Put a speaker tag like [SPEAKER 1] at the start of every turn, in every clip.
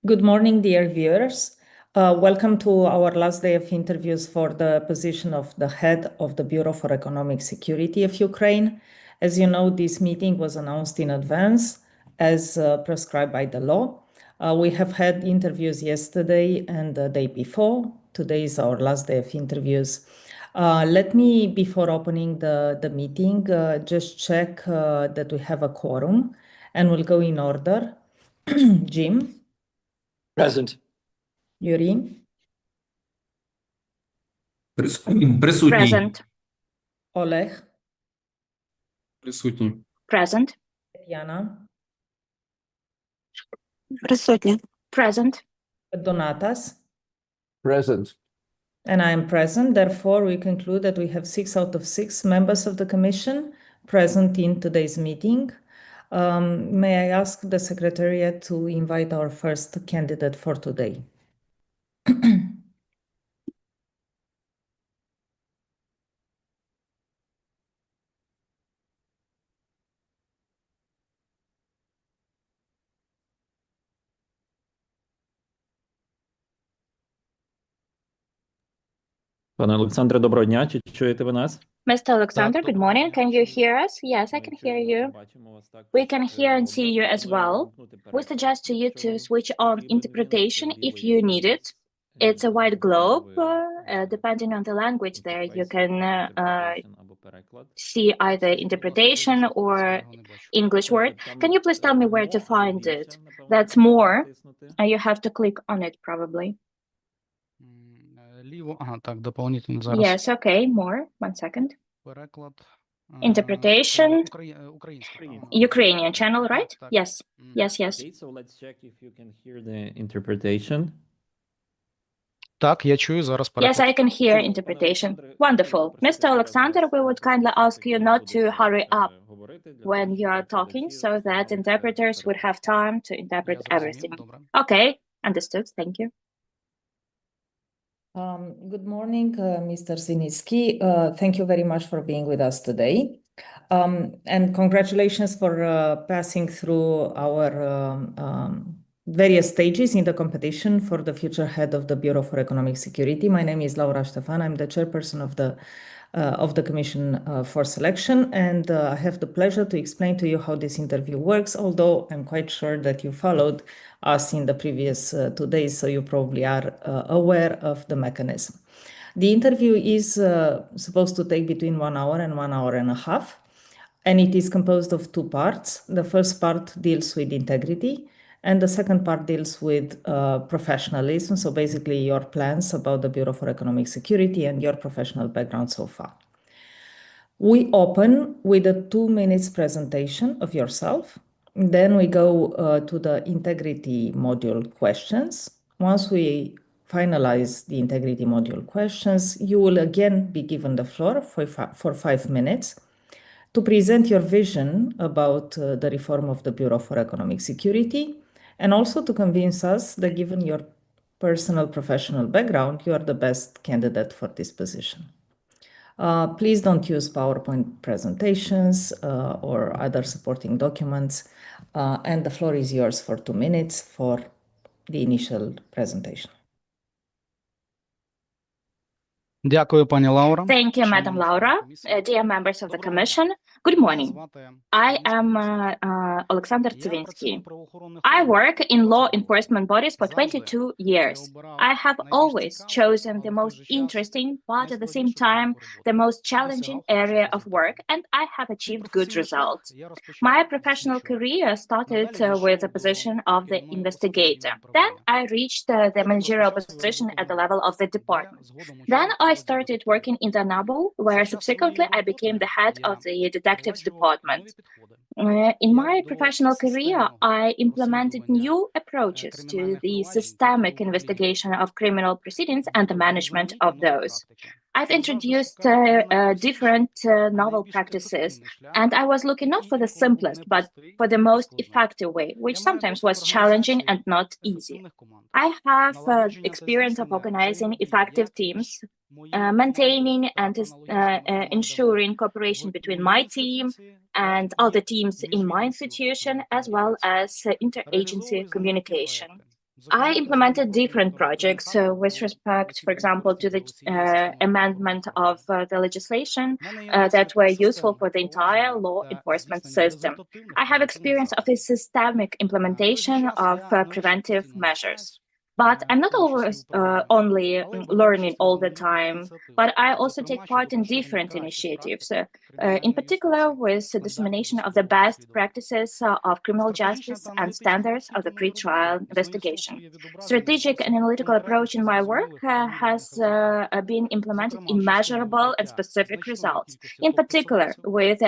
[SPEAKER 1] Good morning, dear viewers. Welcome to our last day of interviews for the position of the head of the Bureau for Economic Security of Ukraine. As you know, this meeting was announced in advance as prescribed by the law. We have had interviews yesterday and the day before. Today is our last day of interviews. Let me, before opening the meeting, just check that we have a quorum, and we'll go in order. Jim?
[SPEAKER 2] Present.
[SPEAKER 1] Yuri?
[SPEAKER 3] Присутній.
[SPEAKER 4] Present.
[SPEAKER 1] Oleg?
[SPEAKER 3] Присутній.
[SPEAKER 4] Present.
[SPEAKER 1] Tatiana?
[SPEAKER 4] Присутня. Present.
[SPEAKER 1] Donatas?
[SPEAKER 2] Present.
[SPEAKER 1] And I am present. Therefore, we conclude that we have 6 out of 6 members of the Commission present in today's meeting. May I ask the Secretariat to invite our first candidate for today?
[SPEAKER 5] Пане Олександре, доброго дня. Чи чуєте ви нас?
[SPEAKER 4] Mr. Alexander, good morning. Can you hear us? Yes, I can hear you. We can hear and see you as well. We suggest to you to switch on interpretation if you need it. It's a white globe. Depending on the language there, you can see either interpretation or English word. Can you please tell me where to find it? That's more. You have to click on it probably.
[SPEAKER 3] Ліво, так, дополнительно зараз.
[SPEAKER 4] Yes, okay, more. 1 second.
[SPEAKER 3] Переклад.
[SPEAKER 4] Interpretation.
[SPEAKER 3] Українська.
[SPEAKER 4] Ukrainian channel, right? Yes. Yes, yes.
[SPEAKER 5] Okay, so let's check if you can hear the interpretation.
[SPEAKER 3] Так, я чую зараз переклад.
[SPEAKER 4] Yes, I can hear interpretation. Wonderful. Mr. Alexander, we would kindly ask you not to hurry up when you are talking so that interpreters would have time to interpret everything. Okay, understood. Thank you.
[SPEAKER 1] Good morning, Mr. Zinitsky. Thank you very much for being with us today. And congratulations for passing through our various stages in the competition for the future head of the Bureau for Economic Security. My name is Laura Ștefan. I'm the chairperson of the Commission for Selection, and I have the pleasure to explain to you how this interview works, although I'm quite sure that you followed us in the previous 2 days, so you probably are aware of the mechanism. The interview is supposed to take between 1 hour and 1 hour and a half, and it is composed of 2 parts. The first part deals with integrity, and the second part deals with professionalism, so basically your plans about the Bureau for Economic Security and your professional background so far. We open with a 2 minutes presentation of yourself. Then we go to the integrity module questions. Once we finalize the integrity module questions, you will again be given the floor for 5 minutes to present your vision about the reform of the Bureau for Economic Security, and also to convince us that given your personal professional background, you are the best candidate for this position. Please don't use PowerPoint presentations or other supporting documents, and the floor is yours for 2 minutes for the initial presentation.
[SPEAKER 3] Дякую, пані Лаура.
[SPEAKER 4] Thank you, Madam Laura. Dear members of the Commission, good morning. I am Alexander Tsivinsky. I work in law enforcement bodies for 22 years. I have always chosen the most interesting, but at the same time, the most challenging area of work, and I have achieved good results. My professional career started with the position of the investigator. Then I reached the managerial position at the level of the department. Then I started working in the Angl, where subsequently I became the head of the detectives department. In my professional career, I implemented new approaches to the systemic investigation of criminal proceedings and the management of those. I've introduced different novel practices, and I was looking not for the simplest, but for the most effective way, which sometimes was challenging and not easy. I have experience of organizing effective teams, maintaining and ensuring cooperation between my team and other teams in my institution, as well as interagency communication. I implemented different projects with respect, for example, to the amendment of the legislation that were useful for the entire law enforcement system. I have experience of a systemic implementation of preventive measures. But I'm not always only learning all the time, but I also take part in different initiatives, in particular with the dissemination of the best practices of criminal justice and standards of the pre-trial investigation. Strategic and analytical approach in my work has been implemented in measurable and specific results, in particular with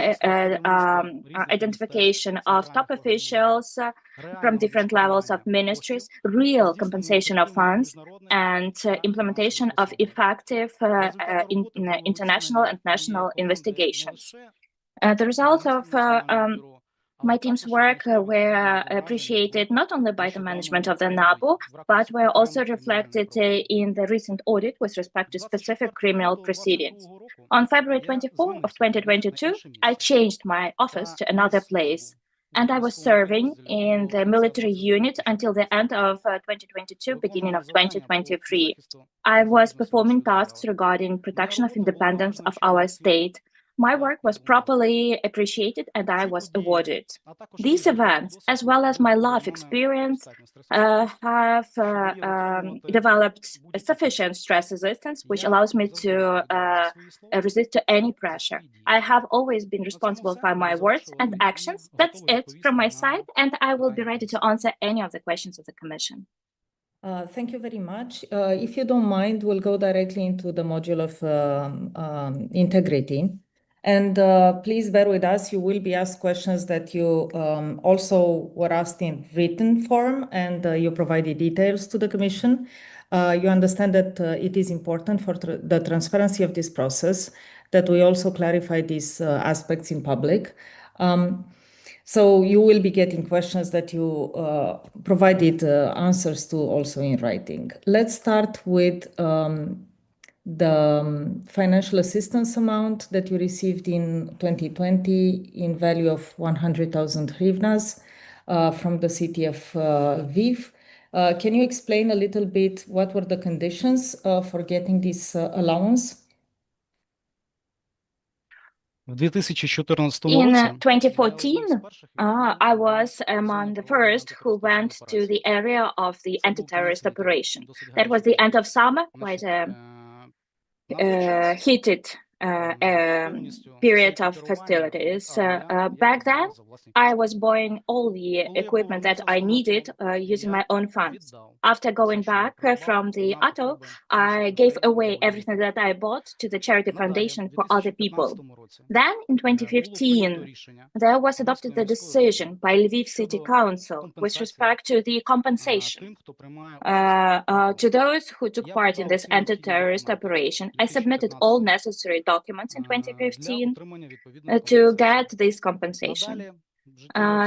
[SPEAKER 4] identification of top officials from different levels of ministries, real compensation of funds, and implementation of effective international and national investigations. The result of my team's work were appreciated not only by the management of the NABU, but were also reflected in the recent audit with respect to specific criminal proceedings. On February 24 of 2022, I changed my office to another place, and I was serving in the military unit until the end of 2022, beginning of 2023. I was performing tasks regarding protection of independence of our state. My work was properly appreciated and I was awarded. These events, as well as my life experience, have developed a sufficient stress resistance, which allows me to resist to any pressure. I have always been responsible for my words and actions. That's it from my side, and I will be ready to answer any of the questions of the Commission.
[SPEAKER 1] Thank you very much. If you don't mind, we'll go directly into the module of integrity. And please bear with us. You will be asked questions that you also were asked in written form, and you provided details to the Commission. You understand that it is important for the transparency of this process that we also clarify these aspects in public. So you will be getting questions that you provided answers to also in writing. Let's start with the financial assistance amount that you received in 2020 in value of 100,000 hryvnias from the city of Lviv. Can you explain a little bit what were the conditions for getting this allowance?
[SPEAKER 3] В 2014
[SPEAKER 4] In
[SPEAKER 3] році
[SPEAKER 4] 2014, I was among the first who went to the area of the anti-terrorist operation. That was the end of summer, quite a heated period of hostilities. Back then, I was buying all the equipment that I needed using my own funds. After going back from the ATO, I gave away everything that I bought to the charity foundation for other people. Then, in 2015, there was adopted the decision by Lviv City Council with respect to the compensation to those who took part in this anti-terrorist operation. I submitted all necessary documents in 2015 to get this compensation.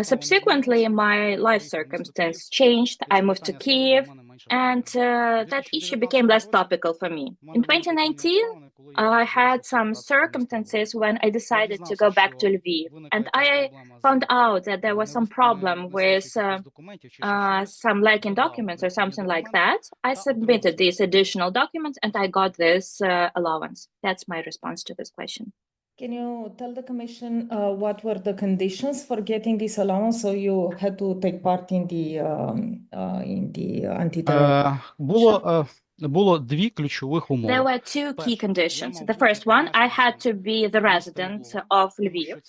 [SPEAKER 4] Subsequently, my life circumstance changed. I moved to Kyiv, and that issue became less topical for me. In 2019, I had some circumstances when I decided to go back to Lviv, and I found out that there was some problem with some lacking documents or something like that. I submitted these additional documents and I got this allowance. That's my response to this question.
[SPEAKER 1] Can you tell the Commission what were the conditions for getting this allowance? So you had to take part in the anti-terror.
[SPEAKER 3] було дві ключових умови.
[SPEAKER 4] There were two key conditions. The first one, I had to be the resident of Lviv,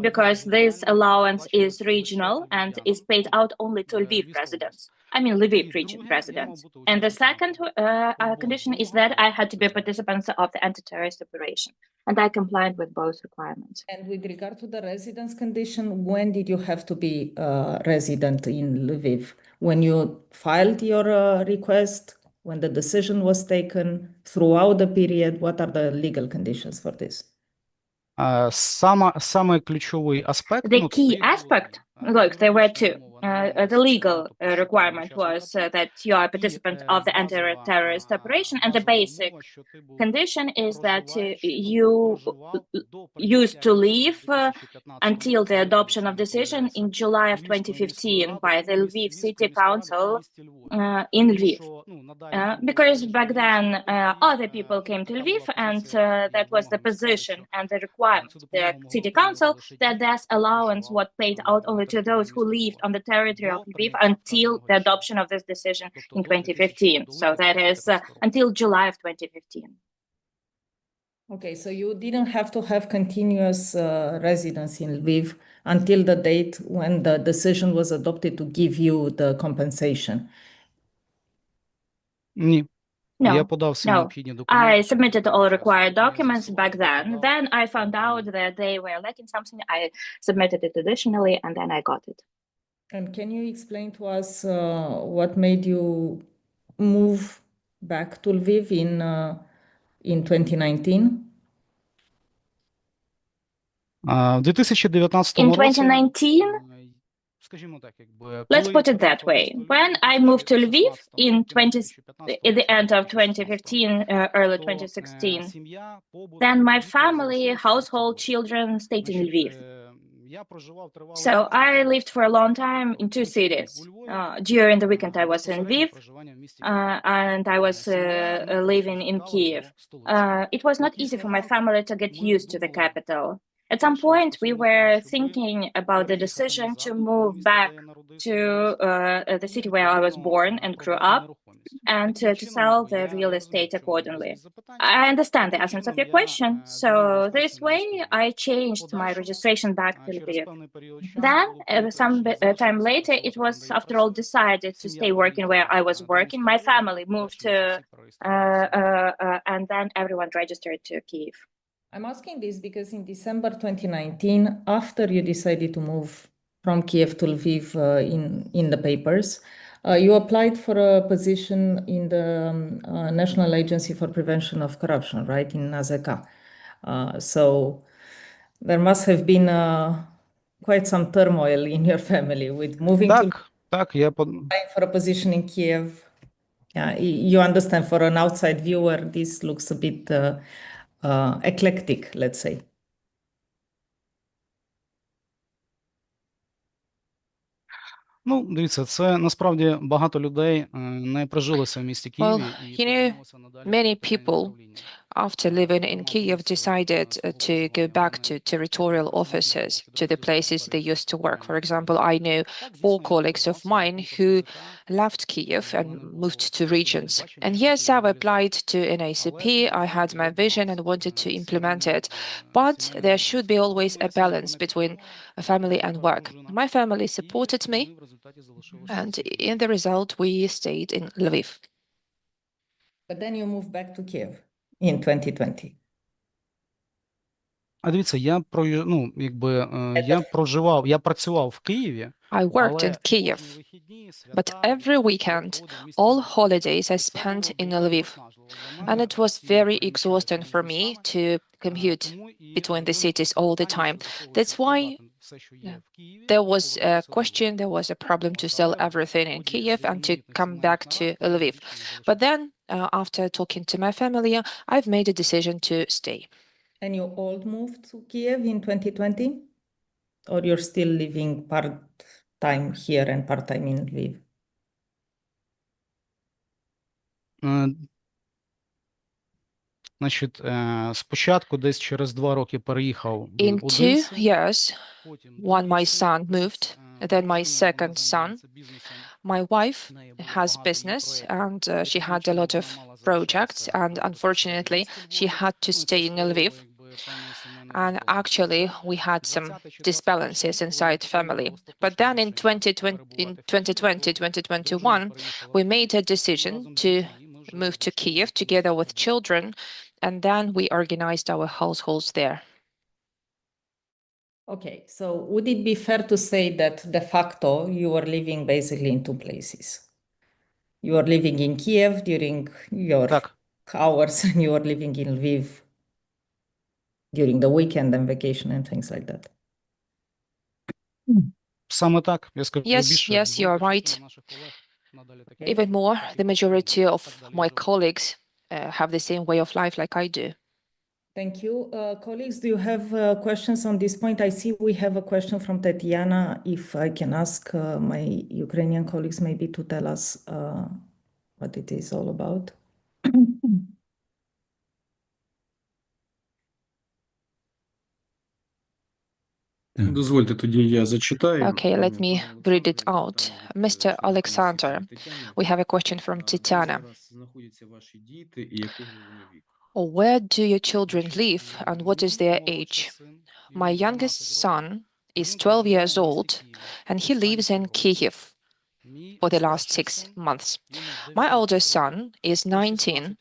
[SPEAKER 4] because this allowance is regional and is paid out only to Lviv residents. I mean, Lviv region residents. And the second condition is that I had to be participants of the anti-terrorist operation. And I complied with both requirements.
[SPEAKER 1] And with regard to the residence condition, when did you have to be resident in Lviv? When you filed your request? When the decision was taken, throughout the period, what are the legal conditions for this?
[SPEAKER 3] Саме ключовий аспект.
[SPEAKER 4] The key aspect Look, there were two. The legal requirement was that you are a participant of the anti-terrorist operation, and the basic condition is that you used to leave until the adoption of decision in July of 2015 by the Lviv City Council in Lviv. Because back then other people came to Lviv, and that was the position and the requirement of the city council that this allowance was paid out only to those who lived on the territory of Lviv until the adoption of this decision in 2015. So that is until July of 2015.
[SPEAKER 1] Okay, so you didn't have to have continuous residence in Lviv until the date when the decision was adopted to give you the compensation.
[SPEAKER 3] Ні.
[SPEAKER 4] No,
[SPEAKER 3] Я подав всі
[SPEAKER 4] no.
[SPEAKER 3] необхідні документи.
[SPEAKER 4] I submitted all required documents back then. Then I found out that they were lacking something. I submitted it additionally, and then I got it.
[SPEAKER 1] And can you explain to us what made you move back to Lviv in 2019?
[SPEAKER 3] В 2019
[SPEAKER 4] In
[SPEAKER 3] році,
[SPEAKER 4] 2019,
[SPEAKER 3] скажімо так, якби,
[SPEAKER 4] let's
[SPEAKER 3] коли
[SPEAKER 4] put it that way. When I moved to Lviv at the end of 2015, early 2016,
[SPEAKER 3] сім'я, побут,
[SPEAKER 4] then my
[SPEAKER 3] життя
[SPEAKER 4] family,
[SPEAKER 3] залишилося
[SPEAKER 4] household,
[SPEAKER 3] тут.
[SPEAKER 4] children stayed in
[SPEAKER 3] Значить,
[SPEAKER 4] Lviv.
[SPEAKER 3] я проживав тривалий
[SPEAKER 4] So
[SPEAKER 3] час,
[SPEAKER 4] I lived for a long time in two cities. During the weekend I was in Lviv, and I was living in Kiev. It was not easy for my family to get used to the capital. At some point, we were thinking about the decision to move back to the city where I was born and grew up, and to sell the real estate accordingly. I understand the essence of your question. So this way, I changed my registration back to Lviv. Then, some time later, it was, after all, decided to stay working where I was working. My family moved to, and then everyone registered to Kiev.
[SPEAKER 1] I'm asking this because in December 2019, after you decided to move from Kiev to Lviv in the papers, you applied for a position in the National Agency for Prevention of Corruption, right, in NAZK. So there must have been quite some turmoil in your family with moving to
[SPEAKER 3] Так, я
[SPEAKER 1] applying for a position in Kiev. Yeah, you understand, for an outside viewer, this looks a bit eclectic, let's say.
[SPEAKER 3] Ну, дивіться, це насправді багато людей не прижилися в місті Києві.
[SPEAKER 6] Well, you know, many people after living in Kiev decided to go back to territorial offices, to the places they used to work. For example, I know 4 colleagues of mine who left Kiev and moved to regions. And yes, I've applied to an ACP. I had my vision and wanted to implement it. But there should be always a balance between family and work. My family supported me, and in the result, we stayed in Lviv.
[SPEAKER 1] But then you moved back to Kiev in 2020.
[SPEAKER 3] А дивіться, я працював в Києві.
[SPEAKER 6] I worked in Kiev, but every weekend, all holidays I spent in Lviv. And it was very exhausting for me to commute between the cities all the time. That's why there was a question, there was a problem to sell everything in Kiev and to come back to Lviv. But then, after talking to my family, I've made a decision to stay.
[SPEAKER 1] And you all moved to Kiev in 2020? Or you're still living part-time here and part-time in Lviv?
[SPEAKER 3] Значить, спочатку десь через 2 роки переїхав в
[SPEAKER 6] In 2
[SPEAKER 3] Одесу.
[SPEAKER 6] years, when my son moved, then my second son, my wife has business and she had a lot of projects, and unfortunately she had to stay in Lviv. And actually we had some disbalances inside family. But then in 2020-2021, we made a decision to move to Kiev together with children, and then we organized our households there.
[SPEAKER 1] Okay, so would it be fair to say that de facto you were living basically in 2 places? You were living in Kiev during your hours, and you were living in Lviv during the weekend and vacation and things like that.
[SPEAKER 3] Саме так, я скажу
[SPEAKER 6] Yes,
[SPEAKER 3] більше.
[SPEAKER 6] yes, you are
[SPEAKER 3] велика
[SPEAKER 6] right.
[SPEAKER 3] частина наших колег надалі таке.
[SPEAKER 6] Even more, the majority of my colleagues have the same way of life like I do.
[SPEAKER 1] Thank you. Colleagues, do you have questions on this point? I see we have a question from Tatiana. If I can ask my Ukrainian colleagues maybe to tell us what it is all about.
[SPEAKER 7] Дозвольте, тоді я зачитаю.
[SPEAKER 6] Okay, let me read it out. Mr. Alexander, we have a question from Tatiana.
[SPEAKER 7] Знаходяться ваші діти і якого вони віку?
[SPEAKER 6] Where do your children live and what is their age? My youngest son is 12 years old and he lives in Kyiv for the last 6 months. My older son is 19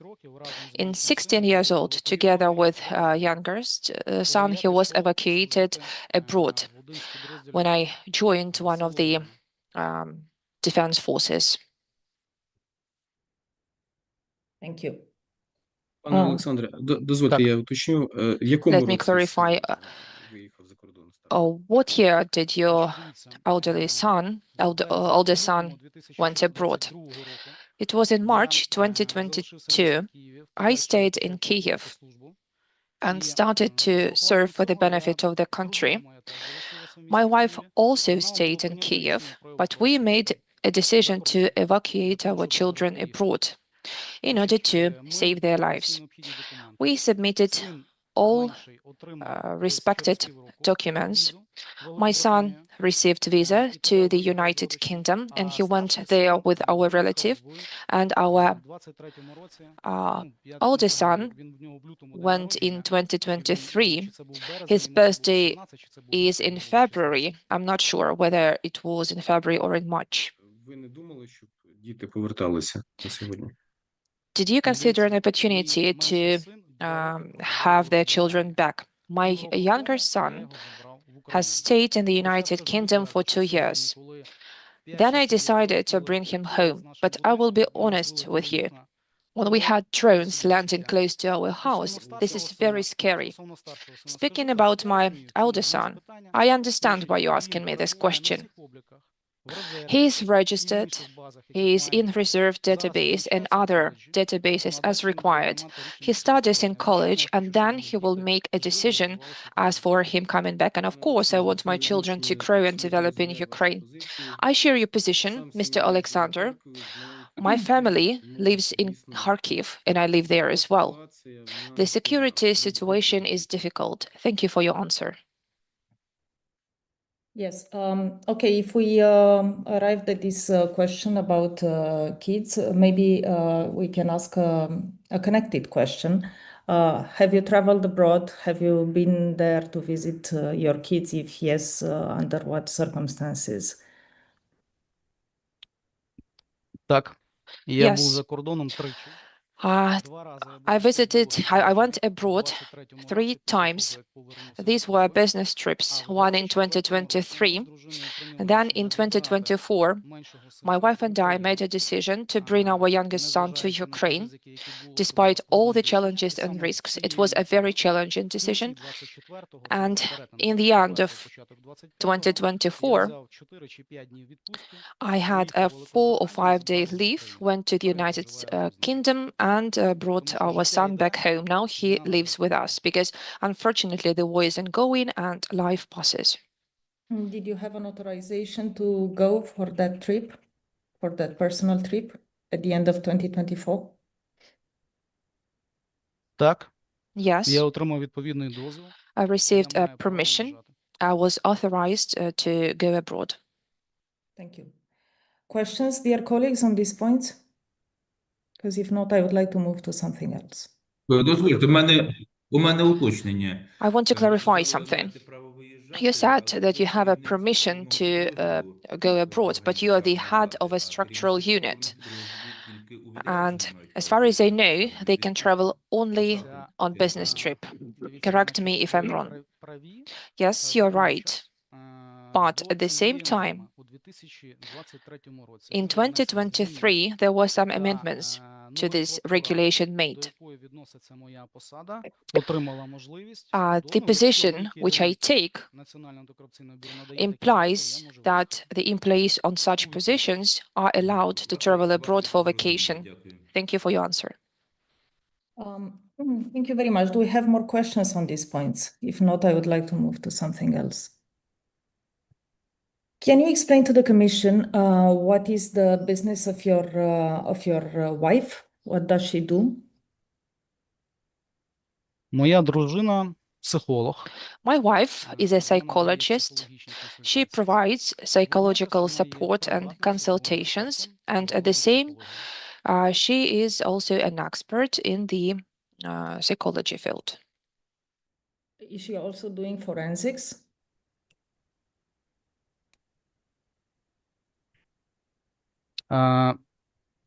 [SPEAKER 6] and 16 years old. Together with youngest son, he was evacuated abroad when I joined one of the defense forces.
[SPEAKER 1] Thank you.
[SPEAKER 7] Пане Олександре, дозвольте,
[SPEAKER 3] Так.
[SPEAKER 7] я уточню, в якому
[SPEAKER 6] Let me
[SPEAKER 7] році
[SPEAKER 6] clarify,
[SPEAKER 7] виїхав за кордон?
[SPEAKER 6] what year did your older son went abroad? It was in March 2022. I stayed in Kyiv and started to serve for the benefit of the country. My wife also stayed in Kyiv, but we made a decision to evacuate our children abroad in order to save their lives. We submitted all respected documents. My son received visa to the United Kingdom and he went there with our relative, and our older son went in 2023. His birthday is in February. I'm not sure whether it was in February or in March.
[SPEAKER 7] Ви не думали, щоб діти поверталися на сьогодні?
[SPEAKER 6] Did you consider an opportunity to have their children back? My younger son has stayed in the United Kingdom for 2 years. Then I decided to bring him home, but I will be honest with you. When we had drones landing close to our house, this is very scary. Speaking about my elder son, I understand why you're asking me this question. He is registered, he is in reserve database and other databases as required. He studies in college and then he will make a decision as for him coming back. And of course, I want my children to grow and develop in Ukraine. I share your position, Mr. Alexander. My family lives in Kharkiv and I live there as well. The security situation is difficult. Thank you for your answer.
[SPEAKER 1] Yes. Okay. If we arrived at this question about kids, maybe we can ask a connected question. Have you traveled abroad? Have you been there to visit your kids? If yes, under what circumstances?
[SPEAKER 3] Так, я був
[SPEAKER 6] Yes.
[SPEAKER 3] за кордоном тричі.
[SPEAKER 6] I went abroad 3 times. These were business trips, one in 2023, and then in 2024, my wife and I made a decision to bring our youngest son to Ukraine. Despite all the challenges and risks, it was a very challenging decision. And in the end of 2024, I had a 4 or 5 day leave, went to the United Kingdom and brought our son back home. Now he lives with us because unfortunately the war is ongoing and life passes.
[SPEAKER 1] Did you have an authorization to go for that trip, for that personal trip at the end of 2024?
[SPEAKER 3] Так,
[SPEAKER 6] Yes,
[SPEAKER 3] я отримав відповідний дозвіл.
[SPEAKER 6] I received a permission. I was authorized to go abroad.
[SPEAKER 1] Thank you. Questions, dear colleagues, on these points? Because if not, I would like to move to something else.
[SPEAKER 8] Дозвольте, у мене уточнення.
[SPEAKER 6] I want to clarify something. You said that you have a permission to go abroad, but you are the head of a structural unit. And as far as I know, they can travel only on business trip. Correct me if I'm wrong. Yes, you're right. But at the same time, in 2023, there were some amendments to this regulation made. The position which I take implies that the employees on such positions are allowed to travel abroad for vacation.
[SPEAKER 8] Дякую.
[SPEAKER 6] Thank you for your answer.
[SPEAKER 1] Thank you very much. Do we have more questions on these points? If not, I would like to move to something else. Can you explain to the Commission what is the business of your wife? What does she do?
[SPEAKER 3] Моя дружина психолог.
[SPEAKER 6] My wife is a psychologist. She provides psychological support and consultations, and at the same, she is also an expert in the psychology field.
[SPEAKER 1] Is she also doing forensics?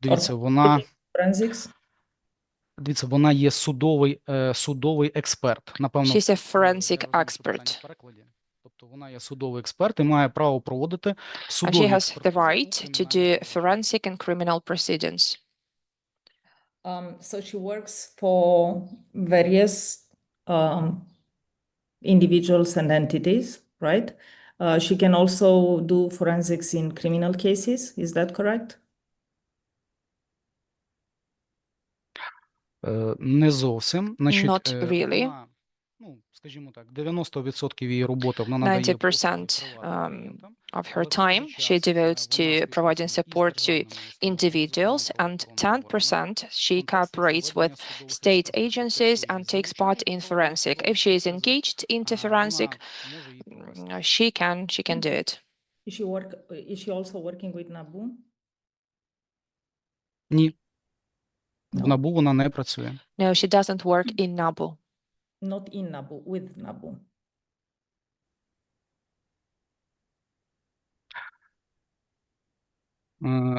[SPEAKER 3] Дивіться, вона
[SPEAKER 1] Forensics?
[SPEAKER 3] Дивіться, вона є судовий експерт. Напевно,
[SPEAKER 6] She's a forensic expert.
[SPEAKER 3] Тобто вона є судовий експерт і має право проводити
[SPEAKER 6] And
[SPEAKER 3] судові
[SPEAKER 6] she has the
[SPEAKER 3] експертизи
[SPEAKER 6] right
[SPEAKER 3] у
[SPEAKER 6] to
[SPEAKER 3] кримінальних
[SPEAKER 6] do forensic and criminal proceedings.
[SPEAKER 1] So she works for various individuals and entities, right? She can also do forensics in criminal cases. Is that correct?
[SPEAKER 3] Не зовсім. Значить,
[SPEAKER 6] Not really.
[SPEAKER 3] вона, ну, скажімо так, 90% її роботи вона надає
[SPEAKER 6] 90%
[SPEAKER 3] клієнтам.
[SPEAKER 6] of her time she devotes to providing support to individuals, and 10% she cooperates with state agencies and takes part in forensic. If she is engaged into forensic, she can do it.
[SPEAKER 1] Is she also working with NABU?
[SPEAKER 3] Ні. В
[SPEAKER 1] No.
[SPEAKER 3] НАБУ вона не працює.
[SPEAKER 6] No, she doesn't work in NABU.
[SPEAKER 1] Not in NABU, with NABU.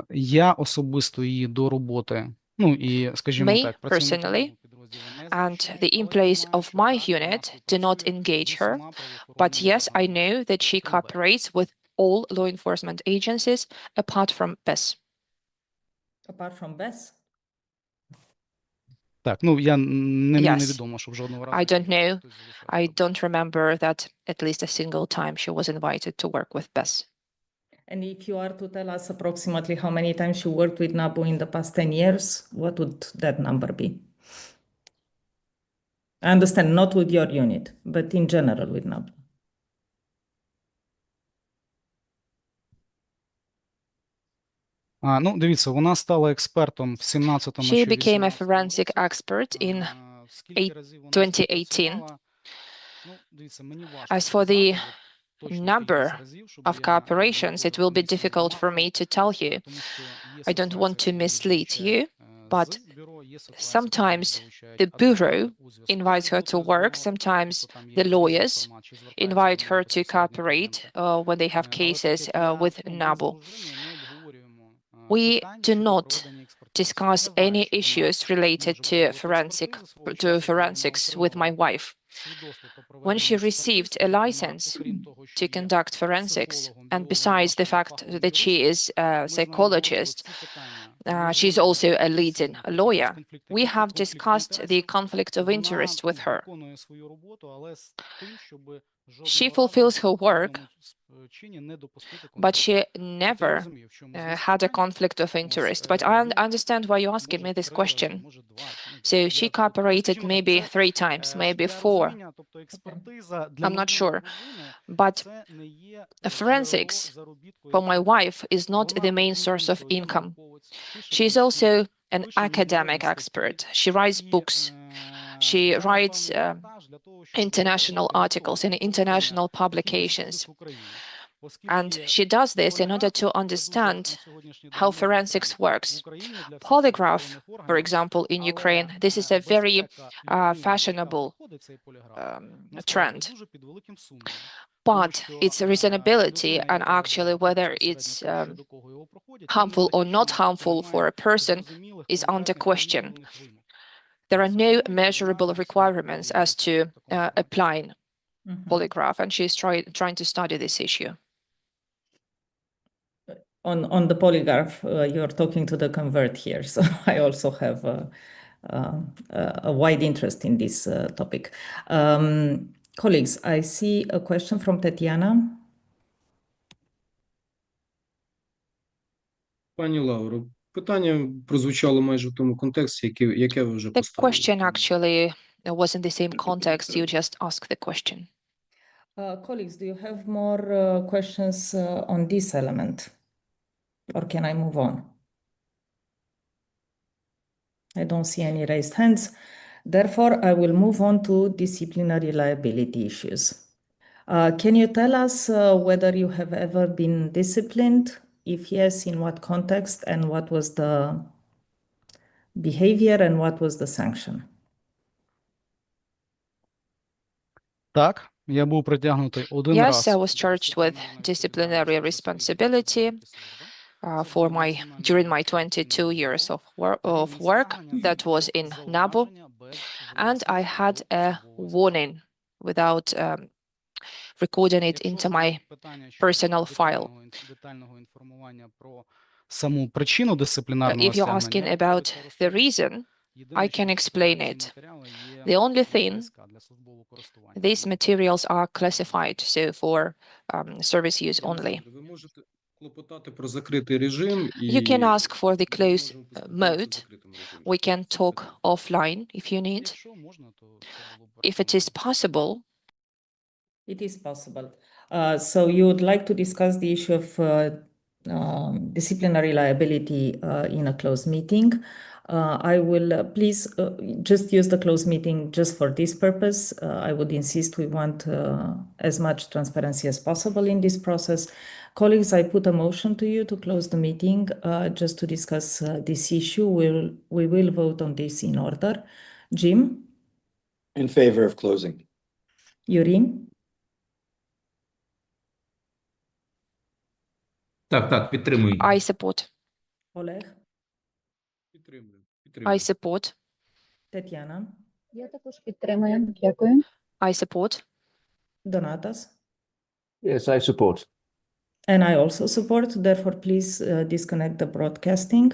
[SPEAKER 3] Я особисто її до роботи, ну і, скажімо
[SPEAKER 6] Me,
[SPEAKER 3] так, працівники
[SPEAKER 6] personally,
[SPEAKER 3] мого підрозділу не
[SPEAKER 6] and
[SPEAKER 3] залучають,
[SPEAKER 6] the
[SPEAKER 3] але
[SPEAKER 6] employees
[SPEAKER 3] вона
[SPEAKER 6] of my
[SPEAKER 3] так
[SPEAKER 6] unit
[SPEAKER 3] багато
[SPEAKER 6] do not
[SPEAKER 3] працює
[SPEAKER 6] engage
[SPEAKER 3] з
[SPEAKER 6] her.
[SPEAKER 3] усіма
[SPEAKER 6] But
[SPEAKER 3] правоохоронними
[SPEAKER 6] yes, I know that she
[SPEAKER 3] КМБ.
[SPEAKER 6] cooperates with all law enforcement agencies apart from BES.
[SPEAKER 1] Apart from BES?
[SPEAKER 3] Так, ну я мені
[SPEAKER 6] Yes.
[SPEAKER 3] невідомо, щоб жодного разу
[SPEAKER 6] I don't know.
[SPEAKER 3] хтось залишався.
[SPEAKER 6] I don't remember that at least a single time she was invited to work with BES.
[SPEAKER 1] And if you are to tell us approximately how many times you worked with NABU in the past 10 years, what would that number be? I understand, not with your unit, but in general with NABU.
[SPEAKER 3] Ну, дивіться, вона стала експертом в 17-му
[SPEAKER 6] She
[SPEAKER 3] чи
[SPEAKER 6] became a
[SPEAKER 3] 18-му
[SPEAKER 6] forensic
[SPEAKER 3] році.
[SPEAKER 6] expert in
[SPEAKER 3] Скільки разів вона
[SPEAKER 6] 2018.
[SPEAKER 3] співпрацювала? Ну, дивіться, мені важко
[SPEAKER 6] As for the
[SPEAKER 3] сказати, от точну
[SPEAKER 6] number
[SPEAKER 3] кількість разів, щоб
[SPEAKER 6] of
[SPEAKER 3] я
[SPEAKER 6] cooperations, it will be
[SPEAKER 3] говорив
[SPEAKER 6] difficult for me to tell you.
[SPEAKER 3] тому що є
[SPEAKER 6] I don't want to
[SPEAKER 3] ситуація, коли
[SPEAKER 6] mislead
[SPEAKER 3] зазвичай,
[SPEAKER 6] you, but
[SPEAKER 3] з бюро, є ситуація, коли
[SPEAKER 6] sometimes
[SPEAKER 3] залучають
[SPEAKER 6] the
[SPEAKER 3] адвоката
[SPEAKER 6] bureau
[SPEAKER 3] у зв'язку з
[SPEAKER 6] invites her to
[SPEAKER 3] роботою з
[SPEAKER 6] work,
[SPEAKER 3] вимогами,
[SPEAKER 6] sometimes
[SPEAKER 3] то там є
[SPEAKER 6] the
[SPEAKER 3] різний
[SPEAKER 6] lawyers
[SPEAKER 3] формат, чи звертаються
[SPEAKER 6] invite
[SPEAKER 3] до
[SPEAKER 6] her
[SPEAKER 3] неї
[SPEAKER 6] to
[SPEAKER 3] безпосередньо
[SPEAKER 6] cooperate
[SPEAKER 3] клієнти.
[SPEAKER 6] when they have
[SPEAKER 3] Але
[SPEAKER 6] cases
[SPEAKER 3] так як я,
[SPEAKER 6] with
[SPEAKER 3] ми з
[SPEAKER 6] NABU.
[SPEAKER 3] дружиною не обговорюємо
[SPEAKER 6] We
[SPEAKER 3] питань
[SPEAKER 6] do
[SPEAKER 3] щодо
[SPEAKER 6] not
[SPEAKER 3] проведення експертиз.
[SPEAKER 6] discuss
[SPEAKER 3] Я знаю,
[SPEAKER 6] any
[SPEAKER 3] що вона
[SPEAKER 6] issues related
[SPEAKER 3] може
[SPEAKER 6] to
[SPEAKER 3] проводити
[SPEAKER 6] forensic
[SPEAKER 3] експертизи свого
[SPEAKER 6] to
[SPEAKER 3] часу, коли вона
[SPEAKER 6] forensics with my
[SPEAKER 3] отримала
[SPEAKER 6] wife.
[SPEAKER 3] свідоцтво про
[SPEAKER 6] When
[SPEAKER 3] проведення
[SPEAKER 6] she
[SPEAKER 3] експертиз,
[SPEAKER 6] received a
[SPEAKER 3] то вона,
[SPEAKER 6] license
[SPEAKER 3] окрім того, що
[SPEAKER 6] to
[SPEAKER 3] є
[SPEAKER 6] conduct forensics,
[SPEAKER 3] психологом,
[SPEAKER 6] and
[SPEAKER 3] біологом,
[SPEAKER 6] besides the
[SPEAKER 3] нашим
[SPEAKER 6] fact
[SPEAKER 3] фаховим
[SPEAKER 6] that she
[SPEAKER 3] юристом,
[SPEAKER 6] is a
[SPEAKER 3] ми з нею
[SPEAKER 6] psychologist,
[SPEAKER 3] обговорювали ці питання
[SPEAKER 6] she's
[SPEAKER 3] дозволення
[SPEAKER 6] also a leading
[SPEAKER 3] професійних
[SPEAKER 6] lawyer.
[SPEAKER 3] конфліктів,
[SPEAKER 6] We have
[SPEAKER 3] конфліктів
[SPEAKER 6] discussed the
[SPEAKER 3] інтересів.
[SPEAKER 6] conflict of
[SPEAKER 3] Вона
[SPEAKER 6] interest with her.
[SPEAKER 3] виконує свою роботу, але з тим, щоб
[SPEAKER 6] She
[SPEAKER 3] жодного
[SPEAKER 6] fulfills
[SPEAKER 3] разу
[SPEAKER 6] her
[SPEAKER 3] в
[SPEAKER 6] work,
[SPEAKER 3] жодному чині не допустити
[SPEAKER 6] but
[SPEAKER 3] конфлікту.
[SPEAKER 6] she
[SPEAKER 3] От я
[SPEAKER 6] never
[SPEAKER 3] розумію, в чому зміст
[SPEAKER 6] had a
[SPEAKER 3] питання.
[SPEAKER 6] conflict of interest. But I understand why you're asking me this question.
[SPEAKER 3] Може, два. Ну,
[SPEAKER 6] So she
[SPEAKER 3] я,
[SPEAKER 6] cooperated
[SPEAKER 3] скажімо так,
[SPEAKER 6] maybe
[SPEAKER 3] це,
[SPEAKER 6] 3 times, maybe
[SPEAKER 3] для
[SPEAKER 6] 4.
[SPEAKER 3] розуміння, тобто експертиза для
[SPEAKER 6] I'm not
[SPEAKER 3] моєї
[SPEAKER 6] sure.
[SPEAKER 3] дружини
[SPEAKER 6] But
[SPEAKER 3] це не є
[SPEAKER 6] forensics
[SPEAKER 3] джерело заробітку,
[SPEAKER 6] for my
[SPEAKER 3] яке
[SPEAKER 6] wife is not
[SPEAKER 3] вона,
[SPEAKER 6] the main
[SPEAKER 3] окрім
[SPEAKER 6] source of
[SPEAKER 3] іншого, є
[SPEAKER 6] income.
[SPEAKER 3] науковець, пише
[SPEAKER 6] She is
[SPEAKER 3] статті,
[SPEAKER 6] also an
[SPEAKER 3] пише
[SPEAKER 6] academic
[SPEAKER 3] міжнародні
[SPEAKER 6] expert.
[SPEAKER 3] статті.
[SPEAKER 6] She writes
[SPEAKER 3] І,
[SPEAKER 6] books. She
[SPEAKER 3] вкладає
[SPEAKER 6] writes
[SPEAKER 3] певний вантаж для того, щоб
[SPEAKER 6] international
[SPEAKER 3] показати
[SPEAKER 6] articles in
[SPEAKER 3] високе
[SPEAKER 6] international
[SPEAKER 3] проведення
[SPEAKER 6] publications.
[SPEAKER 3] експертиз в Україні.
[SPEAKER 6] And she does this in order to understand how forensics works. Polygraph, for example, in Ukraine, this is a very fashionable trend. But its reasonability and actually whether it's harmful or not harmful for a person is under question. There are no measurable requirements as to applying polygraph, and she's trying to study this issue.
[SPEAKER 1] On the polygraph, you're talking to the convert here, so I also have a wide interest in this topic. Colleagues, I see a question from Tatiana.
[SPEAKER 7] Пані Лауро, питання прозвучало майже в тому контексті, яке ви вже
[SPEAKER 6] The
[SPEAKER 7] поставили.
[SPEAKER 6] question actually was in the same context. You just asked the question.
[SPEAKER 1] Colleagues, do you have more questions on this element? Or can I move on? I don't see any raised hands. Therefore, I will move on to disciplinary liability issues. Can you tell us whether you have ever been disciplined? If yes, in what context, and what was the behavior and what was the sanction?
[SPEAKER 3] Так, я був притягнутий один раз.
[SPEAKER 6] Yes, I was charged with disciplinary responsibility during my 22 years of work. That was in NABU, and I had a warning without recording it into my personal file.
[SPEAKER 3] Саму причину дисциплінарного
[SPEAKER 6] If you're asking about the reason, I can explain it. The only thing, these materials are classified, so for service use only.
[SPEAKER 7] Ви можете клопотати про закритий режим і
[SPEAKER 6] You can ask for the closed
[SPEAKER 7] можемо поговорити
[SPEAKER 6] mode.
[SPEAKER 7] в закритому режимі.
[SPEAKER 6] We can talk offline if you need. If it is possible,
[SPEAKER 1] It is possible. So you would like to discuss the issue of disciplinary liability in a closed meeting. I will please just use the closed meeting just for this purpose. I would insist we want as much transparency as possible in this process. Colleagues, I put a motion to you to close the meeting just to discuss this issue. We will vote on this in order. Jim?
[SPEAKER 2] In favor of closing.
[SPEAKER 1] Yurin?
[SPEAKER 8] Так, підтримую.
[SPEAKER 6] I support.
[SPEAKER 1] Oleg?
[SPEAKER 7] Підтримую.
[SPEAKER 6] I support.
[SPEAKER 1] Tetiana?
[SPEAKER 9] Я також підтримую. Дякую.
[SPEAKER 6] I support.
[SPEAKER 1] Donatas?
[SPEAKER 2] Yes, I support.
[SPEAKER 1] And I also support. Therefore, please disconnect the broadcasting.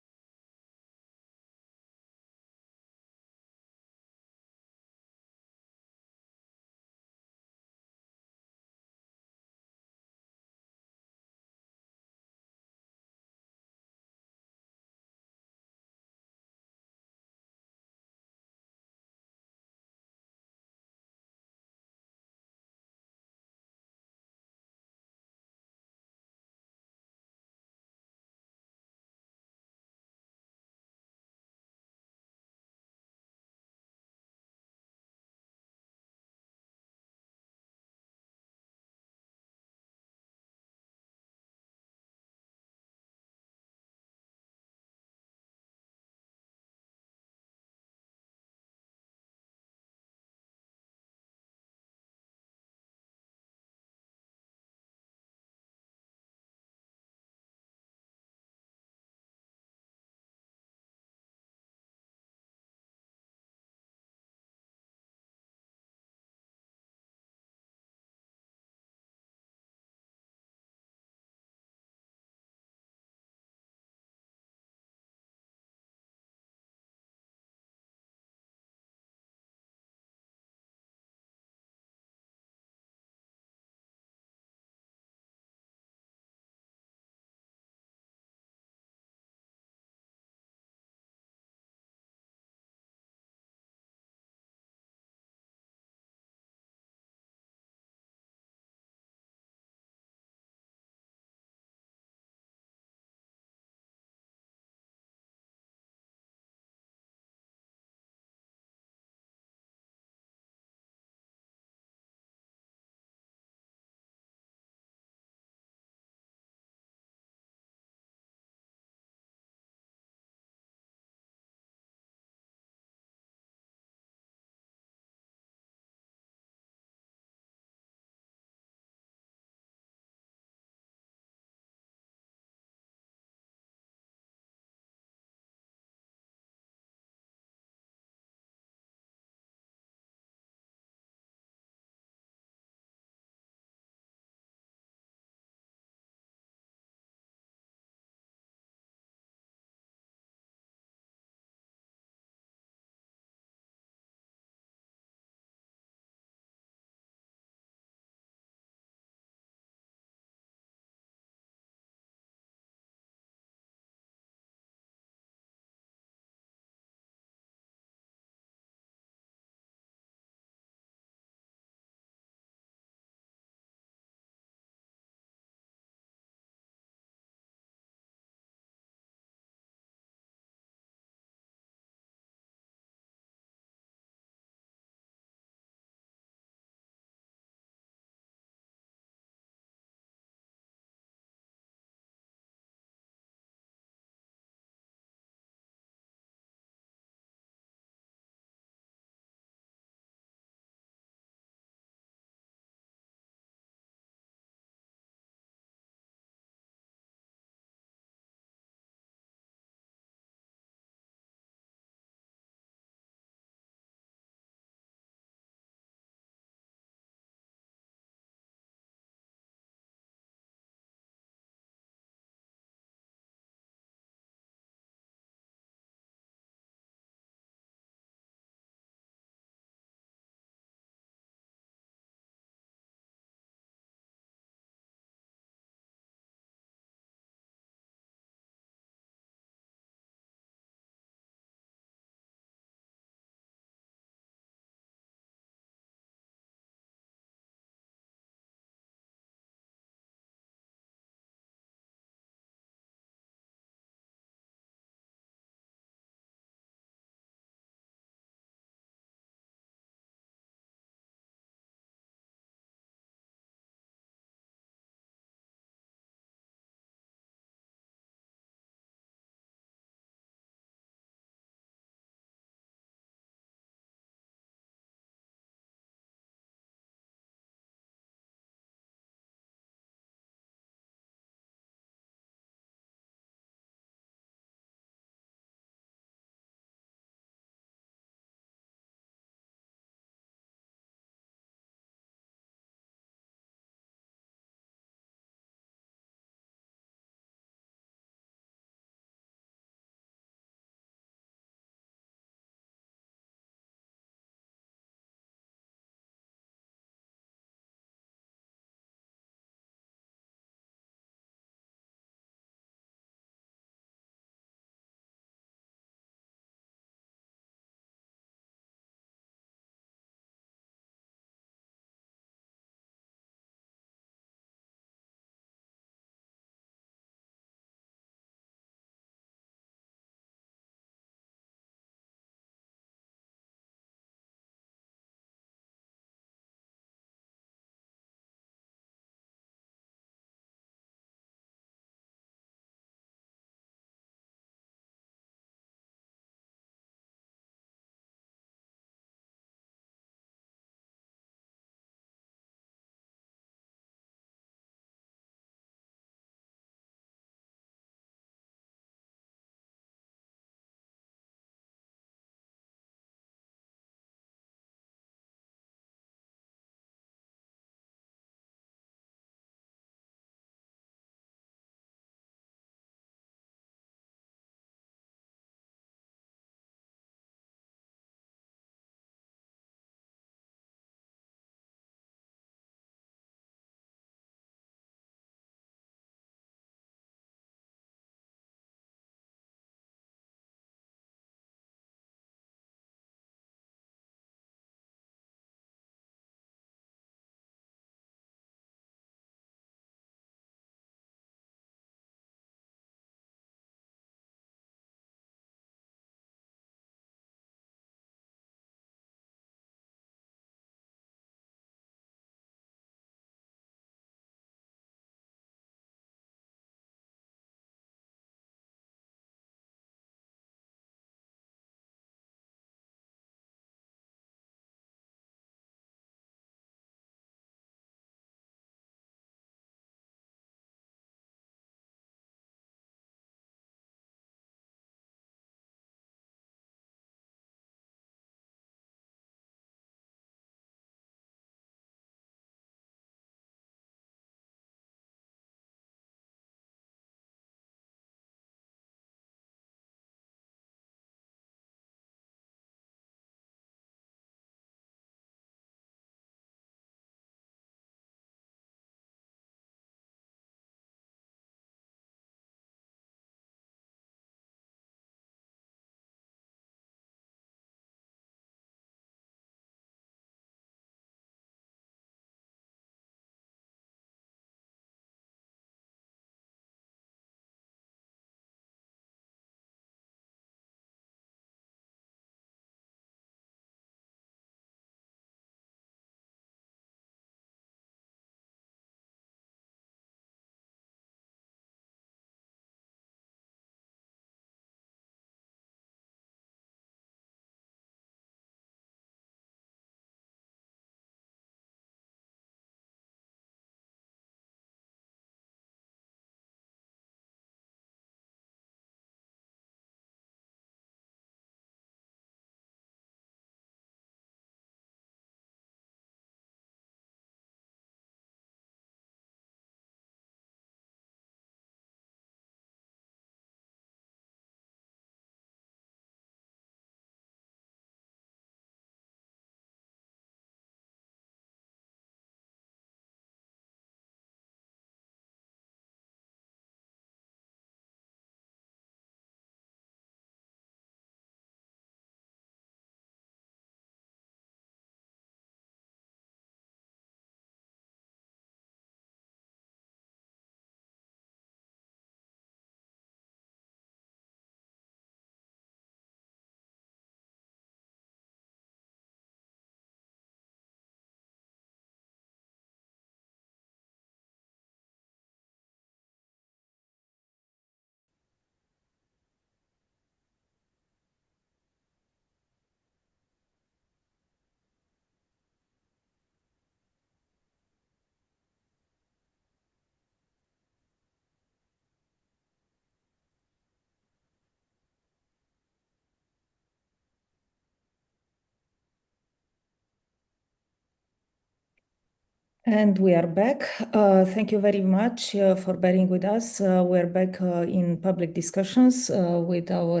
[SPEAKER 1] And we are back. Thank you very much for bearing with us. We're back in public discussions with our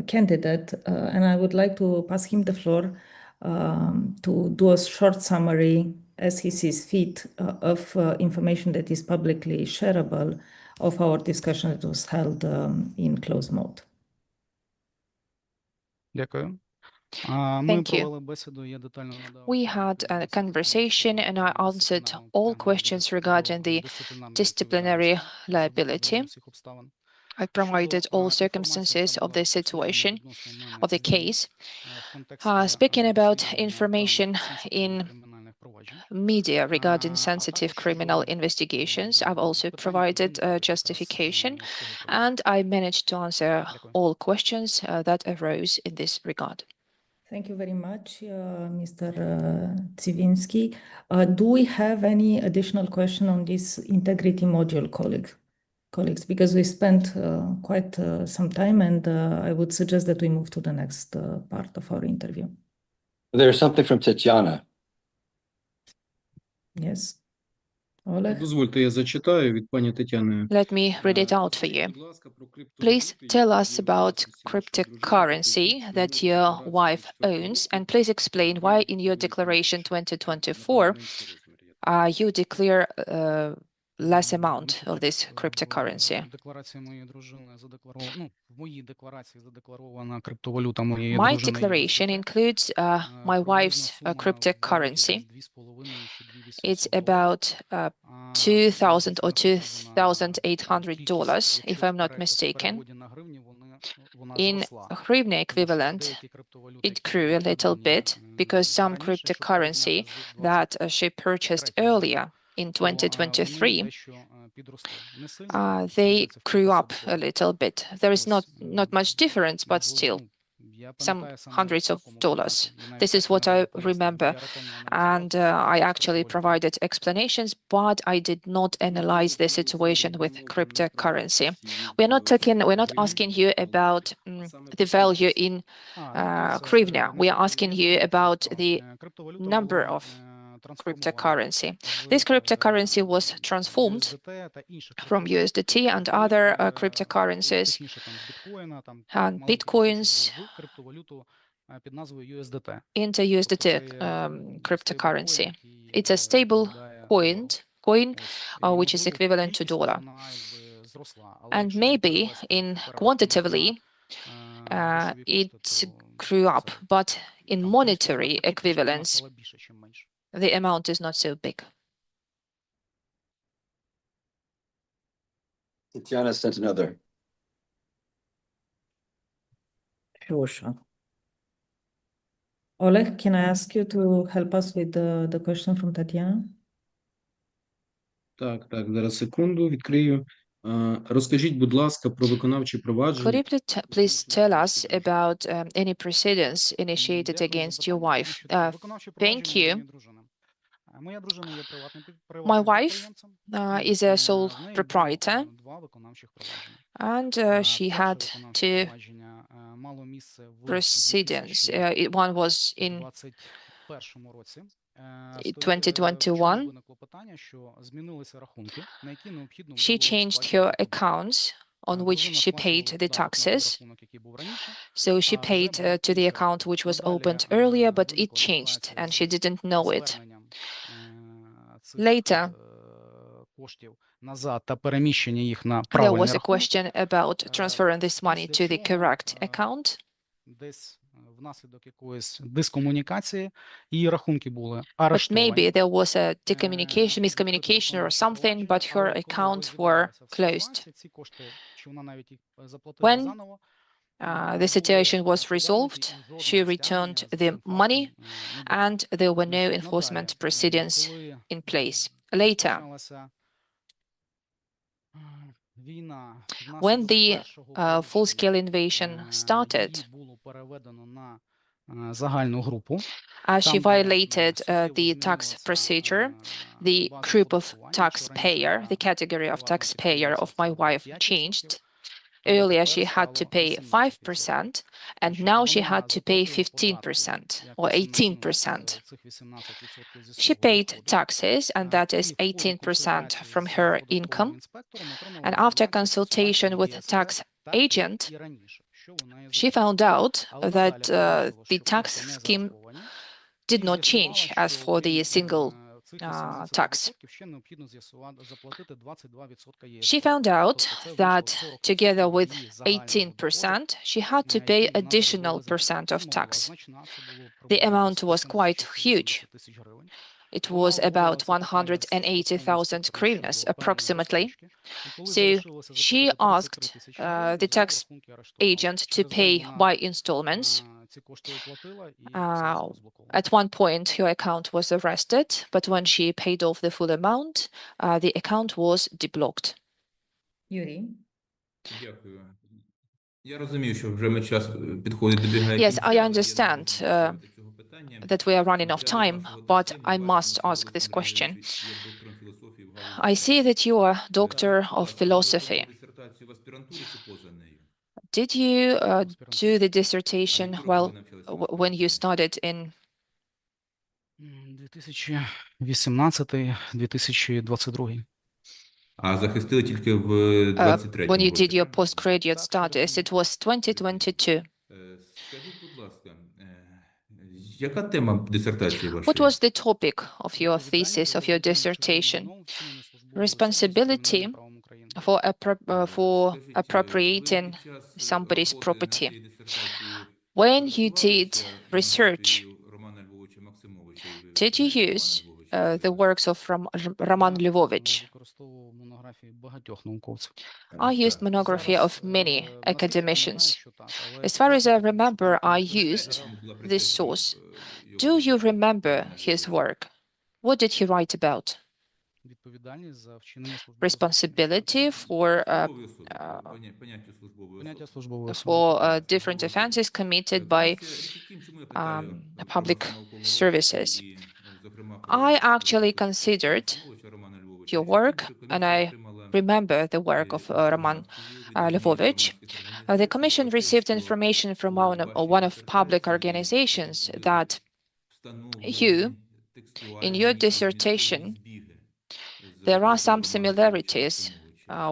[SPEAKER 1] candidate, and I would like to pass him the floor to do a short summary as he sees fit of information that is publicly shareable of our discussion that was held in closed mode.
[SPEAKER 3] Дякую.
[SPEAKER 6] Thank you. We had a conversation and I answered all questions regarding the disciplinary liability. I provided all circumstances of the situation, of the case. Speaking about information in media regarding sensitive criminal investigations, I've also provided a justification, and I managed to answer all questions that arose in this regard.
[SPEAKER 1] Thank you very much, Mr. Tsivinsky. Do we have any additional question on this integrity module, colleagues? Because we spent quite some time, and I would suggest that we move to the next part of our interview.
[SPEAKER 2] There's something from Tatiana.
[SPEAKER 1] Yes. Oleg?
[SPEAKER 7] Дозвольте, я зачитаю від пані Тетяни.
[SPEAKER 6] Let me read it out for you. Please tell us about cryptocurrency that your wife owns, and please explain why in your declaration 2024 you declare less amount of this cryptocurrency. My declaration includes my wife's cryptocurrency. It's about $2,000 or $2,800, if I'm not mistaken. In hryvnia equivalent, it grew a little bit because some cryptocurrency that she purchased earlier in 2023, they grew up a little bit. There is not much difference, but still some hundreds of dollars. This is what I remember. And I actually provided explanations, but I did not analyze the situation with cryptocurrency. We're not asking you about the value in hryvnia. We are asking you about the number of cryptocurrency. This cryptocurrency was transformed from USDT and other cryptocurrencies and bitcoins into USDT cryptocurrency. It's a stable coin which is equivalent to dollar. And maybe in quantitatively it grew up, but in monetary equivalence the amount is not so big.
[SPEAKER 2] Tatiana sent another.
[SPEAKER 1] Sure. Oleg, can I ask you to help us with the question from Tatiana?
[SPEAKER 7] Так, зараз секунду, відкрию. Розкажіть, будь ласка, про виконавчі провадження.
[SPEAKER 6] Could you please tell us about any proceedings initiated against your wife? Thank you. My wife is a sole proprietor, and she had two proceedings. One was in 2021. She changed her accounts on which she paid the taxes. So she paid to the account which was opened earlier, but it changed and she didn't know it. Later, there was a question about transferring this money to the correct account. But maybe there was a miscommunication or something, but her accounts were closed. When the situation was resolved, she returned the money and there were no enforcement proceedings in place. Later, when the full-scale invasion started, she violated the tax procedure. The group of taxpayer, the category of taxpayer of my wife changed. Earlier, she had to pay 5%, and now she had to pay 15% or 18%. She paid taxes, and that is 18% from her income. And after consultation with a tax agent, she found out that the tax scheme did not change as for the single tax. She found out that together with 18%, she had to pay additional percent of tax. The amount was quite huge. It was about 180,000 hryvnias approximately. So she asked the tax agent to pay by installments. At one point, her account was arrested, but when she paid off the full amount, the account was deblocked.
[SPEAKER 1] Yuri?
[SPEAKER 8] Дякую. Я розумію, що вже ми час підходить добігає
[SPEAKER 6] Yes,
[SPEAKER 8] кінця,
[SPEAKER 6] I
[SPEAKER 8] але я
[SPEAKER 6] understand
[SPEAKER 8] думаю, цього питання.
[SPEAKER 6] that we are running off time, but I must ask this question.
[SPEAKER 8] Є доктором філософії в галузі
[SPEAKER 6] I see that you are a doctor of philosophy.
[SPEAKER 8] Дисертацію в аспірантурі чи поза нею?
[SPEAKER 6] Did you do the dissertation when you studied in
[SPEAKER 3] 2018-2022.
[SPEAKER 8] А захистили тільки в
[SPEAKER 6] when
[SPEAKER 8] 23-му
[SPEAKER 6] you did
[SPEAKER 8] році.
[SPEAKER 6] your postgraduate studies? It was 2022.
[SPEAKER 8] Скажіть, будь ласка, яка тема дисертації
[SPEAKER 6] What
[SPEAKER 8] вашої?
[SPEAKER 6] was the topic of your thesis, of your dissertation? Responsibility for appropriating somebody's property. When you did research, did you use the works of Roman Lvovich? I used monography of many academicians. As far as I remember, I used this source. Do you remember his work? What did he write about? Responsibility for different offenses committed by public services. I actually considered your work, and I remember the work of Roman Lvovich. The Commission received information from one of public organizations that you, in your dissertation, there are some similarities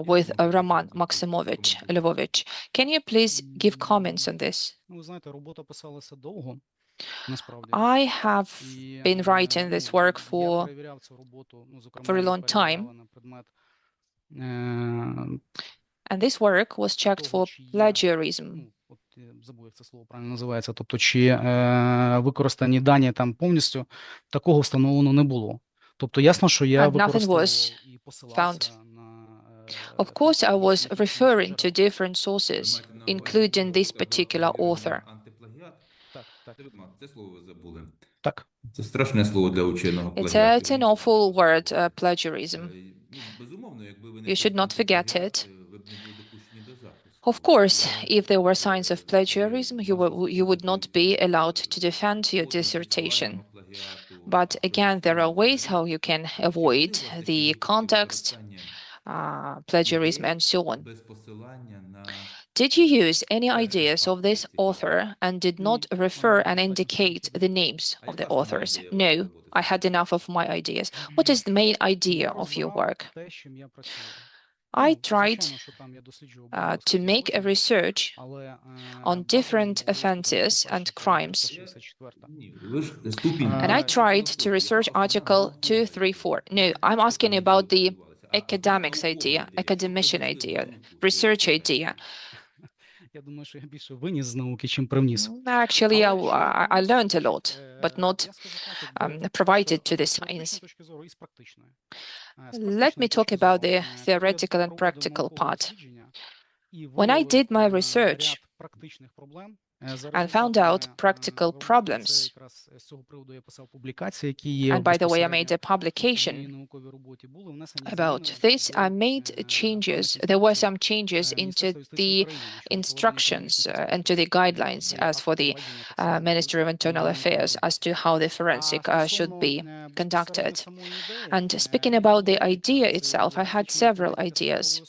[SPEAKER 6] with Roman Maximovich Lvovich. Can you please give comments on this? I have been writing this work for a long time. And this work was checked for plagiarism.
[SPEAKER 3] Забув, як це слово правильно називається. Тобто, чи використані дані там повністю, такого встановлено не було. Тобто, ясно, що я використовував і посилався на...
[SPEAKER 6] Of course, I was referring to different sources, including this particular author.
[SPEAKER 8] Це слово ви забули.
[SPEAKER 3] Так.
[SPEAKER 8] Це страшне слово для ученого.
[SPEAKER 6] It's an awful word, plagiarism. You should not forget it. Of course, if there were signs of plagiarism, you would not be allowed to defend your dissertation. But again, there are ways how you can avoid the context, plagiarism, and so on. Did you use any ideas of this author and did not refer and indicate the names of the authors? No, I had enough of my ideas. What is the main idea of your work? I tried to make a research on different offenses and crimes. And I tried to research Article 234. No, I'm asking about the academics idea, academician idea, research idea. Actually, I learned a lot, but not provided to the science. Let me talk about the theoretical and practical part. When I did my research, and found out practical problems. And by the way, I made a publication about this. I made changes. There were some changes into the instructions and to the guidelines as for the Ministry of Internal Affairs as to how the forensic should be conducted. And speaking about the idea itself, I had several ideas.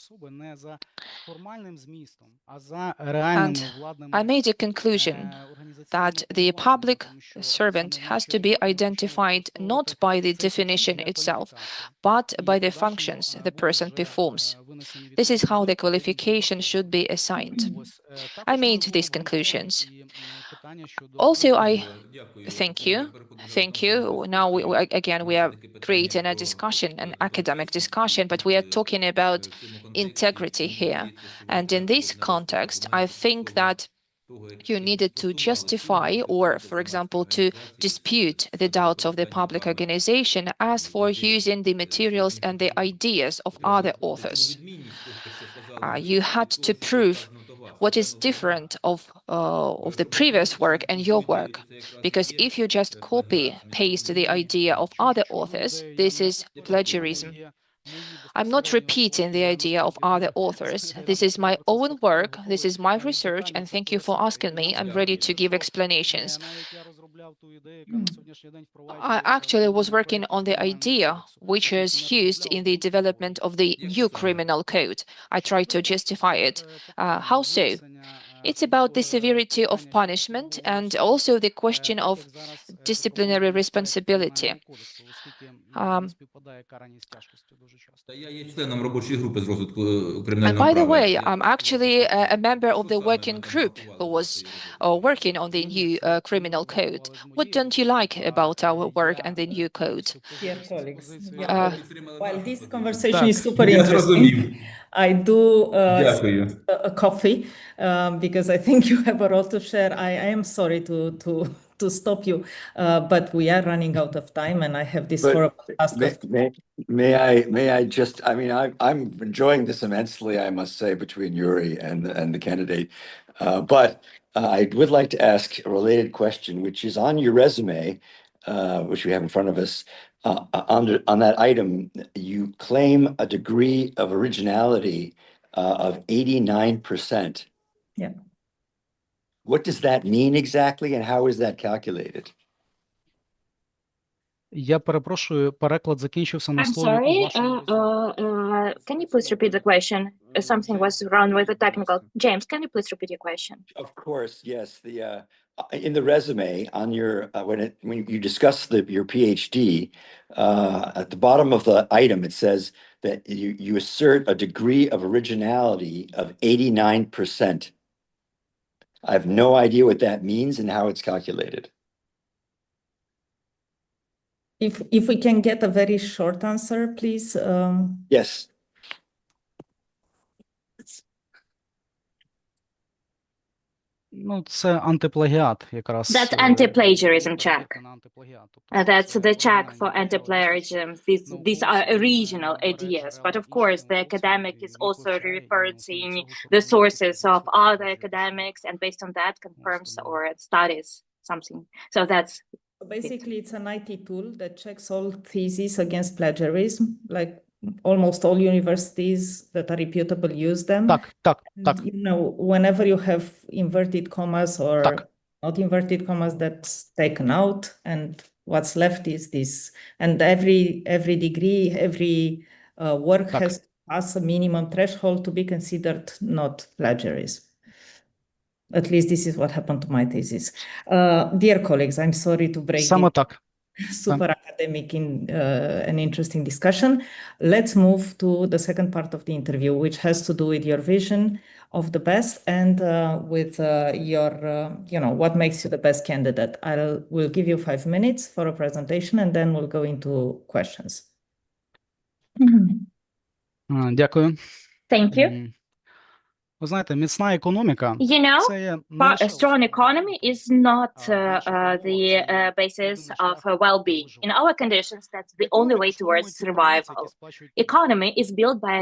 [SPEAKER 6] And I made a conclusion that the public servant has to be identified not by the definition itself, but by the functions the person performs. This is how the qualification should be assigned. I made these conclusions. Also, I thank you. Now, again, we are creating a discussion, an academic discussion, but we are talking about integrity here. And in this context, I think that you needed to justify or, for example, to dispute the doubts of the public organization as for using the materials and the ideas of other authors. You had to prove what is different of the previous work and your work, because if you just copy-paste the idea of other authors, this is plagiarism. I'm not repeating the idea of other authors. This is my own work, this is my research, and thank you for asking me. I'm ready to give explanations. I actually was working on the idea which is used in the development of the new criminal code. I tried to justify it. How so? It's about the severity of punishment and also the question of disciplinary responsibility. And by the way, I'm actually a member of the working group who was working on the new criminal code. What don't you like about our work and the new code?
[SPEAKER 1] Dear colleagues, while this conversation is super interesting, I do a coffee because I think you have a role to share. I am sorry to stop you, but we are running out of time, and I have this horrible task of.
[SPEAKER 2] May I just, I mean, I'm enjoying this immensely, I must say, between Yuri and the candidate. But I would like to ask a related question, which is on your resume, which we have in front of us. On that item, you claim a degree of originality of 89%.
[SPEAKER 1] Yeah.
[SPEAKER 2] What does that mean exactly, and how is that calculated?
[SPEAKER 3] Я перепрошую, переклад закінчився на
[SPEAKER 4] I'm
[SPEAKER 3] слові
[SPEAKER 4] sorry.
[SPEAKER 3] «у вашому реsume».
[SPEAKER 4] Can you please repeat the question? Something was wrong with the technical. James, can you please repeat your question?
[SPEAKER 2] Of course, yes. The in the resume on your when you discuss your PhD, at the bottom of the item it says that you assert a degree of originality of 89%. I have no idea what that means and how it's calculated.
[SPEAKER 1] If we can get a very short answer, please.
[SPEAKER 2] Yes.
[SPEAKER 3] Ну, це антиплагіат якраз.
[SPEAKER 4] That's anti-plagiarism check. That's the check for anti-plagiarism. These are original ideas, but of course the academic is also referencing the sources of other academics, and based on that confirms or studies something. So that's
[SPEAKER 1] basically it's an IT tool that checks all theses against plagiarism, like almost all universities that are reputable use them.
[SPEAKER 3] Так.
[SPEAKER 1] You know, whenever you have inverted commas or not inverted commas, that's taken out, and what's left is this. And every degree, every work has to pass a minimum threshold to be considered not plagiarism. At least this is what happened to my thesis. Dear colleagues, I'm sorry to break
[SPEAKER 3] Саме
[SPEAKER 1] it.
[SPEAKER 3] так.
[SPEAKER 1] Super academic in an interesting discussion. Let's move to the second part of the interview, which has to do with your vision of the best and with your, what makes you the best candidate. We'll give you 5 minutes for a presentation, and then we'll go into questions.
[SPEAKER 3] Дякую.
[SPEAKER 4] Thank you.
[SPEAKER 3] Ви знаєте, міцна економіка
[SPEAKER 4] You know,
[SPEAKER 3] – це є не
[SPEAKER 4] a
[SPEAKER 3] лише
[SPEAKER 4] strong economy is not the basis of well-being. In our conditions, that's the only way towards survival. Economy is built by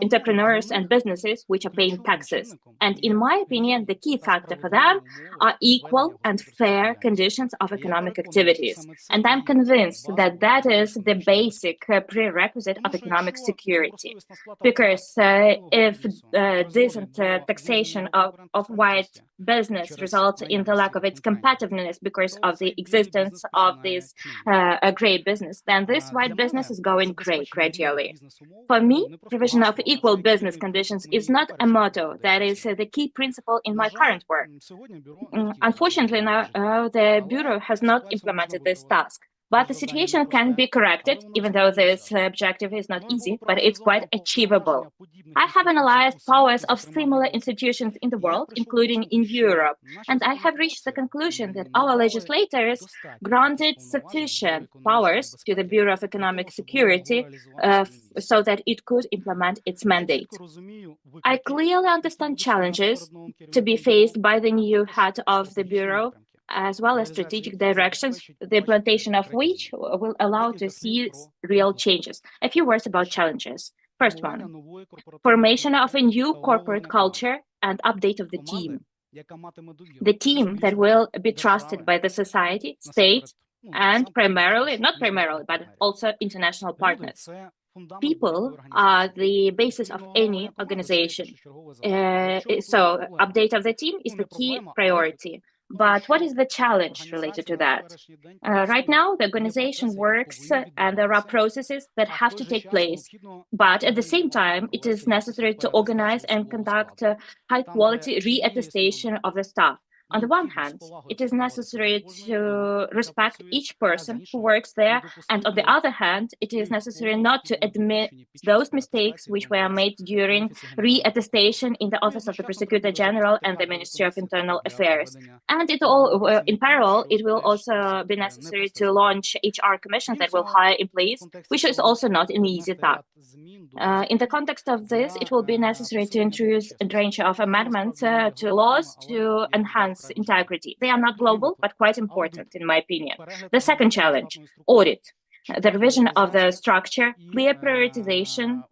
[SPEAKER 4] entrepreneurs and businesses which are paying taxes. And in my opinion, the key factor for them are equal and fair conditions of economic activities. And I'm convinced that that is the basic prerequisite of economic security. Because if decent taxation of white business results in the lack of its competitiveness because of the existence of this gray business, then this white business is going gray gradually. For me, provision of equal business conditions is not a motto. That is the key principle in my current work. Unfortunately, now the Bureau has not implemented this task. But the situation can be corrected, even though this objective is not easy, but it's quite achievable. I have analyzed powers of similar institutions in the world, including in Europe, and I have reached the conclusion that our legislators granted sufficient powers to the Bureau of Economic Security so that it could implement its mandate. I clearly understand challenges to be faced by the new head of the Bureau, as well as strategic directions, the implementation of which will allow to see real changes. A few words about challenges. First one, formation of a new corporate culture and update of the team. The team that will be trusted by the society, state, and not primarily, but also international partners. People are the basis of any organization. So update of the team is the key priority. But what is the challenge related to that? Right now, the organization works and there are processes that have to take place. But at the same time, it is necessary to organize and conduct high-quality re-attestation of the staff. On the one hand, it is necessary to respect each person who works there, and on the other hand, it is necessary not to admit those mistakes which were made during re-attestation in the Office of the Prosecutor General and the Ministry of Internal Affairs. And in parallel, it will also be necessary to launch HR commissions that will hire employees, which is also not an easy task. In the context of this, it will be necessary to introduce a range of amendments to laws to enhance integrity. They are not global, but quite important, in my opinion. The second challenge, audit. The revision of the structure, clear prioritization,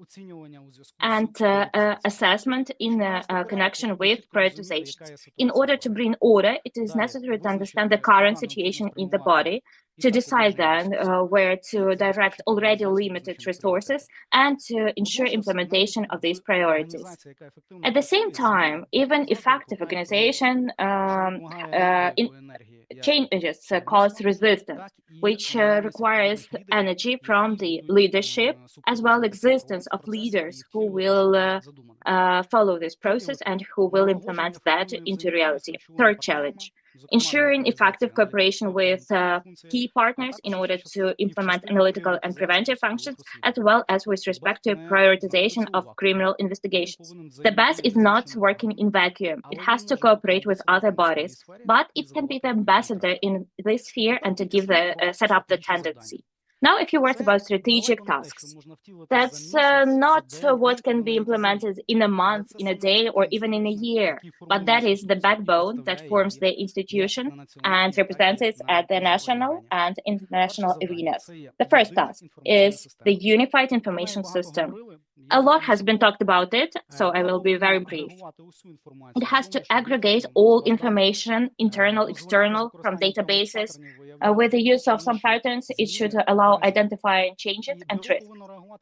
[SPEAKER 4] and assessment in connection with prioritizations. In order to bring order, it is necessary to understand the current situation in the body, to decide then where to direct already limited resources and to ensure implementation of these priorities. At the same time, even effective organization changes cause resistance, which requires energy from the leadership, as well as existence of leaders who will follow this process and who will implement that into reality. Third challenge, ensuring effective cooperation with key partners in order to implement analytical and preventive functions, as well as with respect to prioritization of criminal investigations. The BES is not working in vacuum. It has to cooperate with other bodies, but it can be the ambassador in this sphere and to give set up the tendency. Now, a few words about strategic tasks. That's not what can be implemented in a month, in a day, or even in a year, but that is the backbone that forms the institution and represents it at the national and international arenas. The first task is the unified information system. A lot has been talked about it, so I will be very brief. It has to aggregate all information, internal, external, from databases. With the use of some patterns, it should allow identifying changes and risks.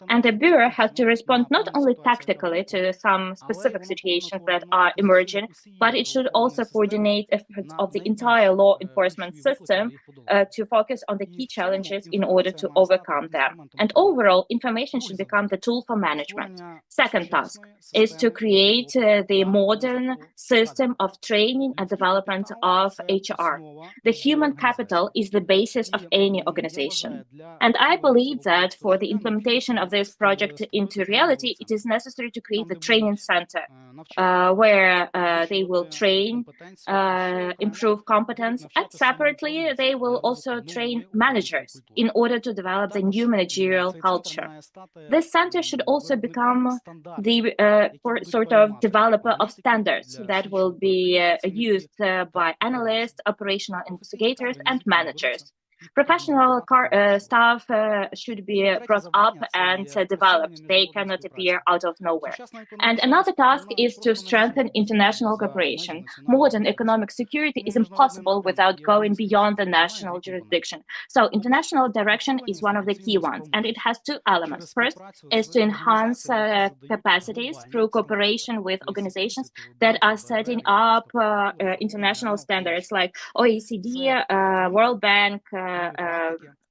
[SPEAKER 4] And the Bureau has to respond not only tactically to some specific situations that are emerging, but it should also coordinate efforts of the entire law enforcement system to focus on the key challenges in order to overcome them. And overall, information should become the tool for management. Second task is to create the modern system of training and development of HR. The human capital is the basis of any organization. And I believe that for the implementation of this project into reality, it is necessary to create the training center where they will train, improve competence, and separately, they will also train managers in order to develop the new managerial culture. This center should also become the sort of developer of standards that will be used by analysts, operational investigators, and managers. Professional staff should be brought up and developed. They cannot appear out of nowhere. And another task is to strengthen international cooperation. Modern economic security is impossible without going beyond the national jurisdiction. So international direction is one of the key ones, and it has two elements. First is to enhance capacities through cooperation with organizations that are setting up international standards like OECD, World Bank,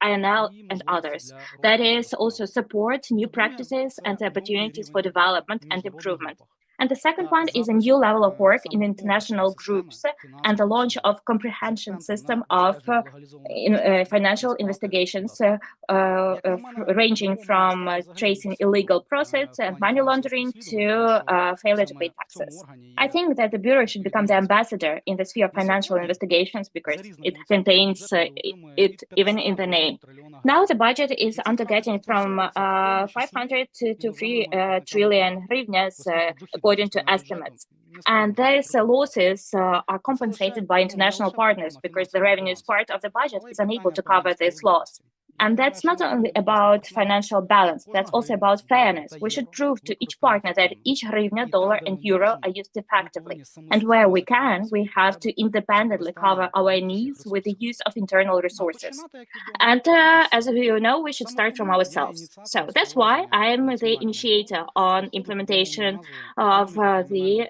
[SPEAKER 4] INL, and others. That is also support new practices and opportunities for development and improvement. And the second one is a new level of work in international groups and the launch of comprehension system of financial investigations ranging from tracing illegal profits and money laundering to failure to pay taxes. I think that the Bureau should become the ambassador in the sphere of financial investigations because it contains it even in the name. Now the budget is undergetting from 500 to 3 trillion hryvnias, according to estimates. And these losses are compensated by international partners because the revenues part of the budget is unable to cover this loss. And that's not only about financial balance, that's also about fairness. We should prove to each partner that each hryvnia, dollar, and euro are used effectively. And where we can, we have to independently cover our needs with the use of internal resources. And as you know, we should start from ourselves. So that's why I am the initiator on implementation of the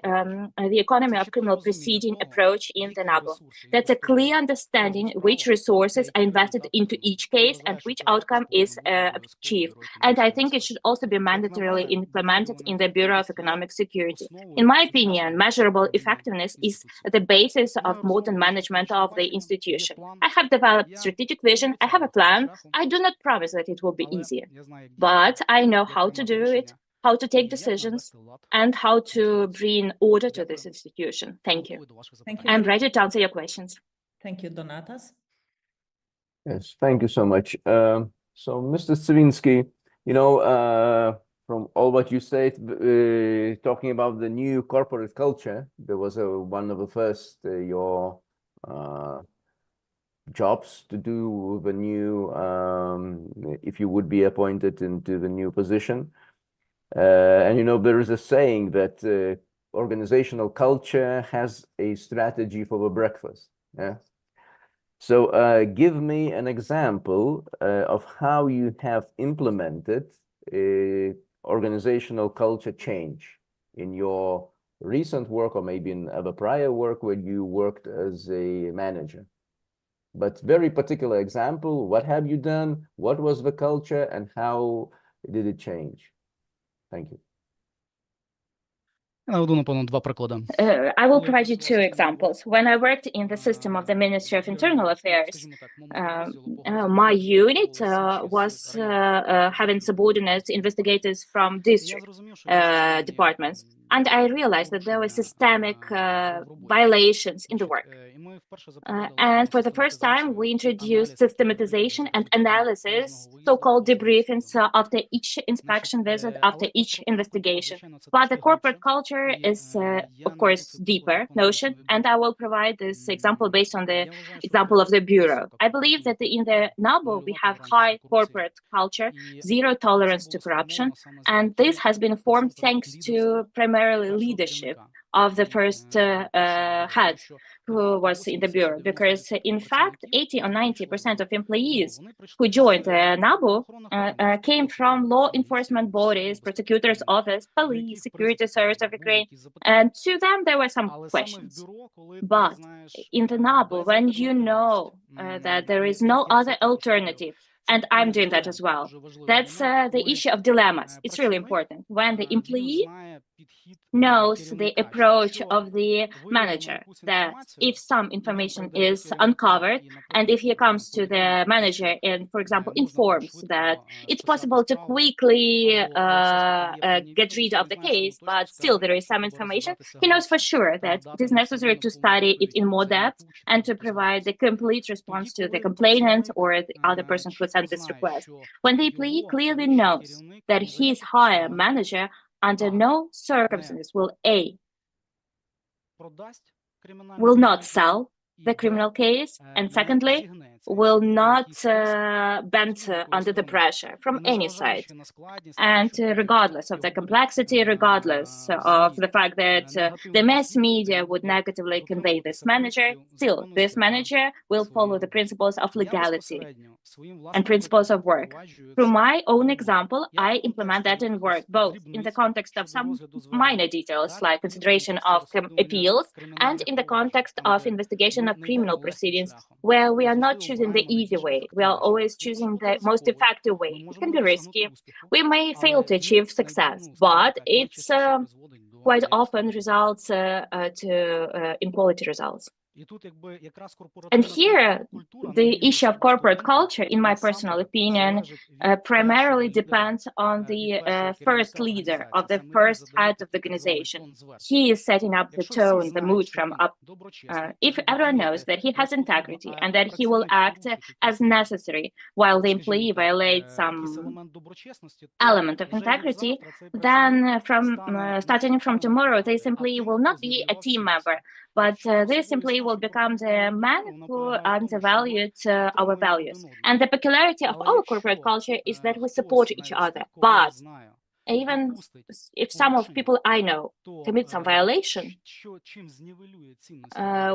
[SPEAKER 4] economy of criminal proceeding approach in the NABU. That's a clear understanding which resources are invested into each case and which outcome is achieved. And I think it should also be mandatorily implemented in the Bureau of Economic Security. In my opinion, measurable effectiveness is the basis of modern management of the institution. I have developed strategic vision, I have a plan. I do not promise that it will be easier, but I know how to do it, how to take decisions, and how to bring order to this institution. Thank you.
[SPEAKER 1] Thank you.
[SPEAKER 4] I'm ready to answer your questions.
[SPEAKER 1] Thank you, Donatas.
[SPEAKER 10] Yes, thank you so much. So, Mr. Cywiński, you know, from all what you said, talking about the new corporate culture, there was one of the first your jobs to do with the new, if you would be appointed into the new position. And, you know, there is a saying that organizational culture has a strategy for the breakfast. Yeah. So give me an example of how you have implemented organizational culture change in your recent work or maybe in other prior work where you worked as a manager. But very particular example, what have you done? What was the culture and how did it change? Thank you.
[SPEAKER 3] Я наведу, напевно, два приклади.
[SPEAKER 4] I will provide you two examples. When I worked in the system of the Ministry of Internal Affairs, my unit was having subordinate investigators from district departments. And I realized that there were systemic violations in the work. And for the first time, we introduced systematization and analysis, so-called debriefings after each inspection visit, after each investigation. But the corporate culture is, of course, deeper notion, and I will provide this example based on the example of the Bureau. I believe that in the NABU, we have high corporate culture, zero tolerance to corruption, and this has been formed thanks to primarily leadership of the first head who was in the Bureau, because in fact, 80 or 90% of employees who joined the NABU came from law enforcement bodies, prosecutor's office, police, security service of Ukraine, and to them there were some questions. But in the NABU, when you know that there is no other alternative, and I'm doing that as well. That's the issue of dilemmas. It's really important. When the employee knows the approach of the manager, that if some information is uncovered, and if he comes to the manager and, for example, informs that it's possible to quickly get rid of the case, but still there is some information, he knows for sure that it is necessary to study it in more depth and to provide the complete response to the complainant or the other person who sent this request. When the employee clearly knows that his higher manager under no circumstances will not sell the criminal case, and secondly, will not bend under the pressure from any side. And regardless of the complexity, regardless of the fact that the mass media would negatively convey this manager, still, this manager will follow the principles of legality and principles of work. Through my own example, I implement that in work, both in the context of some minor details like consideration of appeals and in the context of investigation of criminal proceedings, where we are not choosing the easy way. We are always choosing the most effective way. It can be risky. We may fail to achieve success, but it's quite often results in quality results. And here, the issue of corporate culture, in my personal opinion, primarily depends on the first leader, of the first head of the organization. He is setting up the tone, the mood from up. If everyone knows that he has integrity and that he will act as necessary while the employee violates some element of integrity, then starting from tomorrow, this employee will not be a team member, but this employee will become the man who undervalued our values. And the peculiarity of our corporate culture is that we support each other. But even if some of people I know commit some violation,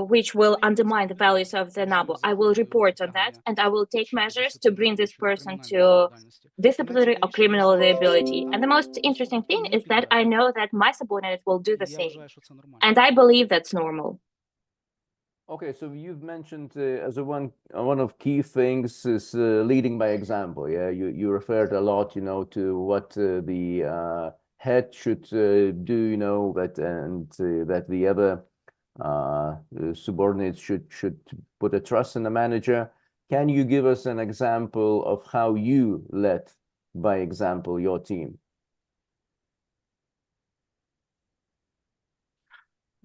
[SPEAKER 4] which will undermine the values of the NABU, I will report on that and I will take measures to bring this person to disciplinary or criminal liability. And the most interesting thing is that I know that my subordinate will do the same. And I believe that's normal.
[SPEAKER 10] Okay, so you've mentioned as one of key things is leading by example. Yeah, you referred a lot, to what the head should do, that the other subordinates should put a trust in the manager. Can you give us an example of how you led by example your team?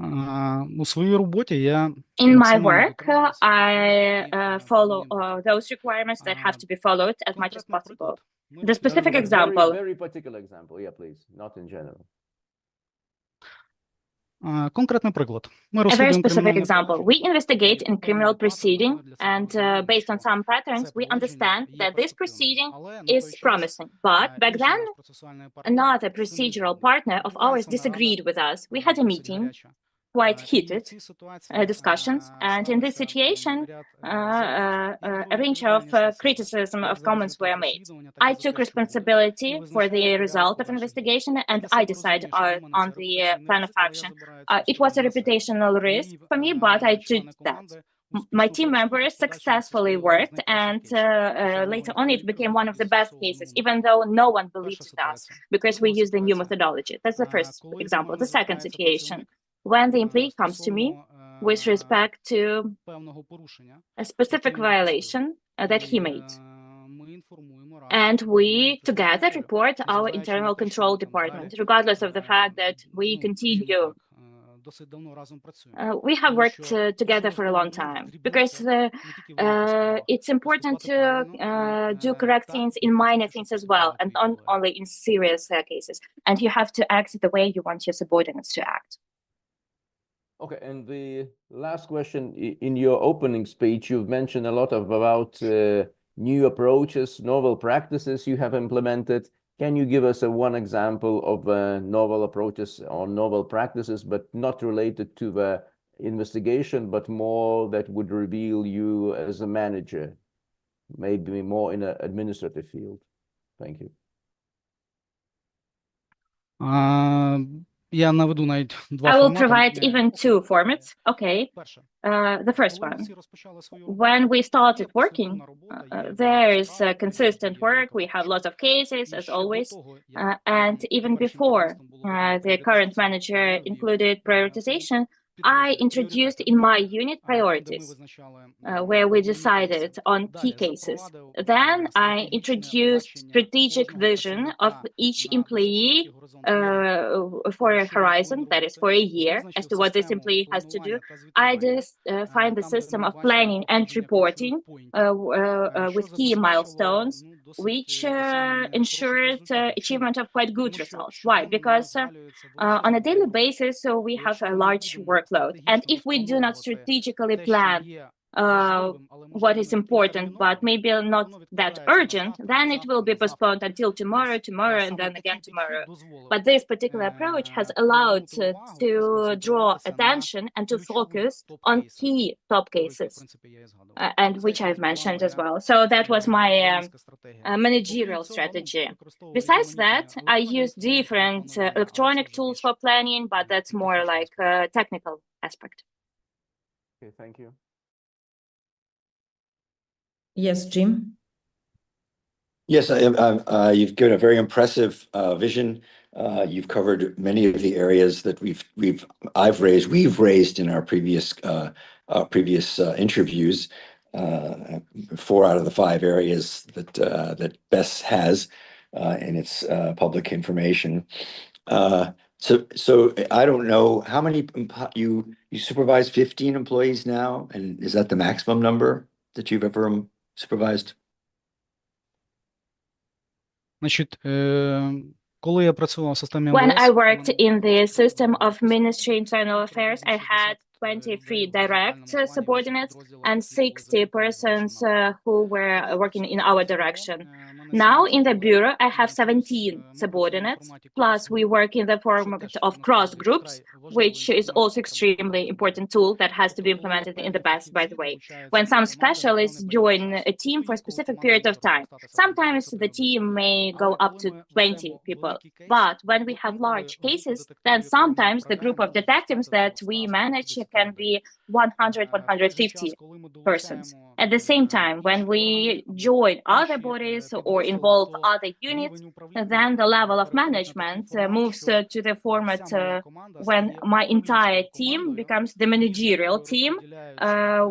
[SPEAKER 4] In my work, I follow those requirements that have to be followed as much as possible. The specific example.
[SPEAKER 10] Very particular example, yeah, please, not in general.
[SPEAKER 4] A very specific example. We investigate in criminal proceeding, and based on some patterns, we understand that this proceeding is promising. But back then, another procedural partner of ours disagreed with us. We had a meeting, quite heated discussions, and in this situation, a range of criticism of comments were made. I took responsibility for the result of investigation, and I decided on the plan of action. It was a reputational risk for me, but I took that. My team members successfully worked, and later on it became one of the best cases, even though no one believed in us, because we used the new methodology. That's the first example. The second situation, when the employee comes to me with respect to a specific violation that he made, and we together report our internal control department, regardless of the fact that we continue. We have worked together for a long time, because it's important to do correct things in minor things as well, and not only in serious cases. And you have to act the way you want your subordinates to act.
[SPEAKER 10] Okay, and the last question, in your opening speech, you've mentioned a lot about new approaches, novel practices you have implemented. Can you give us one example of novel approaches or novel practices, but not related to the investigation, but more that would reveal you as a manager, maybe more in an administrative field? Thank you.
[SPEAKER 3] Я наведу навіть два
[SPEAKER 4] I will
[SPEAKER 3] формати.
[SPEAKER 4] provide even two formats. Okay.
[SPEAKER 3] Перше.
[SPEAKER 4] The first
[SPEAKER 3] Коли ми
[SPEAKER 4] one.
[SPEAKER 3] всі розпочали свою
[SPEAKER 4] When we started
[SPEAKER 3] є
[SPEAKER 4] working,
[SPEAKER 3] послідовна робота, є
[SPEAKER 4] there is
[SPEAKER 3] справи,
[SPEAKER 4] consistent
[SPEAKER 3] є
[SPEAKER 4] work. We have
[SPEAKER 3] робочі.
[SPEAKER 4] lots of cases,
[SPEAKER 3] І
[SPEAKER 4] as
[SPEAKER 3] ще до
[SPEAKER 4] always.
[SPEAKER 3] того, як
[SPEAKER 4] And even
[SPEAKER 3] теперішнім
[SPEAKER 4] before
[SPEAKER 3] керівництвом було прийнято
[SPEAKER 4] the current
[SPEAKER 3] пріоритезацію,
[SPEAKER 4] manager
[SPEAKER 3] я ввів,
[SPEAKER 4] included prioritization, I
[SPEAKER 3] підрозділ
[SPEAKER 4] introduced
[SPEAKER 3] пріоритети,
[SPEAKER 4] in my unit
[SPEAKER 3] де ми
[SPEAKER 4] priorities,
[SPEAKER 3] визначали,
[SPEAKER 4] where we
[SPEAKER 3] головні
[SPEAKER 4] decided
[SPEAKER 3] кейси.
[SPEAKER 4] on key
[SPEAKER 3] Далі
[SPEAKER 4] cases.
[SPEAKER 3] запровадив,
[SPEAKER 4] Then I
[SPEAKER 3] стратегічне
[SPEAKER 4] introduced
[SPEAKER 3] бачення
[SPEAKER 4] strategic
[SPEAKER 3] кожного
[SPEAKER 4] vision of
[SPEAKER 3] працівника
[SPEAKER 4] each
[SPEAKER 3] на
[SPEAKER 4] employee
[SPEAKER 3] досить широкий горизонт.
[SPEAKER 4] for a
[SPEAKER 3] Що ми
[SPEAKER 4] horizon,
[SPEAKER 3] повинні
[SPEAKER 4] that is
[SPEAKER 3] робити?
[SPEAKER 4] for a year, as
[SPEAKER 3] Визначив
[SPEAKER 4] to what this
[SPEAKER 3] систему
[SPEAKER 4] employee has to do.
[SPEAKER 3] планування та
[SPEAKER 4] I
[SPEAKER 3] звітування,
[SPEAKER 4] find the
[SPEAKER 3] там, де
[SPEAKER 4] system
[SPEAKER 3] ми
[SPEAKER 4] of
[SPEAKER 3] бачимо
[SPEAKER 4] planning and
[SPEAKER 3] проходження
[SPEAKER 4] reporting
[SPEAKER 3] ключових поінтів, що
[SPEAKER 4] with key
[SPEAKER 3] забезпечило,
[SPEAKER 4] milestones,
[SPEAKER 3] досить
[SPEAKER 4] which
[SPEAKER 3] досягнення хороших
[SPEAKER 4] ensured
[SPEAKER 3] результатів. Чому?
[SPEAKER 4] achievement of quite good
[SPEAKER 3] Тому що
[SPEAKER 4] results. Why?
[SPEAKER 3] щоденно на
[SPEAKER 4] Because
[SPEAKER 3] нас звалюється
[SPEAKER 4] on a daily
[SPEAKER 3] величезна робота.
[SPEAKER 4] basis, we
[SPEAKER 3] І
[SPEAKER 4] have
[SPEAKER 3] якщо
[SPEAKER 4] a
[SPEAKER 3] ми не
[SPEAKER 4] large
[SPEAKER 3] будемо
[SPEAKER 4] workload. And
[SPEAKER 3] стратегічно
[SPEAKER 4] if we do not
[SPEAKER 3] розплановувати
[SPEAKER 4] strategically
[SPEAKER 3] те, що
[SPEAKER 4] plan
[SPEAKER 3] є
[SPEAKER 4] uh,
[SPEAKER 3] важливим, але,
[SPEAKER 4] what
[SPEAKER 3] можливо,
[SPEAKER 4] is
[SPEAKER 3] не
[SPEAKER 4] important, but
[SPEAKER 3] терміновим,
[SPEAKER 4] maybe not
[SPEAKER 3] воно
[SPEAKER 4] that
[SPEAKER 3] відкладається на
[SPEAKER 4] urgent,
[SPEAKER 3] завтра,
[SPEAKER 4] then
[SPEAKER 3] на
[SPEAKER 4] it will
[SPEAKER 3] завтра,
[SPEAKER 4] be
[SPEAKER 3] на завтра.
[SPEAKER 4] postponed until tomorrow,
[SPEAKER 3] Ось,
[SPEAKER 4] tomorrow, and
[SPEAKER 3] саме
[SPEAKER 4] then
[SPEAKER 3] такий
[SPEAKER 4] again
[SPEAKER 3] підхід
[SPEAKER 4] tomorrow.
[SPEAKER 3] дозволив
[SPEAKER 4] But this particular approach has allowed
[SPEAKER 3] привернути увагу та
[SPEAKER 4] to draw
[SPEAKER 3] сконцентруватися на
[SPEAKER 4] attention and to
[SPEAKER 3] ключових
[SPEAKER 4] focus on
[SPEAKER 3] топ-кейсах,
[SPEAKER 4] key top
[SPEAKER 3] про які, в
[SPEAKER 4] cases,
[SPEAKER 3] принципі, я і згадував.
[SPEAKER 4] and
[SPEAKER 3] Це
[SPEAKER 4] which
[SPEAKER 3] так
[SPEAKER 4] I've
[SPEAKER 3] звана
[SPEAKER 4] mentioned as
[SPEAKER 3] моя
[SPEAKER 4] well. So that was my
[SPEAKER 3] управлінська стратегія.
[SPEAKER 4] managerial
[SPEAKER 3] Окрім цього,
[SPEAKER 4] strategy.
[SPEAKER 3] використовував
[SPEAKER 4] Besides that,
[SPEAKER 3] різноманітні
[SPEAKER 4] I
[SPEAKER 3] електронні
[SPEAKER 4] use
[SPEAKER 3] інструменти для
[SPEAKER 4] different
[SPEAKER 3] планування, але
[SPEAKER 4] electronic
[SPEAKER 3] це вже
[SPEAKER 4] tools
[SPEAKER 3] більш
[SPEAKER 4] for planning, but that's more
[SPEAKER 3] технічний
[SPEAKER 4] like
[SPEAKER 3] аспект.
[SPEAKER 4] technical aspect.
[SPEAKER 10] Okay, thank you.
[SPEAKER 1] Yes, Jim?
[SPEAKER 2] Yes, you've given a very impressive vision. You've covered many of the areas that we've raised in our previous interviews. 4 out of the 5 areas that BES has in its public information. So I don't know how many you supervise 15 employees now, and is that the maximum number that you've ever supervised?
[SPEAKER 3] Значить, коли я працював в системі
[SPEAKER 4] When I
[SPEAKER 3] МВС,
[SPEAKER 4] worked in the system of Ministry Internal Affairs, I had 23 direct subordinates and 60 persons who were working in our direction. Now in the bureau, I have 17 subordinates, plus we work in the format of cross groups, which is also extremely important tool that has to be implemented in the BES, by the way. When some specialists join a team for a specific period of time, sometimes the team may go up to 20 people. But when we have large cases, then sometimes the group of detectives that we manage can be 100, 150 persons. At the same time, when we join other bodies or involve other units, then the level of management moves to the format when my entire team becomes the managerial team,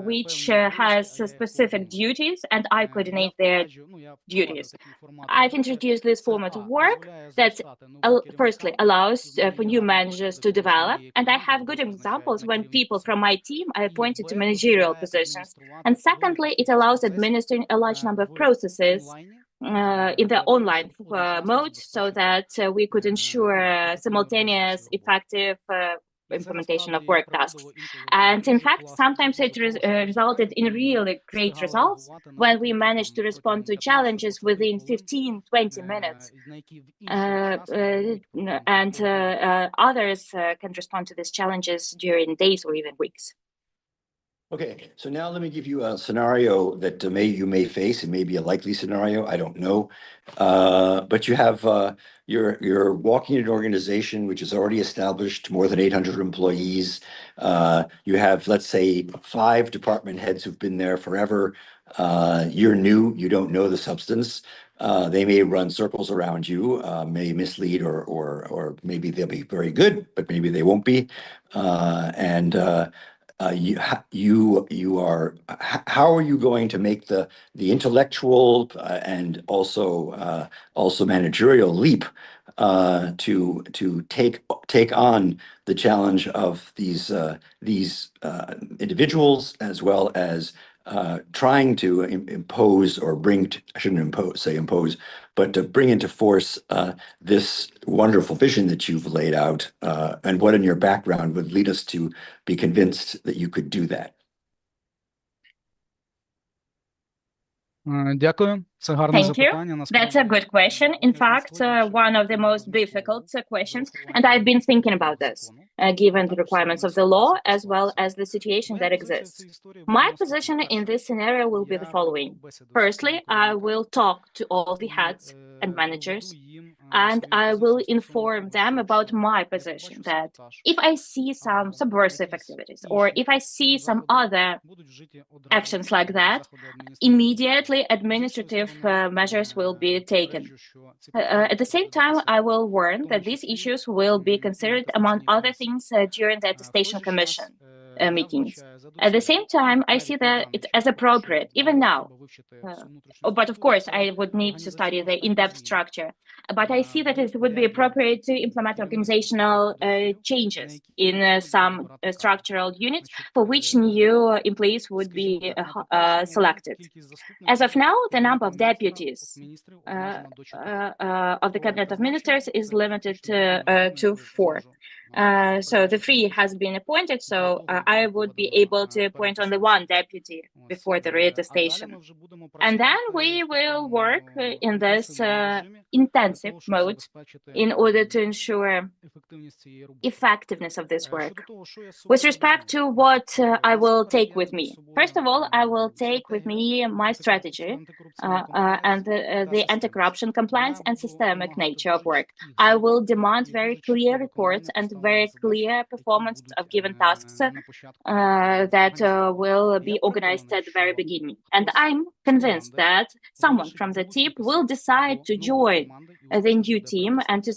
[SPEAKER 4] which has specific duties, and I coordinate their duties. I've introduced this format of work that firstly allows for new managers to develop, and I have good examples when people from my team are appointed to managerial positions. And secondly, it allows administering a large number of processes in the online mode so that we could ensure simultaneous, effective implementation of work tasks. And in fact, sometimes it resulted in really great results when we managed to respond to challenges within 15, 20 minutes. And others can respond to these challenges during days or even weeks.
[SPEAKER 2] Okay, so now let me give you a scenario that you may face. It may be a likely scenario, I don't know. But you have you're walking in an organization which is already established, more than 800 employees. You have, let's say, 5 department heads who've been there forever. You're new, you don't know the substance. They may run circles around you, may mislead, or maybe they'll be very good, but maybe they won't be. How are you going to make the intellectual and also managerial leap to take on the challenge of these individuals, as well as trying to impose or bring I shouldn't say impose, but to bring into force this wonderful vision that you've laid out, and what in your background would lead us to be convinced that you could do that?
[SPEAKER 3] Дякую. Це гарне запитання.
[SPEAKER 4] That's a good question. In fact, one of the most difficult questions, and I've been thinking about this, given the requirements of the law, as well as the situation that exists. My position in this scenario will be the following. Firstly, I will talk to all the heads and managers and I will inform them about my position, that if I see some subversive activities or if I see some other actions like that, immediately administrative measures will be taken. At the same time, I will warn that these issues will be considered, among other things, during the attestation commission meetings. At the same time, I see that it's as appropriate, even now. But of course, I would need to study the in-depth structure. But I see that it would be appropriate to implement organizational changes in some structural units for which new employees would be selected. As of now, the number of deputies of the Cabinet of Ministers is limited to 4. So the 3 has been appointed, so I would be able to appoint only 1 deputy before the reattestation. And then we will work in this intensive mode in order to ensure effectiveness of this work. With respect to what I will take with me, first of all, I will take with me my strategy and the anti-corruption compliance and systemic nature of work. I will demand very clear reports and very clear performance of given tasks that will be organized at the very beginning. And I'm convinced that someone from the team will decide to join the new team and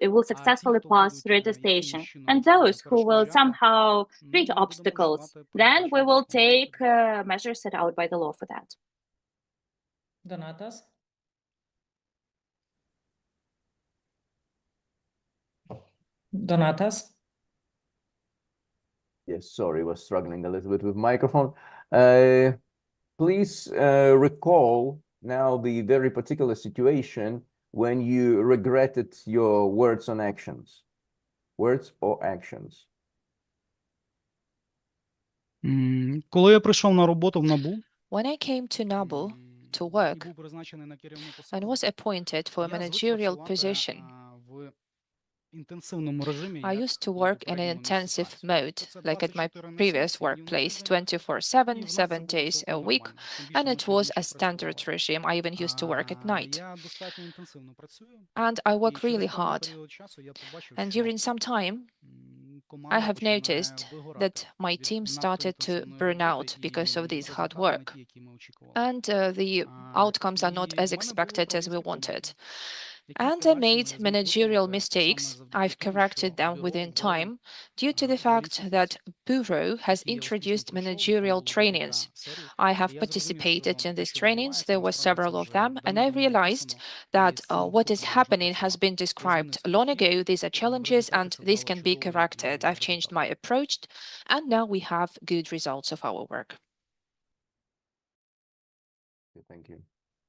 [SPEAKER 4] will successfully pass through attestation. And those who will somehow create obstacles, then we will take measures set out by the law for that.
[SPEAKER 1] Donatas? Donatas?
[SPEAKER 10] Yes, sorry, was struggling a little bit with microphone. Please recall now the very particular situation when you regretted your words or actions. Words or actions.
[SPEAKER 3] Коли я прийшов на роботу в НАБУ,
[SPEAKER 6] When I came to NABU to work and was appointed for a managerial position, I used to work in an intensive mode, like at my previous workplace, 24/7, 7 days a week, and it was a standard regime. I even used to work at night. And I work really hard. And during some time, I have noticed that my team started to burn out because of this hard work. And the outcomes are not as expected as we wanted. And I made managerial mistakes. I've corrected them within time due to the fact that Bureau has introduced managerial trainings. I have participated in these trainings. There were several of them, and I realized that what is happening has been described long ago. These are challenges, and this can be corrected. I've changed my approach, and now we have good results of our work.
[SPEAKER 10] Thank you.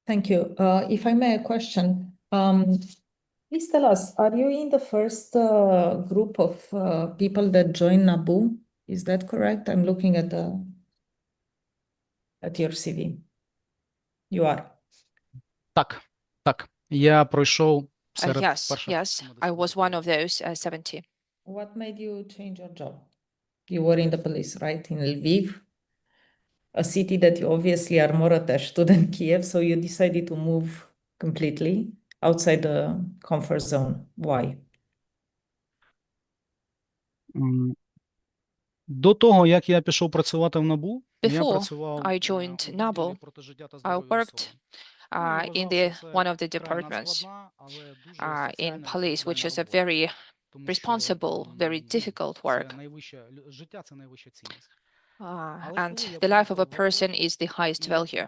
[SPEAKER 1] Thank you. If I may, a question. Please tell us, are you in the first group of people that joined NABU? Is that correct? I'm looking at your CV. You are.
[SPEAKER 3] Так. Я пройшов серед перших.
[SPEAKER 6] Yes, I was one of those 70.
[SPEAKER 1] What made you change your job? You were in the police, right? In Lviv, a city that you obviously are more attached to than Kiev, so you decided to move completely outside the comfort zone. Why?
[SPEAKER 3] До того, як я пішов працювати в НАБУ, я
[SPEAKER 6] Before
[SPEAKER 3] працював
[SPEAKER 6] I joined
[SPEAKER 3] у
[SPEAKER 6] NABU,
[SPEAKER 3] відділі проти життя та
[SPEAKER 6] I
[SPEAKER 3] здоров'я
[SPEAKER 6] worked
[SPEAKER 3] особи.
[SPEAKER 6] in one of the departments in police, which is a very responsible, very difficult work. And the life of a person is the highest value.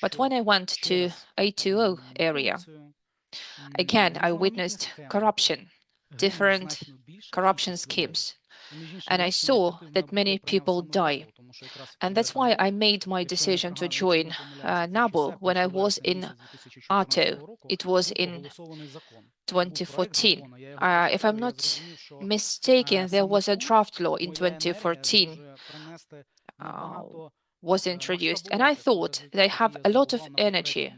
[SPEAKER 6] But when I went to A20 area, again, I witnessed corruption, different corruption schemes, and I saw that many people die. And that's why I made my decision to join NABU when I was in ATO. It was in 2014. If I'm not mistaken, there was a draft law in 2014 was introduced. And I thought that I have a lot of energy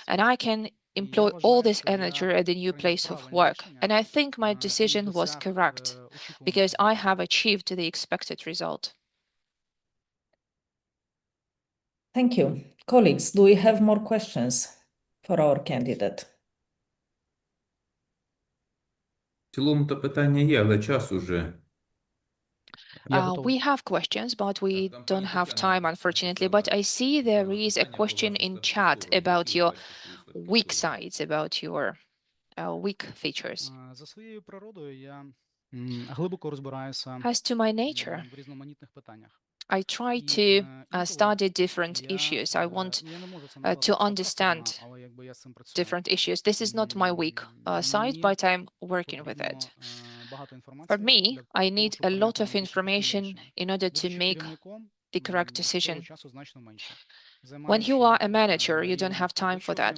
[SPEAKER 6] and I can employ all this energy at the new place of work. And I think my decision was correct because I have achieved the expected result.
[SPEAKER 1] Thank you. Colleagues, do we have more questions for our candidate?
[SPEAKER 8] цілому то питання є, але час уже.
[SPEAKER 6] We have questions, but we don't have time, unfortunately. But I see there is a question in chat about your weak sides, about your weak features.
[SPEAKER 3] За своєю природою я глибоко розбираюся
[SPEAKER 6] As to my nature,
[SPEAKER 3] в різноманітних питаннях.
[SPEAKER 6] I try to study different issues. I want to understand different issues. This is not my weak side, but I'm working with it. For me, I need a lot of information in order to make the correct decision. When you are a manager, you don't have time for that.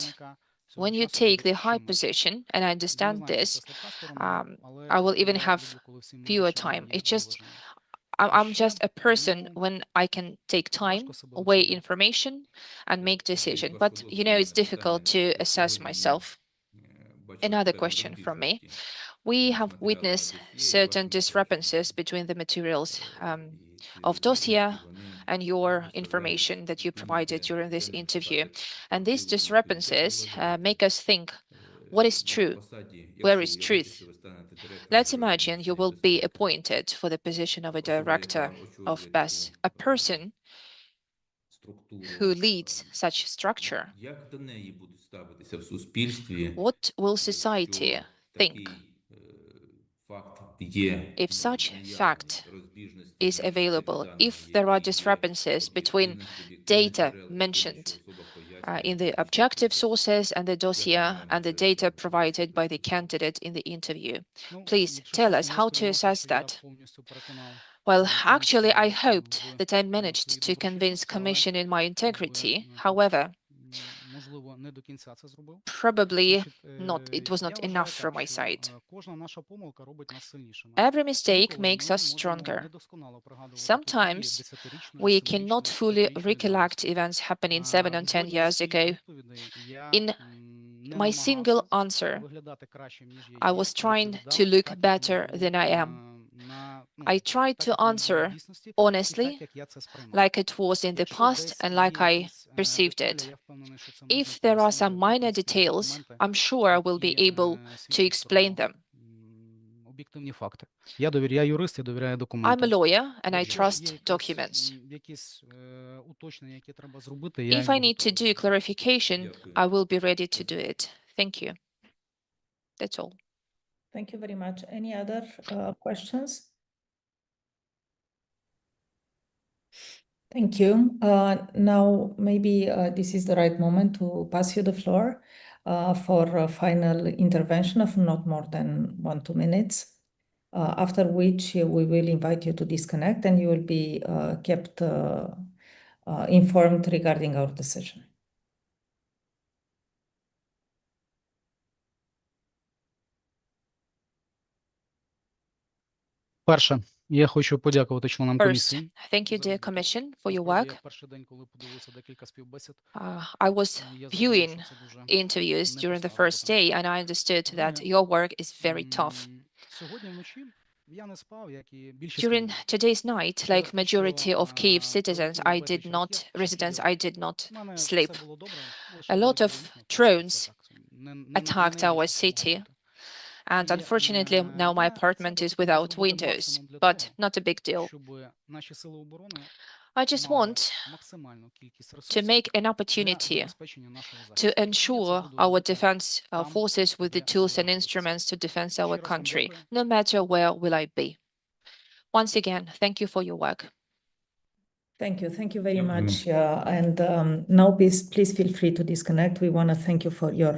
[SPEAKER 6] When you take the high position, and I understand this, I will even have fewer time. It's just I'm just a person when I can take time, weigh information, and make decision. But you know, it's difficult to assess myself. Another question from me. We have witnessed certain discrepancies between the materials of dossier and your information that you provided during this interview. And these discrepancies make us think, what is true? Where is truth? Let's imagine you will be appointed for the position of a director of BES, a person who leads such structure. What will society think if such fact is available, if there are discrepancies between data mentioned in the objective sources and the dossier and the data provided by the candidate in the interview? Please tell us how to assess that. Well, actually, I hoped that I managed to convince Commission in my integrity. However, probably not. It was not enough from my side. Every mistake makes us stronger. Sometimes we cannot fully recollect events happening 7 or 10 years ago. In my single answer, I was trying to look better than I am. I tried to answer honestly, like it was in the past and like I perceived it. If there are some minor details, I'm sure I will be able to explain them. I'm a lawyer and I trust documents. If I need to do clarification, I will be ready to do it. Thank you. That's all.
[SPEAKER 1] Thank you very much. Any other questions? Thank you. Now, maybe this is the right moment to pass you the floor for a final intervention of not more than 1-2 minutes, after which we will invite you to disconnect and you will be kept informed regarding our decision.
[SPEAKER 3] Перше, я хочу подякувати членам
[SPEAKER 6] First,
[SPEAKER 3] комісії.
[SPEAKER 6] thank you, dear Commission, for your work.
[SPEAKER 3] Я перший день, коли подивився декілька співбесід,
[SPEAKER 6] I was viewing interviews during the first day, and I understood that your work is very tough.
[SPEAKER 3] Сьогодні вночі я не спав, як і більшість
[SPEAKER 6] During
[SPEAKER 3] київлян.
[SPEAKER 6] today's night, like majority of Kyiv citizens, residents, I did not
[SPEAKER 3] У мене
[SPEAKER 6] sleep.
[SPEAKER 3] все було добре, лише
[SPEAKER 6] A lot
[SPEAKER 3] великий
[SPEAKER 6] of
[SPEAKER 3] ризик,
[SPEAKER 6] drones
[SPEAKER 3] це так, не
[SPEAKER 6] attacked our
[SPEAKER 3] найбільше, що
[SPEAKER 6] city.
[SPEAKER 3] може бути.
[SPEAKER 6] And unfortunately, now my apartment is without windows, but not a big deal.
[SPEAKER 3] Щоб наші сили оборони
[SPEAKER 6] I just
[SPEAKER 3] мали
[SPEAKER 6] want
[SPEAKER 3] максимальну кількість
[SPEAKER 6] to
[SPEAKER 3] ресурсів
[SPEAKER 6] make an
[SPEAKER 3] для
[SPEAKER 6] opportunity
[SPEAKER 3] забезпечення нашого захисту.
[SPEAKER 6] to
[SPEAKER 3] Я це
[SPEAKER 6] ensure
[SPEAKER 3] буду
[SPEAKER 6] our
[SPEAKER 3] робити
[SPEAKER 6] defense
[SPEAKER 3] там,
[SPEAKER 6] forces with the
[SPEAKER 3] де
[SPEAKER 6] tools and
[SPEAKER 3] буду
[SPEAKER 6] instruments to defend our
[SPEAKER 3] Ще раз вам
[SPEAKER 6] country,
[SPEAKER 3] дякую.
[SPEAKER 6] no matter where will I be. Once again, thank you for your work.
[SPEAKER 1] Thank you very much. And now please feel free to disconnect. We want to thank you for your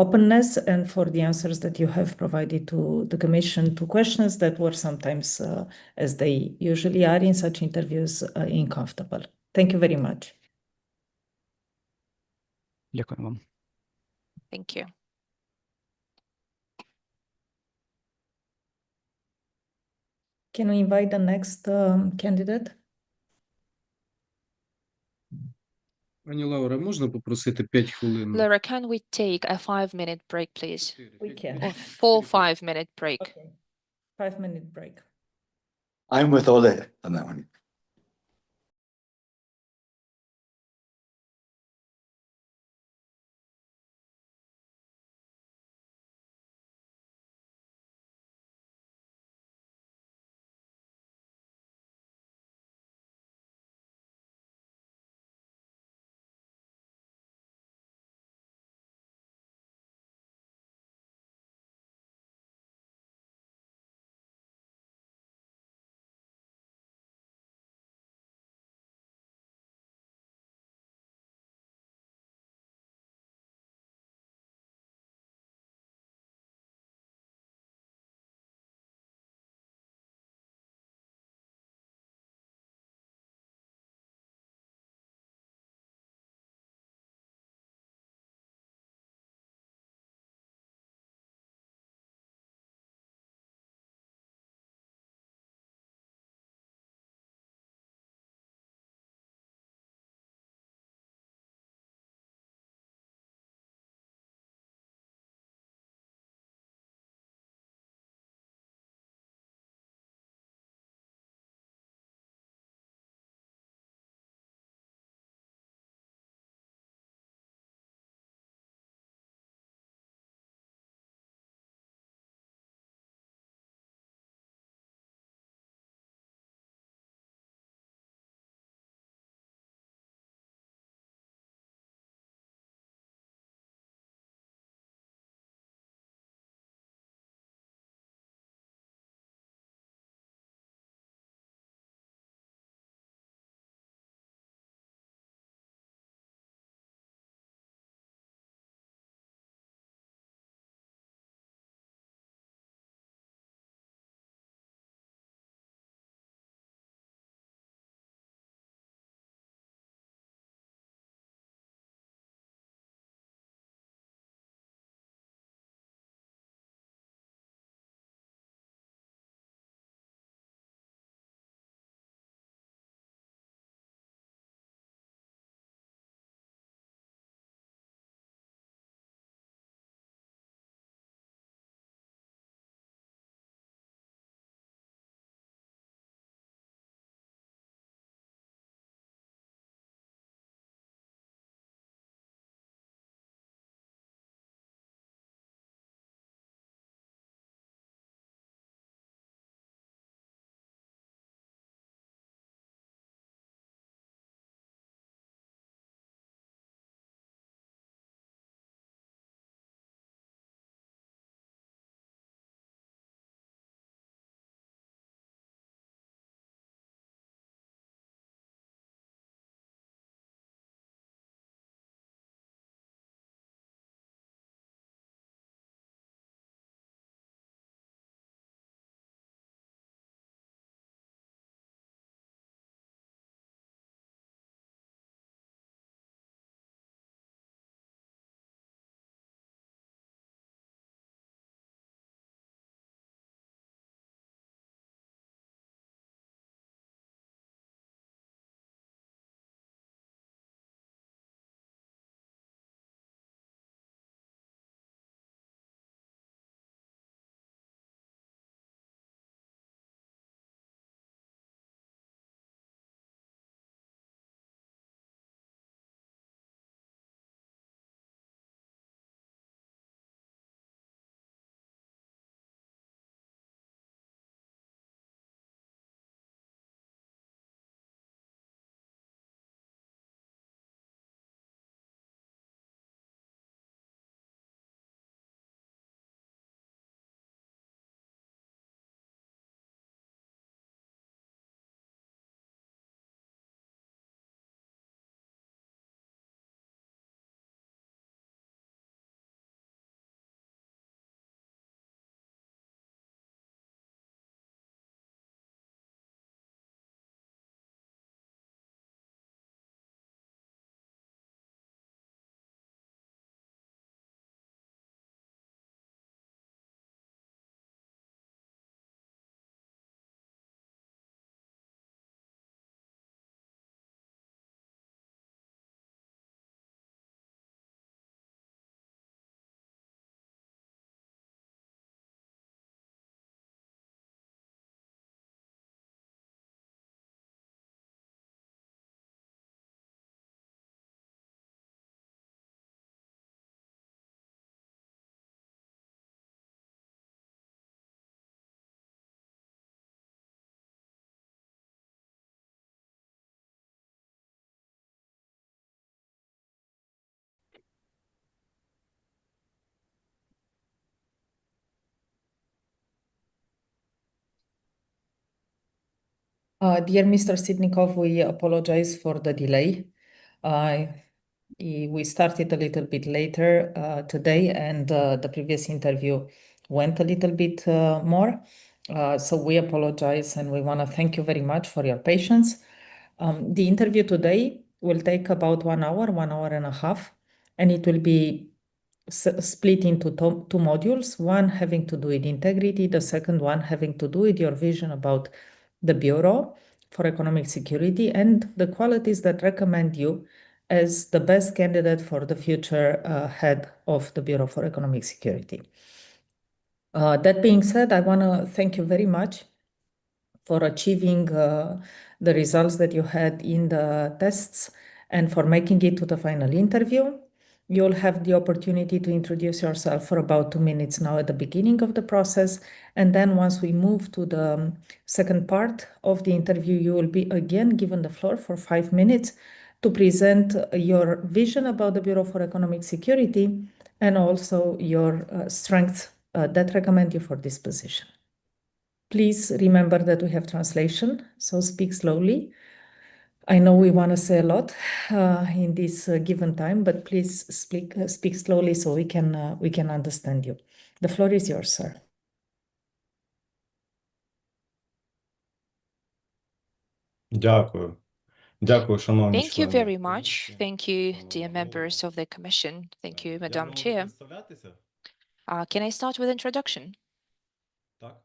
[SPEAKER 1] openness and for the answers that you have provided to the Commission to questions that were sometimes, as they usually are in such interviews, uncomfortable. Thank you very much.
[SPEAKER 3] Дякую вам.
[SPEAKER 6] Thank you.
[SPEAKER 1] Can we invite the next candidate?
[SPEAKER 7] Пані Лаура, можна попросити 5 хвилин?
[SPEAKER 6] Laura, can we take a 5-minute break, please?
[SPEAKER 1] We can.
[SPEAKER 6] Or 4-5-minute break?
[SPEAKER 1] Okay. 5-minute break.
[SPEAKER 2] I'm with Ole on that one.
[SPEAKER 1] Dear Mr. Sitnikov, we apologize for the delay. We started a little bit later today, and the previous interview went a little bit more. So we apologize, and we want to thank you very much for your patience. The interview today will take about 1 hour and a half, and it will be split into two modules, one having to do with integrity, the second one having to do with your vision about the Bureau for Economic Security and the qualities that recommend you as the best candidate for the future head of the Bureau for Economic Security. That being said, I want to thank you very much for achieving the results that you had in the tests and for making it to the final interview. You'll have the opportunity to introduce yourself for about 2 minutes now at the beginning of the process. And then once we move to the second part of the interview, you will be again given the floor for 5 minutes to present your vision about the Bureau for Economic Security and also your strengths that recommend you for this position. Please remember that we have translation, so speak slowly. I know we want to say a lot in this given time, but please speak slowly so we can understand you. The floor is yours, sir.
[SPEAKER 11] Дякую. Дякую, шановні
[SPEAKER 6] Thank you
[SPEAKER 11] члени
[SPEAKER 6] very much.
[SPEAKER 11] комісії.
[SPEAKER 6] Thank you, dear members of the Commission. Thank you, Madam Chair.
[SPEAKER 11] представлятися?
[SPEAKER 6] Can I start with introduction?
[SPEAKER 11] Так.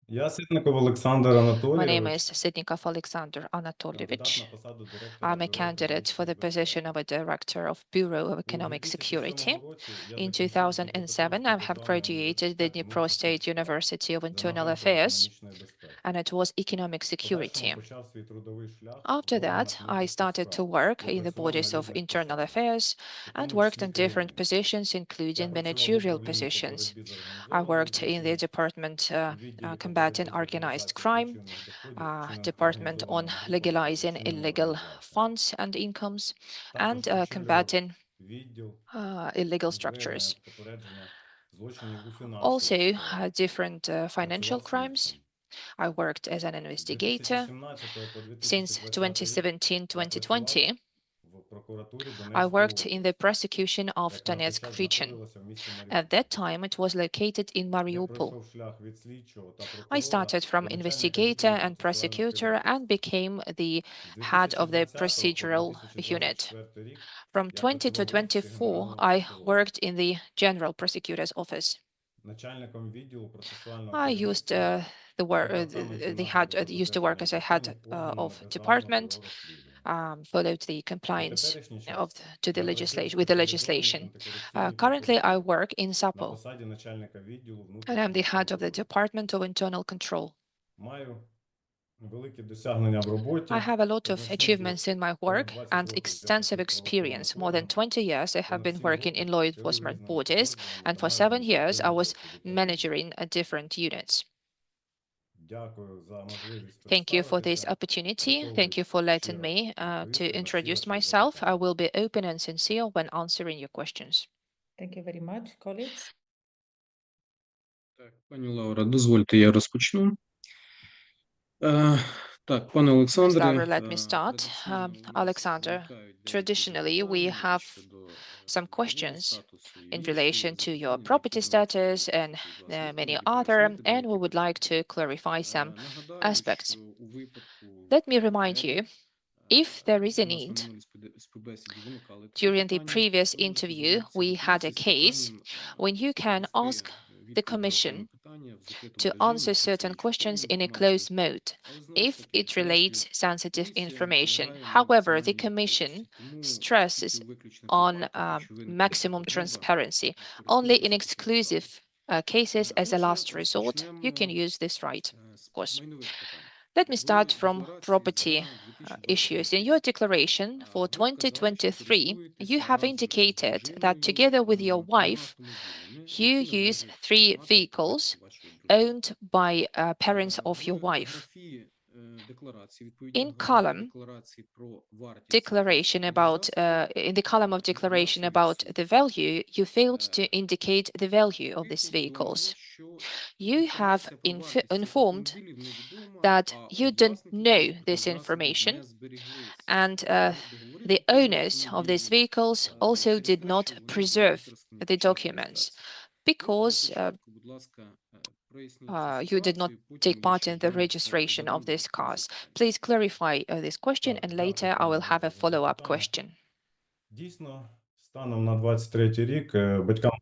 [SPEAKER 11] Я Ситников Олександр
[SPEAKER 6] My name
[SPEAKER 11] Анатолійович,
[SPEAKER 6] is Sitnikov Alexander
[SPEAKER 11] кандидат
[SPEAKER 6] Anatolievich.
[SPEAKER 11] на посаду директора
[SPEAKER 6] I'm a
[SPEAKER 11] Бюро
[SPEAKER 6] candidate for the
[SPEAKER 11] економічної безпеки.
[SPEAKER 6] position of a Director of Bureau of
[SPEAKER 11] У
[SPEAKER 6] Economic
[SPEAKER 11] 2007
[SPEAKER 6] Security.
[SPEAKER 11] році я
[SPEAKER 6] In
[SPEAKER 11] закінчив
[SPEAKER 6] 2007, I have
[SPEAKER 11] Дніпропетровський
[SPEAKER 6] graduated the
[SPEAKER 11] державний
[SPEAKER 6] Dnipro State University of Internal Affairs,
[SPEAKER 11] економічної безпеки.
[SPEAKER 6] and it was economic
[SPEAKER 11] В
[SPEAKER 6] security.
[SPEAKER 11] подальшому почав свій трудовий шлях в
[SPEAKER 6] After
[SPEAKER 11] органах
[SPEAKER 6] that, I
[SPEAKER 11] внутрішніх
[SPEAKER 6] started to
[SPEAKER 11] справ,
[SPEAKER 6] work
[SPEAKER 11] де
[SPEAKER 6] in the
[SPEAKER 11] працював на
[SPEAKER 6] bodies of
[SPEAKER 11] різних
[SPEAKER 6] internal
[SPEAKER 11] посадах,
[SPEAKER 6] affairs
[SPEAKER 11] у
[SPEAKER 6] and
[SPEAKER 11] тому
[SPEAKER 6] worked
[SPEAKER 11] числі
[SPEAKER 6] in different
[SPEAKER 11] керівних.
[SPEAKER 6] positions,
[SPEAKER 11] Я
[SPEAKER 6] including
[SPEAKER 11] працював в
[SPEAKER 6] managerial
[SPEAKER 11] управлінні по
[SPEAKER 6] positions.
[SPEAKER 11] боротьбі з
[SPEAKER 6] I
[SPEAKER 11] організованою
[SPEAKER 6] worked in the
[SPEAKER 11] злочинністю,
[SPEAKER 6] Department
[SPEAKER 11] у відділі по
[SPEAKER 6] combating
[SPEAKER 11] боротьбі з
[SPEAKER 6] organized
[SPEAKER 11] організацією
[SPEAKER 6] crime,
[SPEAKER 11] злочинних доходів, вчиненим
[SPEAKER 6] Department on
[SPEAKER 11] організованими групами та
[SPEAKER 6] legalizing
[SPEAKER 11] злочинними
[SPEAKER 6] illegal
[SPEAKER 11] організаціями.
[SPEAKER 6] funds and incomes, and
[SPEAKER 11] Також очолював
[SPEAKER 6] combating
[SPEAKER 11] відділ
[SPEAKER 6] illegal
[SPEAKER 11] виявлення
[SPEAKER 6] structures.
[SPEAKER 11] та попередження злочинів у фінансовій
[SPEAKER 6] Also,
[SPEAKER 11] сфері.
[SPEAKER 6] different financial
[SPEAKER 11] Працював
[SPEAKER 6] crimes.
[SPEAKER 11] слідчим.
[SPEAKER 6] I worked as an
[SPEAKER 11] З
[SPEAKER 6] investigator
[SPEAKER 11] 2017 по
[SPEAKER 6] since
[SPEAKER 11] 2020 рік
[SPEAKER 6] 2017-2020.
[SPEAKER 11] в прокуратурі
[SPEAKER 6] I
[SPEAKER 11] Донецької
[SPEAKER 6] worked in the
[SPEAKER 11] області,
[SPEAKER 6] prosecution of
[SPEAKER 11] яка на той
[SPEAKER 6] Donetsk
[SPEAKER 11] час
[SPEAKER 6] region.
[SPEAKER 11] знаходилася в місті
[SPEAKER 6] At
[SPEAKER 11] Маріуполь.
[SPEAKER 6] that time, it was located in
[SPEAKER 11] Я
[SPEAKER 6] Mariupol.
[SPEAKER 11] пройшов шлях від слідчого та
[SPEAKER 6] I
[SPEAKER 11] прокурора
[SPEAKER 6] started from
[SPEAKER 11] до начальника
[SPEAKER 6] investigator
[SPEAKER 11] відділу
[SPEAKER 6] and
[SPEAKER 11] процесуального
[SPEAKER 6] prosecutor
[SPEAKER 11] керівництва.
[SPEAKER 6] and became the
[SPEAKER 11] З
[SPEAKER 6] head of the
[SPEAKER 11] 2020 по
[SPEAKER 6] procedural unit.
[SPEAKER 11] 2024 рік
[SPEAKER 6] From
[SPEAKER 11] я
[SPEAKER 6] 20 to
[SPEAKER 11] працював в офісі
[SPEAKER 6] 24,
[SPEAKER 11] Генерального
[SPEAKER 6] I
[SPEAKER 11] прокурора,
[SPEAKER 6] worked in the General Prosecutor's Office.
[SPEAKER 11] начальником відділу процесуального
[SPEAKER 6] I used
[SPEAKER 11] керівництва
[SPEAKER 6] the work,
[SPEAKER 11] Департаменту
[SPEAKER 6] the
[SPEAKER 11] нагляду
[SPEAKER 6] head,
[SPEAKER 11] за
[SPEAKER 6] used to work as a head
[SPEAKER 11] органами
[SPEAKER 6] of
[SPEAKER 11] Державного
[SPEAKER 6] department,
[SPEAKER 11] бюро розслідувань.
[SPEAKER 6] followed the
[SPEAKER 11] На
[SPEAKER 6] compliance
[SPEAKER 11] теперішній час
[SPEAKER 6] of to the
[SPEAKER 11] я працюю в
[SPEAKER 6] legislation with the
[SPEAKER 11] спеціалізованій
[SPEAKER 6] legislation.
[SPEAKER 11] антикорупційній
[SPEAKER 6] Currently, I
[SPEAKER 11] прокуратурі
[SPEAKER 6] work in
[SPEAKER 11] на
[SPEAKER 6] SAPO,
[SPEAKER 11] посаді начальника відділу
[SPEAKER 6] and I'm
[SPEAKER 11] внутрішніх
[SPEAKER 6] the head of the
[SPEAKER 11] конкурсів.
[SPEAKER 6] Department of Internal Control.
[SPEAKER 11] Маю великі досягнення в роботі.
[SPEAKER 6] I have a lot
[SPEAKER 11] та
[SPEAKER 6] of
[SPEAKER 11] за всі
[SPEAKER 6] achievements in my work
[SPEAKER 11] 20
[SPEAKER 6] and
[SPEAKER 11] років
[SPEAKER 6] extensive
[SPEAKER 11] я працюю в
[SPEAKER 6] experience. More than
[SPEAKER 11] правоохоронних
[SPEAKER 6] 20 years I have been working in law enforcement bodies, and for 7 years I was managing different units.
[SPEAKER 11] Дякую за можливість
[SPEAKER 6] Thank you for this
[SPEAKER 11] представитися.
[SPEAKER 6] opportunity. Thank you for letting me to introduce myself. I will be open and sincere when answering your questions.
[SPEAKER 1] Thank you very much, colleagues.
[SPEAKER 7] Так, пані Лаура, дозвольте, я розпочну. Так, пане
[SPEAKER 6] Ms.
[SPEAKER 7] Олександре,
[SPEAKER 6] Laura, let me start.
[SPEAKER 7] традиційно у нас
[SPEAKER 6] Alexander,
[SPEAKER 7] виникають деякі
[SPEAKER 6] traditionally we
[SPEAKER 7] запитання
[SPEAKER 6] have
[SPEAKER 7] щодо
[SPEAKER 6] some
[SPEAKER 7] правового
[SPEAKER 6] questions
[SPEAKER 7] статусу
[SPEAKER 6] in
[SPEAKER 7] юристів,
[SPEAKER 6] relation to your
[SPEAKER 7] запитання,
[SPEAKER 6] property
[SPEAKER 7] які виникли
[SPEAKER 6] status and
[SPEAKER 7] від вашої
[SPEAKER 6] many
[SPEAKER 7] колеги,
[SPEAKER 6] other,
[SPEAKER 7] пояснити
[SPEAKER 6] and we
[SPEAKER 7] деякі
[SPEAKER 6] would like
[SPEAKER 7] питання.
[SPEAKER 6] to clarify some
[SPEAKER 7] Нагадаю,
[SPEAKER 6] aspects.
[SPEAKER 7] що у випадку
[SPEAKER 6] Let me remind
[SPEAKER 7] БЕБ,
[SPEAKER 6] you, if there is a
[SPEAKER 7] у нас на
[SPEAKER 6] need,
[SPEAKER 7] минулій співбесіді виникали такі
[SPEAKER 6] during the
[SPEAKER 7] питання,
[SPEAKER 6] previous
[SPEAKER 7] коли можна
[SPEAKER 6] interview,
[SPEAKER 7] звернутися
[SPEAKER 6] we
[SPEAKER 7] до
[SPEAKER 6] had a
[SPEAKER 7] комісії з
[SPEAKER 6] case
[SPEAKER 7] проханням
[SPEAKER 6] when you can
[SPEAKER 7] надати
[SPEAKER 6] ask the
[SPEAKER 7] відповідь на
[SPEAKER 6] Commission
[SPEAKER 7] окремі питання в закритому
[SPEAKER 6] to
[SPEAKER 7] режимі,
[SPEAKER 6] answer
[SPEAKER 7] якщо це
[SPEAKER 6] certain
[SPEAKER 7] є
[SPEAKER 6] questions
[SPEAKER 7] частковою
[SPEAKER 6] in a
[SPEAKER 7] інформацією.
[SPEAKER 6] closed mode
[SPEAKER 7] Але знову ж
[SPEAKER 6] if
[SPEAKER 7] таки,
[SPEAKER 6] it relates
[SPEAKER 7] нарешті
[SPEAKER 6] sensitive
[SPEAKER 7] комісія
[SPEAKER 6] information.
[SPEAKER 7] наполягає на
[SPEAKER 6] However, the
[SPEAKER 7] максимальній
[SPEAKER 6] Commission
[SPEAKER 7] відкритості. Тому
[SPEAKER 6] stresses
[SPEAKER 7] тільки у виключних
[SPEAKER 6] on
[SPEAKER 7] випадках, якщо виникне
[SPEAKER 6] maximum
[SPEAKER 7] потреба,
[SPEAKER 6] transparency. Only in
[SPEAKER 7] скористатися таким
[SPEAKER 6] exclusive
[SPEAKER 7] правом.
[SPEAKER 6] cases as a
[SPEAKER 7] Отже,
[SPEAKER 6] last resort, you can
[SPEAKER 7] розпочнемо
[SPEAKER 6] use this right,
[SPEAKER 7] з
[SPEAKER 6] of course.
[SPEAKER 7] майнових питань.
[SPEAKER 6] Let me
[SPEAKER 7] В
[SPEAKER 6] start from
[SPEAKER 7] декларації
[SPEAKER 6] property
[SPEAKER 7] за
[SPEAKER 6] issues.
[SPEAKER 7] 2023
[SPEAKER 6] In your declaration for
[SPEAKER 7] ви вказали, що
[SPEAKER 6] 2023, you
[SPEAKER 7] користуєтеся
[SPEAKER 6] have
[SPEAKER 7] разом з
[SPEAKER 6] indicated that
[SPEAKER 7] дружиною
[SPEAKER 6] together with your
[SPEAKER 7] 3
[SPEAKER 6] wife,
[SPEAKER 7] автомобілями,
[SPEAKER 6] you
[SPEAKER 7] які
[SPEAKER 6] use
[SPEAKER 7] належать
[SPEAKER 6] 3
[SPEAKER 7] власності
[SPEAKER 6] vehicles
[SPEAKER 7] батька вашої дружини.
[SPEAKER 6] owned by parents of your
[SPEAKER 7] В
[SPEAKER 6] wife.
[SPEAKER 7] графі
[SPEAKER 6] In column declaration about in the column of declaration about the value, you failed to indicate the value of these vehicles. You have informed that you don't know this information, and the owners of these vehicles also did not preserve the documents because you did not take part in the registration of these cars. Please clarify this question, and later I will have a follow-up question.
[SPEAKER 11] Дійсно, станом на 23-й рік батькам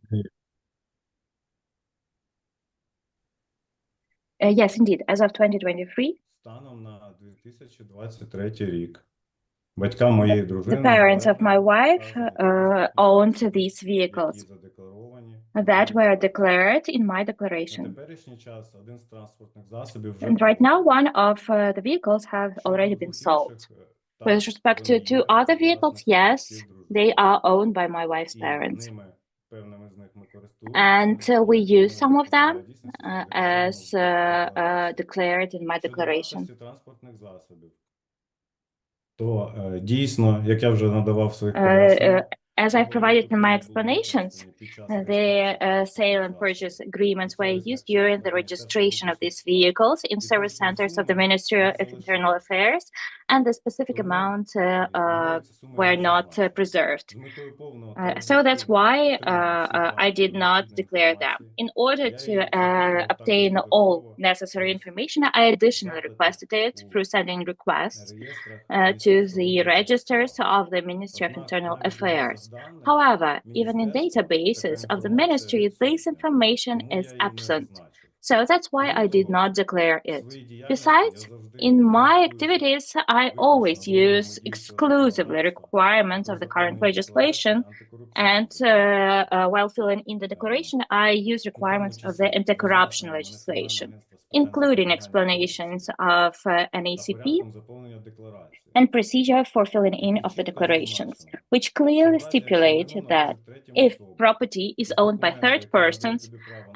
[SPEAKER 4] Yes, indeed. As of 2023,
[SPEAKER 11] станом на 2023 рік батькам моєї дружини
[SPEAKER 4] the parents of my wife owned these vehicles
[SPEAKER 11] які задекларовані.
[SPEAKER 4] that were declared in my
[SPEAKER 11] На
[SPEAKER 4] declaration.
[SPEAKER 11] теперішній час один з транспортних засобів вже
[SPEAKER 4] And right now, one of the vehicles have already been sold. With respect to two other vehicles, yes, they are owned by my wife's parents. And we use some of them as declared in my declaration.
[SPEAKER 11] То дійсно, як я вже надавав в своїх поясненнях,
[SPEAKER 4] As I've provided in my explanations, the sale and purchase agreements were used during the registration of these vehicles in service centers of the Ministry of Internal Affairs, and the specific amount were not preserved. So that's why I did not declare them. In order to obtain all necessary information, I additionally requested it through sending requests to the registers of the Ministry of Internal Affairs. However, even in databases of the ministry, this information is absent. So that's why I did not declare it. Besides, in my activities, I always use exclusively requirements of the current legislation, and while filling in the declaration, I use requirements of the anti-corruption legislation, including explanations of an ACP and procedure for filling in of the declarations, which clearly stipulate that if property is owned by third persons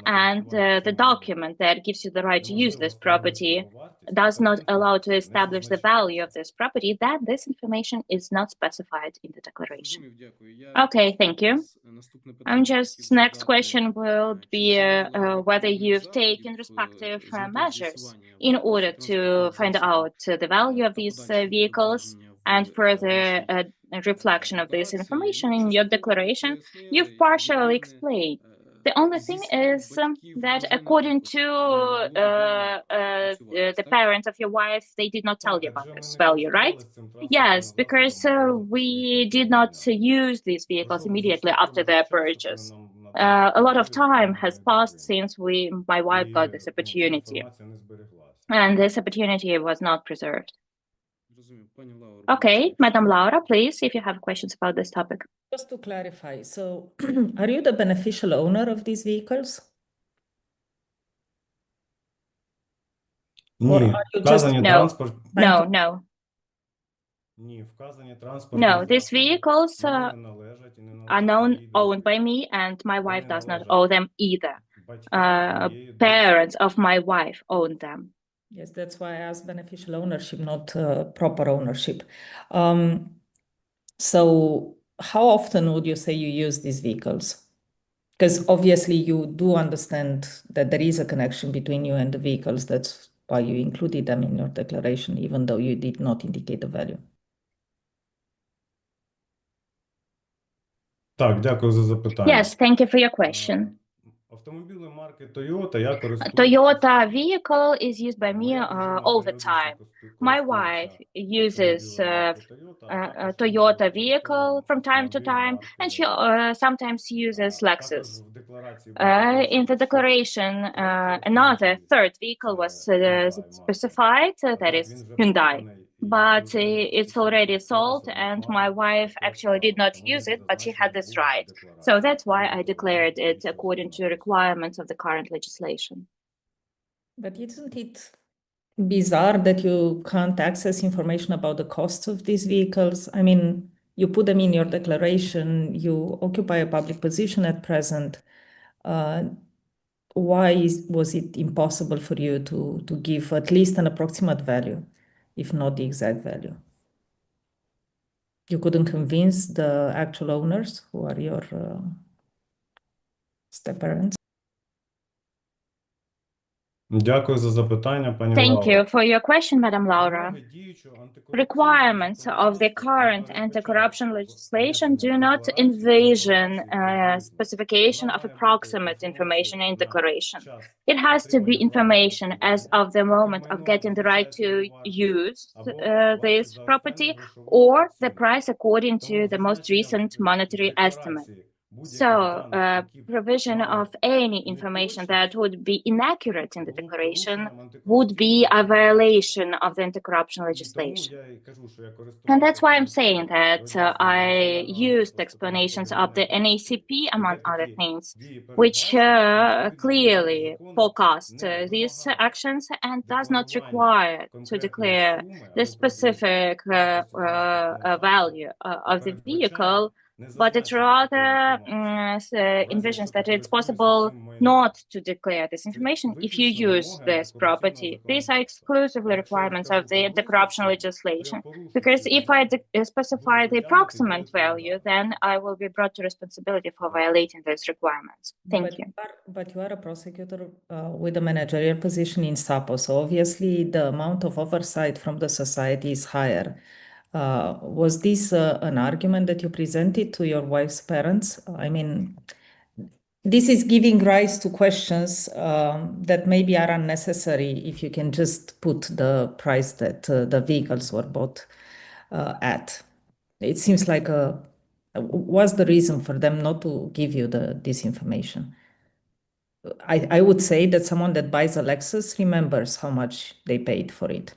[SPEAKER 4] and the document that gives you the right to use this property does not allow to establish the value of this property, then this information is not specified in the declaration. Okay, thank you. Next question will be whether you've taken respective measures in order to find out the value of these vehicles and further reflection of this information in your declaration. You've partially explained. The only thing is that according to the parents of your wife, they did not tell you about this value, right? Yes, because we did not use these vehicles immediately after their purchase. A lot of time has passed since my wife got this opportunity, and this opportunity was not preserved. Okay, Madam Laura, please, if you have questions about this topic.
[SPEAKER 1] Just to clarify, so are you the beneficial owner of these vehicles? Or
[SPEAKER 11] ні,
[SPEAKER 1] are you just
[SPEAKER 11] вказані
[SPEAKER 4] No.
[SPEAKER 11] транспорт,
[SPEAKER 4] No.
[SPEAKER 11] вказані транспортні
[SPEAKER 4] No, these
[SPEAKER 11] засоби
[SPEAKER 4] vehicles
[SPEAKER 11] не належать і не
[SPEAKER 4] are
[SPEAKER 11] належать
[SPEAKER 4] owned by me, and my wife does not own them either.
[SPEAKER 11] батькам моєї
[SPEAKER 1] Parents of my wife own them. Yes, that's why I asked beneficial ownership, not proper ownership. So how often would you say you use these vehicles? Because obviously you do understand that there is a connection between you and the vehicles. That's why you included them in your declaration, even though you did not indicate the value.
[SPEAKER 11] Так, дякую за запитання.
[SPEAKER 4] Yes, thank you for your question.
[SPEAKER 11] Автомобіли марки Toyota я користуюсь.
[SPEAKER 4] Toyota vehicle is used by me all the time. My wife uses Toyota vehicle from time to time, and she sometimes uses Lexus. In the declaration, another third vehicle was specified, that is Hyundai. But it's already sold, and my wife actually did not use it, but she had this right. So that's why I declared it according to requirements of the current legislation.
[SPEAKER 1] But isn't it bizarre that you can't access information about the costs of these vehicles? I mean, you put them in your declaration, you occupy a public position at present. Why was it impossible for you to give at least an approximate value? if not the exact value. You couldn't convince the actual owners who are your step-parents?
[SPEAKER 11] Дякую за запитання, пані
[SPEAKER 4] Thank
[SPEAKER 11] Лаура.
[SPEAKER 4] you for your question, Madam Laura.
[SPEAKER 11] Вимоги діючого антикорупційного
[SPEAKER 4] Requirements of the
[SPEAKER 11] законодавства
[SPEAKER 4] current
[SPEAKER 11] не
[SPEAKER 4] anti-corruption
[SPEAKER 11] передбачають
[SPEAKER 4] legislation do
[SPEAKER 11] внесення
[SPEAKER 4] not
[SPEAKER 11] декларацій
[SPEAKER 4] envision
[SPEAKER 11] інформації
[SPEAKER 4] specification of
[SPEAKER 11] Вона має
[SPEAKER 4] approximate
[SPEAKER 11] бути
[SPEAKER 4] information in
[SPEAKER 11] інформація
[SPEAKER 4] declaration.
[SPEAKER 11] на час
[SPEAKER 4] It has to be
[SPEAKER 11] отримання
[SPEAKER 4] information
[SPEAKER 11] права
[SPEAKER 4] as of the moment of
[SPEAKER 11] майно
[SPEAKER 4] getting the right to
[SPEAKER 11] визначається
[SPEAKER 4] use
[SPEAKER 11] або
[SPEAKER 4] this
[SPEAKER 11] вартість за
[SPEAKER 4] property
[SPEAKER 11] останню грошову
[SPEAKER 4] or the
[SPEAKER 11] оцінку.
[SPEAKER 4] price according to
[SPEAKER 11] Тому
[SPEAKER 4] the most
[SPEAKER 11] зазначення
[SPEAKER 4] recent monetary
[SPEAKER 11] в
[SPEAKER 4] estimate.
[SPEAKER 11] декларації будь-яких
[SPEAKER 4] So,
[SPEAKER 11] даних, які
[SPEAKER 4] provision
[SPEAKER 11] мали
[SPEAKER 4] of any information that would be inaccurate in the
[SPEAKER 11] було
[SPEAKER 4] declaration
[SPEAKER 11] порушенням
[SPEAKER 4] would be a
[SPEAKER 11] антикорупційного
[SPEAKER 4] violation of the anti-corruption
[SPEAKER 11] І тому
[SPEAKER 4] legislation.
[SPEAKER 11] я і кажу, що я
[SPEAKER 4] And that's why I'm
[SPEAKER 11] користувався
[SPEAKER 4] saying that I used
[SPEAKER 11] роз'ясненням
[SPEAKER 4] explanations of
[SPEAKER 11] національного
[SPEAKER 4] the NACP, among
[SPEAKER 11] де
[SPEAKER 4] other
[SPEAKER 11] такі
[SPEAKER 4] things,
[SPEAKER 11] дії
[SPEAKER 4] which
[SPEAKER 11] передбачені, відповідно до
[SPEAKER 4] clearly
[SPEAKER 11] закону
[SPEAKER 4] forecast
[SPEAKER 11] не
[SPEAKER 4] these
[SPEAKER 11] вимагає
[SPEAKER 4] actions and does not
[SPEAKER 11] декларування
[SPEAKER 4] require to
[SPEAKER 11] конкретної
[SPEAKER 4] declare
[SPEAKER 11] суми
[SPEAKER 4] the
[SPEAKER 11] або приблизно
[SPEAKER 4] specific
[SPEAKER 11] вартості транспортного
[SPEAKER 4] value
[SPEAKER 11] засобу,
[SPEAKER 4] of the vehicle,
[SPEAKER 11] не
[SPEAKER 4] but it
[SPEAKER 11] зазначено
[SPEAKER 4] rather
[SPEAKER 11] такої інформації.
[SPEAKER 4] envisions
[SPEAKER 11] якщо ти
[SPEAKER 4] that it's
[SPEAKER 11] користуєшся
[SPEAKER 4] possible
[SPEAKER 11] цим майном.
[SPEAKER 4] not to declare this information if you
[SPEAKER 11] Виключно
[SPEAKER 4] use
[SPEAKER 11] вимоги
[SPEAKER 4] this property.
[SPEAKER 11] антикорупційного
[SPEAKER 4] These are
[SPEAKER 11] законодавства.
[SPEAKER 4] exclusively
[SPEAKER 11] А якщо я
[SPEAKER 4] requirements
[SPEAKER 11] скажу
[SPEAKER 4] of the
[SPEAKER 11] приблизну
[SPEAKER 4] anti-corruption
[SPEAKER 11] суму,
[SPEAKER 4] legislation.
[SPEAKER 11] то я порушу
[SPEAKER 4] Because
[SPEAKER 11] ці
[SPEAKER 4] if I
[SPEAKER 11] вимоги,
[SPEAKER 4] specify
[SPEAKER 11] буду
[SPEAKER 4] the
[SPEAKER 11] притягнутий до
[SPEAKER 4] approximate value,
[SPEAKER 11] відповідальності.
[SPEAKER 4] then I will be brought to responsibility for violating those requirements. Thank you.
[SPEAKER 1] But you are a prosecutor with a managerial position in SAPO, so obviously the amount of oversight from the society is higher. Was this an argument that you presented to your wife's parents? I mean, this is giving rise to questions that maybe are unnecessary if you can just put the price that the vehicles were bought at. It seems like what's the reason for them not to give you this information? I would say that someone that buys a Lexus remembers how much they paid for it.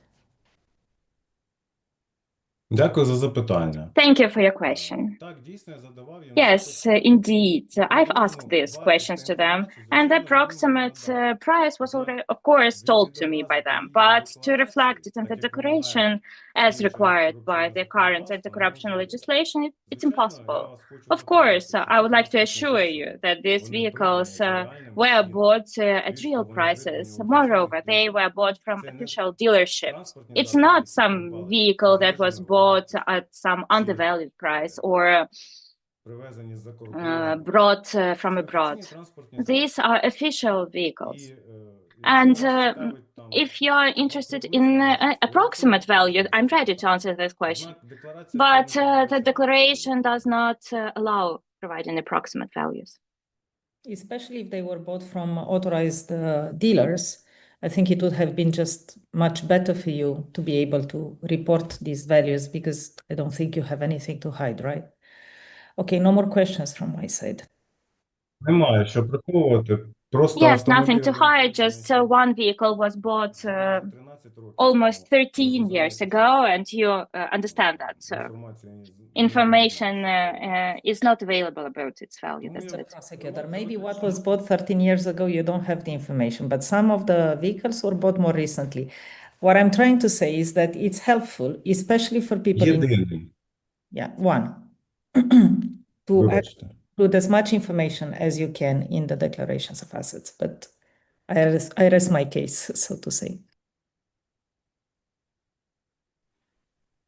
[SPEAKER 11] Дякую за запитання.
[SPEAKER 4] Thank you for your question.
[SPEAKER 11] Так, дійсно, я задавав їм
[SPEAKER 4] Yes, indeed. I've asked these questions to them, and the approximate price was already, of course, told to me by them. But to reflect it in the declaration as required by the current anti-corruption legislation, it's impossible. Of course, I would like to assure you that these vehicles were bought at real prices. Moreover, they were bought from official dealerships. It's not some vehicle that was bought at some undervalued price or brought from abroad. These are official vehicles. And if you are interested in approximate value, I'm ready to answer this question. But the declaration does not allow providing approximate values.
[SPEAKER 1] Especially if they were bought from authorized dealers, I think it would have been just much better for you to be able to report these values because I don't think you have anything to hide, right? Okay, no more questions from my side.
[SPEAKER 11] Немає що приховувати. Просто
[SPEAKER 4] Yes, nothing to hide. Just one vehicle was bought almost 13 years ago, and you understand that information is not available about its value. That's it.
[SPEAKER 1] Prosecutor, maybe what was bought 13 years ago, you don't have the information, but some of the vehicles were bought more recently. What I'm trying to say is that it's helpful, especially for people to include as much information as you can in the declarations of assets, but I rest my case, so to say.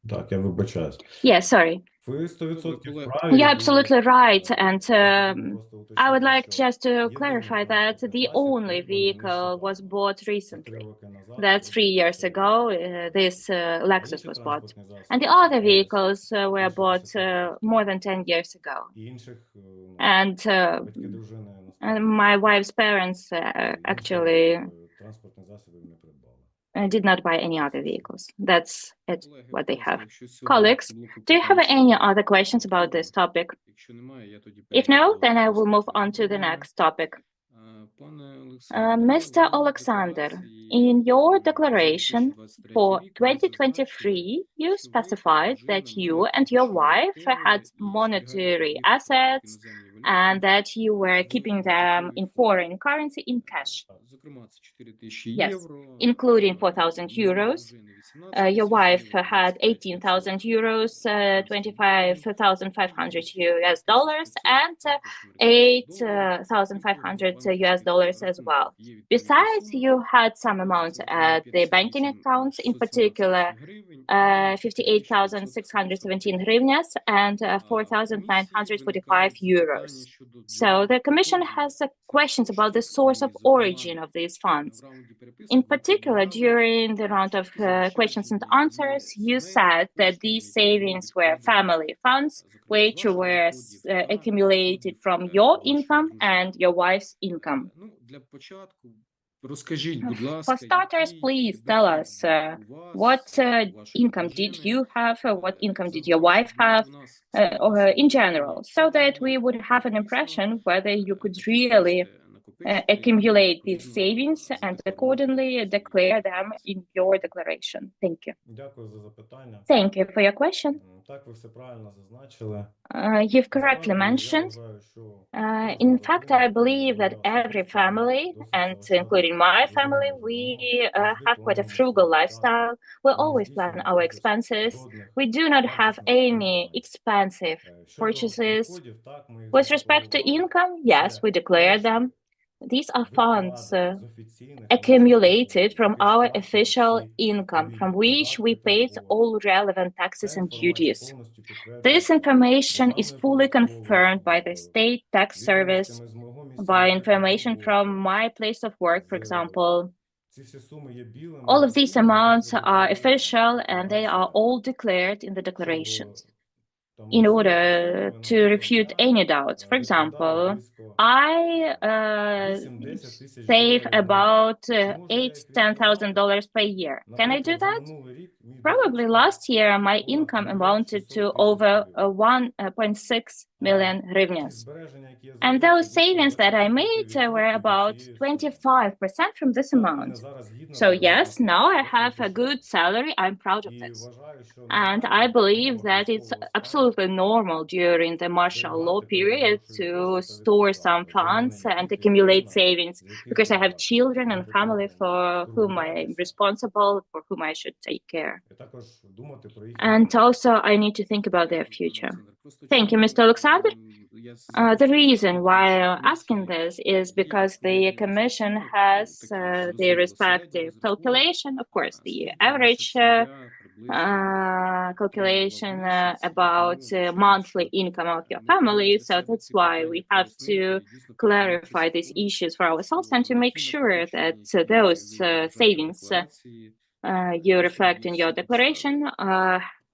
[SPEAKER 11] Так, я вибачаюсь.
[SPEAKER 4] Yeah, sorry.
[SPEAKER 11] Ви 100% праві.
[SPEAKER 4] You're absolutely right. And I would like just to clarify that the only vehicle was bought recently. That's 3 years ago, this Lexus was bought. And the other vehicles were bought more than 10 years ago. And my wife's parents actually did not buy any other vehicles. That's it, what they have. Colleagues, do you have any other questions about this topic? If no, then I will move on to the next topic. Mr. Alexander, in your declaration for 2023, you specified that you and your wife had monetary assets and that you were keeping them in foreign currency in cash. Yes, including 4,000 euros. Your wife had 18,000 euros, 25,500 US dollars, and 8,500 US dollars as well. Besides, you had some amounts at the banking accounts, in particular 58,617 hryvnias and 4,945 euros. So the Commission has questions about the source of origin of these funds. In particular, during the round of questions and answers, you said that these savings were family funds, which were accumulated from your income and your wife's income. For starters, please tell us what income did you have, what income did your wife have, or in general, so that we would have an impression whether you could really accumulate these savings and accordingly declare them in your declaration. Thank you.
[SPEAKER 11] Дякую за запитання.
[SPEAKER 4] Thank you for your question.
[SPEAKER 11] Так, ви все правильно зазначили.
[SPEAKER 4] You've correctly mentioned. In fact, I believe that every family, and including my family, we have quite a frugal lifestyle. We always plan our expenses. We do not have any expensive purchases. With respect to income, yes, we declare them. These are funds accumulated from our official income, from which we paid all relevant taxes and duties. This information is fully confirmed by the state tax service, by information from my place of work, for example. All of these amounts are official and they are all declared in the declarations. In order to refute any doubts, for example, I save about $8,000-10,000 per year. Can I do that? Probably last year, my income amounted to over 1.6 million hryvnias. And those savings that I made were about 25% from this amount. So yes, now I have a good salary. I'm proud of this. And I believe that it's absolutely normal during the martial law period to store some funds and accumulate savings, because I have children and family for whom I'm responsible, for whom I should take care. And also, I need to think about their future. Thank you, Mr. Alexander. The reason why I'm asking this is because the Commission has the respective calculation, of course, the average calculation about monthly income of your family. So that's why we have to clarify these issues for ourselves and to make sure that those savings you reflect in your declaration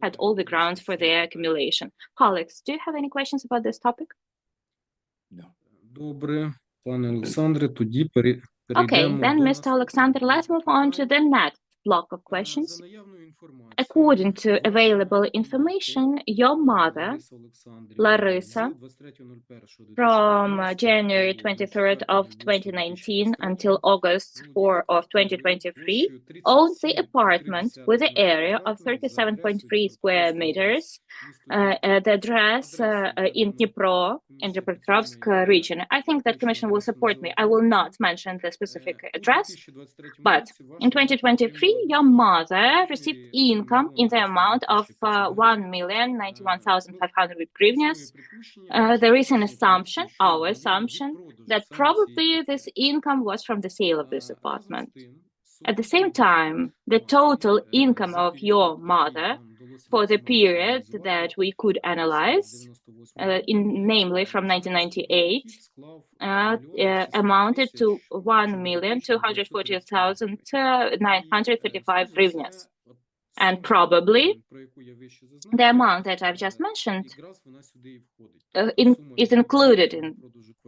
[SPEAKER 4] had all the grounds for their accumulation. Colleagues, do you have any questions about this topic?
[SPEAKER 2] No.
[SPEAKER 7] Добре, пане Олександре, тоді перейдемо
[SPEAKER 4] Okay, then,
[SPEAKER 7] до
[SPEAKER 4] Mr. Alexander, let's move on to the next block of questions.
[SPEAKER 7] За наявною інформацією,
[SPEAKER 4] According to available information, your mother, Larissa, from January 23rd of 2019 until August 4 of 2023, owned the apartment with the area of 37.3 square meters, the address in Dnipro, in the Dnipropetrovsk region. I think that Commission will support me. I will not mention the specific address, but in 2023, your mother received income in the amount of 1,091,500 hryvnias. There is an assumption, our assumption, that probably this income was from the sale of this apartment. At the same time, the total income of your mother for the period that we could analyze, namely from 1998, amounted to 1,240,935 hryvnias. And probably the amount that I've just mentioned is included in,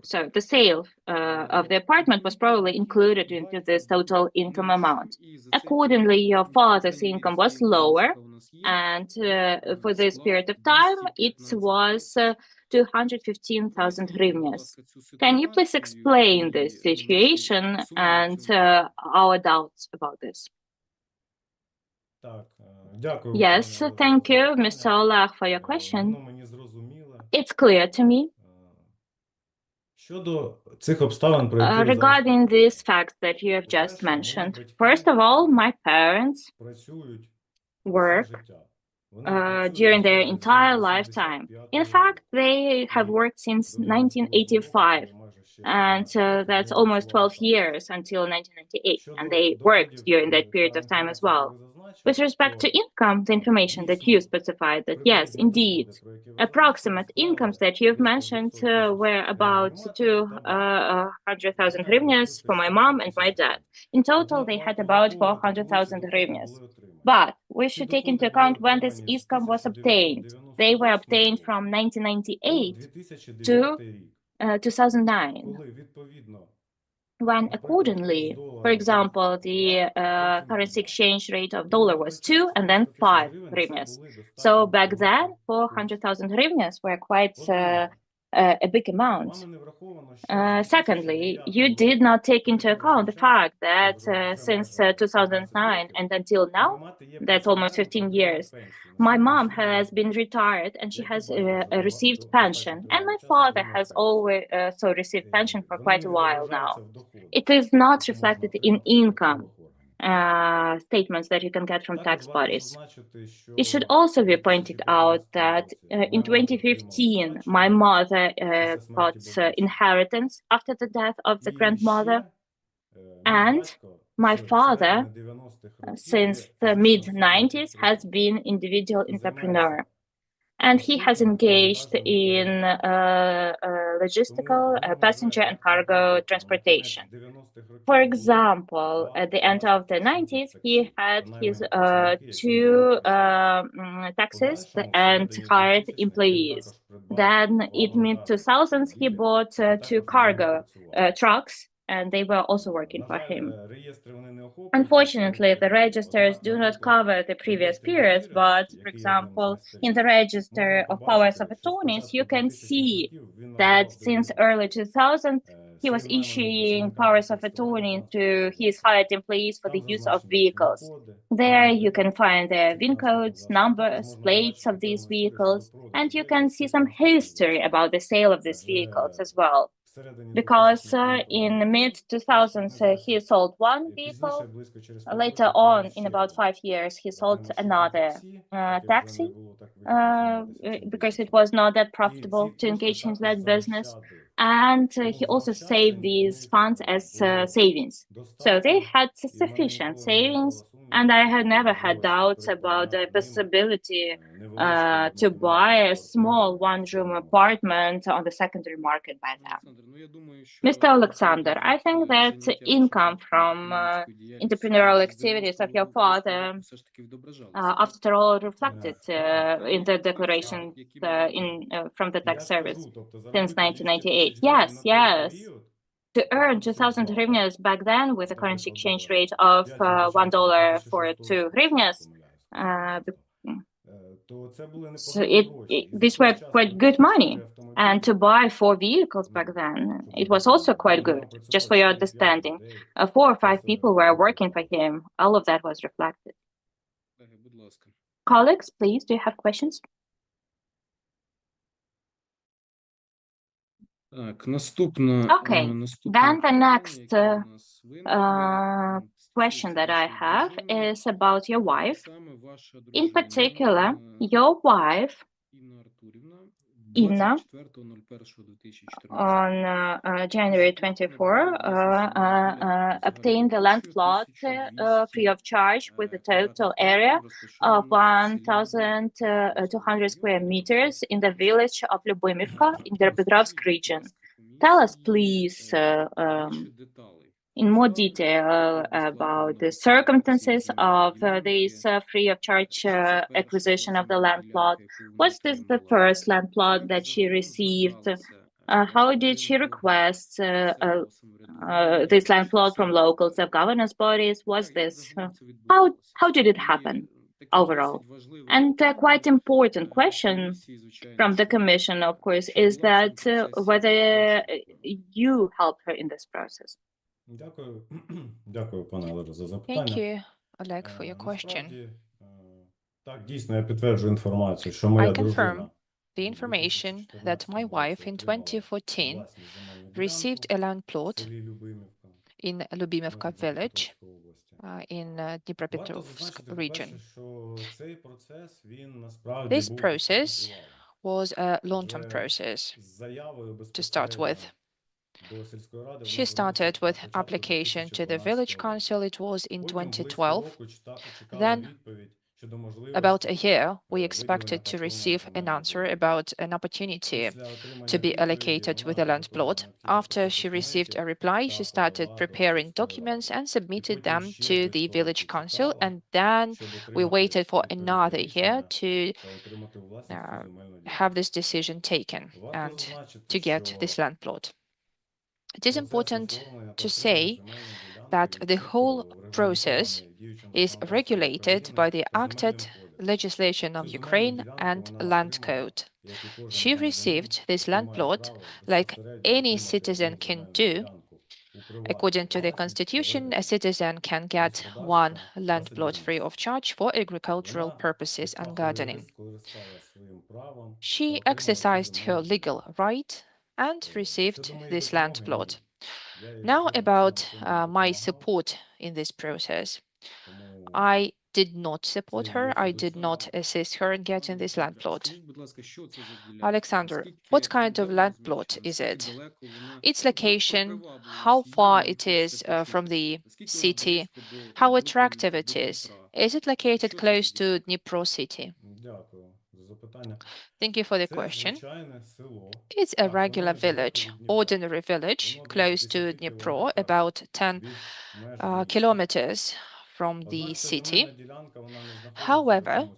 [SPEAKER 4] so the sale of the apartment was probably included into this total income amount. Accordingly, your father's income was lower, and for this period of time, it was 215,000 hryvnias. Can you please explain this situation and our doubts about this? Yes, thank you, Mr. Oleg, for your question. It's clear to me.
[SPEAKER 11] Щодо цих обставин, про які ви зараз
[SPEAKER 4] Regarding these facts that you have just mentioned, first of all, my parents
[SPEAKER 11] працюють
[SPEAKER 4] work
[SPEAKER 11] все життя.
[SPEAKER 4] during their entire lifetime. In fact, they have worked since 1985, and that's almost 12 years until 1998, and they worked during that period of time as well. With respect to income, the information that you specified that yes, indeed, approximate incomes that you've mentioned were about 200,000 hryvnias for my mom and my dad. In total, they had about 400,000 hryvnias. But we should take into account when this income was obtained. They were obtained from 1998 to 2009. When accordingly, for example, the currency exchange rate of dollar was 2 and then 5 hryvnias. So back then, 400,000 hryvnias were quite a big amount. Secondly, you did not take into account the fact that since 2009 and until now, that's almost 15 years, my mom has been retired and she has received pension, and my father has always received pension for quite a while now. It is not reflected in income statements that you can get from tax bodies. It should also be pointed out that in 2015, my mother got inheritance after the death of the grandmother, and my father, since the mid-90s, has been individual entrepreneur. And he has engaged in logistical, passenger and cargo transportation. For example, at the end of the 90s, he had his 2 taxis and hired employees. Then in mid-2000s, he bought 2 cargo trucks, and they were also working for him. Unfortunately, the registers do not cover the previous periods, but for example, in the register of powers of attorneys, you can see that since early 2000, he was issuing powers of attorney to his hired employees for the use of vehicles. There you can find the VIN codes, numbers, plates of these vehicles, and you can see some history about the sale of these vehicles as well. Because in the mid-2000s, he sold one vehicle. Later on, in about 5 years, he sold another taxi because it was not that profitable to engage in that business. And he also saved these funds as savings. So they had sufficient savings, and I had never had doubts about the possibility to buy a small one-room apartment on the secondary market by then. Mr. Alexander, I think that income from entrepreneurial activities of your father, after all, reflected in the declaration from the tax service since 1998. Yes, yes. To earn 2,000 hryvnias back then with a currency exchange rate of $1 for 2 hryvnias, so these were quite good money. And to buy 4 vehicles back then, it was also quite good. Just for your understanding, 4 or 5 people were working for him. All of that was reflected. Colleagues, please, do you have questions? Okay, then the next question that I have is about your wife. In particular, your wife, Inna, on January 24, obtained a land plot free of charge with a total area of 1,200 square meters in the village of Lyubomirka in the Dnipropetrovsk region. Tell us, please, in more detail about the circumstances of this free of charge acquisition of the land plot. Was this the first land plot that she received? How did she request this land plot from local self-governance bodies? Was this how did it happen overall? And a quite important question from the Commission, of course, is that whether you helped her in this process.
[SPEAKER 11] Дякую, пане Олеже, за запитання.
[SPEAKER 6] Thank you, Oleg, for your question.
[SPEAKER 11] Так, дійсно, я підтверджую інформацію, що моя
[SPEAKER 6] I confirm
[SPEAKER 11] дружина
[SPEAKER 6] the information that my wife in 2014 received a land plot in Любимівка village in Dnipropetrovsk region. This process was a long-term process to start with. She started with application to the village council. It was in 2012. Then, about a year, we expected to receive an answer about an opportunity to be allocated with a land plot. After she received a reply, she started preparing documents and submitted them to the village council. And then we waited for another year to have this decision taken and to get this land plot. It is important to say that the whole process is regulated by the acted legislation of Ukraine and land code. She received this land plot like any citizen can do. According to the constitution, a citizen can get one land plot free of charge for agricultural purposes and gardening. She exercised her legal right and received this land plot. Now about my support in this process. I did not support her. I did not assist her in getting this land plot. Alexander, what kind of land plot is it? Its location, how far it is from the city, how attractive it is. Is it located close to Dnipro city? Thank you for the question. It's a regular village, ordinary village, close to Dnipro, about 10 kilometers from the city. However,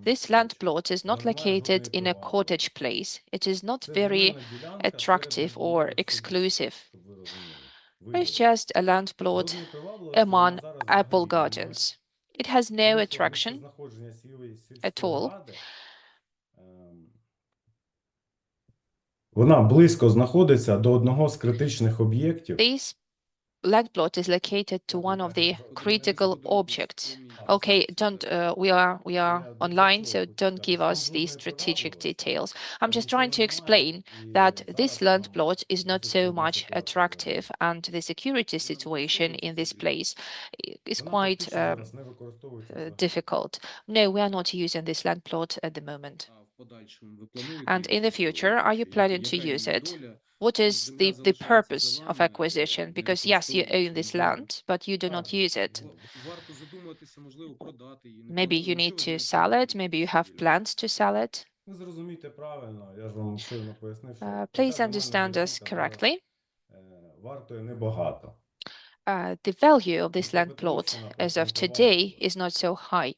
[SPEAKER 6] this land plot is not located in a cottage place. It is not very attractive or exclusive. It's just a land plot among apple gardens. It has no attraction at all.
[SPEAKER 11] Вона близько знаходиться до одного з критичних об'єктів.
[SPEAKER 6] This land plot is located to one of the critical objects. Okay, we are online, so don't give us the strategic details. I'm just trying to explain that this land plot is not so much attractive, and the security situation in this place is quite difficult. No, we are not using this land plot at the moment. And in the future, are you planning to use it? What is the purpose of acquisition? Because yes, you own this land, but you do not use it. Maybe you need to sell it. Maybe you have plans to sell it. Please understand us correctly. The value of this land plot as of today is not so high.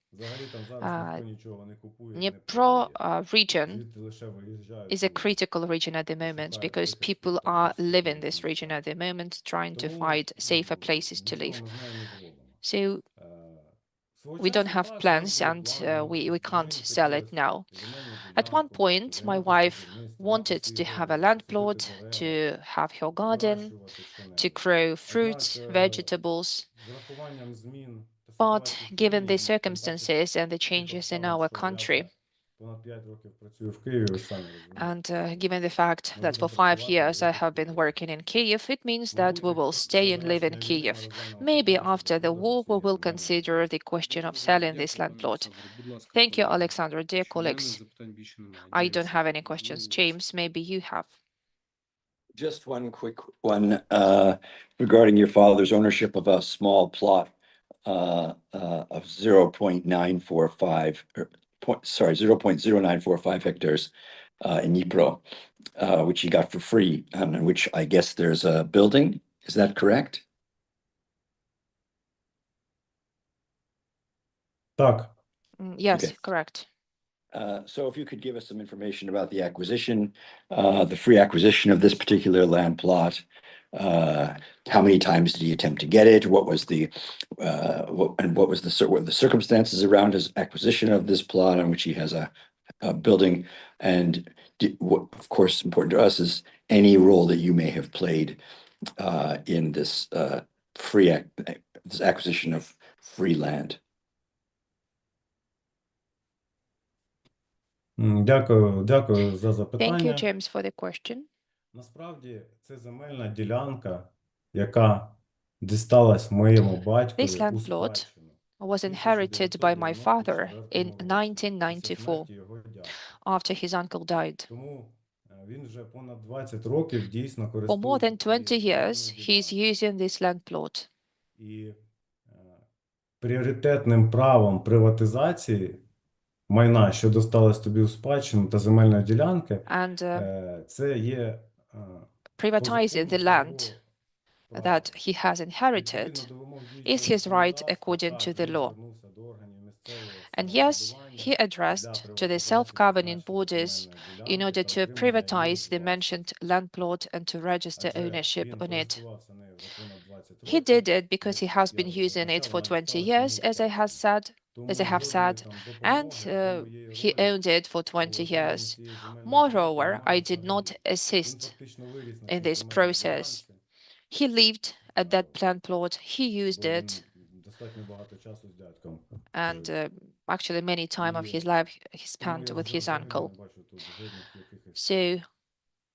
[SPEAKER 6] Dnipro region is a critical region at the moment because people are living this region at the moment, trying to find safer places to live. So we don't have plans and we can't sell it now. At one point, my wife wanted to have a land plot, to have her garden, to grow fruits, vegetables. But given the circumstances and the changes in our country, and given the fact that for 5 years I have been working in Kyiv, it means that we will stay and live in Kyiv. Maybe after the war we will consider the question of selling this land plot. Thank you, Alexander. Dear colleagues, I don't have any questions. James, maybe you have.
[SPEAKER 2] Just one quick one regarding your father's ownership of a small plot of 0.945 hectares in Dnipro, which he got for free, in which I guess there's a building. Is that correct?
[SPEAKER 11] Так.
[SPEAKER 6] Yes,
[SPEAKER 2] Okay.
[SPEAKER 6] correct.
[SPEAKER 2] So if you could give us some information about the acquisition, the free acquisition of this particular land plot. How many times did he attempt to get it? What was the circumstances around his acquisition of this plot on which he has a building? And what, of course, important to us is any role that you may have played in this this acquisition of free land.
[SPEAKER 11] Дякую за
[SPEAKER 6] Thank you,
[SPEAKER 11] запитання.
[SPEAKER 6] James, for the question.
[SPEAKER 11] Насправді, це земельна ділянка, яка дісталась моєму батькові
[SPEAKER 6] This
[SPEAKER 11] у
[SPEAKER 6] land plot
[SPEAKER 11] спадщину
[SPEAKER 6] was inherited by my father in
[SPEAKER 11] 1994 після
[SPEAKER 6] 1994
[SPEAKER 11] смерті його дядька.
[SPEAKER 6] after his uncle died.
[SPEAKER 11] Тому він вже понад 20 років дійсно
[SPEAKER 6] For more
[SPEAKER 11] користується
[SPEAKER 6] than 20
[SPEAKER 11] цією
[SPEAKER 6] years,
[SPEAKER 11] земельною
[SPEAKER 6] he's
[SPEAKER 11] ділянкою.
[SPEAKER 6] using this land plot.
[SPEAKER 11] І пріоритетним правом приватизації майна, що досталось тобі у спадщину та земельної ділянки,
[SPEAKER 6] And
[SPEAKER 11] це є
[SPEAKER 6] privatizing the land that he has inherited is his right according to the law. And yes, he addressed to the self-governing bodies in order to privatize the mentioned land plot and to register ownership on it. He did it because he has been using it for 20 years, as I have said, and he owned it for 20 years. Moreover, I did not assist in this process. He lived at that land plot, he used it, and actually many time of his life he spent with his uncle. So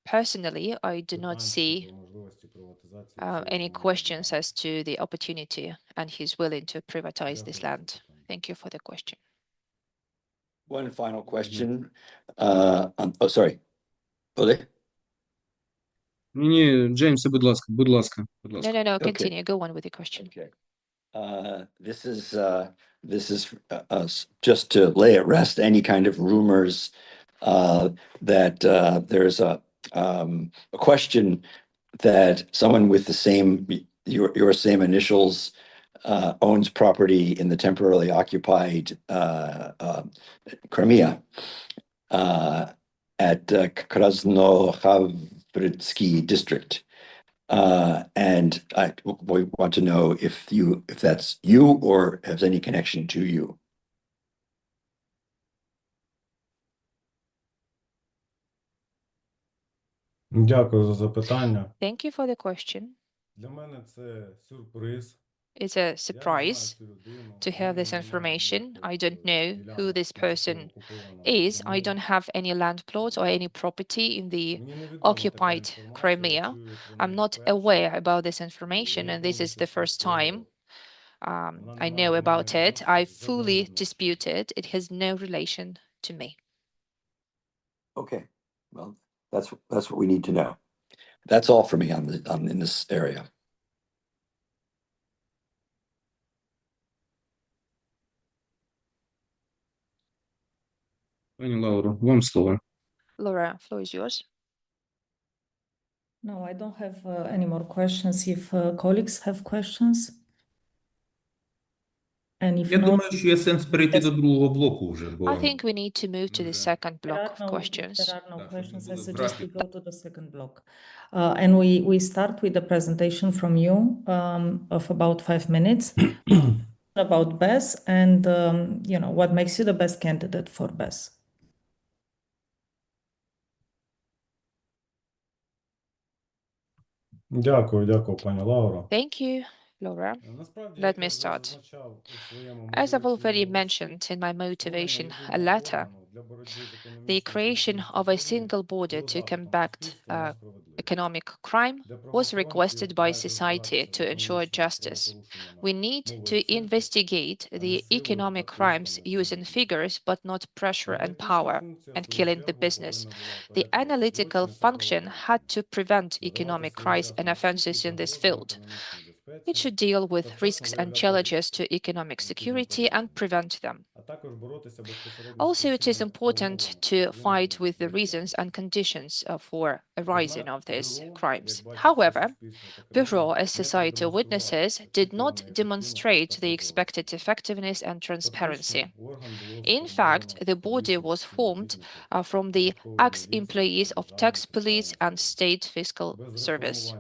[SPEAKER 6] personally, I do not see any questions as to the opportunity, and he's willing to privatize this land. Thank you for the question.
[SPEAKER 2] One final question. Oh, sorry. Ole?
[SPEAKER 7] Ні, Джеймсе, будь ласка.
[SPEAKER 6] No, continue. Go on with the question.
[SPEAKER 2] Okay. This is just to lay at rest any kind of rumors that there's a question that someone with the same your same initials owns property in the temporarily occupied Crimea at Krasnoyarsk district. And we want to know if that's you or has any connection to you.
[SPEAKER 11] Дякую за запитання.
[SPEAKER 6] Thank you for the question.
[SPEAKER 11] Для мене це сюрприз.
[SPEAKER 6] It's a surprise to have this information. I don't know who this person is. I don't have any land plot or any property in the occupied Crimea. I'm not aware about this information, and this is the first time I know about it. I fully dispute it. It has no relation to me.
[SPEAKER 2] Okay, well, that's what we need to know. That's all for me in this area.
[SPEAKER 7] Пані Лауро, вам слово.
[SPEAKER 6] Laura, floor is yours.
[SPEAKER 1] No, I don't have any more questions. If colleagues have questions. And if
[SPEAKER 8] Я
[SPEAKER 1] not,
[SPEAKER 8] думаю, що є сенс перейти до другого блоку вже, бо
[SPEAKER 6] I think we need to move to the second block of questions.
[SPEAKER 1] there are no
[SPEAKER 8] Так,
[SPEAKER 1] questions. I
[SPEAKER 8] щоб не було
[SPEAKER 1] suggest we
[SPEAKER 8] графіку.
[SPEAKER 1] go to the second block. And we start with the presentation from you of about 5 minutes about BES and what makes you the best candidate for BES.
[SPEAKER 11] Дякую, пані Лауро.
[SPEAKER 6] Thank you, Laura. Let me start. As I've already mentioned in my motivation letter, the creation of a single body to combat economic crime was requested by society to ensure justice. We need to investigate the economic crimes using figures but not pressure and power and killing the business. The analytical function had to prevent economic crimes and offenses in this field. It should deal with risks and challenges to economic security and prevent them. Also, it is important to fight with the reasons and conditions for arising of these crimes. However, Bureau, as society witnesses, did not demonstrate the expected effectiveness and transparency. In fact, the body was formed from the ex-employees of tax police and state fiscal service.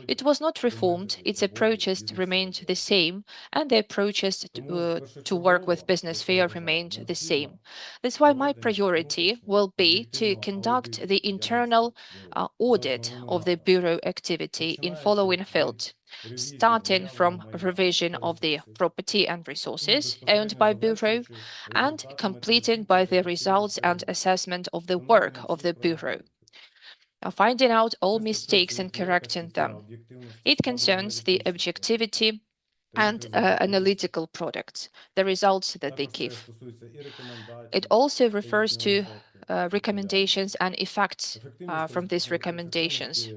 [SPEAKER 6] It was not reformed. It's a approaches remained the same, and the approaches to work with business sphere remained the same. That's why my priority will be to conduct the internal audit of the Bureau activity in following fields, starting from revision of the property and resources owned by Bureau and completing by the results and assessment of the work of the Bureau, finding out all mistakes and correcting them. It concerns the objectivity and analytical products, the results that they give. It also refers to recommendations and effects from these recommendations.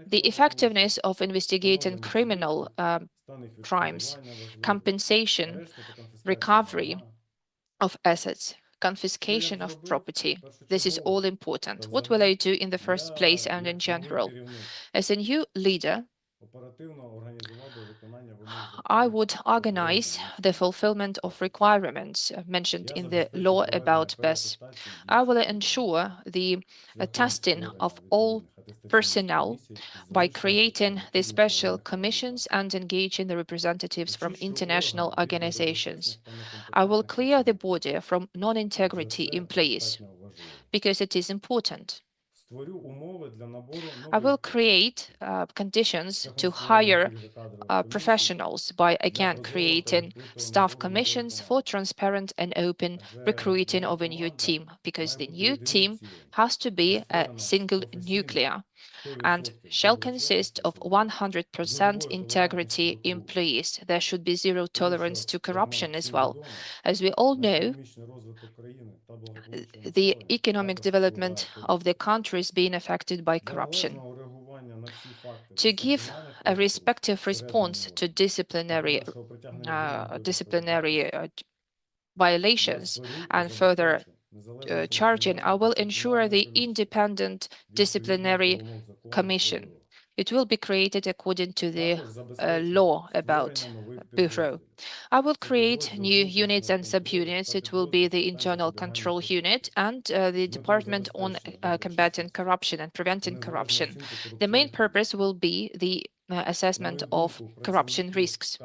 [SPEAKER 6] The effectiveness of investigating criminal crimes, compensation, recovery of assets, confiscation of property. This is all important. What will I do in the first place and in general? As a new leader, I would organize the fulfillment of requirements mentioned in the law about BES. I will ensure the testing of all personnel by creating the special commissions and engaging the representatives from international organizations. I will clear the border from non-integrity employees because it is important. I will create conditions to hire professionals by, again, creating staff commissions for transparent and open recruiting of a new team, because the new team has to be a single nuclear and shall consist of 100% integrity employees. There should be zero tolerance to corruption as well. As we all know, the economic development of the country is being affected by corruption. To give a respective response to disciplinary violations and further charging, I will ensure the independent disciplinary commission. It will be created according to the law about Bureau. I will create new units and subunits. It will be the internal control unit and the Department on combating corruption and preventing corruption. The main purpose will be the assessment of corruption risks.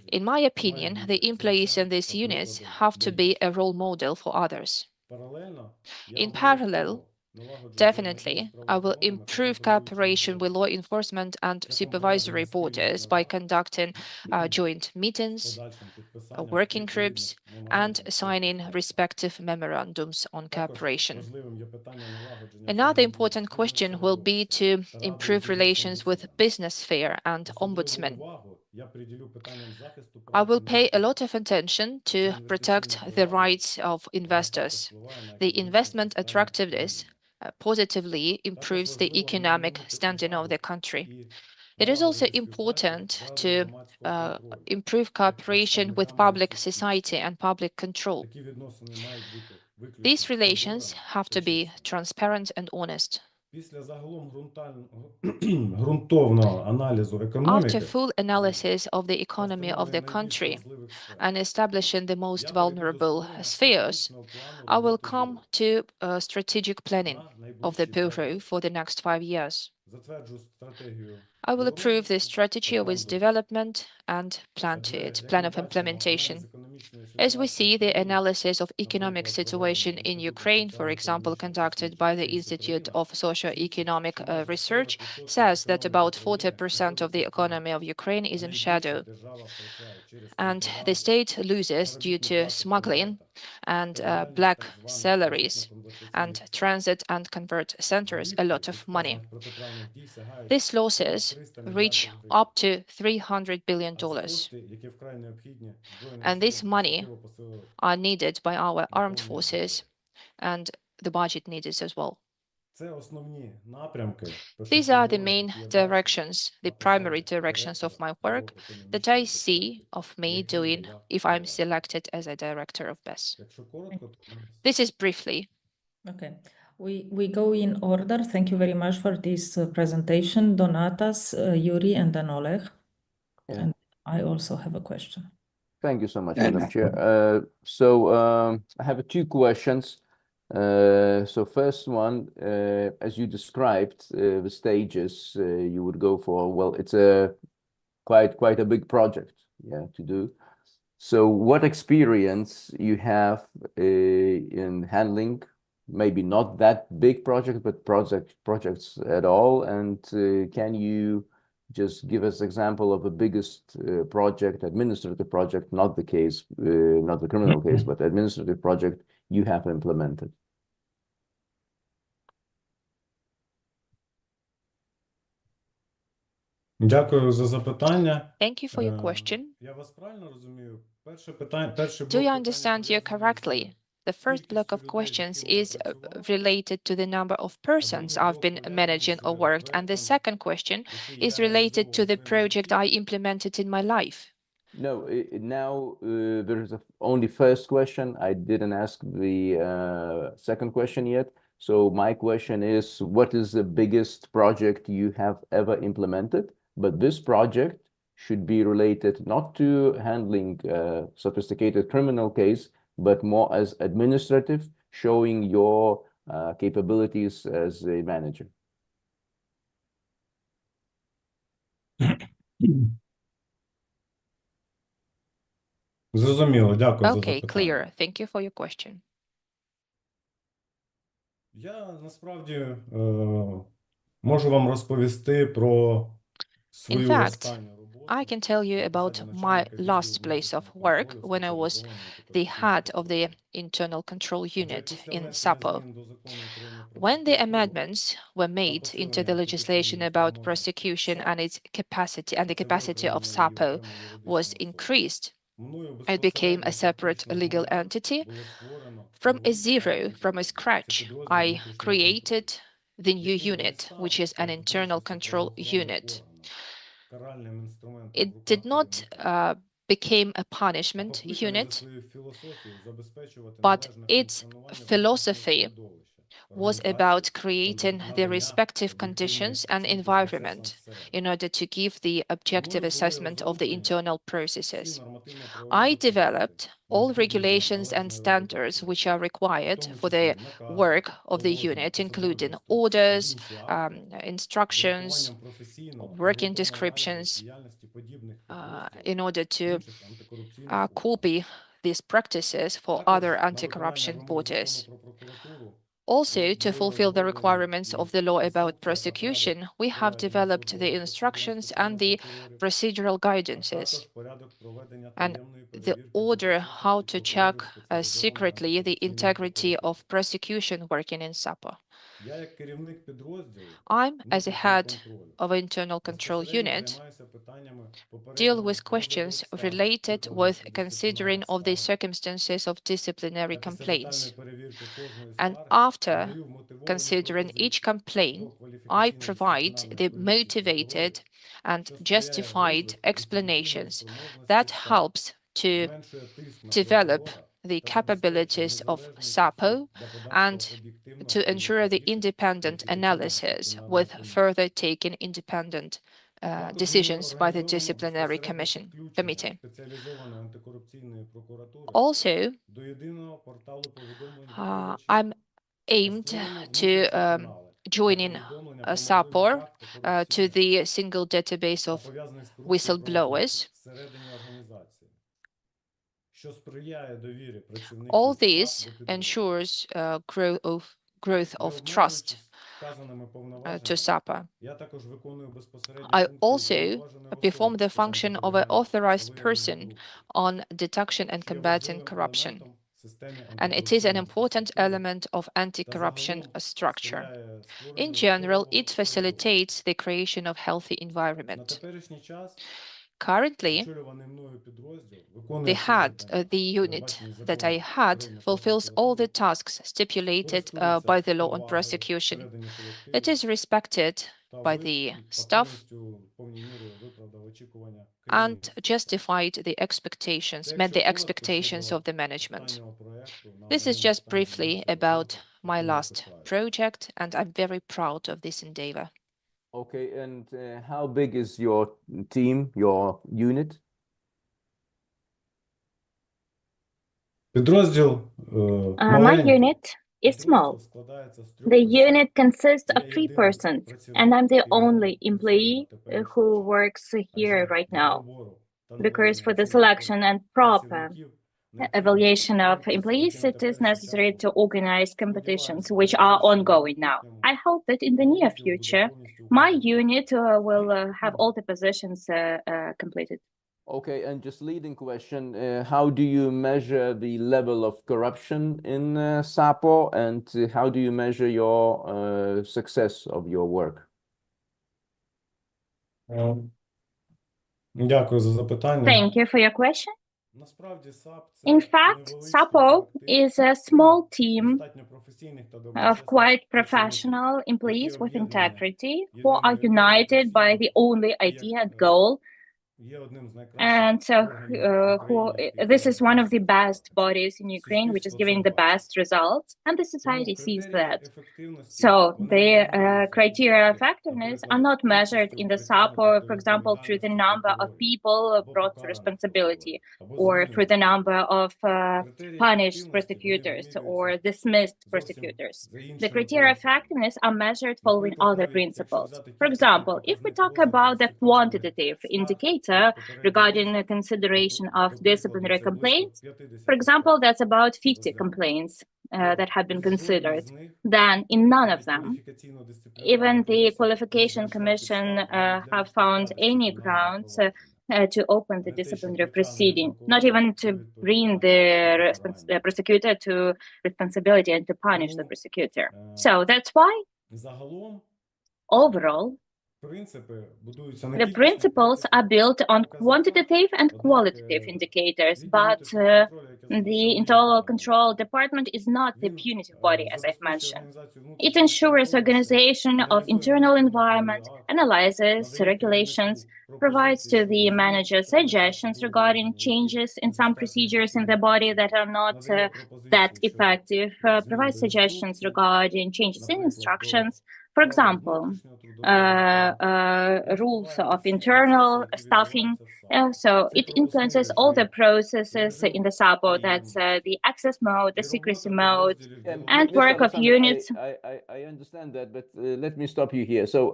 [SPEAKER 6] In my opinion, the employees in these units have to be a role model for others. In parallel, definitely, I will improve cooperation with law enforcement and supervisory bodies by conducting joint meetings, working groups, and signing respective memorandums on cooperation. Another important question will be to improve relations with business sphere and ombudsman. I will pay a lot of attention to protect the rights of investors. The investment attractiveness positively improves the economic standing of the country. It is also important to improve cooperation with public society and public control. These relations have to be transparent and honest. After full analysis of the economy of the country and establishing the most vulnerable spheres, I will come to strategic planning of the Bureau for the next 5 years. I will approve the strategy of its development and plan of implementation. As we see, the analysis of economic situation in Ukraine, for example, conducted by the Institute of Socio-Economic Research, says that about 40% of the economy of Ukraine is in shadow, and the state loses due to smuggling and black salaries and transit and convert centers a lot of money. These losses reach up to $300 billion, and this money are needed by our armed forces, and the budget needed as well. These are the main directions, the primary directions of my work that I see of me doing if I'm selected as a director of BES. This is briefly.
[SPEAKER 1] Okay. We go in order. Thank you very much for this presentation, Donatas, Yuri, and then Oleg.
[SPEAKER 10] Yeah.
[SPEAKER 1] And I also have a question.
[SPEAKER 10] Thank you so much, Madam Chair. I have 2 questions. So first one, as you described, the stages you would go for, well, it's a quite a big project, yeah, to do. So what experience you have in handling maybe not that big project, but projects at all? And can you just give us example of the biggest project, administrative project, not the case, not the criminal case, but administrative project you have implemented?
[SPEAKER 11] Дякую за запитання.
[SPEAKER 6] Thank you for your question.
[SPEAKER 11] Я вас правильно розумію? Перше питання, перший
[SPEAKER 6] Do
[SPEAKER 11] блок
[SPEAKER 6] you
[SPEAKER 11] питання
[SPEAKER 6] understand you
[SPEAKER 11] пов'язаний
[SPEAKER 6] correctly?
[SPEAKER 11] з
[SPEAKER 6] The first block of
[SPEAKER 11] кількістю людей, з
[SPEAKER 6] questions
[SPEAKER 11] якими
[SPEAKER 6] is
[SPEAKER 11] працював.
[SPEAKER 6] related to the number of persons I've been managing or worked, and the second question is related to the project I implemented in my life.
[SPEAKER 10] No, now there's only first question. I didn't ask the second question yet. So my question is, what is the biggest project you have ever implemented? But this project should be related not to handling sophisticated criminal case, but more as administrative, showing your capabilities as a manager.
[SPEAKER 11] Зрозуміло, дякую за
[SPEAKER 6] Okay,
[SPEAKER 11] запитання.
[SPEAKER 6] clear. Thank you for your question.
[SPEAKER 11] Я насправді можу вам розповісти про свою
[SPEAKER 6] fact,
[SPEAKER 11] останню роботу.
[SPEAKER 6] I can tell you about my last place of work when I was the head of the internal control unit in SAPO. When the amendments were made into the legislation about prosecution and its capacity, and the capacity of SAPO was increased, it became a separate legal entity. From a zero, from a scratch, I created the new unit, which is an internal control unit. It did not become a punishment unit, but its philosophy was about creating the respective conditions and environment in order to give the objective assessment of the internal processes. I developed all regulations and standards which are required for the work of the unit, including orders, instructions, working descriptions, in order to copy these practices for other anti-corruption bodies. Also, to fulfill the requirements of the law about prosecution, we have developed the instructions and the procedural guidances and the order how to check secretly the integrity of prosecution working in SAPO. I'm, as a head of an internal control unit, deal with questions related with considering of the circumstances of disciplinary complaints. And after considering each complaint, I provide the motivated and justified explanations that helps to develop the capabilities of SAPO and to ensure the independent analysis with further taking independent decisions by the disciplinary committee. Also, I'm aimed to joining SAPO to the single database of whistleblowers. All this ensures growth of trust to SAPO. I also perform the function of an authorized person on detection and combating corruption, and it is an important element of anti-corruption structure. In general, it facilitates the creation of healthy environment. Currently, the unit that I had fulfills all the tasks stipulated by the law on prosecution. It is respected by the staff and justified the expectations, met the expectations of the management. This is just briefly about my last project, and I'm very proud of this endeavor.
[SPEAKER 10] Okay, and how big is your team, your unit?
[SPEAKER 11] Підрозділ
[SPEAKER 4] My unit is small. The unit consists of 3 persons, and I'm the only employee who works here right now. Because for the selection and proper evaluation of employees, it is necessary to organize competitions, which are ongoing now. I hope that in the near future, my unit will have all the positions completed.
[SPEAKER 10] Okay, and just leading question, how do you measure the level of corruption in SAPO, and how do you measure your success of your work?
[SPEAKER 11] Дякую за запитання.
[SPEAKER 4] Thank you for your question. In fact, SAPO is a small team of quite professional employees with integrity who are united by the only idea and goal. And so this is one of the best bodies in Ukraine, which is giving the best results, and the society sees that. So the criteria of effectiveness are not measured in the SAPO, for example, through the number of people brought to responsibility, or through the number of punished prosecutors or dismissed prosecutors. The criteria of effectiveness are measured following other principles. For example, if we talk about the quantitative indicator regarding the consideration of disciplinary complaints, for example, that's about 50 complaints that have been considered. Then in none of them, even the qualification commission have found any grounds to open the disciplinary proceeding, not even to bring the prosecutor to responsibility and to punish the prosecutor. So that's why, overall, the principles are built on quantitative and qualitative indicators, but the internal control department is not the punitive body, as I've mentioned. It ensures organization of internal environment, analyzes regulations, provides to the manager suggestions regarding changes in some procedures in the body that are not that effective, provides suggestions regarding changes in instructions. For example, rules of internal staffing. So it influences all the processes in the SAPO. That's the access mode, the secrecy mode, and work of units.
[SPEAKER 10] I understand that, but let me stop you here. So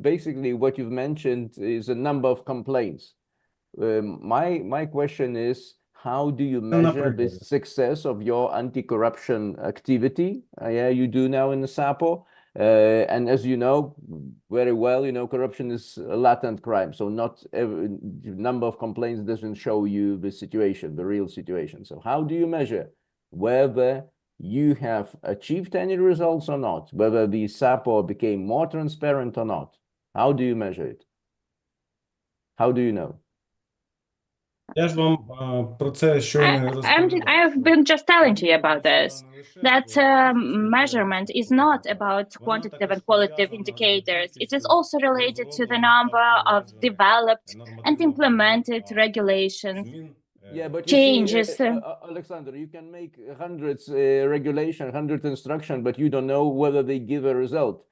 [SPEAKER 10] basically what you've mentioned is a number of complaints. My question is, how do you measure the success of your anti-corruption activity? You do now in the SAPO. And as you know very well, corruption is a latent crime. So not every number of complaints doesn't show you the situation, the real situation. So how do you measure whether you have achieved any results or not, whether the SAPO became more transparent or not? How do you measure it? How do you know?
[SPEAKER 11] Я ж вам про це щойно розповідав.
[SPEAKER 4] I've been just telling you about this. That measurement is not about quantitative and qualitative indicators. It is also related to the number of developed and implemented regulations.
[SPEAKER 10] Yeah, but
[SPEAKER 4] changes.
[SPEAKER 10] Alexander, you can make hundreds regulation, 100 instructions, but you don't know whether they give a result.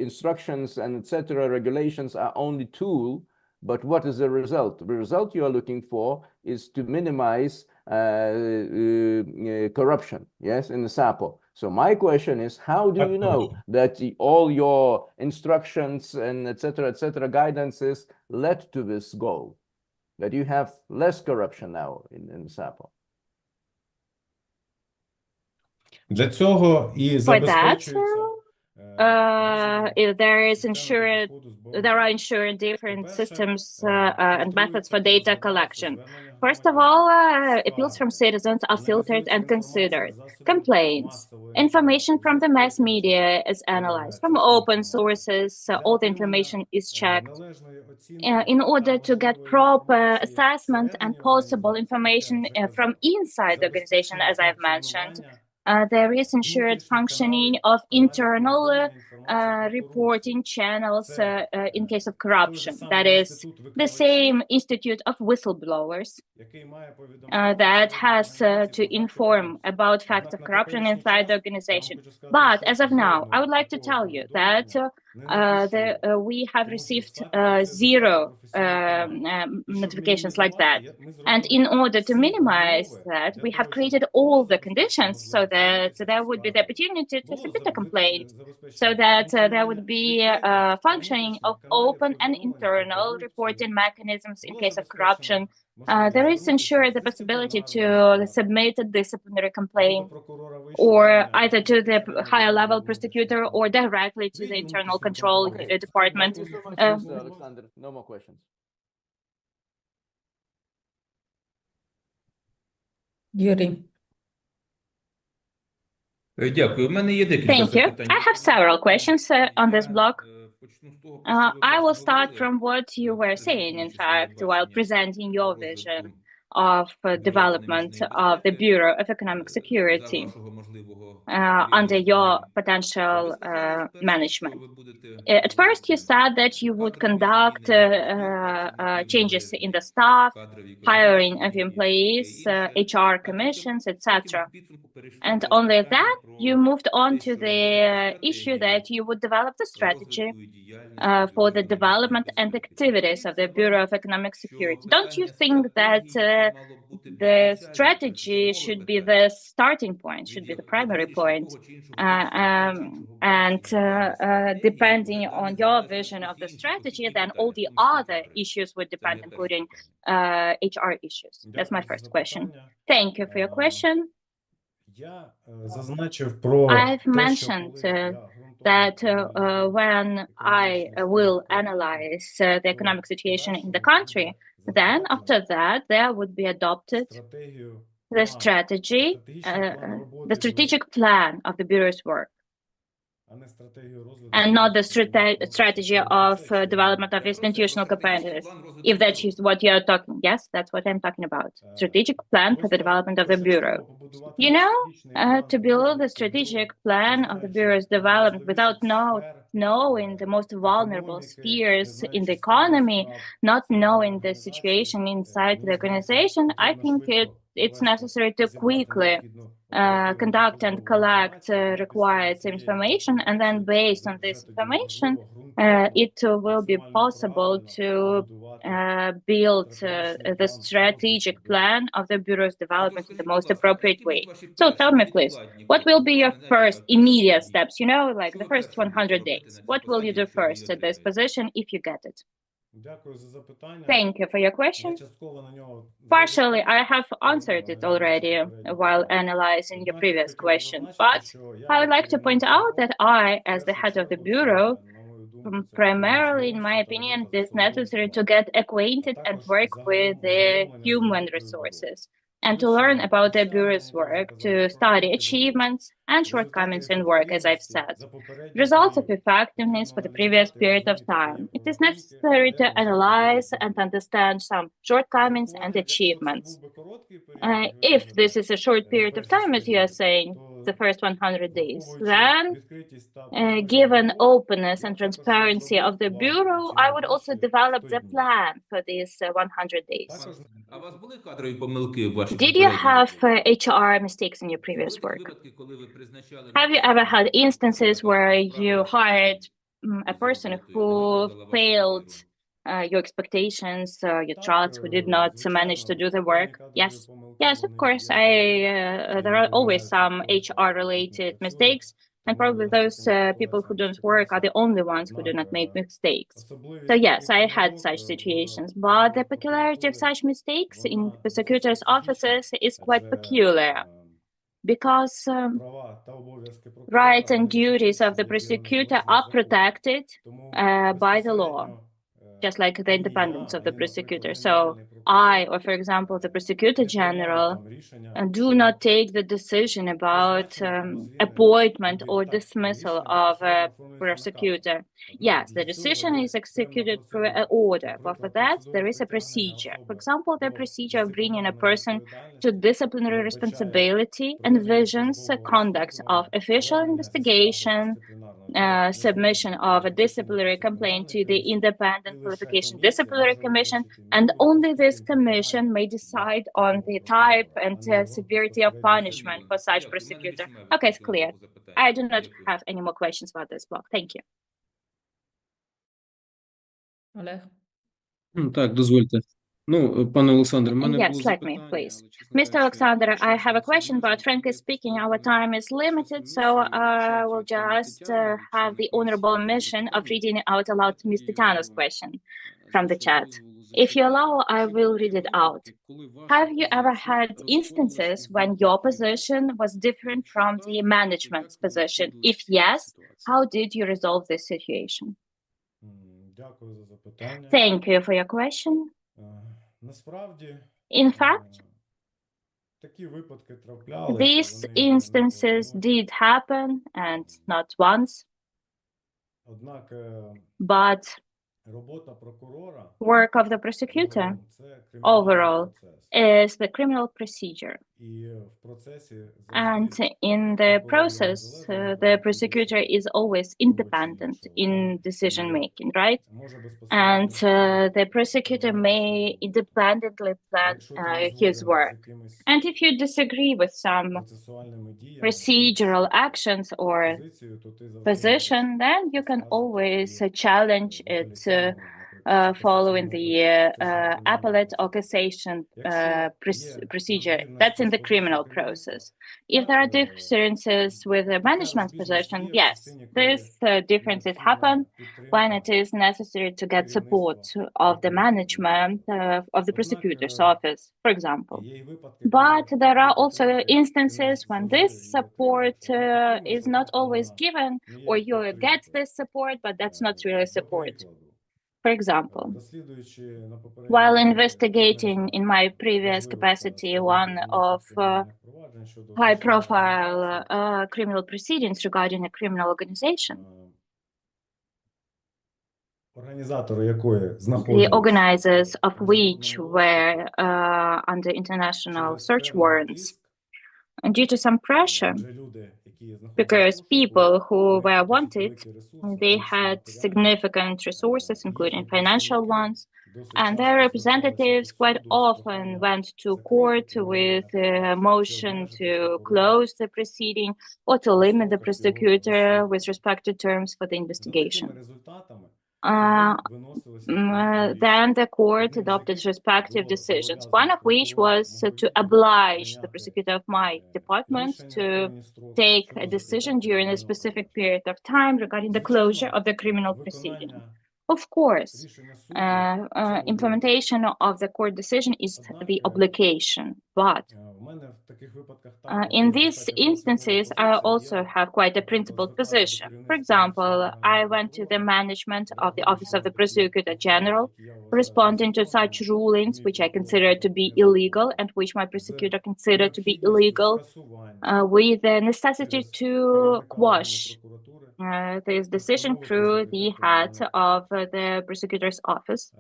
[SPEAKER 10] Instructions and etc. regulations are only tool. But what is the result? The result you are looking for is to minimize corruption, yes, in the SAPO. So my question is, how do you know that all your instructions and etc. guidances led to this goal, that you have less corruption now in the SAPO?
[SPEAKER 11] Для цього і забезпечується
[SPEAKER 4] there are ensured different systems and methods for data collection. First of all, appeals from citizens are filtered and considered. Complaints, information from the mass media is analyzed. From open sources, all the information is checked. In order to get proper assessment and possible information from inside the organization, as I've mentioned, there is ensured functioning of internal reporting channels in case of corruption. That is the same Institute of Whistleblowers that has to inform about facts of corruption inside the organization. But as of now, I would like to tell you that we have received zero notifications like that. And in order to minimize that, we have created all the conditions so that there would be the opportunity to submit a complaint, so that there would be a functioning of open and internal reporting mechanisms in case of corruption. There is ensured the possibility to submit a disciplinary complaint, or either to the higher level prosecutor or directly to the internal control department.
[SPEAKER 10] Alexander, no more questions.
[SPEAKER 1] Yuri.
[SPEAKER 8] Дякую. У мене є декілька
[SPEAKER 4] Thank you.
[SPEAKER 8] запитань.
[SPEAKER 4] I have several questions on this block. I will start from what you were saying, in fact, while presenting your vision of development of the Bureau of Economic Security under your potential management. At first, you said that you would conduct changes in the staff, hiring of employees, HR commissions, etc. And only that, you moved on to the issue that you would develop the strategy for the development and activities of the Bureau of Economic Security. Don't you think that the strategy should be the starting point, should be the primary point? Depending on your vision of the strategy, then all the other issues would depend, including HR issues. That's my first question. Thank you for your question. I've mentioned that when I will analyze the economic situation in the country, then after that, there would be adopted the strategy, the strategic plan of the Bureau's work, and not the strategy of development of institutional capacities. If that is what you're talking, yes, that's what I'm talking about. Strategic plan for the development of the Bureau. You know, to build a strategic plan of the Bureau's development without knowing the most vulnerable spheres in the economy, not knowing the situation inside the organization, I think it's necessary to quickly conduct and collect required information, and then based on this information, it will be possible to build the strategic plan of the Bureau's development in the most appropriate way. So tell me, please, what will be your first immediate steps, you know, like the first 100 days? What will you do first at this position if you get it? Thank you for your question. Partially, I have answered it already while analyzing your previous question, but I would like to point out that I, as the head of the Bureau, primarily, in my opinion, it is necessary to get acquainted and work with the human resources and to learn about the Bureau's work, to study achievements and shortcomings in work, as I've said, results of effectiveness for the previous period of time. It is necessary to analyze and understand some shortcomings and achievements. If this is a short period of time, as you are saying, the first 100 days, then given openness and transparency of the Bureau, I would also develop the plan for these 100 days. Did you have HR mistakes in your previous work? Have you ever had instances where you hired a person who failed your expectations, your trust, who did not manage to do the work? Yes. Yes, of course. There are always some HR-related mistakes, and probably those people who don't work are the only ones who do not make mistakes. So yes, I had such situations, but the peculiarity of such mistakes in prosecutors' offices is quite peculiar, because rights and duties of the prosecutor are protected by the law, just like the independence of the prosecutor. So I, or for example, the Prosecutor General, do not take the decision about appointment or dismissal of a prosecutor. Yes, the decision is executed through an order, but for that, there is a procedure. For example, the procedure of bringing a person to disciplinary responsibility envisions conduct of official investigation, submission of a disciplinary complaint to the Independent Qualification Disciplinary Commission, and only this commission may decide on the type and severity of punishment for such prosecutor. Okay, it's clear. I do not have any more questions about this block. Thank you.
[SPEAKER 1] Олег?
[SPEAKER 7] Так, дозвольте. Ну, пане Олександре, в мене
[SPEAKER 4] Yes,
[SPEAKER 7] було
[SPEAKER 4] let me,
[SPEAKER 7] запитання,
[SPEAKER 4] please.
[SPEAKER 7] але, чесно
[SPEAKER 4] Mr.
[SPEAKER 7] кажучи,
[SPEAKER 4] Alexander, I have a question, but frankly speaking, our time is limited, so I will just have the honorable mission of reading out aloud Ms. Tatiana's question from the chat. If you allow, I will read it out. Have you ever had instances when your position was different from the management's position? If yes, how did you resolve this situation?
[SPEAKER 11] Дякую за запитання.
[SPEAKER 4] Thank you for your question.
[SPEAKER 11] Насправді,
[SPEAKER 4] In fact,
[SPEAKER 11] такі випадки траплялися.
[SPEAKER 4] these instances did happen, and not once,
[SPEAKER 11] Однак
[SPEAKER 4] but
[SPEAKER 11] робота прокурора
[SPEAKER 4] work of the prosecutor
[SPEAKER 11] загалом це кримінальний
[SPEAKER 4] overall
[SPEAKER 11] процес.
[SPEAKER 4] is the criminal procedure.
[SPEAKER 11] І в процесі
[SPEAKER 4] And
[SPEAKER 11] завжди
[SPEAKER 4] in the process, the prosecutor is always independent in decision making, right?
[SPEAKER 11] може
[SPEAKER 4] And
[SPEAKER 11] безпосередньо
[SPEAKER 4] the prosecutor may independently plan
[SPEAKER 11] якщо ти
[SPEAKER 4] his
[SPEAKER 11] згоден
[SPEAKER 4] work.
[SPEAKER 11] з якимись
[SPEAKER 4] And if you disagree with some
[SPEAKER 11] процесуальними діями,
[SPEAKER 4] procedural actions or
[SPEAKER 11] позицією, то ти завжди
[SPEAKER 4] position, then you can always challenge it following the appellate or cassation procedure. That's in the criminal process. If there are differences with the management position, yes, these differences happen when it is necessary to get support of the management of the prosecutor's office, for example. But there are also instances when this support is not always given, or you get this support, but that's not really support. For example, while investigating in my previous capacity one of high-profile criminal proceedings regarding a criminal organization,
[SPEAKER 11] організатори якої
[SPEAKER 4] the
[SPEAKER 11] знаходились
[SPEAKER 4] organizers of which were under international search warrants, and due to some pressure,
[SPEAKER 11] вже люди, які знаходились
[SPEAKER 4] because
[SPEAKER 11] в розшуку,
[SPEAKER 4] people who
[SPEAKER 11] вони
[SPEAKER 4] were
[SPEAKER 11] досить
[SPEAKER 4] wanted,
[SPEAKER 11] великі ресурси,
[SPEAKER 4] they
[SPEAKER 11] досить
[SPEAKER 4] had
[SPEAKER 11] матеріальні,
[SPEAKER 4] significant resources, including
[SPEAKER 11] їхні
[SPEAKER 4] financial
[SPEAKER 11] представники
[SPEAKER 4] ones,
[SPEAKER 11] досить
[SPEAKER 4] and
[SPEAKER 11] часто
[SPEAKER 4] their
[SPEAKER 11] зверталися
[SPEAKER 4] representatives
[SPEAKER 11] до
[SPEAKER 4] quite
[SPEAKER 11] суду з
[SPEAKER 4] often
[SPEAKER 11] проханням
[SPEAKER 4] went to
[SPEAKER 11] закрити
[SPEAKER 4] court
[SPEAKER 11] кримінальне
[SPEAKER 4] with a
[SPEAKER 11] провадження,
[SPEAKER 4] motion
[SPEAKER 11] чи
[SPEAKER 4] to
[SPEAKER 11] обмежити
[SPEAKER 4] close
[SPEAKER 11] прокурора
[SPEAKER 4] the proceeding or to
[SPEAKER 11] у
[SPEAKER 4] limit the
[SPEAKER 11] строках його
[SPEAKER 4] prosecutor
[SPEAKER 11] розслідування.
[SPEAKER 4] with respect to terms for the
[SPEAKER 11] За
[SPEAKER 4] investigation.
[SPEAKER 11] такими результатами
[SPEAKER 4] Uh,
[SPEAKER 11] судом виносилися відповідні рішення.
[SPEAKER 4] Then the court
[SPEAKER 11] Одним з
[SPEAKER 4] adopted
[SPEAKER 11] яких
[SPEAKER 4] respective
[SPEAKER 11] було
[SPEAKER 4] decisions,
[SPEAKER 11] зобов'язання
[SPEAKER 4] one of which
[SPEAKER 11] прокурора
[SPEAKER 4] was
[SPEAKER 11] мого
[SPEAKER 4] to
[SPEAKER 11] відділу
[SPEAKER 4] oblige the
[SPEAKER 11] прийняти
[SPEAKER 4] prosecutor of my department
[SPEAKER 11] рішення в
[SPEAKER 4] to
[SPEAKER 11] певні строки
[SPEAKER 4] take a
[SPEAKER 11] щодо
[SPEAKER 4] decision
[SPEAKER 11] закриття
[SPEAKER 4] during a
[SPEAKER 11] кримінального
[SPEAKER 4] specific
[SPEAKER 11] провадження.
[SPEAKER 4] period of time regarding the closure of the criminal proceeding. Of course,
[SPEAKER 11] Рішення суду це обов'язок.
[SPEAKER 4] implementation of the court decision is the
[SPEAKER 11] Однак,
[SPEAKER 4] obligation, but
[SPEAKER 11] в мене в таких випадках також
[SPEAKER 4] in
[SPEAKER 11] є
[SPEAKER 4] these
[SPEAKER 11] достатньо принципова
[SPEAKER 4] instances, I
[SPEAKER 11] позиція.
[SPEAKER 4] also
[SPEAKER 11] Я,
[SPEAKER 4] have quite a
[SPEAKER 11] наприклад,
[SPEAKER 4] principled
[SPEAKER 11] звертався до
[SPEAKER 4] position. For
[SPEAKER 11] керівництва
[SPEAKER 4] example,
[SPEAKER 11] Офісу
[SPEAKER 4] I
[SPEAKER 11] Генерального
[SPEAKER 4] went to the
[SPEAKER 11] прокурора,
[SPEAKER 4] management of the
[SPEAKER 11] реагуючи
[SPEAKER 4] Office of
[SPEAKER 11] на
[SPEAKER 4] the
[SPEAKER 11] такі
[SPEAKER 4] Prosecutor
[SPEAKER 11] ухвали,
[SPEAKER 4] General,
[SPEAKER 11] які я вважаю
[SPEAKER 4] responding to such
[SPEAKER 11] незаконними,
[SPEAKER 4] rulings which I consider to be illegal and which my prosecutor considered to be
[SPEAKER 11] необхідністю
[SPEAKER 4] illegal,
[SPEAKER 11] скасування
[SPEAKER 4] with the necessity
[SPEAKER 11] через
[SPEAKER 4] to
[SPEAKER 11] керівника
[SPEAKER 4] quash
[SPEAKER 11] органу прокуратури
[SPEAKER 4] this decision
[SPEAKER 11] постанови про
[SPEAKER 4] through the
[SPEAKER 11] закриття
[SPEAKER 4] hat
[SPEAKER 11] кримінального
[SPEAKER 4] of the prosecutor's office.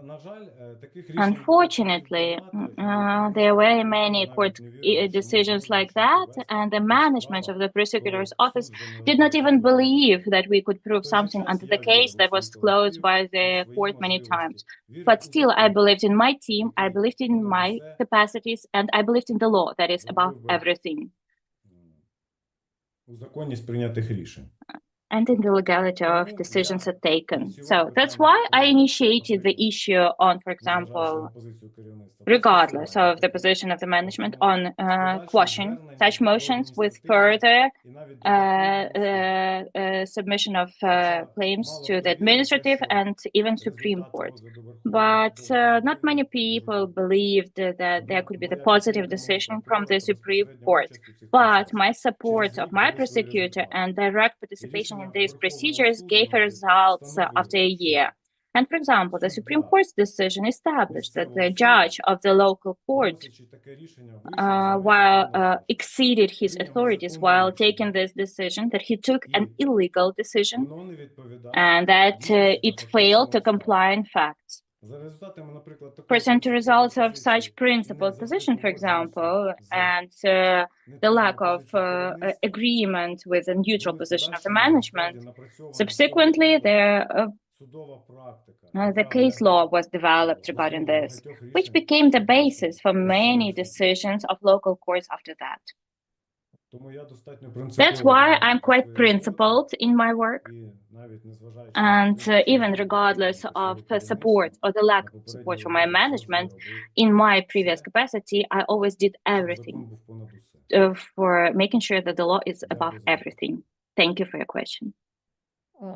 [SPEAKER 11] На жаль, таких рішень було досить
[SPEAKER 4] Unfortunately,
[SPEAKER 11] багато, і
[SPEAKER 4] there were
[SPEAKER 11] керівництво
[SPEAKER 4] many
[SPEAKER 11] навіть
[SPEAKER 4] court
[SPEAKER 11] не вірило, що ми
[SPEAKER 4] decisions
[SPEAKER 11] зможемо
[SPEAKER 4] like
[SPEAKER 11] щось
[SPEAKER 4] that,
[SPEAKER 11] довести
[SPEAKER 4] and the
[SPEAKER 11] в
[SPEAKER 4] management of
[SPEAKER 11] справах,
[SPEAKER 4] the prosecutor's
[SPEAKER 11] коли
[SPEAKER 4] office
[SPEAKER 11] суд вже не
[SPEAKER 4] did not even
[SPEAKER 11] розглядав
[SPEAKER 4] believe
[SPEAKER 11] справи.
[SPEAKER 4] that we could prove
[SPEAKER 11] В той же
[SPEAKER 4] something
[SPEAKER 11] час
[SPEAKER 4] under the
[SPEAKER 11] я
[SPEAKER 4] case
[SPEAKER 11] вірив у
[SPEAKER 4] that was
[SPEAKER 11] свій
[SPEAKER 4] closed
[SPEAKER 11] колектив,
[SPEAKER 4] by
[SPEAKER 11] у
[SPEAKER 4] the
[SPEAKER 11] свої
[SPEAKER 4] court many
[SPEAKER 11] можливості,
[SPEAKER 4] times.
[SPEAKER 11] вірив
[SPEAKER 4] But
[SPEAKER 11] у
[SPEAKER 4] still, I
[SPEAKER 11] закон,
[SPEAKER 4] believed in my team, I
[SPEAKER 11] який
[SPEAKER 4] believed in
[SPEAKER 11] понад
[SPEAKER 4] my
[SPEAKER 11] усе
[SPEAKER 4] capacities, and I believed in the law that is above
[SPEAKER 11] зробив би
[SPEAKER 4] everything,
[SPEAKER 11] у законність прийнятих рішень.
[SPEAKER 4] and in the legality of
[SPEAKER 11] Тому
[SPEAKER 4] decisions
[SPEAKER 11] я
[SPEAKER 4] are taken.
[SPEAKER 11] ініціював
[SPEAKER 4] So that's
[SPEAKER 11] питання
[SPEAKER 4] why I
[SPEAKER 11] про,
[SPEAKER 4] initiated the
[SPEAKER 11] наприклад,
[SPEAKER 4] issue on, for
[SPEAKER 11] незважаючи
[SPEAKER 4] example,
[SPEAKER 11] на позицію керівництва, про
[SPEAKER 4] regardless
[SPEAKER 11] скасування
[SPEAKER 4] of the
[SPEAKER 11] таких
[SPEAKER 4] position of the management,
[SPEAKER 11] постанов,
[SPEAKER 4] on
[SPEAKER 11] з подальшим
[SPEAKER 4] quashing
[SPEAKER 11] зверненням
[SPEAKER 4] such
[SPEAKER 11] до
[SPEAKER 4] motions with
[SPEAKER 11] адміністративного
[SPEAKER 4] further
[SPEAKER 11] і навіть до Верховного суду.
[SPEAKER 4] submission of
[SPEAKER 11] Хоча
[SPEAKER 4] claims
[SPEAKER 11] мало
[SPEAKER 4] to
[SPEAKER 11] хто
[SPEAKER 4] the
[SPEAKER 11] вірив,
[SPEAKER 4] administrative
[SPEAKER 11] що
[SPEAKER 4] and even Supreme
[SPEAKER 11] результати
[SPEAKER 4] Court.
[SPEAKER 11] розгляду Верховного
[SPEAKER 4] But
[SPEAKER 11] судового
[SPEAKER 4] not many
[SPEAKER 11] засідання
[SPEAKER 4] people
[SPEAKER 11] будуть
[SPEAKER 4] believed that there
[SPEAKER 11] Однак
[SPEAKER 4] could be the
[SPEAKER 11] моя
[SPEAKER 4] positive
[SPEAKER 11] підтримка мого
[SPEAKER 4] decision from
[SPEAKER 11] прокурора
[SPEAKER 4] the
[SPEAKER 11] та
[SPEAKER 4] Supreme
[SPEAKER 11] безпосередня
[SPEAKER 4] Court.
[SPEAKER 11] участь у цих
[SPEAKER 4] But
[SPEAKER 11] процесах
[SPEAKER 4] my support
[SPEAKER 11] через
[SPEAKER 4] of
[SPEAKER 11] рік
[SPEAKER 4] my
[SPEAKER 11] дали свої
[SPEAKER 4] prosecutor
[SPEAKER 11] результати.
[SPEAKER 4] and direct
[SPEAKER 11] І
[SPEAKER 4] participation in
[SPEAKER 11] рішення
[SPEAKER 4] these
[SPEAKER 11] Верховного
[SPEAKER 4] procedures
[SPEAKER 11] суду,
[SPEAKER 4] gave
[SPEAKER 11] наприклад,
[SPEAKER 4] results after a
[SPEAKER 11] встановило, що
[SPEAKER 4] year. And for example, the Supreme
[SPEAKER 11] суддя
[SPEAKER 4] Court's decision established that
[SPEAKER 11] місцевого
[SPEAKER 4] the
[SPEAKER 11] суду,
[SPEAKER 4] judge of the local court,
[SPEAKER 11] виносячи таке рішення, вийшов за межі
[SPEAKER 4] while
[SPEAKER 11] повноважень,
[SPEAKER 4] exceeded his
[SPEAKER 11] прийняв
[SPEAKER 4] authorities
[SPEAKER 11] незаконне
[SPEAKER 4] while
[SPEAKER 11] рішення.
[SPEAKER 4] taking this decision, that he took an
[SPEAKER 11] І
[SPEAKER 4] illegal decision
[SPEAKER 11] воно не відповідає
[SPEAKER 4] and that
[SPEAKER 11] дійсності та
[SPEAKER 4] it failed to
[SPEAKER 11] фактичним обставинам.
[SPEAKER 4] comply in facts.
[SPEAKER 11] За результатами, наприклад, такої
[SPEAKER 4] Pursuant to
[SPEAKER 11] принципової
[SPEAKER 4] results of
[SPEAKER 11] позиції
[SPEAKER 4] such
[SPEAKER 11] і
[SPEAKER 4] principled
[SPEAKER 11] не
[SPEAKER 4] position, for
[SPEAKER 11] завжди
[SPEAKER 4] example,
[SPEAKER 11] погодженості з
[SPEAKER 4] and the
[SPEAKER 11] нейтральною
[SPEAKER 4] lack of
[SPEAKER 11] позицією керівництва,
[SPEAKER 4] agreement with the neutral
[SPEAKER 11] були в
[SPEAKER 4] position of the
[SPEAKER 11] подальшому насправді
[SPEAKER 4] management,
[SPEAKER 11] напрацьовані
[SPEAKER 4] subsequently
[SPEAKER 11] судова практика,
[SPEAKER 4] the
[SPEAKER 11] яка
[SPEAKER 4] case
[SPEAKER 11] лягла
[SPEAKER 4] law was developed
[SPEAKER 11] в
[SPEAKER 4] regarding
[SPEAKER 11] основу
[SPEAKER 4] this,
[SPEAKER 11] багатьох
[SPEAKER 4] which
[SPEAKER 11] рішень
[SPEAKER 4] became the
[SPEAKER 11] подальших
[SPEAKER 4] basis for many
[SPEAKER 11] місцевих судів.
[SPEAKER 4] decisions of local courts after that.
[SPEAKER 11] Тому я достатньо
[SPEAKER 4] That's
[SPEAKER 11] принципово
[SPEAKER 4] why
[SPEAKER 11] відношусь
[SPEAKER 4] I'm
[SPEAKER 11] до
[SPEAKER 4] quite
[SPEAKER 11] своєї роботи
[SPEAKER 4] principled in my work.
[SPEAKER 11] і навіть
[SPEAKER 4] And even regardless of support or the lack of support from my management, in my previous capacity, I always did everything for making sure that the law is above everything. Thank you for your question.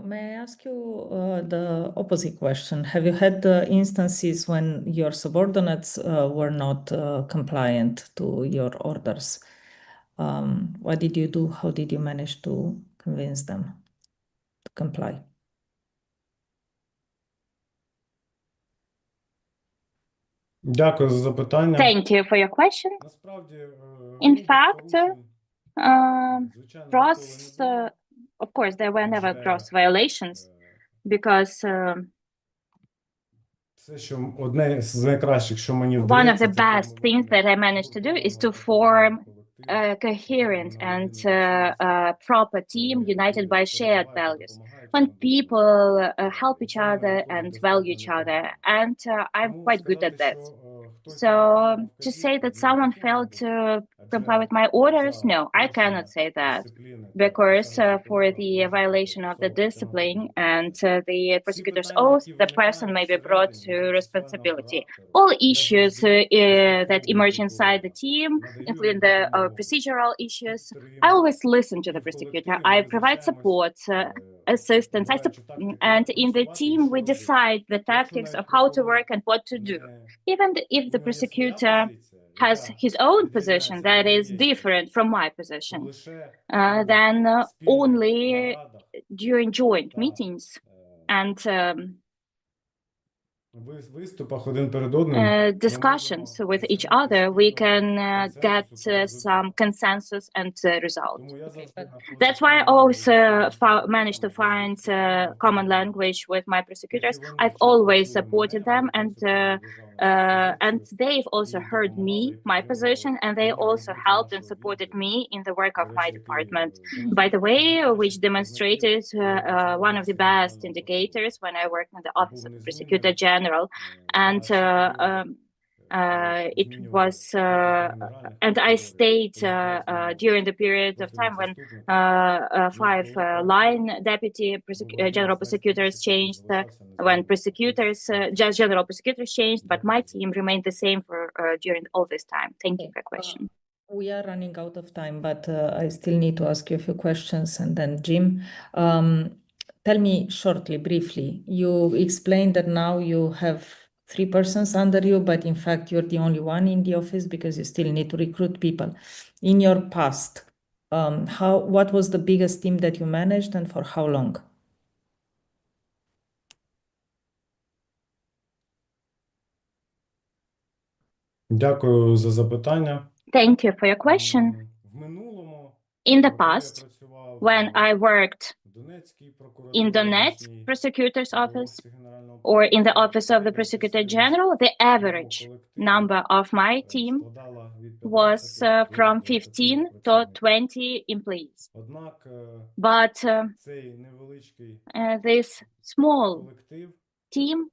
[SPEAKER 1] May I ask you the opposite question? Have you had instances when your subordinates were not compliant to your orders? What did you do? How did you manage to convince them to comply?
[SPEAKER 11] Дякую за запитання.
[SPEAKER 4] Thank you for your question. In fact, of course, there were never gross violations because
[SPEAKER 11] Це що одне з найкращих, що мені
[SPEAKER 4] one of
[SPEAKER 11] вдається,
[SPEAKER 4] the best things that I managed to do is to form a coherent and proper team united by shared values. When people help each other and value each other, and I'm quite good at this. So to say that someone failed to comply with my orders, no, I cannot say that, because for the violation of the discipline and the prosecutor's oath, the person may be brought to responsibility. All issues that emerge inside the team, including the procedural issues, I always listen to the prosecutor. I provide support, assistance, and in the team we decide the tactics of how to work and what to do. Even if the prosecutor has his own position that is different from my position, then only during joint meetings and discussions with each other, we can get some consensus and result. That's why I also managed to find common language with my prosecutors. I've always supported them, and they've also heard me, my position, and they also helped and supported me in the work of my department. By the way, which demonstrated one of the best indicators when I worked in the Office of the Prosecutor General, and it was, and I stayed during the period of time when 5 line deputy general prosecutors changed, when prosecutors, just general prosecutors changed, but my team remained the same for during all this time. Thank you for your question.
[SPEAKER 1] We are running out of time, but I still need to ask you a few questions, and then Jim. Tell me shortly, briefly, you explained that now you have 3 persons under you, but in fact you're the only one in the office because you still need to recruit people. In your past, what was the biggest team that you managed and for how long?
[SPEAKER 11] Дякую за запитання.
[SPEAKER 4] Thank you for your question. In the past, when I worked in Donetsk prosecutor's office or in the office of the prosecutor general, the average number of my team was from 15 to 20 employees. But this small team,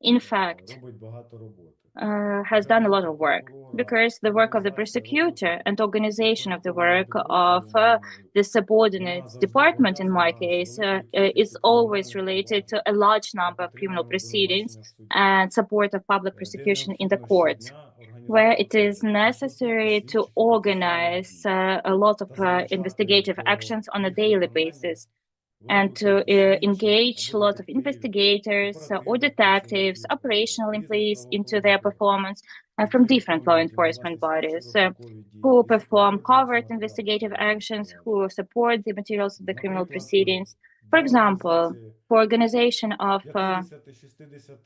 [SPEAKER 4] in fact, has done a lot of work, because the work of the prosecutor and organization of the work of the subordinate department, in my case, is always related to a large number of criminal proceedings and support of public prosecution in the courts, where it is necessary to organize a lot of investigative actions on a daily basis, and to engage a lot of investigators or detectives, operational employees into their performance from different law enforcement bodies who perform covert investigative actions, who support the materials of the criminal proceedings. For example, for organization of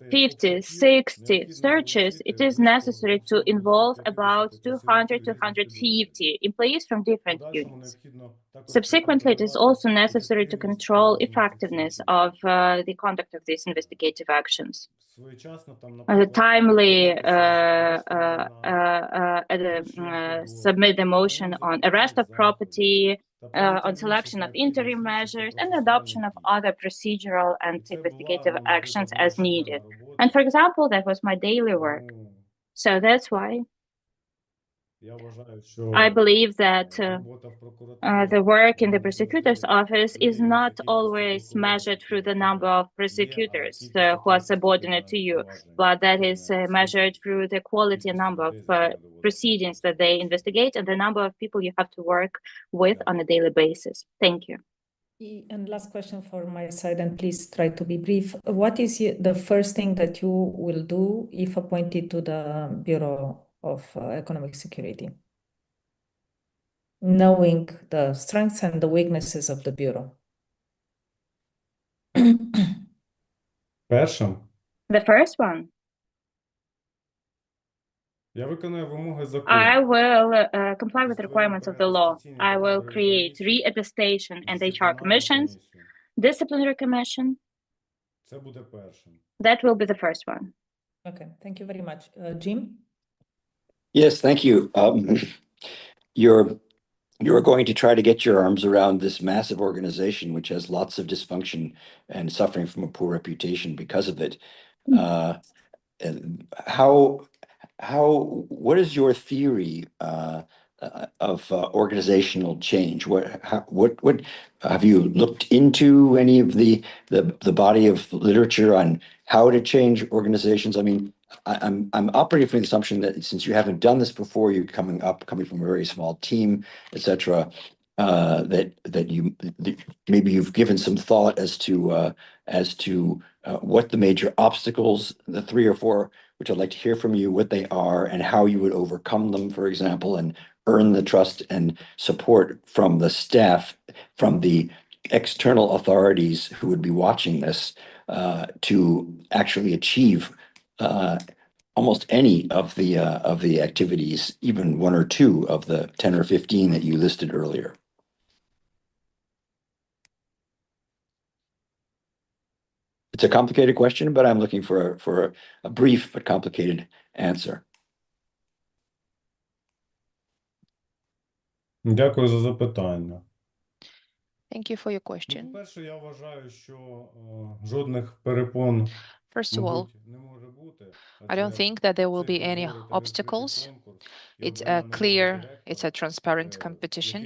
[SPEAKER 4] 50, 60 searches, it is necessary to involve about 200 to 150 employees from different units. Subsequently, it is also necessary to control effectiveness of the conduct of these investigative actions. Timely submit the motion on arrest of property, on selection of interim measures, and adoption of other procedural and investigative actions as needed. And for example, that was my daily work. So that's why I believe that the work in the prosecutor's office is not always measured through the number of prosecutors who are subordinate to you, but that is measured through the quality and number of proceedings that they investigate and the number of people you have to work with on a daily basis. Thank you.
[SPEAKER 1] And last question for my side, and please try to be brief. What is the first thing that you will do if appointed to the Bureau of Economic Security? Knowing the strengths and the weaknesses of the Bureau.
[SPEAKER 11] Першим
[SPEAKER 4] The first one,
[SPEAKER 11] я виконую вимоги закону.
[SPEAKER 4] I will comply with the requirements of the law. I will create re-attestation and HR commissions, disciplinary commission.
[SPEAKER 11] Це буде першим.
[SPEAKER 4] That will be the first one.
[SPEAKER 1] Okay, thank you very much. Jim?
[SPEAKER 2] Yes, thank you. You're going to try to get your arms around this massive organization, which has lots of dysfunction and suffering from a poor reputation because of it. What is your theory of organizational change? What have you looked into any of the body of literature on how to change organizations? I mean, I'm operating from the assumption that since you haven't done this before, you're coming from a very small team, etc. That maybe you've given some thought as to what the major obstacles, the 3 or 4, which I'd like to hear from you, what they are and how you would overcome them, for example, and earn the trust and support from the staff, from the external authorities who would be watching this to actually achieve almost any of the activities, even 1 or 2 of the 10 or 15 that you listed earlier. It's a complicated question, but I'm looking for a brief but complicated answer.
[SPEAKER 11] Дякую за запитання.
[SPEAKER 6] Thank you for your question.
[SPEAKER 11] По-перше, я вважаю, що жодних перепон,
[SPEAKER 6] First of all,
[SPEAKER 11] мабуть, не може бути.
[SPEAKER 6] I don't think that there will be any obstacles. It's clear, it's a transparent competition,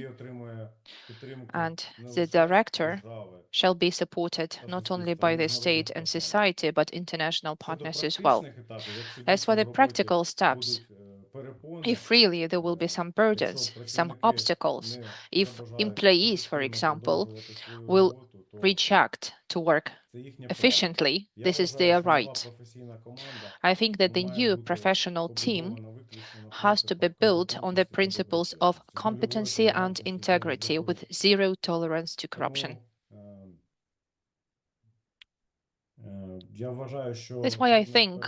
[SPEAKER 6] and the director shall be supported not only by the state and society, but international partners as well. As for the practical steps, if really there will be some burdens, some obstacles, if employees, for example, will reject to work efficiently, this is their right. I think that the new professional team has to be built on the principles of competency and integrity with zero tolerance to corruption. That's why I think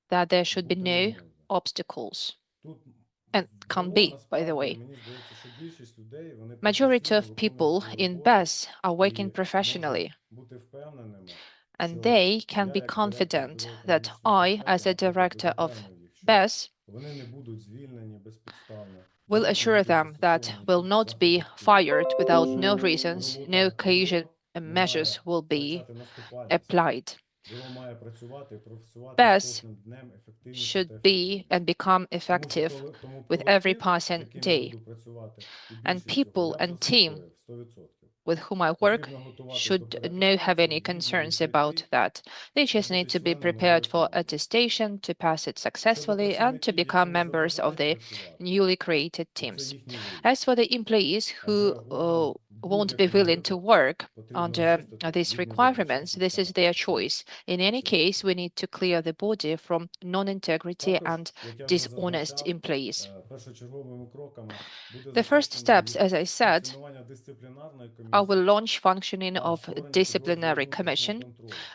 [SPEAKER 6] that there should be no obstacles. And can be, by the way. Majority of people in BES are working professionally, and they can be confident that I, as a director of BES, will assure them that will not be fired without no reasons, no occasion, and measures will be applied. BES should be and become effective with every passing day, and people and team with whom I work should not have any concerns about that. They just need to be prepared for attestation, to pass it successfully, and to become members of the newly created teams. As for the employees who won't be willing to work under these requirements, this is their choice. In any case, we need to clear the body from non-integrity and dishonest employees. The first steps, as I said, I will launch functioning of disciplinary commission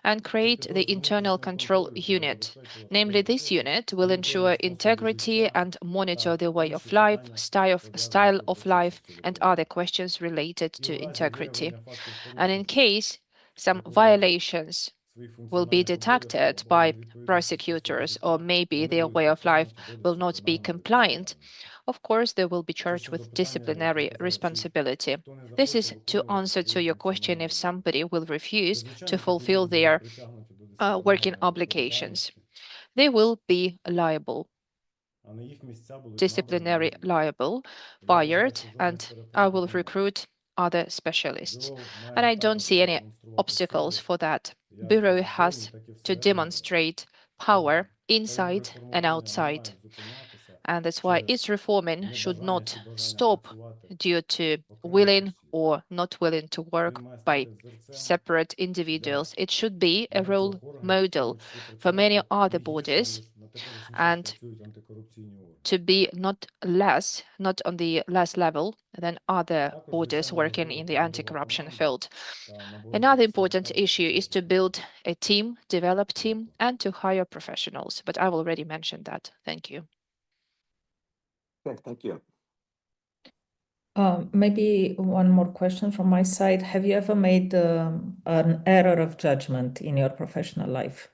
[SPEAKER 6] and create the internal control unit. Namely, this unit will ensure integrity and monitor the way of life, style of life, and other questions related to integrity. And in case some violations will be detected by prosecutors, or maybe their way of life will not be compliant, of course, they will be charged with disciplinary responsibility. This is to answer to your question if somebody will refuse to fulfill their working obligations. They will be liable. disciplinary liable, fired, and I will recruit other specialists. And I don't see any obstacles for that. Bureau has to demonstrate power inside and outside. And that's why its reforming should not stop due to willing or not willing to work by separate individuals. It should be a role model for many other bodies and to be not on the less level than other bodies working in the anti-corruption field. Another important issue is to build a team, develop team, and to hire professionals. But I've already mentioned that. Thank you.
[SPEAKER 2] Okay, thank you.
[SPEAKER 1] Maybe one more question from my side. Have you ever made an error of judgment in your professional life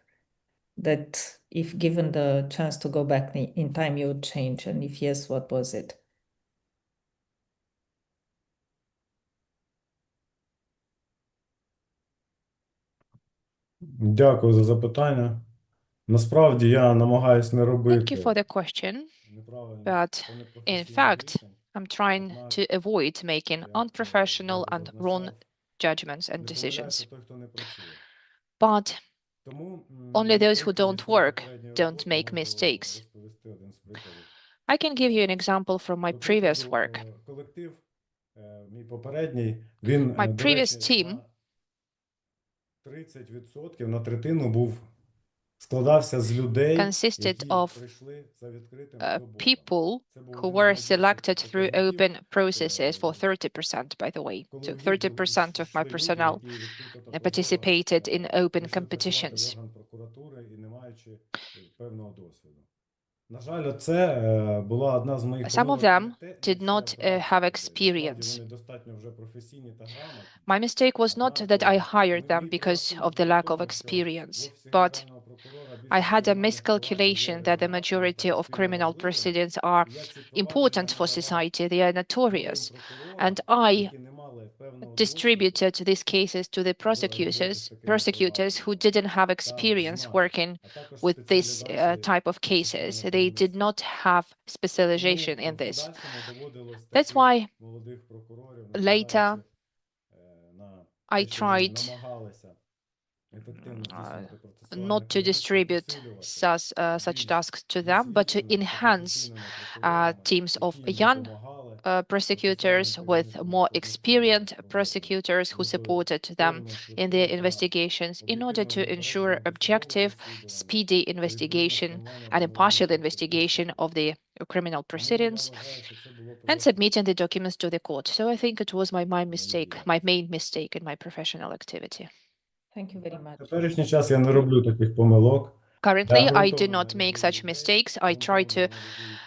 [SPEAKER 1] that if given the chance to go back in time, you would change? And if yes, what was it?
[SPEAKER 11] Дякую за запитання. Насправді я намагаюсь не
[SPEAKER 6] Thank you
[SPEAKER 11] робити
[SPEAKER 6] for the question,
[SPEAKER 11] неправильних
[SPEAKER 6] but
[SPEAKER 11] та
[SPEAKER 6] in
[SPEAKER 11] непрофесійних
[SPEAKER 6] fact,
[SPEAKER 11] рішень.
[SPEAKER 6] I'm trying to avoid making unprofessional and wrong judgments and
[SPEAKER 11] Не
[SPEAKER 6] decisions.
[SPEAKER 11] помиляється той, хто не працює.
[SPEAKER 6] But
[SPEAKER 11] Тому
[SPEAKER 6] only those who
[SPEAKER 11] наприклад,
[SPEAKER 6] don't
[SPEAKER 11] зі своєї
[SPEAKER 6] work
[SPEAKER 11] попередньої
[SPEAKER 6] don't
[SPEAKER 11] роботи
[SPEAKER 6] make
[SPEAKER 11] можу
[SPEAKER 6] mistakes.
[SPEAKER 11] розповісти один з прикладів.
[SPEAKER 6] I can give you an example from my
[SPEAKER 11] До
[SPEAKER 6] previous
[SPEAKER 11] прикладу,
[SPEAKER 6] work.
[SPEAKER 11] колектив, мій попередній, він,
[SPEAKER 6] My
[SPEAKER 11] до
[SPEAKER 6] previous
[SPEAKER 11] речі,
[SPEAKER 6] team
[SPEAKER 11] на 30%, на третину складався з людей,
[SPEAKER 6] consisted
[SPEAKER 11] які
[SPEAKER 6] of
[SPEAKER 11] прийшли за відкритим пробором.
[SPEAKER 6] people
[SPEAKER 11] Це був
[SPEAKER 6] who
[SPEAKER 11] один з
[SPEAKER 6] were
[SPEAKER 11] найбільших
[SPEAKER 6] selected through
[SPEAKER 11] показників,
[SPEAKER 6] open processes for 30%, by the way.
[SPEAKER 11] коли
[SPEAKER 6] So
[SPEAKER 11] в відділ
[SPEAKER 6] 30% of my
[SPEAKER 11] йшли люди,
[SPEAKER 6] personnel
[SPEAKER 11] які відкрито та прозоро,
[SPEAKER 6] participated in open
[SPEAKER 11] прийшли працювати в
[SPEAKER 6] competitions.
[SPEAKER 11] орган прокуратури і не маючи певного досвіду. На жаль, це була одна з моїх
[SPEAKER 6] Some of
[SPEAKER 11] помилок
[SPEAKER 6] them
[SPEAKER 11] не те,
[SPEAKER 6] did
[SPEAKER 11] що я
[SPEAKER 6] not
[SPEAKER 11] брав
[SPEAKER 6] have
[SPEAKER 11] цих людей.
[SPEAKER 6] experience.
[SPEAKER 11] Насправді вони достатньо вже професійні та грамотні.
[SPEAKER 6] My mistake was not
[SPEAKER 11] Однак,
[SPEAKER 6] that I hired them
[SPEAKER 11] мій
[SPEAKER 6] because
[SPEAKER 11] прорахунок
[SPEAKER 6] of the
[SPEAKER 11] був в
[SPEAKER 6] lack of
[SPEAKER 11] тому, що в
[SPEAKER 6] experience,
[SPEAKER 11] Офісі
[SPEAKER 6] but
[SPEAKER 11] Генерального прокурора
[SPEAKER 6] I
[SPEAKER 11] більшість
[SPEAKER 6] had a
[SPEAKER 11] кримінальних проваджень є
[SPEAKER 6] miscalculation that the
[SPEAKER 11] резонансними
[SPEAKER 6] majority
[SPEAKER 11] та
[SPEAKER 6] of
[SPEAKER 11] суспільно
[SPEAKER 6] criminal
[SPEAKER 11] важливими,
[SPEAKER 6] proceedings are
[SPEAKER 11] і я ці
[SPEAKER 6] important
[SPEAKER 11] провадження
[SPEAKER 6] for
[SPEAKER 11] надавав
[SPEAKER 6] society, they are
[SPEAKER 11] другим
[SPEAKER 6] notorious.
[SPEAKER 11] прокурорам,
[SPEAKER 6] And I
[SPEAKER 11] які не мали певного
[SPEAKER 6] distributed
[SPEAKER 11] досвіду
[SPEAKER 6] these cases to the
[SPEAKER 11] в роботі з такими
[SPEAKER 6] prosecutors who
[SPEAKER 11] провадженнями
[SPEAKER 6] didn't have
[SPEAKER 11] та
[SPEAKER 6] experience
[SPEAKER 11] знань,
[SPEAKER 6] working
[SPEAKER 11] а також
[SPEAKER 6] with this
[SPEAKER 11] спеціалізації
[SPEAKER 6] type of
[SPEAKER 11] у
[SPEAKER 6] cases.
[SPEAKER 11] частині
[SPEAKER 6] They did
[SPEAKER 11] правомірності.
[SPEAKER 6] not have specialization
[SPEAKER 11] Тому
[SPEAKER 6] in
[SPEAKER 11] в
[SPEAKER 6] this.
[SPEAKER 11] подальшому доводилось
[SPEAKER 6] That's
[SPEAKER 11] таких
[SPEAKER 6] why
[SPEAKER 11] молодих прокурорів,
[SPEAKER 6] later
[SPEAKER 11] незважаючи на
[SPEAKER 6] I
[SPEAKER 11] те, що вони
[SPEAKER 6] tried
[SPEAKER 11] намагалися ефективно здійснювати процесуальне
[SPEAKER 6] not to
[SPEAKER 11] керівництво,
[SPEAKER 6] distribute
[SPEAKER 11] посилювати
[SPEAKER 6] such
[SPEAKER 11] більш
[SPEAKER 6] tasks to them, but to
[SPEAKER 11] досвідченими та
[SPEAKER 6] enhance
[SPEAKER 11] професійними прокурорами,
[SPEAKER 6] teams of
[SPEAKER 11] які їм
[SPEAKER 6] young
[SPEAKER 11] допомагали
[SPEAKER 6] prosecutors
[SPEAKER 11] процесуальним
[SPEAKER 6] with
[SPEAKER 11] керівництвом
[SPEAKER 6] more
[SPEAKER 11] складних
[SPEAKER 6] experienced
[SPEAKER 11] кримінальних проваджень
[SPEAKER 6] prosecutors who
[SPEAKER 11] з
[SPEAKER 6] supported them
[SPEAKER 11] повним,
[SPEAKER 6] in their
[SPEAKER 11] швидким та
[SPEAKER 6] investigations in order to
[SPEAKER 11] об'єктивним
[SPEAKER 6] ensure
[SPEAKER 11] неупередженим
[SPEAKER 6] objective,
[SPEAKER 11] досудовим розслідуванням
[SPEAKER 6] speedy
[SPEAKER 11] та відповідно
[SPEAKER 6] investigation
[SPEAKER 11] становленням
[SPEAKER 6] and impartial
[SPEAKER 11] правомірності
[SPEAKER 6] investigation
[SPEAKER 11] підстав.
[SPEAKER 6] of the criminal
[SPEAKER 11] Тому я
[SPEAKER 6] proceedings
[SPEAKER 11] вважаю, що це було
[SPEAKER 6] and
[SPEAKER 11] просто
[SPEAKER 6] submitting the documents to the court. So I think it was my mistake, my main mistake in my professional activity.
[SPEAKER 1] Thank you very
[SPEAKER 11] в
[SPEAKER 1] much.
[SPEAKER 11] теперішній час я не роблю таких помилок.
[SPEAKER 6] Currently,
[SPEAKER 11] Я
[SPEAKER 6] I do
[SPEAKER 11] ґрунтовно
[SPEAKER 6] not make
[SPEAKER 11] аналізую
[SPEAKER 6] such
[SPEAKER 11] людей,
[SPEAKER 6] mistakes. I try
[SPEAKER 11] ґрунтовно
[SPEAKER 6] to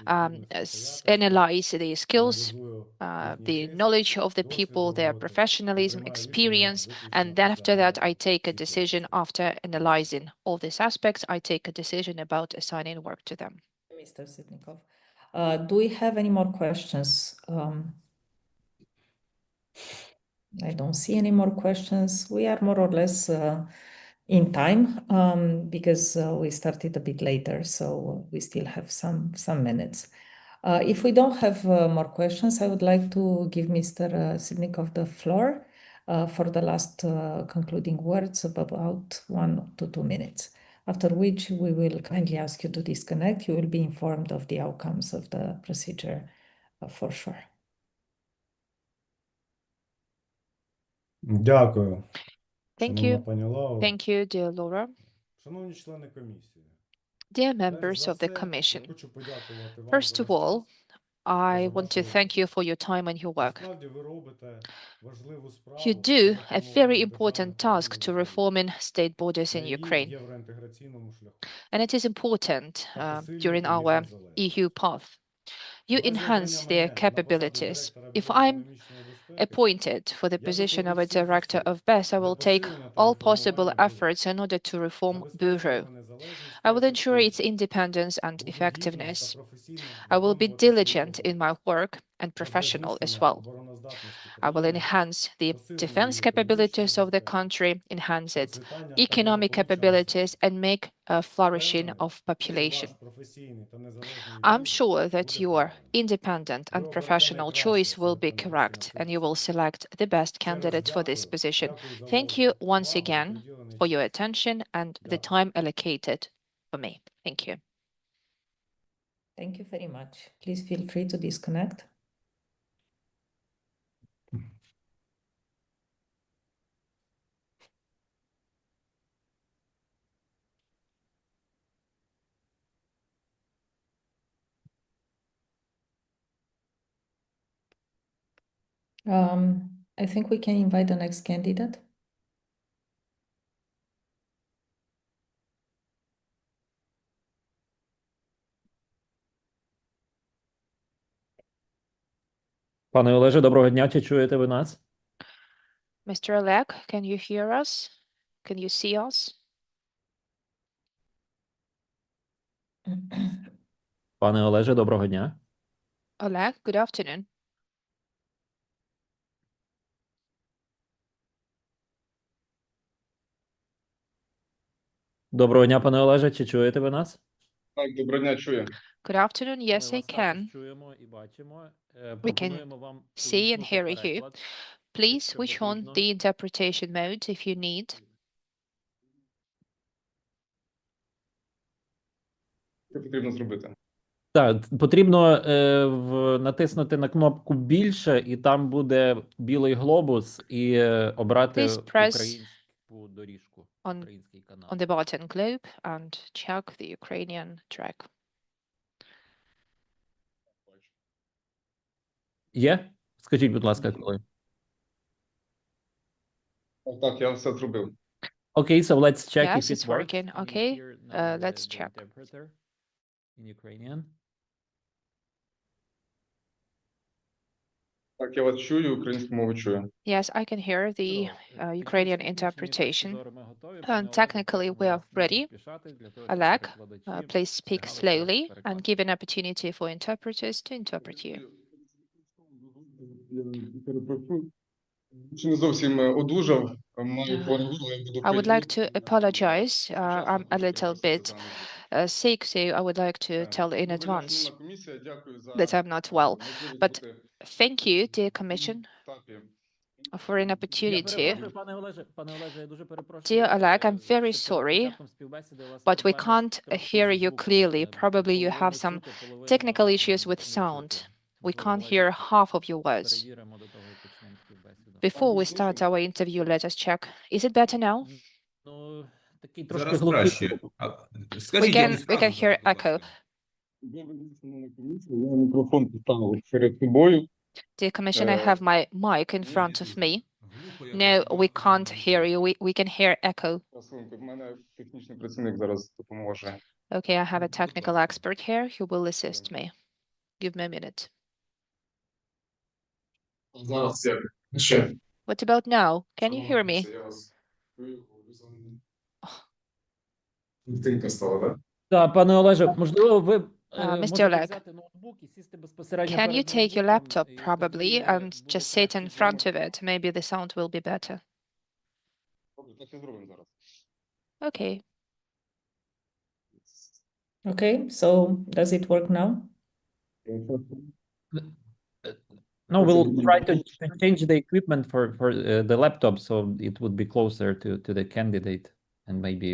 [SPEAKER 11] аналізую їхні здібності та якості,
[SPEAKER 6] analyze their skills,
[SPEAKER 11] аналізую їхній
[SPEAKER 6] the
[SPEAKER 11] хист,
[SPEAKER 6] knowledge of the
[SPEAKER 11] досвід
[SPEAKER 6] people, their
[SPEAKER 11] роботи і
[SPEAKER 6] professionalism,
[SPEAKER 11] приймаю рішення
[SPEAKER 6] experience,
[SPEAKER 11] виключно
[SPEAKER 6] and then
[SPEAKER 11] після
[SPEAKER 6] after that, I
[SPEAKER 11] аналізу
[SPEAKER 6] take a
[SPEAKER 11] всіх
[SPEAKER 6] decision
[SPEAKER 11] якостей.
[SPEAKER 6] after analyzing all these aspects. I take a decision about assigning work to them.
[SPEAKER 1] Mr. Sitnikov. Do we have any more questions? I don't see any more questions. We are more or less in time because we started a bit later, so we still have some minutes. If we don't have more questions, I would like to give Mr. Sitnikov the floor for the last concluding words of about 1 to 2 minutes, after which we will kindly ask you to disconnect. You will be informed of the outcomes of the procedure for sure.
[SPEAKER 11] Дякую,
[SPEAKER 6] Thank
[SPEAKER 11] шановна
[SPEAKER 6] you.
[SPEAKER 11] пані Лаура.
[SPEAKER 6] Thank you, dear Laura.
[SPEAKER 11] Шановні члени комісії,
[SPEAKER 6] Dear
[SPEAKER 11] перш
[SPEAKER 6] members
[SPEAKER 11] за
[SPEAKER 6] of the
[SPEAKER 11] все, я
[SPEAKER 6] Commission,
[SPEAKER 11] хочу подякувати вам
[SPEAKER 6] first
[SPEAKER 11] за
[SPEAKER 6] of
[SPEAKER 11] ваш
[SPEAKER 6] all,
[SPEAKER 11] час.
[SPEAKER 6] I want to thank you for your time and your work.
[SPEAKER 11] Насправді ви робите важливу справу
[SPEAKER 6] You
[SPEAKER 11] по
[SPEAKER 6] do a
[SPEAKER 11] реформуванню
[SPEAKER 6] very important
[SPEAKER 11] державних
[SPEAKER 6] task to
[SPEAKER 11] органів
[SPEAKER 6] reforming state bodies
[SPEAKER 11] на
[SPEAKER 6] in
[SPEAKER 11] її
[SPEAKER 6] Ukraine,
[SPEAKER 11] євроінтеграційному шляху
[SPEAKER 6] and it is important
[SPEAKER 11] та
[SPEAKER 6] during
[SPEAKER 11] посилювати їх
[SPEAKER 6] our
[SPEAKER 11] незалежність.
[SPEAKER 6] EU path. You
[SPEAKER 11] У разі
[SPEAKER 6] enhance
[SPEAKER 11] обрання
[SPEAKER 6] their
[SPEAKER 11] мене на посаду
[SPEAKER 6] capabilities.
[SPEAKER 11] директора
[SPEAKER 6] If
[SPEAKER 11] БЕБ
[SPEAKER 6] I'm
[SPEAKER 11] економічної безпеки,
[SPEAKER 6] appointed for the
[SPEAKER 11] я
[SPEAKER 6] position
[SPEAKER 11] докладу
[SPEAKER 6] of a
[SPEAKER 11] всіх
[SPEAKER 6] director
[SPEAKER 11] зусиль
[SPEAKER 6] of BES, I
[SPEAKER 11] для
[SPEAKER 6] will take
[SPEAKER 11] посилення та
[SPEAKER 6] all possible
[SPEAKER 11] реформування бюро,
[SPEAKER 6] efforts in order to reform
[SPEAKER 11] забезпечу
[SPEAKER 6] Bureau.
[SPEAKER 11] його незалежність
[SPEAKER 6] I
[SPEAKER 11] та
[SPEAKER 6] will ensure its
[SPEAKER 11] ефективність,
[SPEAKER 6] independence and
[SPEAKER 11] буду гідно та
[SPEAKER 6] effectiveness.
[SPEAKER 11] професійно
[SPEAKER 6] I will be
[SPEAKER 11] виконувати свої
[SPEAKER 6] diligent in
[SPEAKER 11] обов'язки.
[SPEAKER 6] my work and professional as well. I will enhance the defense capabilities of the country, enhance its economic capabilities, and make a flourishing of population. I'm sure that your independent and professional choice will be correct, and you will select the best candidate for this position. Thank you once again for your attention and the time allocated for me. Thank you.
[SPEAKER 1] Thank you very much. Please feel free to disconnect. I think we can invite the next candidate.
[SPEAKER 5] Пане Олеже, доброго дня. Чи чуєте ви нас?
[SPEAKER 6] Mr. Oleg, can you hear us? Can you see us?
[SPEAKER 5] Пане Олеже, доброго дня.
[SPEAKER 6] Oleg, good afternoon.
[SPEAKER 5] Доброго дня, пане Олеже. Чи чуєте ви нас?
[SPEAKER 7] Так, доброго дня, чую.
[SPEAKER 6] Good afternoon. Yes, I can.
[SPEAKER 5] Чуємо і бачимо.
[SPEAKER 6] We can see and hear you. Please switch on the interpretation mode if you need.
[SPEAKER 7] Що потрібно зробити?
[SPEAKER 5] Так, потрібно натиснути на кнопку «Більше», і там буде білий глобус, і обрати
[SPEAKER 6] Please press
[SPEAKER 5] українську доріжку, український канал.
[SPEAKER 6] On the button globe and check the Ukrainian track.
[SPEAKER 5] Є? Скажіть, будь ласка, коли.
[SPEAKER 7] Так, я все зробив.
[SPEAKER 5] Okay, so let's check
[SPEAKER 6] Yes,
[SPEAKER 5] if
[SPEAKER 6] it's
[SPEAKER 5] it works.
[SPEAKER 6] working.
[SPEAKER 5] Can you
[SPEAKER 6] Okay,
[SPEAKER 5] hear now
[SPEAKER 6] let's
[SPEAKER 5] the
[SPEAKER 6] check.
[SPEAKER 5] interpreter in Ukrainian?
[SPEAKER 7] Так, я вас чую, українську мову чую.
[SPEAKER 6] Yes, I can hear the Ukrainian interpretation. Technically, we are ready. Oleg, please speak slowly and give an opportunity for interpreters to interpret you.
[SPEAKER 7] Чи не зовсім одужав, маю хворобу, я буду
[SPEAKER 6] I would like to apologize. I'm a little bit sick, so I would like to tell in advance that I'm not well. But thank you, dear Commission, for an opportunity. Dear Oleg, I'm very sorry, but we can't hear you clearly. Probably you have some technical issues with sound. We can't hear half of your words. Before we start our interview, let us check. Is it better now?
[SPEAKER 8] Зараз краще.
[SPEAKER 6] We can hear echo.
[SPEAKER 7] Я мікрофон поставив перед собою.
[SPEAKER 6] Dear Commission, I have my mic in front of me. No, we can't hear you. We can hear echo.
[SPEAKER 7] В мене технічний працівник зараз допоможе.
[SPEAKER 6] Okay, I have a technical expert here who will assist me. Give me a minute.
[SPEAKER 7] Зараз я ще.
[SPEAKER 6] What about now? Can you hear me?
[SPEAKER 7] Тихо стало, так?
[SPEAKER 5] Так, пане Олеже, можливо, ви
[SPEAKER 6] Mr.
[SPEAKER 5] можете
[SPEAKER 6] Oleg,
[SPEAKER 5] взяти ноутбук і сісти безпосередньо
[SPEAKER 6] can
[SPEAKER 5] перед
[SPEAKER 6] you take your
[SPEAKER 5] ноутбуком
[SPEAKER 6] laptop
[SPEAKER 5] і
[SPEAKER 6] probably and just sit in front of it? Maybe the sound will be better.
[SPEAKER 7] Добре, так і зробимо зараз.
[SPEAKER 6] Okay.
[SPEAKER 1] Okay, so does it work now?
[SPEAKER 5] No, we'll try to change the equipment for the laptop so it would be closer to the candidate, and maybe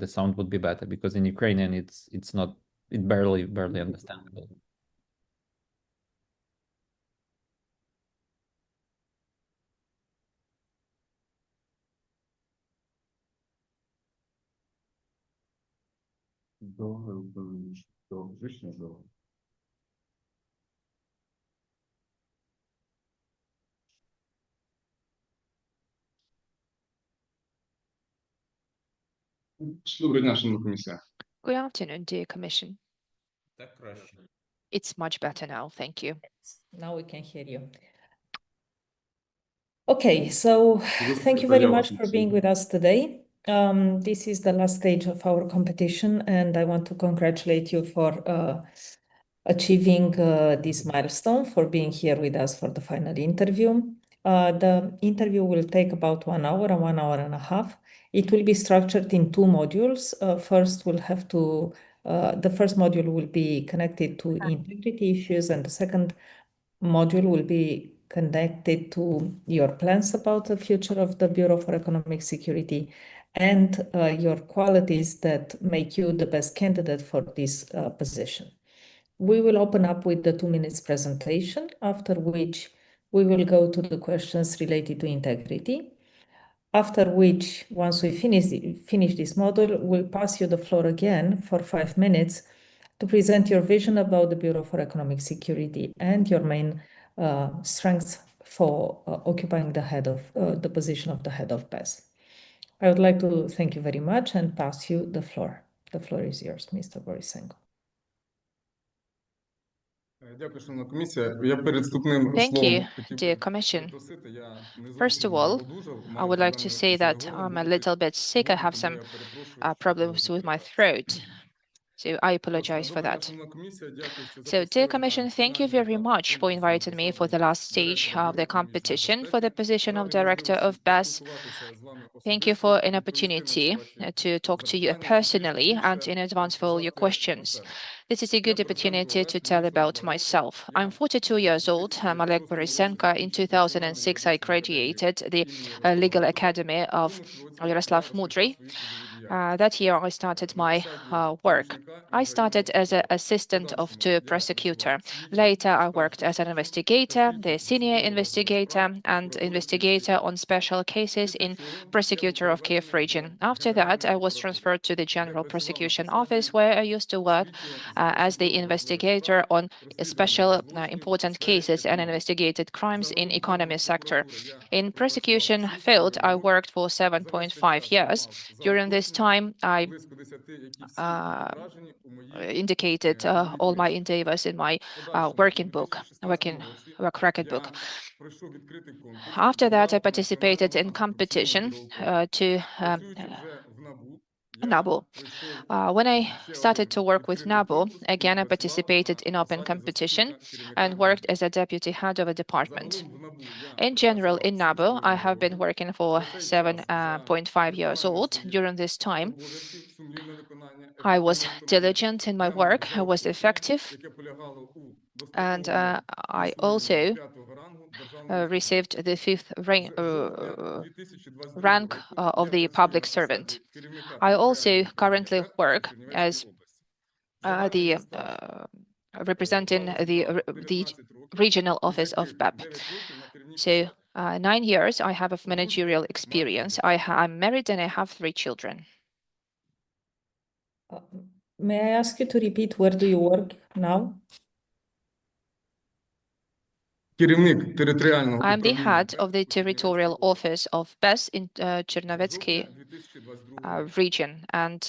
[SPEAKER 5] the sound would be better, because in Ukrainian it's not, it barely understandable.
[SPEAKER 7] Доброго дня, шановна комісія.
[SPEAKER 6] Good afternoon, dear Commission.
[SPEAKER 8] Так краще.
[SPEAKER 6] It's much better now. Thank you.
[SPEAKER 1] Now we can hear you. Okay, so thank you very much for being with us today. This is the last stage of our competition, and I want to congratulate you for achieving this milestone, for being here with us for the final interview. The interview will take about 1 hour and 1 hour and a half. It will be structured in 2 modules. First, we'll have to, the first module will be connected to integrity issues, and the second module will be connected to your plans about the future of the Bureau for Economic Security and your qualities that make you the best candidate for this position. We will open up with the 2 minutes presentation, after which we will go to the questions related to integrity. After which, once we finish this module, we'll pass you the floor again for 5 minutes to present your vision about the Bureau for Economic Security and your main strengths for occupying the position of the head of BES. I would like to thank you very much and pass you the floor. The floor is yours, Mr. Borisenko.
[SPEAKER 6] Thank you, dear Commission. First of all, I would like to say that I'm a little bit sick. I have some problems with my throat, so I apologize for that. So, dear Commission, thank you very much for inviting me for the last stage of the competition for the position of Director of BES. Thank you for an opportunity to talk to you personally and in advance for all your questions. This is a good opportunity to tell about myself. I'm 42 years old. I'm Oleg Borisenko. In 2006, I graduated the Legal Academy of Yaroslav Mudry. That year, I started my work. I started as an assistant to a prosecutor. Later, I worked as an investigator, the senior investigator, and investigator on special cases in prosecutor of Kiev region. After that, I was transferred to the General Prosecution Office, where I used to work as the investigator on special important cases and investigated crimes in economy sector. In prosecution field, I worked for 7.5 years. During this time, I indicated all my endeavors in my work record book. After that, I participated in competition to NABU. When I started to work with NABU, again, I participated in open competition and worked as a deputy head of a department. In general, in NABU, I have been working for 7.5 years old. During this time, I was diligent in my work, I was effective, and I also received the 5th rank of the public servant. I also currently work as representing the regional office of BEB. So 9 years I have of managerial experience. I'm married and I have 3 children.
[SPEAKER 1] May I ask you to repeat, where do you work now?
[SPEAKER 6] I'm the head of the territorial office of BES in Chernovetsky region, and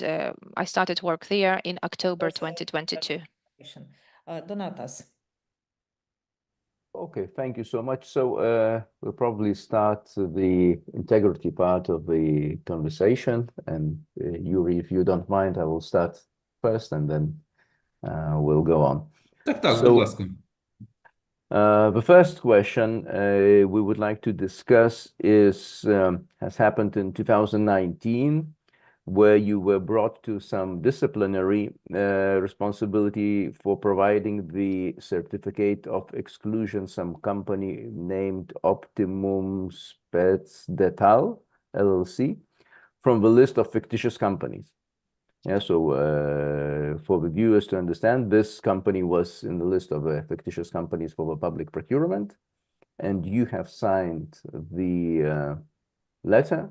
[SPEAKER 6] I started work there in October 2022.
[SPEAKER 1] Donatas.
[SPEAKER 10] Okay, thank you so much. So we'll probably start the integrity part of the conversation. And Yuri, if you don't mind, I will start first and then we'll go on. The first question we would like to discuss has happened in 2019, where you were brought to some disciplinary responsibility for providing the certificate of exclusion, some company named Optimum Spetsdetal LLC, from the list of fictitious companies. Yeah, so for the viewers to understand, this company was in the list of fictitious companies for the public procurement, and you have signed the letter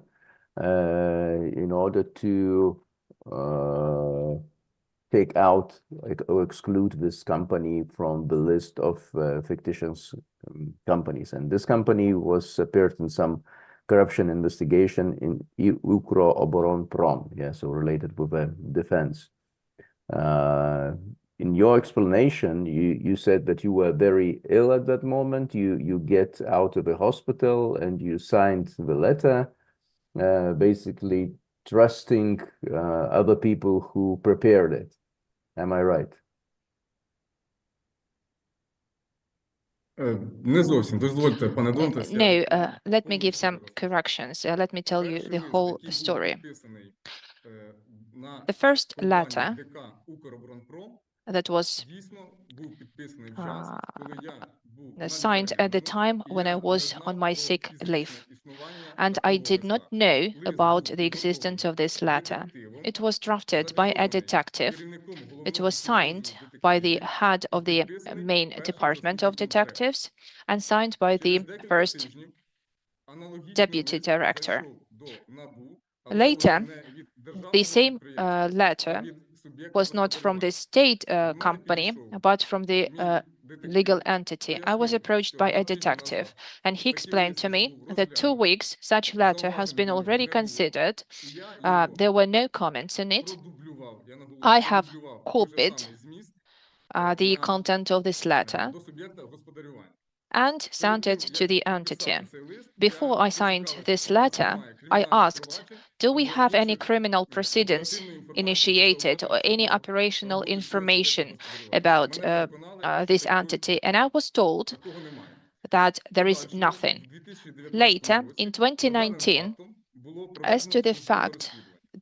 [SPEAKER 10] in order to take out or exclude this company from the list of fictitious companies. And this company appeared in some corruption investigation in Ukroobоронпром, yeah, so related with defense. In your explanation, you said that you were very ill at that moment. You get out of the hospital and you signed the letter, basically trusting other people who prepared it. Am I right?
[SPEAKER 7] Не зовсім. Дозвольте, пане Донтес.
[SPEAKER 6] No, let me give some corrections. Let me tell you the whole story. The first letter that was signed at the time when I was on my sick leave. And I did not know about the existence of this letter. It was drafted by a detective. It was signed by the head of the main department of detectives and signed by the first deputy director. Later, the same letter was not from the state company, but from the legal entity. I was approached by a detective, and he explained to me that 2 weeks such letter has been already considered. There were no comments in it. I have copied the content of this letter and sent it to the entity. Before I signed this letter, I asked, do we have any criminal proceedings initiated or any operational information about this entity? And I was told that there is nothing. Later, in 2019, as to the fact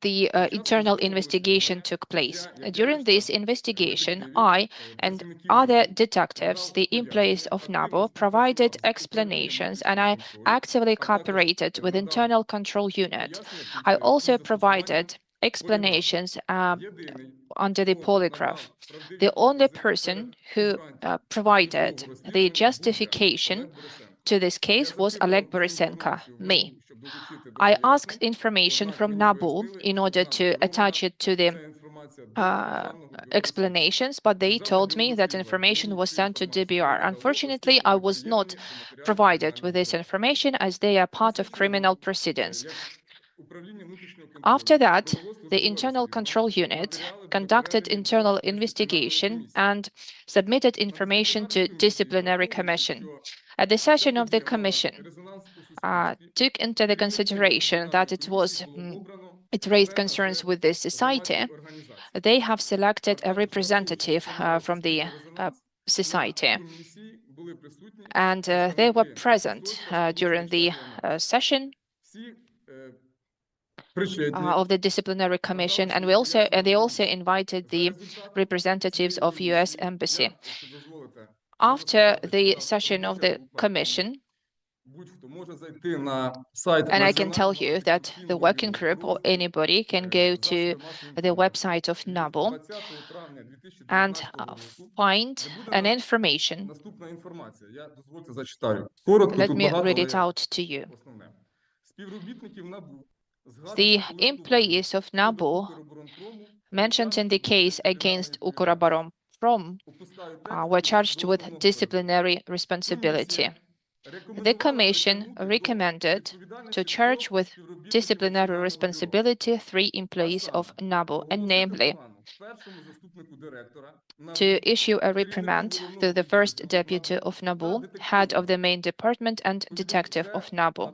[SPEAKER 6] the internal investigation took place. During this investigation, I and other detectives, the employees of NABU, provided explanations, and I actively cooperated with internal control unit. I also provided explanations under the polygraph. The only person who provided the justification to this case was Oleg Borisenko, me. I asked information from NABU in order to attach it to the explanations, but they told me that information was sent to DBR. Unfortunately, I was not provided with this information as they are part of criminal proceedings. After that, the internal control unit conducted internal investigation and submitted information to disciplinary commission. At the session of the commission, took into the consideration that it raised concerns with the society. They have selected a representative from the society, and they were present during the session of the disciplinary commission, and they also invited the representatives of U.S. Embassy. After the session of the commission, and I can tell you that the working group or anybody can go to the website of NABU and find an information. Let me read it out to you. The employees of NABU mentioned in the case against Ukroboronprom were charged with disciplinary responsibility. The commission recommended to charge with disciplinary responsibility 3 employees of NABU, and namely, to issue a reprimand to the first deputy of NABU, head of the main department, and detective of NABU.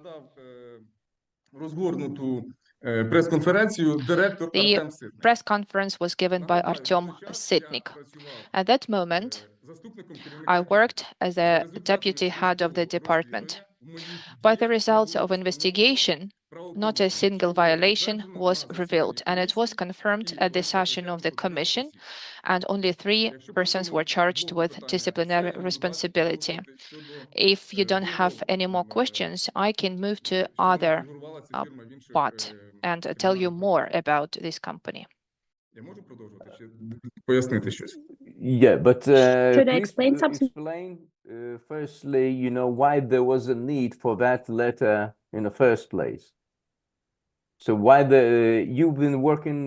[SPEAKER 6] The press conference was given by Artem Sitnik. At that moment, I worked as a deputy head of the department. By the results of investigation, not a single violation was revealed, and it was confirmed at the session of the commission, and only 3 persons were charged with disciplinary responsibility. If you don't have any more questions, I can move to other part and tell you more about this company.
[SPEAKER 10] Yeah, but
[SPEAKER 4] Should I
[SPEAKER 10] please
[SPEAKER 4] explain something?
[SPEAKER 10] explain firstly, you know, why there was a need for that letter in the first place. So why you've been working,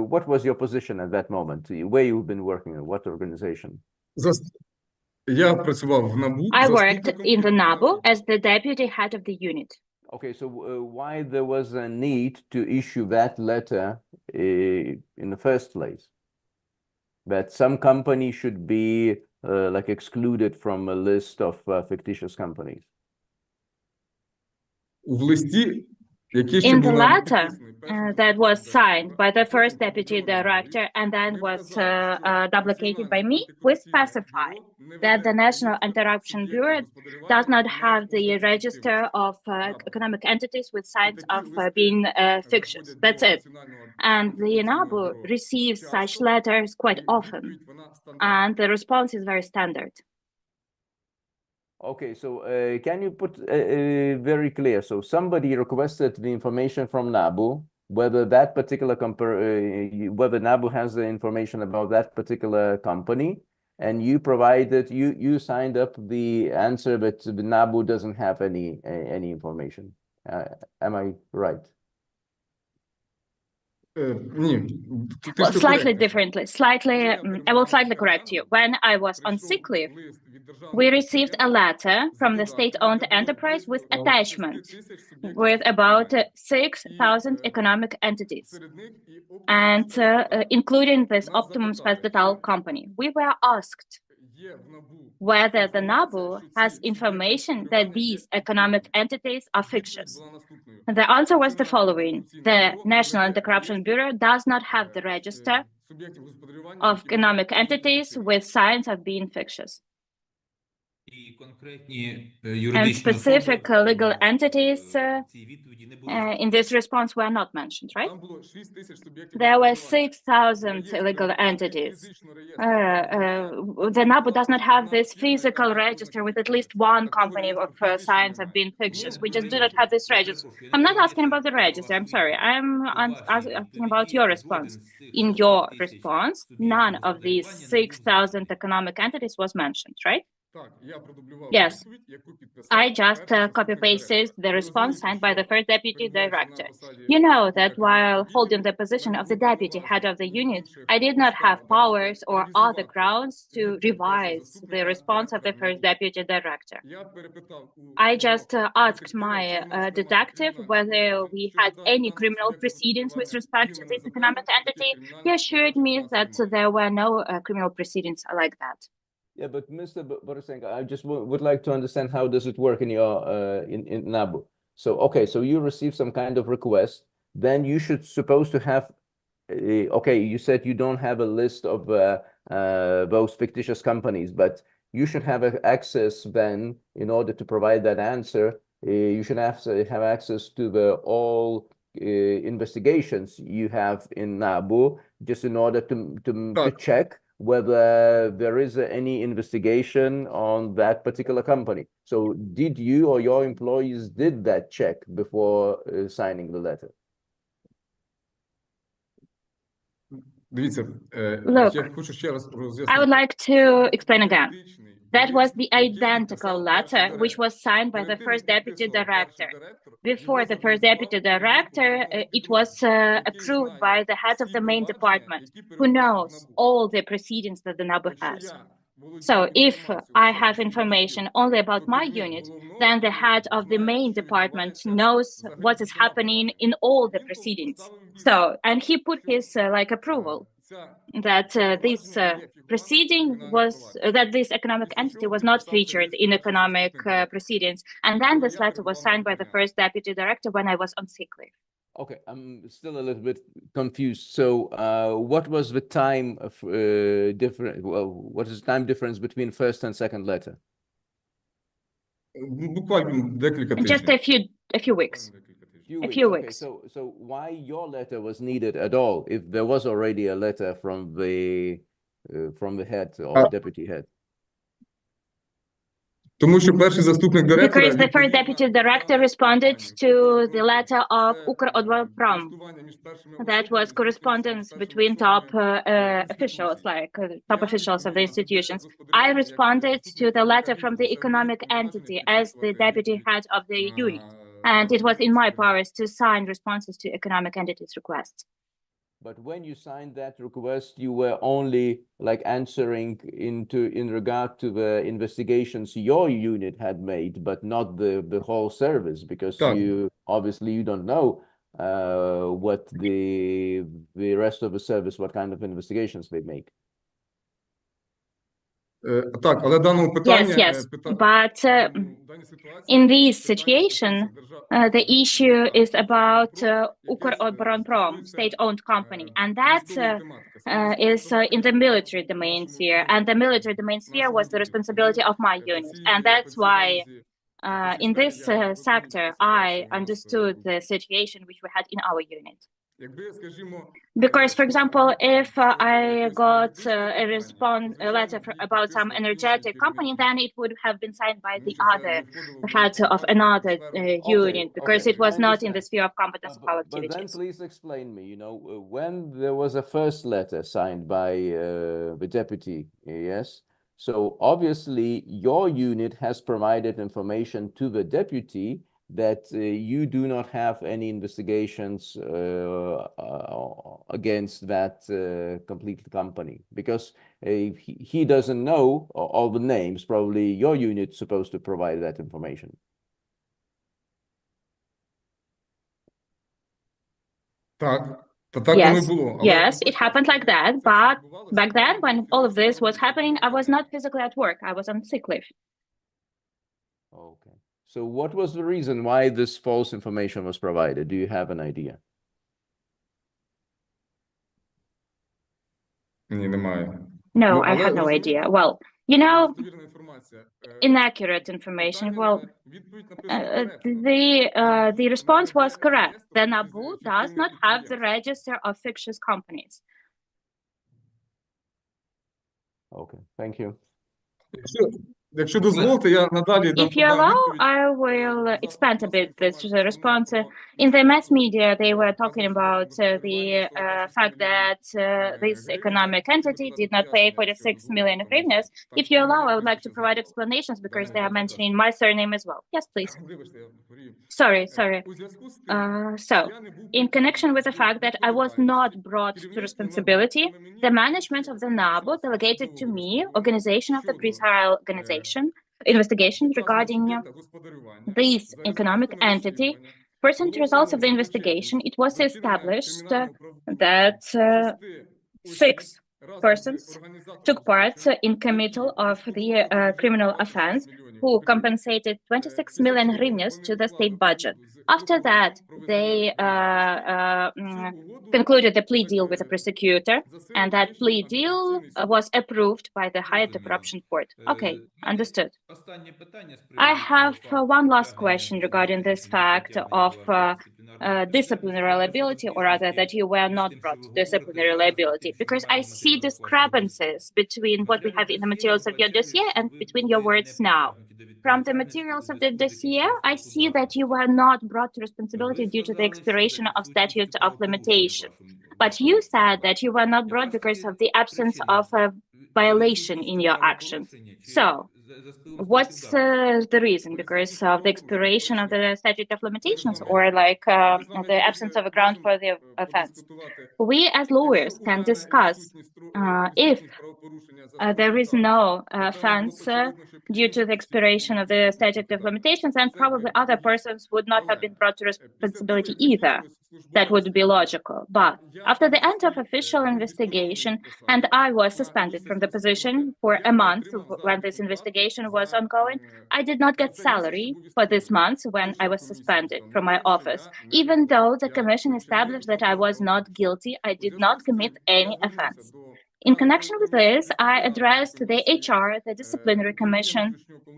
[SPEAKER 10] what was your position at that moment? Where you've been working, in what organization?
[SPEAKER 4] I worked in the NABU as the deputy head of the unit.
[SPEAKER 10] Okay, so why there was a need to issue that letter in the first place? That some company should be like excluded from a list of fictitious companies.
[SPEAKER 4] In the letter that was signed by the first deputy director and then was duplicated by me, we specify that the National Anti-Corruption Bureau does not have the register of economic entities with signs of being fictitious. That's it. And the NABU receives such letters quite often, and the response is very standard.
[SPEAKER 10] Okay, so can you put very clear? So somebody requested the information from NABU, whether that particular whether NABU has the information about that particular company, and you provided, you signed up the answer, but the NABU doesn't have any information. Am I right?
[SPEAKER 4] Well, slightly differently. I will slightly correct you. When I was on sick leave, we received a letter from the state-owned enterprise with attachment with about 6,000 economic entities, and including this Optimum Spetsdetal company. We were asked whether the NABU has information that these economic entities are fictitious. The answer was the following: the National Anti-Corruption Bureau does not have the register of economic entities with signs of being fictitious. And specific legal entities in this response were not mentioned, right? There were 6,000 legal entities. The NABU does not have this physical register with at least one company of signs of being fictitious. We just do not have this register. I'm not asking about the register, I'm sorry. I'm asking about your response. In your response, none of these 6,000 economic entities was mentioned, right? Yes, I just copy-pasted the response signed by the first deputy director. You know that while holding the position of the deputy head of the unit, I did not have powers or other grounds to revise the response of the first deputy director. I just asked my detective whether we had any criminal proceedings with respect to this economic entity. He assured me that there were no criminal proceedings like that.
[SPEAKER 10] Yeah, but Mr. Borisenko, I just would like to understand how does it work in your in NABU. So okay, so you receive some kind of request, then you should supposed to have. Okay, you said you don't have a list of those fictitious companies, but you should have access then in order to provide that answer. You should have access to the all investigations you have in NABU, just in order to check whether there is any investigation on that particular company. So did you or your employees did that check before signing the letter?
[SPEAKER 4] Look, I would like to explain again. That was the identical letter which was signed by the first deputy director. Before the first deputy director, it was approved by the head of the main department, who knows all the proceedings that the NABU has. So if I have information only about my unit, then the head of the main department knows what is happening in all the proceedings. So, and he put his approval that this proceeding was, that this economic entity was not featured in economic proceedings. And then this letter was signed by the first deputy director when I was on sick leave.
[SPEAKER 10] Okay, I'm still a little bit confused. So what was the time of difference? Well, what is the time difference between first and second letter?
[SPEAKER 4] Just a few weeks. A few weeks.
[SPEAKER 10] Okay, so why your letter was needed at all if there was already a letter from the head or deputy head?
[SPEAKER 4] Because the first deputy director responded to the letter of Ukrodvaprom. That was correspondence between top officials, top officials of the institutions. I responded to the letter from the economic entity as the deputy head of the unit. And it was in my powers to sign responses to economic entities' requests.
[SPEAKER 10] But when you signed that request, you were only answering in regard to the investigations your unit had made, but not the whole service, because you obviously don't know what the rest of the service, what kind of investigations they make.
[SPEAKER 7] Так, але даному питанні...
[SPEAKER 4] Yes, but in this situation, the issue is about Ukроборонпром, state-owned company, and that is in the military domain sphere, and the military domain sphere was the responsibility of my unit, and that's why in this sector, I understood the situation which we had in our unit. Because, for example, if I got a letter about some energetic company, then it would have been signed by the other head of another unit, because it was not in the sphere of competence of our activities.
[SPEAKER 10] But then please explain me, when there was a first letter signed by the deputy, yes? So obviously your unit has provided information to the deputy that you do not have any investigations against that complete company, because he doesn't know all the names. Probably your unit's supposed to provide that information.
[SPEAKER 4] Yes, yes, it happened like that, but back then, when all of this was happening, I was not physically at work, I was on sick leave.
[SPEAKER 10] Okay. So what was the reason why this false information was provided? Do you have an idea?
[SPEAKER 4] No, I have no idea. Well, inaccurate information. Well, the response was correct. The NABU does not have the register of fictitious companies.
[SPEAKER 10] Okay, thank you.
[SPEAKER 4] If you allow, I will expand a bit this response. In the mass media, they were talking about the fact that this economic entity did not pay 46 million hryvnias. If you allow, I would like to provide explanations because they are mentioning my surname as well. Yes, please. Sorry. So, in connection with the fact that I was not brought to responsibility, the management of the NABU delegated to me organization of the pre-trial investigation regarding this economic entity. Pursuant to results of the investigation, it was established that 6 persons took part in committal of the criminal offense, who compensated 26 million hryvnias to the state budget. After that, they concluded a plea deal with the prosecutor, and that plea deal was approved by the higher corruption court. Okay, understood. I have one last question regarding this fact of disciplinary liability, or rather that you were not brought to disciplinary liability, because I see discrepancies between what we have in the materials of your dossier and between your words now. From the materials of the dossier, I see that you were not brought to responsibility due to the expiration of statute of limitation. But you said that you were not brought because of the absence of a violation in your actions. So, what's the reason? Because of the expiration of the statute of limitations, or like the absence of a ground for the offense? We as lawyers can discuss if there is no offense due to the expiration of the statute of limitations, and probably other persons would not have been brought to responsibility either. That would be logical. But after the end of official investigation, and I was suspended from the position for a month when this investigation was ongoing, I did not get salary for this month when I was suspended from my office. Even though the commission established that I was not guilty, I did not commit any offense. In connection with this, I addressed the HR, the disciplinary commission,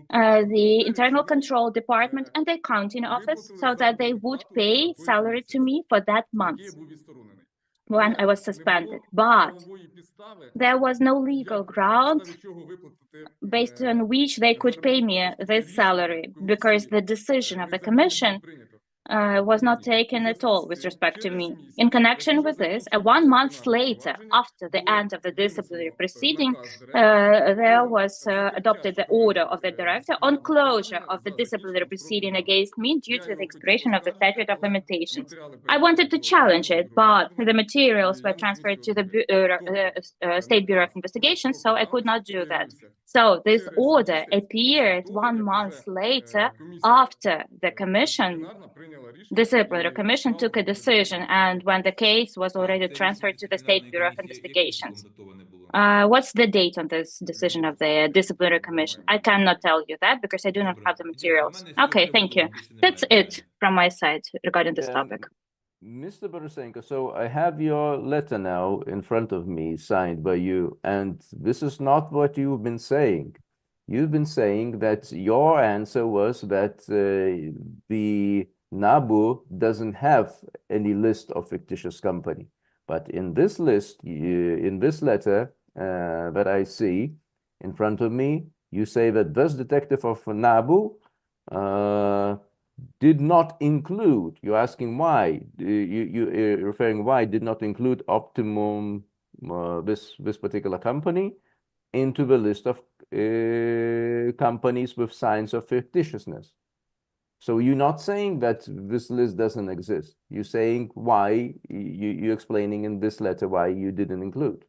[SPEAKER 4] the internal control department, and the accounting office so that they would pay salary to me for that month when I was suspended. But there was no legal ground based on which they could pay me this salary, because the decision of the commission was not taken at all with respect to me. In connection with this, 1 month later, after the end of the disciplinary proceeding, there was adopted the order of the director on closure of the disciplinary proceeding against me due to the expiration of the statute of limitations. I wanted to challenge it, but the materials were transferred to the State Bureau of Investigation, so I could not do that. So this order appeared 1 month later after the disciplinary commission took a decision, and when the case was already transferred to the State Bureau of Investigations. What's the date on this decision of the disciplinary commission? I cannot tell you that because I do not have the materials. Okay, thank you. That's it from my side regarding this topic.
[SPEAKER 10] Mr. Borisenko, so I have your letter now in front of me, signed by you, and this is not what you've been saying. You've been saying that your answer was that the NABU doesn't have any list of fictitious company. But in this list, in this letter that I see in front of me, you say that this detective of NABU did not include, you're asking why, you're referring why did not include Optimum, this particular company, into the list of companies with signs of fictitiousness. So you're not saying that this list doesn't exist. You're saying why, you're explaining in this letter why you didn't include.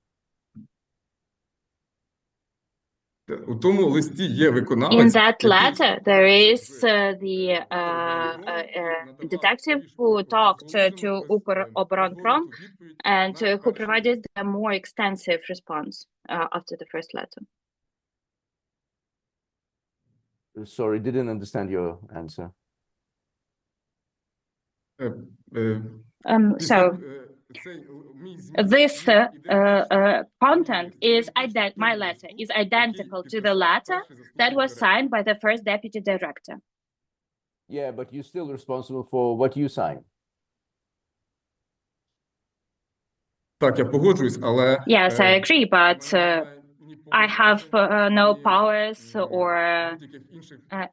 [SPEAKER 4] In that letter, there is the detective who talked to Ukроборонпром and who provided a more extensive response after the first letter.
[SPEAKER 10] Sorry, didn't understand your answer.
[SPEAKER 4] So this content is my letter is identical to the letter that was signed by the first deputy director.
[SPEAKER 10] Yeah, but you're still responsible for what you sign.
[SPEAKER 4] Yes, I agree, but I have no powers or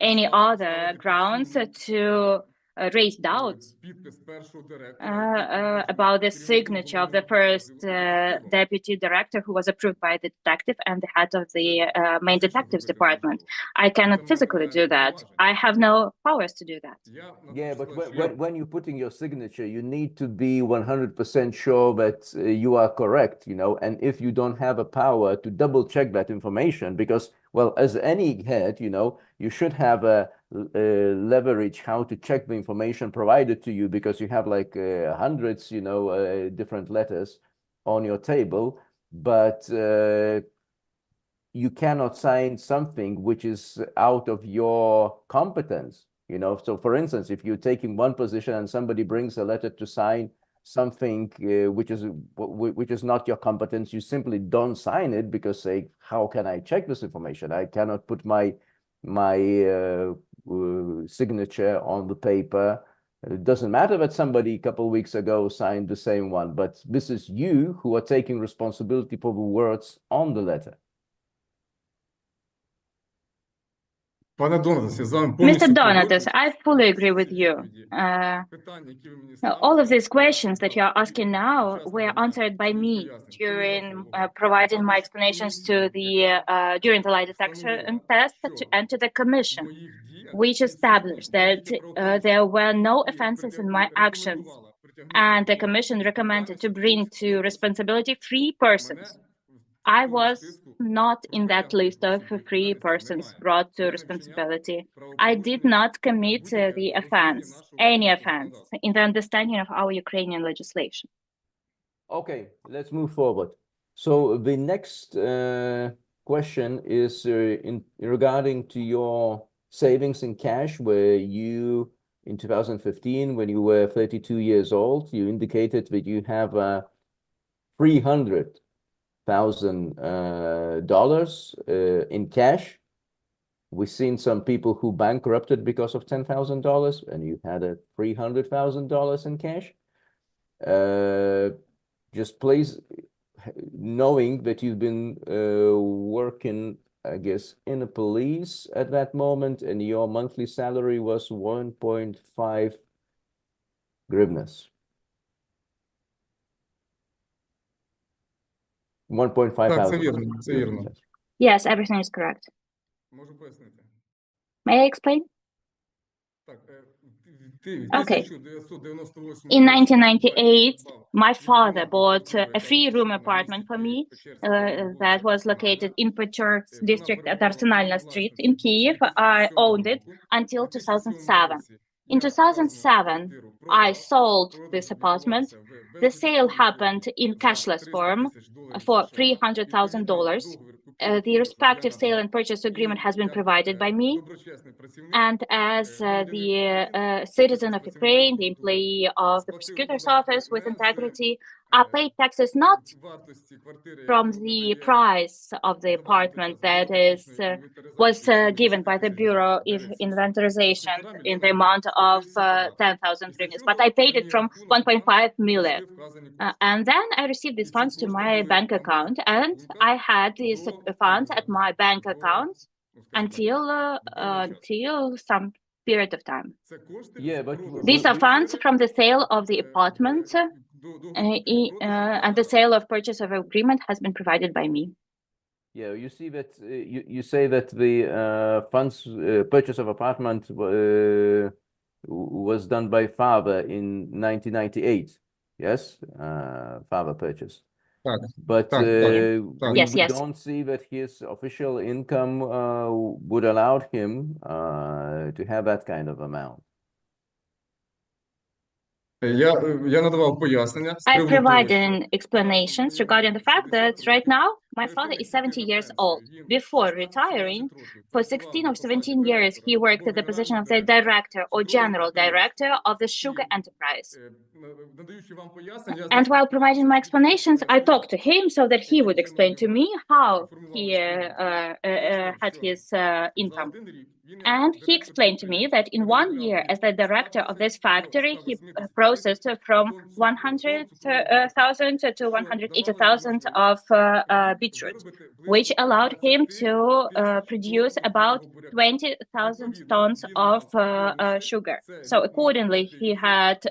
[SPEAKER 4] any other grounds to raise doubts about the signature of the first deputy director who was approved by the detective and the head of the main detectives department. I cannot physically do that. I have no powers to do that.
[SPEAKER 10] Yeah, but when you're putting your signature, you need to be 100% sure that you are correct, you know, and if you don't have a power to double check that information, because, well, as any head, you know, you should have a leverage how to check the information provided to you, because you have like hundreds, you know, different letters on your table, but you cannot sign something which is out of your competence, you know. So for instance, if you're taking one position and somebody brings a letter to sign something which is not your competence, you simply don't sign it, because say, how can I check this information? I cannot put my signature on the paper. It doesn't matter that somebody a couple of weeks ago signed the same one, but this is you who are taking responsibility for the words on the letter.
[SPEAKER 4] Mr. Donatas, I fully agree with you. All of these questions that you are asking now were answered by me during providing my explanations to the during the lie detection test and to the commission, which established that there were no offenses in my actions, and the commission recommended to bring to responsibility 3 persons. I was not in that list of 3 persons brought to responsibility. I did not commit the offense, any offense, in the understanding of our Ukrainian legislation.
[SPEAKER 10] Okay, let's move forward. So the next question is regarding to your savings in cash, where you, in 2015, when you were 32 years old, you indicated that you have $300,000 in cash. We've seen some people who bankrupted because of $10,000, and you had a $300,000 in cash. Just please, knowing that you've been working, I guess, in the police at that moment, and your monthly salary was 1.5 hryvnias. 1,500.
[SPEAKER 4] Yes, everything is correct. May I explain? Okay. In 1998, my father bought a 3-room apartment for me that was located in Pechorsk district at Arsenalna Street in Kyiv. I owned it until 2007. In 2007, I sold this apartment The sale happened in cashless form for $300,000. The respective sale and purchase agreement has been provided by me. And as the citizen of Ukraine, the employee of the prosecutor's office with integrity, I paid taxes not from the price of the apartment that was given by the Bureau of Inventarization in the amount of 10,000 hryvnias, but I paid it from 1.5 million. And then I received these funds to my bank account, and I had these funds at my bank account until some period of time.
[SPEAKER 10] Yeah, but
[SPEAKER 4] These are funds from the sale of the apartment, and the sale of purchase of agreement has been provided by me.
[SPEAKER 10] Yeah, you see that you say that the funds purchase of apartment was done by father in 1998. Yes, father purchase. But we
[SPEAKER 4] Yes, yes.
[SPEAKER 10] don't see that his official income would allow him to have that kind of amount.
[SPEAKER 4] I provided explanations regarding the fact that right now my father is 70 years old. Before retiring, for 16 or 17 years, he worked at the position of the director or general director of the sugar enterprise. And while providing my explanations, I talked to him so that he would explain to me how he had his income. And he explained to me that in 1 year as the director of this factory, he processed from 100,000 to 180,000 of beetroot, which allowed him to produce about 20,000 tons of sugar. So accordingly, he had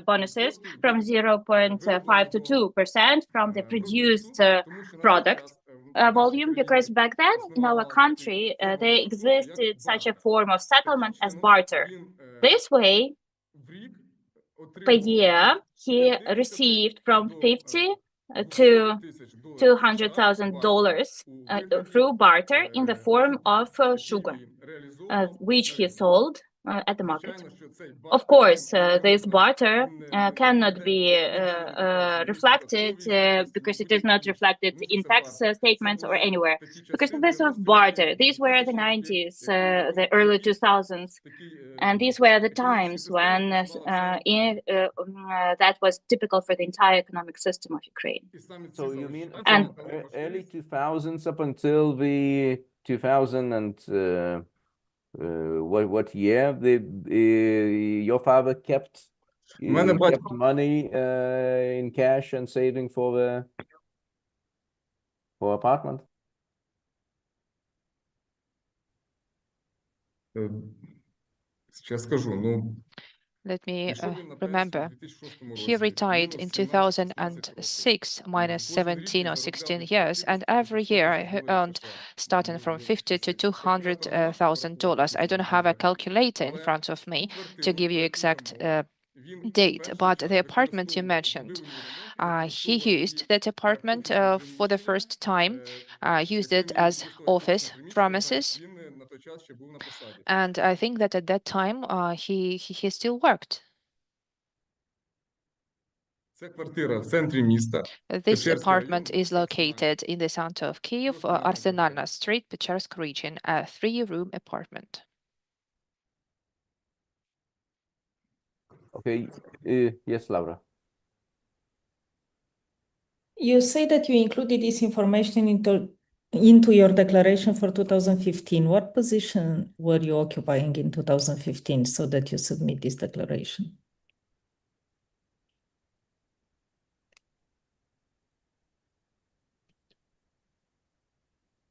[SPEAKER 4] bonuses from 0.5 to 2% from the produced product volume, because back then in our country there existed such a form of settlement as barter. This way, per year, he received from $50,000 to $200,000 through barter in the form of sugar, which he sold at the market. Of course, this barter cannot be reflected because it is not reflected in tax statements or anywhere, because this was barter. These were the 90s, the early 2000s, and these were the times when that was typical for the entire economic system of Ukraine.
[SPEAKER 10] So you mean from early 2000s up until the 2000 and what year your father kept money in cash and saving for apartment?
[SPEAKER 6] Let me remember. He retired in 2006, minus 17 or 16 years, and every year he earned starting from $50,000 to $200,000. I don't have a calculator in front of me to give you exact date, but the apartment you mentioned, he used that apartment for the first time, used it as office premises, and I think that at that time he still worked. This apartment is located in the center of Kyiv, Arsenalna Street, Pechersk region, a 3-room apartment.
[SPEAKER 10] Okay, yes, Laura.
[SPEAKER 1] You say that you included this information into your declaration for 2015. What position were you occupying in 2015 so that you submit this declaration?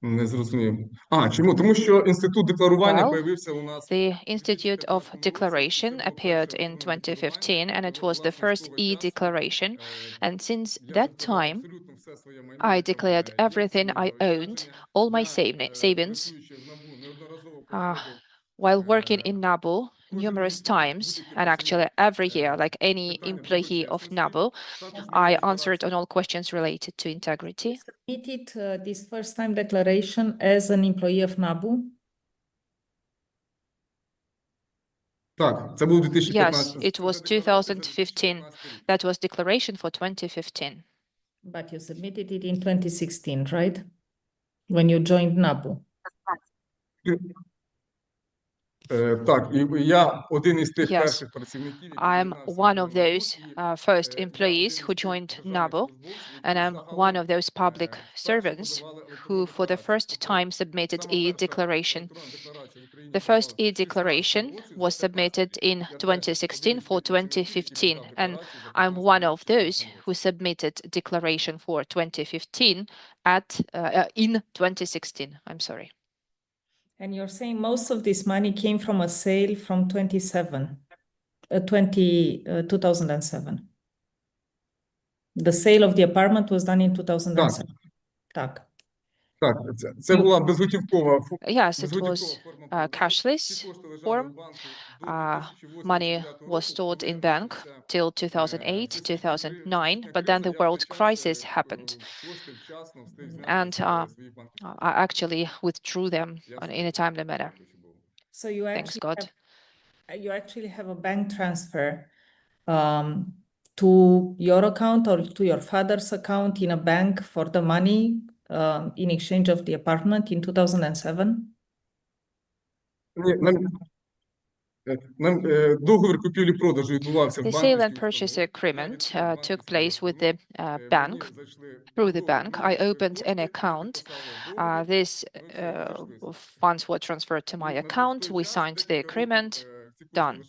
[SPEAKER 12] Не зрозумів. Чому? Тому що інститут декларування
[SPEAKER 6] Well,
[SPEAKER 12] появився у нас.
[SPEAKER 6] The Institute of Declaration appeared in 2015, and it was the first e-declaration. And since that time, I declared everything I owned, all my savings, while working in NABU numerous times, and actually every year, like any employee of NABU, I answered on all questions related to integrity.
[SPEAKER 1] Submitted this first-time declaration as an employee of NABU?
[SPEAKER 12] Так, це був
[SPEAKER 6] Yes,
[SPEAKER 12] 2015.
[SPEAKER 6] it was 2015. That was declaration for 2015.
[SPEAKER 1] But you submitted it in 2016, right? When you joined NABU.
[SPEAKER 12] Так, і я один із тих
[SPEAKER 6] Yes,
[SPEAKER 12] перших працівників, який
[SPEAKER 6] I'm
[SPEAKER 12] доєднався
[SPEAKER 6] one
[SPEAKER 12] до
[SPEAKER 6] of those
[SPEAKER 12] NABU,
[SPEAKER 6] first employees who joined NABU, and I'm one of those public servants who for the first time submitted e-declaration. The first e-declaration was submitted in 2016 for 2015, and I'm one of those who submitted declaration for 2015 in 2016. I'm sorry.
[SPEAKER 1] And you're saying most of this money came from a sale from 2007. The sale of the apartment was done in 2007. Так.
[SPEAKER 12] Так, це була безготівкова
[SPEAKER 6] Yes, it was a cashless form. Money was stored in bank till 2008, 2009, but then the world crisis happened. And I actually withdrew them in a timely manner.
[SPEAKER 1] So you
[SPEAKER 6] Thanks God.
[SPEAKER 1] You actually have a bank transfer to your account or to your father's account in a bank for the money in exchange of the apartment in 2007?
[SPEAKER 12] Договір купівлі-продажу відбувався в
[SPEAKER 6] The
[SPEAKER 12] банку.
[SPEAKER 6] sale and purchase agreement took place with the bank. Through the bank, I opened an account. These funds were transferred to my account. We signed the agreement. Done.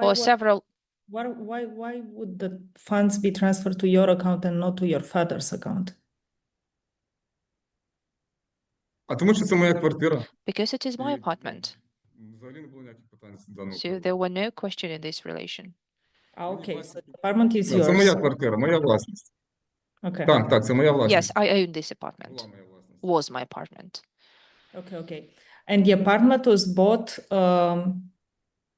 [SPEAKER 6] For several.
[SPEAKER 1] Why would the funds be transferred to your account and not to your father's account?
[SPEAKER 12] А тому що це моя квартира.
[SPEAKER 6] Because it is my apartment.
[SPEAKER 12] Взагалі не було ніяких питань з даного.
[SPEAKER 6] So there were no question in this relation.
[SPEAKER 1] Okay, so the apartment is yours.
[SPEAKER 12] Це моя квартира, моя власність.
[SPEAKER 1] Okay.
[SPEAKER 12] Так, це моя власність.
[SPEAKER 6] Yes, I own this apartment. Was my apartment.
[SPEAKER 1] Okay. And the apartment was bought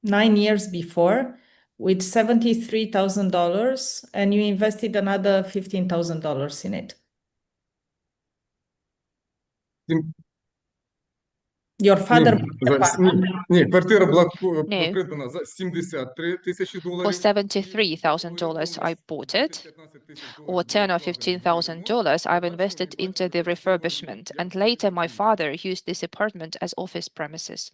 [SPEAKER 1] 9 years before with $73,000 and you invested another $15,000 in it. Your father
[SPEAKER 12] Ні, квартира була придбана за $73,000.
[SPEAKER 6] For $73,000 I bought it, or $10,000 or $15,000 I've invested into the refurbishment, and later my father used this apartment as office premises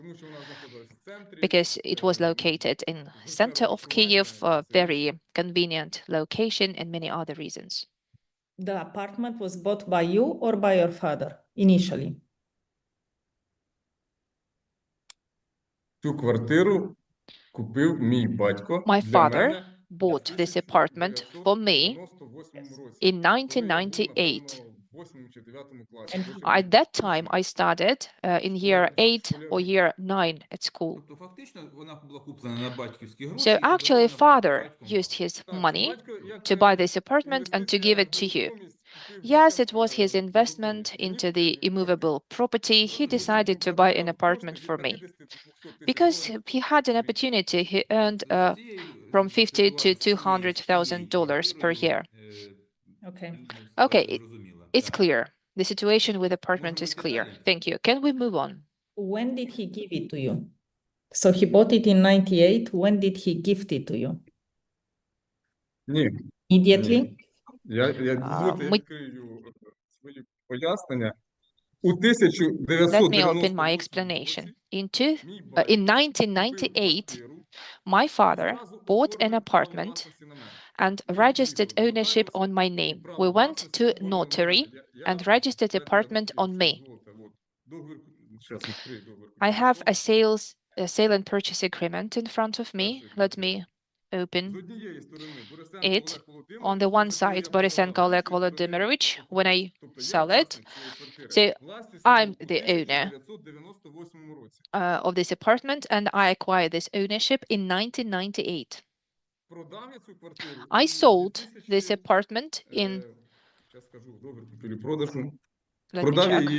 [SPEAKER 6] because it was located in center of Kyiv, a very convenient location, and many other reasons.
[SPEAKER 1] The apartment was bought by you or by your father initially?
[SPEAKER 12] Цю квартиру купив мій батько.
[SPEAKER 6] My father bought this apartment for me in 1998. At that time, I started in year 8 or year 9 at school. So actually, father used his money to buy this apartment and to give it to you. Yes, it was his investment into the immovable property. He decided to buy an apartment for me. Because he had an opportunity, he earned from $50,000 to $200,000 per year. Okay, it's clear. The situation with apartment is clear. Thank you. Can we move on?
[SPEAKER 1] When did he give it to you? So he bought it in 98. When did he gift it to you?
[SPEAKER 12] Ні.
[SPEAKER 1] Immediately?
[SPEAKER 12] Я відкрию свої пояснення. У 1998
[SPEAKER 6] Let me open my explanation. In 1998, my father bought an apartment and registered ownership on my name. We went to notary and registered apartment on me. I have a sale and purchase agreement in front of me. Let me open it. On the one side, Borisenko Oleg Volodymyrovich, when I sell it. So I'm the owner of this apartment and I acquired this ownership in 1998. I sold this apartment in, let me check,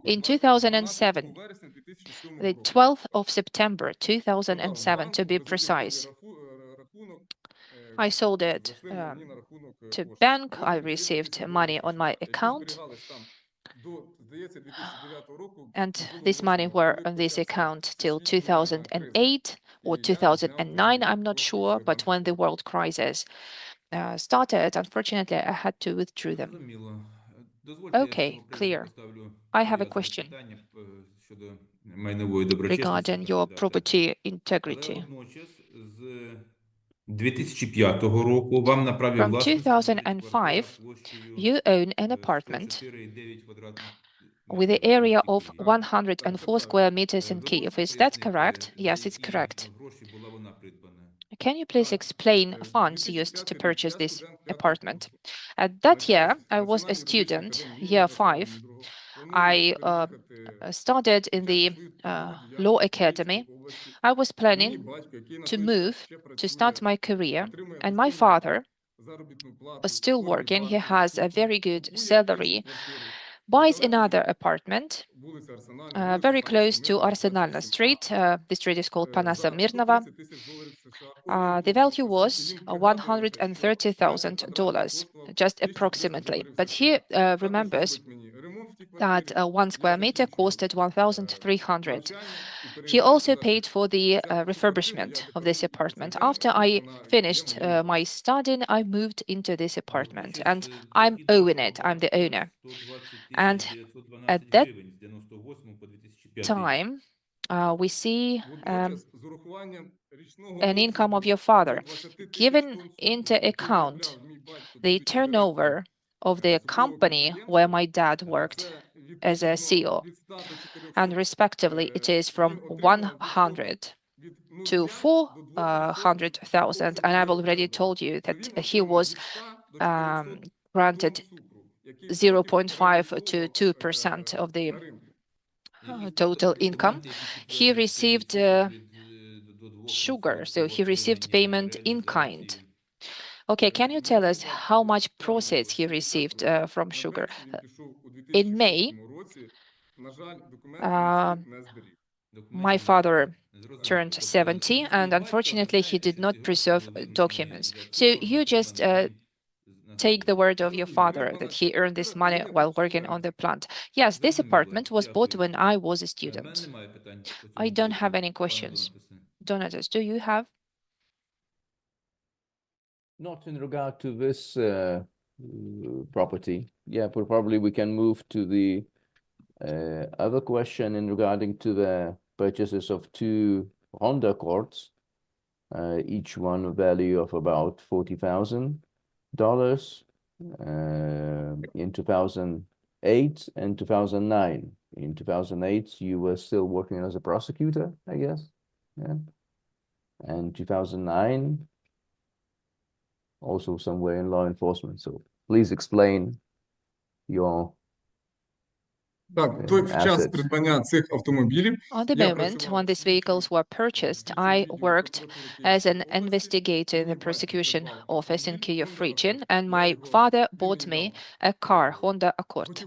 [SPEAKER 6] in 2007, the 12th of September 2007 to be precise. I sold it to bank. I received money on my account. And this money were on this account till 2008 or 2009, I'm not sure, but when the world crisis started, unfortunately, I had to withdraw them.
[SPEAKER 8] Зрозуміло.
[SPEAKER 6] Okay, clear. I have a question
[SPEAKER 8] щодо майнової доброчесності
[SPEAKER 6] regarding your
[SPEAKER 8] кандидата.
[SPEAKER 6] property
[SPEAKER 8] Але
[SPEAKER 6] integrity.
[SPEAKER 8] водночас з 2005 року вам на праві
[SPEAKER 6] From
[SPEAKER 8] власності належить
[SPEAKER 6] 2005,
[SPEAKER 8] квартира площею
[SPEAKER 6] you own an apartment
[SPEAKER 8] 104,9 квадратних
[SPEAKER 6] with the
[SPEAKER 8] метрів в
[SPEAKER 6] area
[SPEAKER 8] місті
[SPEAKER 6] of
[SPEAKER 8] Києві.
[SPEAKER 6] 104 square meters in Kyiv. Is that correct? Yes, it's
[SPEAKER 8] За
[SPEAKER 6] correct.
[SPEAKER 8] які гроші була вона придбана?
[SPEAKER 6] Can you please explain funds used to purchase this apartment? At that year, I was a student, year 5. I started in the law academy. I was planning to move, to start my career, and my father was still working. He has a very good salary, buys another apartment very close to Arsenalna Street. The street is called Panasa Mirnova. The value was $130,000, just approximately. But he remembers that 1 square meter costed 1,300. He also paid for the refurbishment of this apartment. After I finished my studying, I moved into this apartment, and I'm owning it. I'm the owner. And at that time, we see an income of your father. Given into account the turnover of the company where my dad worked as a CEO, and respectively it is from 100 to 400,000, and I've already told you that he was granted 0.5 to 2% of the total income. He received sugar, so he received payment in kind. Okay, can you tell us how much proceeds he received from sugar? In May, my father turned 70, and unfortunately he did not preserve documents. So you just take the word of your father that he earned this money while working on the plant. Yes, this apartment was bought when I was a student. I don't have any questions. Donatas, do you have?
[SPEAKER 10] Not in regard to this property. Yeah, but probably we can move to the other question in regarding to the purchases of 2 Honda Accords, each one a value of about $40,000 in 2008 and 2009. In 2008, you were still working as a prosecutor, I guess. Yeah. And 2009, also somewhere in law enforcement. So please explain your
[SPEAKER 12] Так, той час придбання цих автомобілів.
[SPEAKER 6] On the moment when these vehicles were purchased, I worked as an investigator in the prosecution office in Kyiv region, and my father bought me a car, Honda Accord.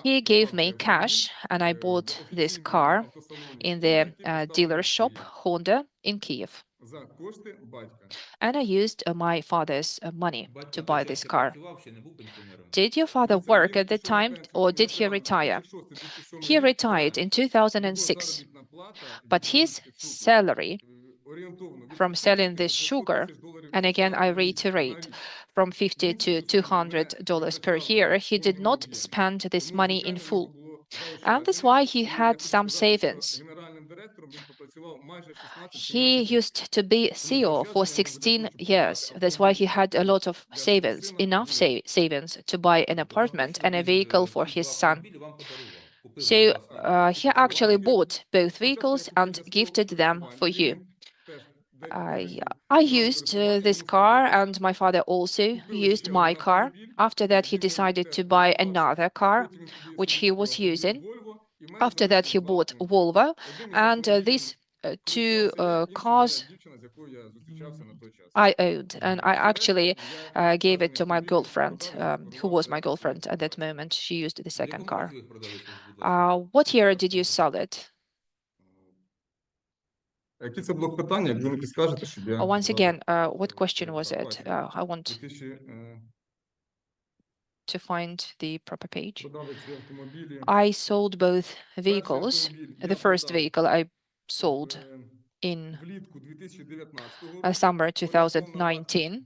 [SPEAKER 6] He gave me cash, and I bought this car in the dealer shop, Honda, in Kyiv. And I used my father's money to buy this car. Did your father work at the time, or did he retire? He retired in 2006, but his salary from selling this sugar, and again I reiterate, from $50 to $200 per year, he did not spend this money in full. And that's why he had some savings. He used to be CEO for 16 years. That's why he had a lot of savings, enough savings to buy an apartment and a vehicle for his son. So he actually bought both vehicles and gifted them for you. I used this car, and my father also used my car. After that, he decided to buy another car, which he was using. After that, he bought Volvo, and these 2 cars I owned, and I actually gave it to my girlfriend, who was my girlfriend at that moment. She used the second car. What year did you sell it?
[SPEAKER 12] Який це блок питання, якщо ви підскажете, щоб я...
[SPEAKER 6] Once again, what question was it? I want... to find the proper page.
[SPEAKER 12] Продав ці автомобілі.
[SPEAKER 6] I sold both
[SPEAKER 12] Перший
[SPEAKER 6] vehicles.
[SPEAKER 12] автомобіль
[SPEAKER 6] The
[SPEAKER 12] я
[SPEAKER 6] first
[SPEAKER 12] продав,
[SPEAKER 6] vehicle I sold in
[SPEAKER 12] влітку 2019 року.
[SPEAKER 6] summer
[SPEAKER 12] Орієнтовна вартість
[SPEAKER 6] 2019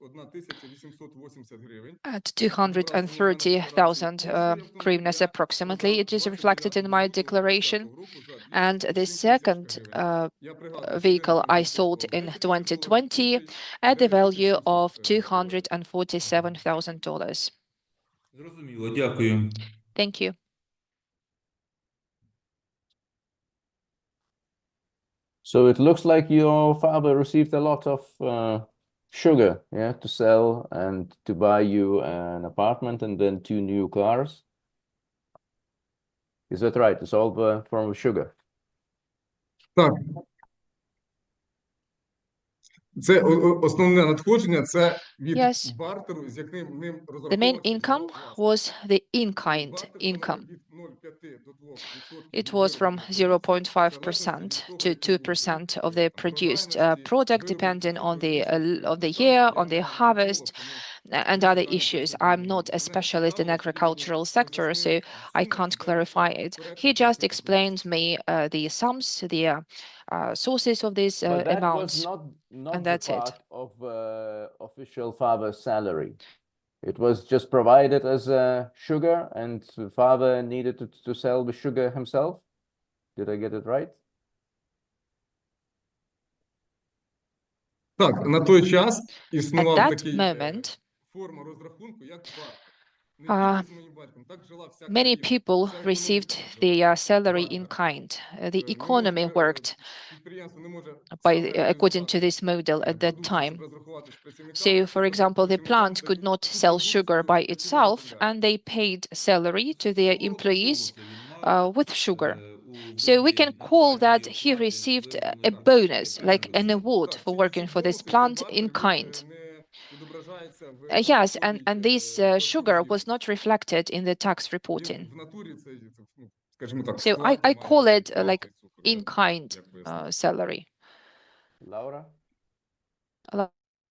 [SPEAKER 12] 231 880 гривень.
[SPEAKER 6] at 230,000 hryvnias approximately. It is reflected in my declaration. And the second vehicle I sold in 2020 at the value of $247,000.
[SPEAKER 8] Зрозуміло, дякую.
[SPEAKER 6] Thank you.
[SPEAKER 10] So it looks like your father received a lot of sugar, yeah, to sell and to buy you an apartment and then 2 new cars. Is that right? It's all from sugar.
[SPEAKER 12] Так. Це основне надходження, це від
[SPEAKER 6] Yes.
[SPEAKER 12] бартеру, з яким ним
[SPEAKER 6] The main
[SPEAKER 12] розраховувався
[SPEAKER 6] income
[SPEAKER 12] його власник.
[SPEAKER 6] was the in-kind
[SPEAKER 12] Бартер
[SPEAKER 6] income.
[SPEAKER 12] належить від 0,5 до 2%
[SPEAKER 6] It was from 0.5% to 2% of the produced product, depending on the year, on the harvest, and other issues. I'm not a specialist in agricultural sector, so I can't clarify it. He just explained me the sums, the sources of these
[SPEAKER 10] But that
[SPEAKER 6] amounts,
[SPEAKER 10] was not
[SPEAKER 6] and
[SPEAKER 10] the
[SPEAKER 6] that's it.
[SPEAKER 10] part of official father's salary. It was just provided as sugar, and father needed to sell the sugar himself. Did I get it right?
[SPEAKER 12] Так, на той час
[SPEAKER 6] At
[SPEAKER 12] існував
[SPEAKER 6] that
[SPEAKER 12] такий
[SPEAKER 6] moment,
[SPEAKER 12] форма розрахунку, як бартер. Не
[SPEAKER 6] Uh,
[SPEAKER 12] тільки з моїм батьком, так жила вся
[SPEAKER 6] many
[SPEAKER 12] країна,
[SPEAKER 6] people
[SPEAKER 12] вся
[SPEAKER 6] received
[SPEAKER 12] економіка
[SPEAKER 6] the
[SPEAKER 12] жила
[SPEAKER 6] salary in
[SPEAKER 12] бартером.
[SPEAKER 6] kind. The
[SPEAKER 12] Не
[SPEAKER 6] economy
[SPEAKER 12] може,
[SPEAKER 6] worked
[SPEAKER 12] підприємство не може
[SPEAKER 6] according to this model at that
[SPEAKER 12] продукцію,
[SPEAKER 6] time.
[SPEAKER 12] щоб розрахувати з працівниками,
[SPEAKER 6] So, for
[SPEAKER 12] тобто
[SPEAKER 6] example, the
[SPEAKER 12] працівникам
[SPEAKER 6] plant could
[SPEAKER 12] дають
[SPEAKER 6] not
[SPEAKER 12] ту
[SPEAKER 6] sell sugar
[SPEAKER 12] продукцію,
[SPEAKER 6] by
[SPEAKER 12] яку
[SPEAKER 6] itself,
[SPEAKER 12] виробляють.
[SPEAKER 6] and they paid salary to their employees with sugar. So we can call that he received a bonus, like an award for working for this plant in kind.
[SPEAKER 12] Відображається в
[SPEAKER 6] Yes, and
[SPEAKER 12] податковій,
[SPEAKER 6] this sugar was not reflected in the tax reporting.
[SPEAKER 12] в натурі це, скажімо так,
[SPEAKER 6] So
[SPEAKER 12] вклад
[SPEAKER 6] I call
[SPEAKER 12] має
[SPEAKER 6] it
[SPEAKER 12] вклад
[SPEAKER 6] like
[SPEAKER 12] цей цукор, як-
[SPEAKER 6] in-kind
[SPEAKER 12] як пояснити.
[SPEAKER 6] salary.
[SPEAKER 10] Laura?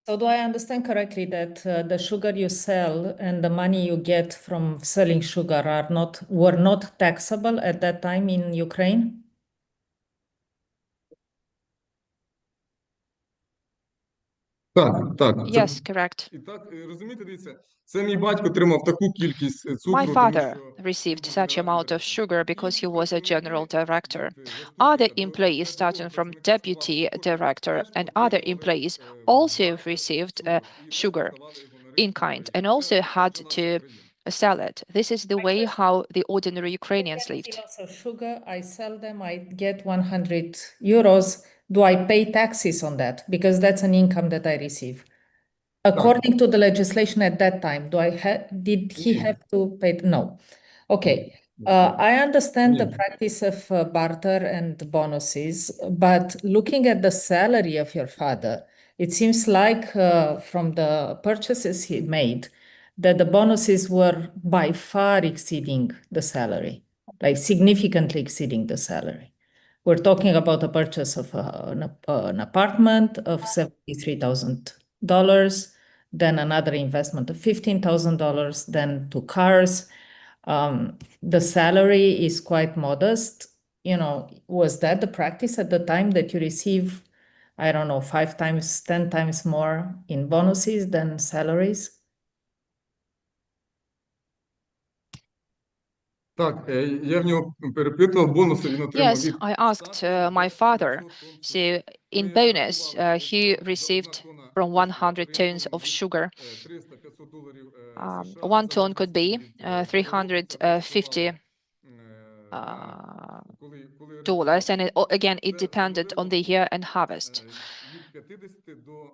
[SPEAKER 1] So do I understand correctly that the sugar you sell and the money you get from selling sugar were not taxable at that time in Ukraine?
[SPEAKER 12] Так, так.
[SPEAKER 6] Yes, correct.
[SPEAKER 12] І так, розумієте, дивіться, це мій батько отримав таку кількість
[SPEAKER 6] My
[SPEAKER 12] цукру, тому
[SPEAKER 6] father
[SPEAKER 12] що
[SPEAKER 6] received such amount of sugar because he was a general director. Other employees, starting from deputy director and other employees, also received sugar in kind and also had to sell it. This is the way how the ordinary Ukrainians lived.
[SPEAKER 1] Kilos of sugar, I sell them, I get 100 euros. Do I pay taxes on that? Because that's an income that I receive. According to the legislation at that time, did he have to pay? No. Okay. I understand the practice of barter and bonuses, but looking at the salary of your father, it seems like from the purchases he made, that the bonuses were by far exceeding the salary, like significantly exceeding the salary. We're talking about a purchase of an apartment of $73,000, then another investment of $15,000, then 2 cars. The salary is quite modest. You know, was that the practice at the time that you receive, I don't know, 5 times, 10 times more in bonuses than salaries?
[SPEAKER 12] Так, я в нього перепитував бонуси, він отримав
[SPEAKER 6] Yes,
[SPEAKER 12] від
[SPEAKER 6] I asked my father. So in bonus, he received from 100 tons of sugar. 1 ton could be $350, and again, it depended on the year and harvest.
[SPEAKER 12] від 50 до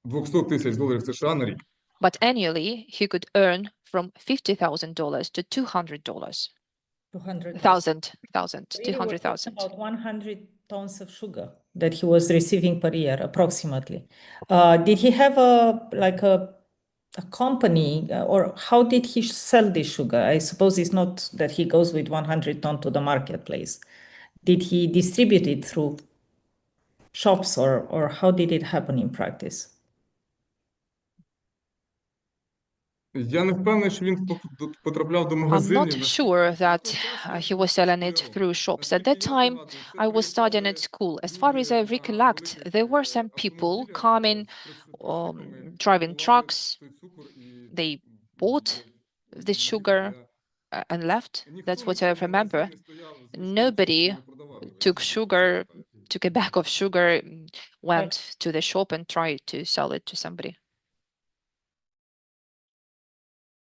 [SPEAKER 12] $200,000 США на рік.
[SPEAKER 6] But annually, he could earn from $50,000 to $200,000. 200,000.
[SPEAKER 1] About 100 tons of sugar that he was receiving per year, approximately. Did he have a company, or how did he sell this sugar? I suppose it's not that he goes with 100 tons to the marketplace. Did he distribute it through shops, or how did it happen in practice?
[SPEAKER 12] Я не впевнений, що він потрапляв до
[SPEAKER 6] I'm
[SPEAKER 12] магазинів.
[SPEAKER 6] not sure that he was selling it through shops. At that time, I was studying at school. As far as I recollect, there were some people coming, driving trucks. They bought the sugar and left. That's what I remember. Nobody took a bag of sugar, went to the shop and tried to sell it to somebody.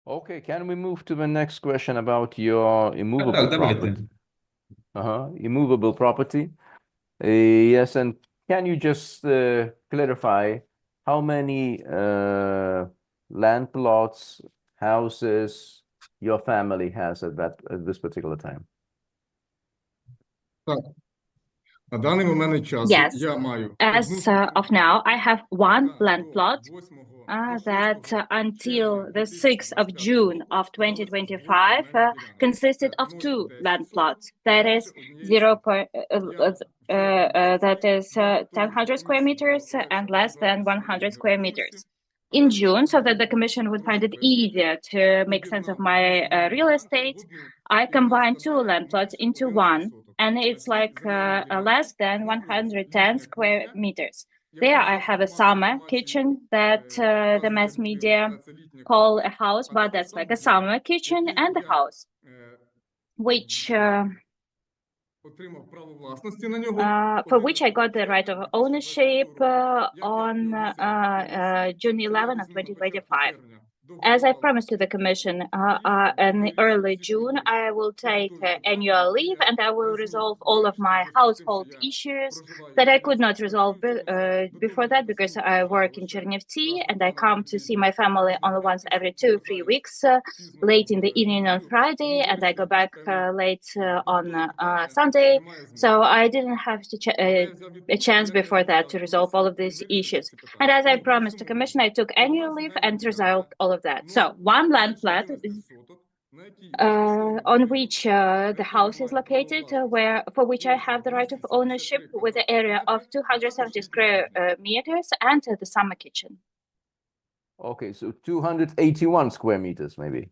[SPEAKER 10] Okay, can we move to the next question about your immovable property? Immovable property. Yes, and can you just clarify how many land plots, houses your family has at this particular time?
[SPEAKER 12] Так. На даний момент часу
[SPEAKER 4] Yes.
[SPEAKER 12] я маю
[SPEAKER 4] As of now, I have one land plot that until the 6th of June of 2025 consisted of 2 land plots. That is 10 square meters and less than 100 square meters. In June, so that the Commission would find it easier to make sense of my real estate, I combined 2 land plots into one, and it's like less than 110 square meters. There I have a summer kitchen that the mass media call a house, but that's like a summer kitchen and a house, which for which I got the right of ownership on June 11 of 2025. As I promised to the Commission in early June, I will take annual leave and I will resolve all of my household issues that I could not resolve before that because I work in Chernivtsi and I come to see my family only once every 2-3 weeks, late in the evening on Friday, and I go back late on Sunday. So I didn't have a chance before that to resolve all of these issues. And as I promised the Commission, I took annual leave and resolved all of that. So one land plot on which the house is located, for which I have the right of ownership with an area of 270 square meters and the summer kitchen.
[SPEAKER 10] Okay, so 281 square meters, maybe.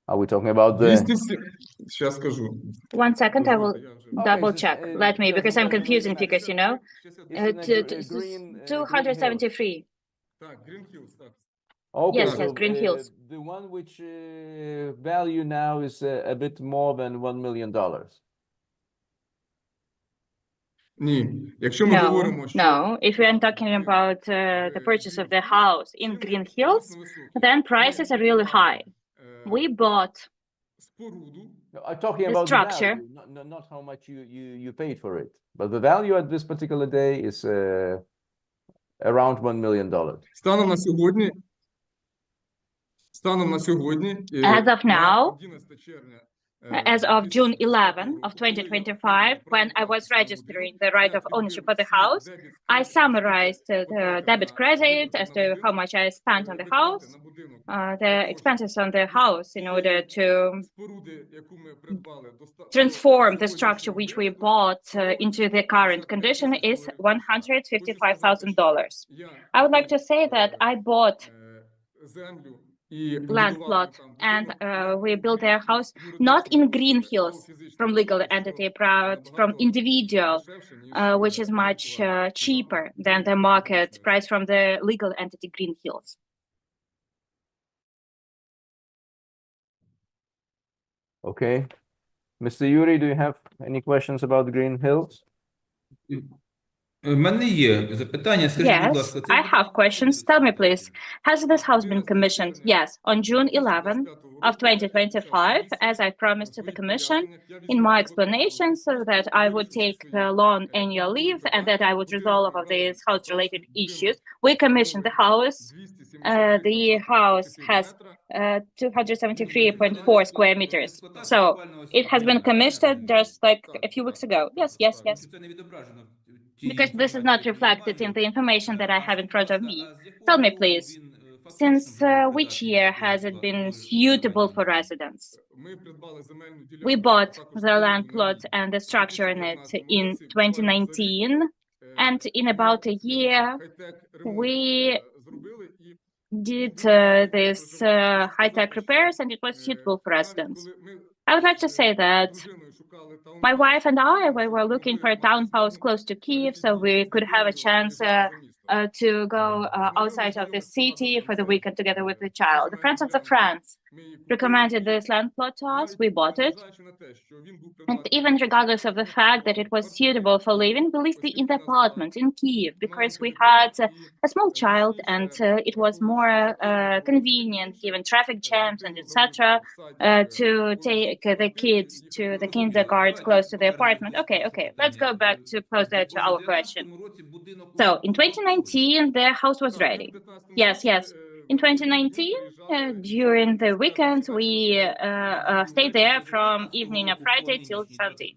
[SPEAKER 10] Are we talking about the...
[SPEAKER 12] Сейчас скажу.
[SPEAKER 4] 1 second, I will double check. Let me, because I'm confusing figures, you know. 273.
[SPEAKER 10] Okay,
[SPEAKER 4] Yes,
[SPEAKER 10] so
[SPEAKER 4] yes, Green Hills.
[SPEAKER 10] The one which value now is a bit more than $1 million.
[SPEAKER 12] Ні. Якщо ми говоримо, що
[SPEAKER 4] No, if we are talking about the purchase of the house in Green Hills, then prices are really high. We bought
[SPEAKER 10] I'm talking
[SPEAKER 4] the
[SPEAKER 10] about
[SPEAKER 4] structure.
[SPEAKER 10] the value, not how much you paid for it, but the value at this particular day is around $1 million.
[SPEAKER 12] станом на сьогодні,
[SPEAKER 4] As of now, as of June 11 of 2025, when I was registering the right of ownership for the house, I summarized the debit credit as to how much I spent on the house, the expenses on the house in order to transform the structure which we bought into the current condition is $155,000. I would like to say that I bought land plot and we built our house not in Green Hills from legal entity, but from individual, which is much cheaper than the market price from the legal entity Green Hills.
[SPEAKER 10] Okay. Mr. Yuri, do you have any questions about Green Hills?
[SPEAKER 8] В мене є запитання. Скажіть, будь ласка,
[SPEAKER 4] Yes, I have questions. Tell me, please, has this house been commissioned? Yes, on June 11 of 2025, as I promised to the Commission in my explanation, so that I would take the long annual leave and that I would resolve of these house-related issues. We commissioned the house. The house has 273.4 square meters. So it has been commissioned just like a few weeks ago. Yes, yes, yes. Because this is not reflected in the information that I have in front of me. Tell me, please, since which year has it been suitable for residents? We bought the land plot and the structure in it in 2019, and in about a year, we did this high-tech repairs, and it was suitable for residents. I would like to say that my wife and I, we were looking for a townhouse close to Kyiv, so we could have a chance to go outside of the city for the weekend together with the child. The friends of the friends recommended this land plot to us. We bought it. And even regardless of the fact that it was suitable for living, we lived in the apartment in Kyiv because we had a small child, and it was more convenient, given traffic jams and etc., to take the kids to the kindergarten close to the apartment. Okay, let's go back closer to our question. So in 2019, the house was ready. Yes. In 2019, during the weekends, we stayed there from evening of Friday till Sunday.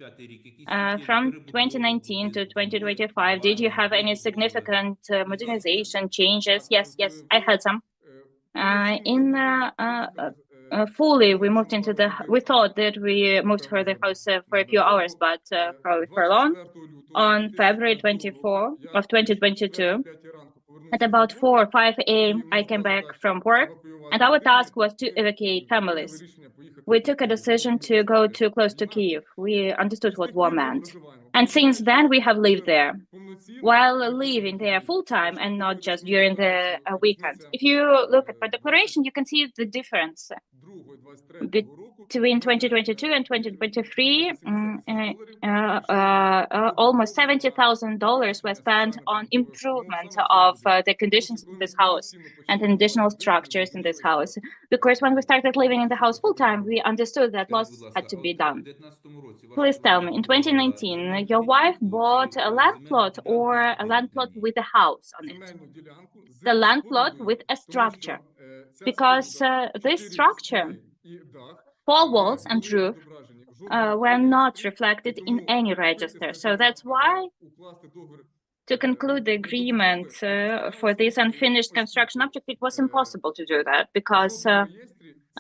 [SPEAKER 4] From 2019 to 2025, did you have any significant modernization changes? Yes, I had some. Fully, we moved into the. We thought that we moved for the house for a few hours, but probably for long. On February 24 of 2022, at about 4 or 5 a.m., I came back from work, and our task was to evacuate families. We took a decision to go too close to Kyiv. We understood what war meant. And since then, we have lived there. While living there full-time and not just during the weekend. If you look at my declaration, you can see the difference. Between 2022 and 2023, almost $70,000 were spent on improvement of the conditions in this house and additional structures in this house. Because when we started living in the house full-time, we understood that lots had to be done. Please tell me, in 2019, your wife bought a land plot or a land plot with a house on it? The land plot with a structure. Because this structure, 4 walls and roof, were not reflected in any register. So that's why, to conclude the agreement for this unfinished construction object, it was impossible to do that because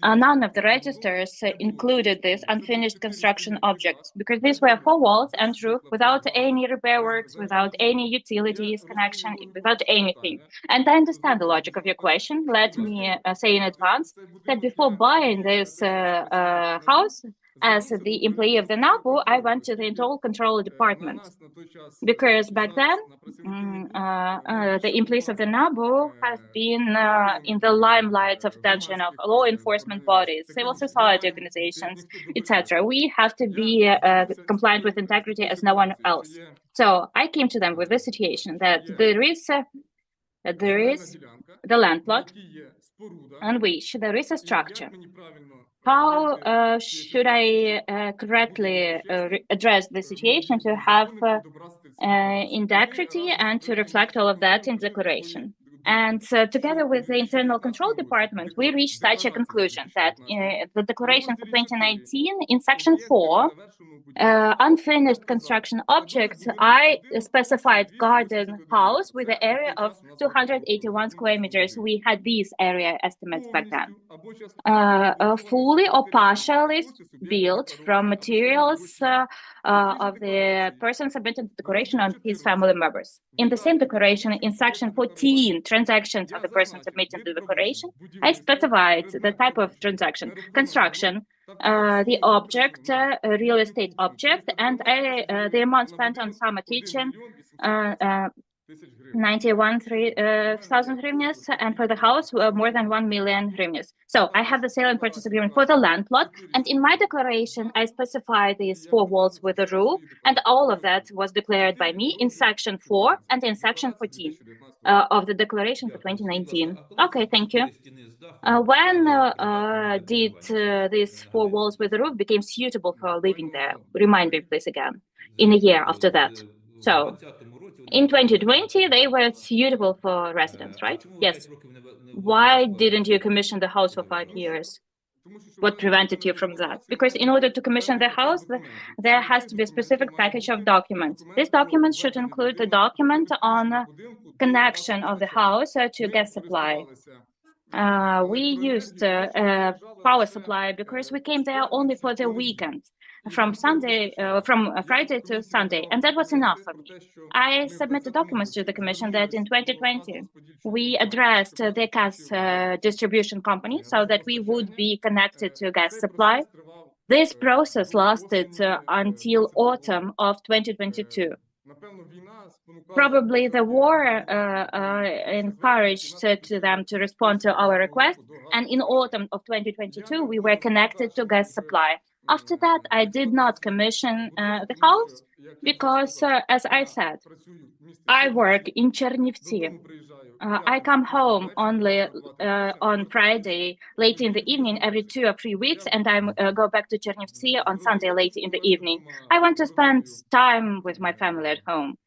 [SPEAKER 4] none of the registers included this unfinished construction object, because these were 4 walls and roof without any repair works, without any utilities connection, without anything. And I understand the logic of your question. Let me say in advance that before buying this house, as the employee of the NABU, I went to the internal control department, because back then the employees of the NABU have been in the limelight of attention of law enforcement bodies, civil society organizations, etc. We have to be compliant with integrity as no one else. So I came to them with the situation that there is the land plot on which there is a structure. How should I correctly address the situation to have integrity and to reflect all of that in declaration? And together with the internal control department, we reached such a conclusion that the declaration for 2019, in section 4, unfinished construction objects, I specified garden house with an area of 281 square meters. We had these area estimates back then. Fully or partially built from materials of the person submitted the declaration on his family members. In the same declaration, in section 14, transactions of the person submitting the declaration, I specified the type of transaction, construction, the object, real estate object, and the amount spent on summer kitchen, 91,000 hryvnias, and for the house, more than 1 million hryvnias. So I have the sale and purchase agreement for the land plot, and in my declaration, I specify these 4 walls with a roof, and all of that was declared by me in section 4 and in section 14 of the declaration for 2019. Okay, thank you. When did these 4 walls with a roof became suitable for living there? Remind me, please, again. In a year after that. So, in 2020, they were suitable for residents, right? Yes. Why didn't you commission the house for 5 years? What prevented you from that? Because in order to commission the house, there has to be a specific package of documents. This document should include the document on connection of the house to gas supply. We used power supply because we came there only for the weekend. from Friday to Sunday, and that was enough for me. I submitted documents to the Commission that in 2020 we addressed the gas distribution company so that we would be connected to gas supply. This process lasted until autumn of 2022. Probably the war encouraged them to respond to our request, and in autumn of 2022 we were connected to gas supply. After that, I did not commission the house because, as I said, I work in Chernivtsi. I come home only on Friday late in the evening every 2 or 3 weeks, and I go back to Chernivtsi on Sunday late in the evening. I want to spend time with my family at home.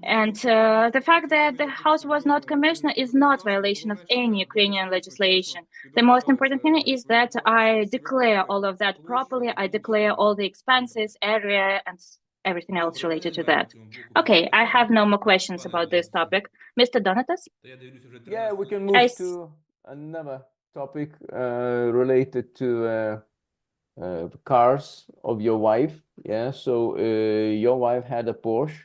[SPEAKER 4] And the fact that the house was not commissioned is not violation of any Ukrainian legislation. The most important thing is that I declare all of that properly. I declare all the expenses, area, and everything else related to that. Okay, I have no more questions about this topic. Mr. Donatas?
[SPEAKER 10] Yeah, we can move to another topic related to cars of your wife. Yeah, so your wife had a Porsche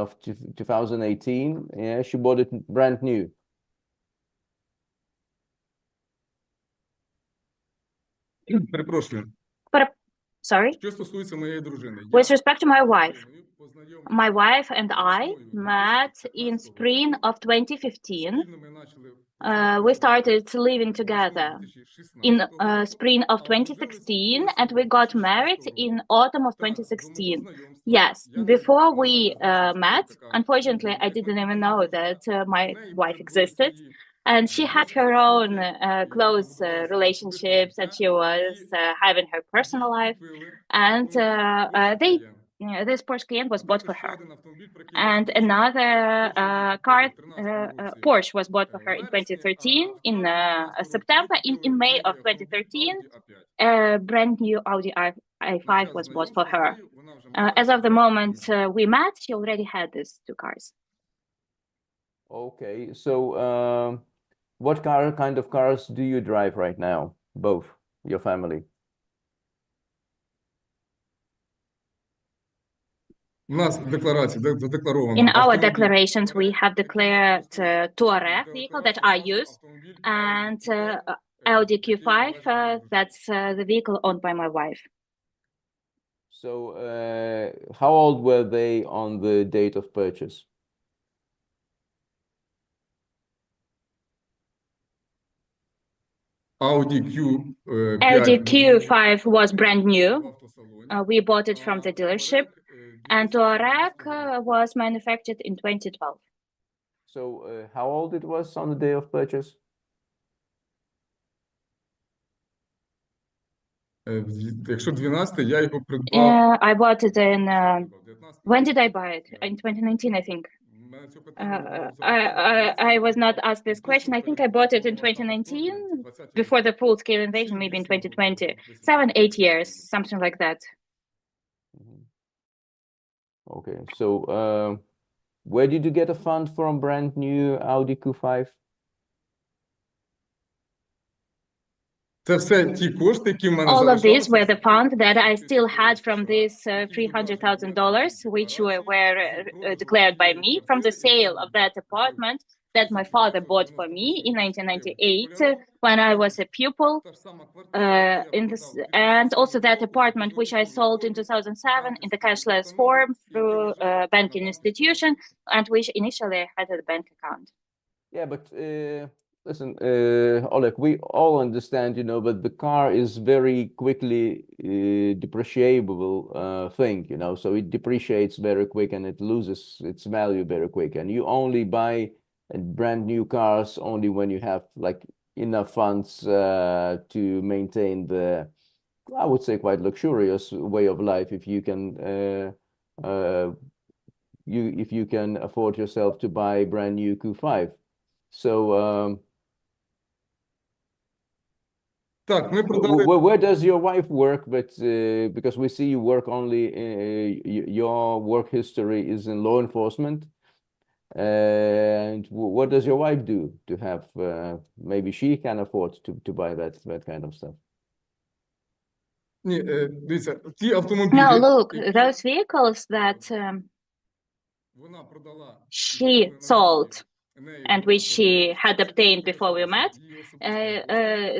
[SPEAKER 10] of 2018. Yeah, she bought it brand new.
[SPEAKER 12] Перепрошую.
[SPEAKER 4] Sorry?
[SPEAKER 12] Що стосується моєї дружини.
[SPEAKER 4] With respect to my wife and I met in spring of 2015. We started living together in spring of 2016, and we got married in autumn of 2016. Yes, before we met, unfortunately, I didn't even know that my wife existed. And she had her own close relationships, and she was having her personal life. And this Porsche Cayenne was bought for her. And another car, Porsche, was bought for her in 2013, in September. In May of 2013, a brand new Audi i5 was bought for her. As of the moment we met, she already had these 2 cars.
[SPEAKER 10] Okay, so what kind of cars do you drive right now, both, your family?
[SPEAKER 4] In our declarations, we have declared Touareg vehicle that I use, and Audi Q5, that's the vehicle owned by my wife.
[SPEAKER 10] So how old were they on the date of purchase?
[SPEAKER 12] Audi
[SPEAKER 4] Q5 was brand new. We bought it from the dealership, and Touareg was manufactured in 2012.
[SPEAKER 10] So how old it was on the day of purchase?
[SPEAKER 12] Якщо 12, я його придбав.
[SPEAKER 4] I bought it in, when did I buy it? In 2019, I think. I was not asked this question. I think I bought it in 2019, before the full-scale invasion, maybe in 2020. 7-8 years, something like that.
[SPEAKER 10] Okay, so where did you get a fund from brand new Audi Q5?
[SPEAKER 4] All of these were the funds that I still had from this $300,000, which were declared by me from the sale of that apartment that my father bought for me in 1998 when I was a pupil. And also that apartment which I sold in 2007 in the cashless form through a banking institution, and which initially had a bank account.
[SPEAKER 10] Yeah, but listen, Oleg, we all understand, you know, but the car is very quickly depreciable thing, you know, so it depreciates very quick and it loses its value very quick. And you only buy brand new cars only when you have like enough funds to maintain the, I would say, quite luxurious way of life. If you can, if you can afford yourself to buy a brand new Q5. So where does your wife work? But because we see you work only, your work history is in law enforcement. And what does your wife do to have? Maybe she can afford to buy that kind of stuff.
[SPEAKER 12] Ні, дивіться, ті автомобілі,
[SPEAKER 4] Now, look,
[SPEAKER 12] які
[SPEAKER 4] those vehicles that
[SPEAKER 12] вона продала,
[SPEAKER 4] she sold and which she had obtained before we met,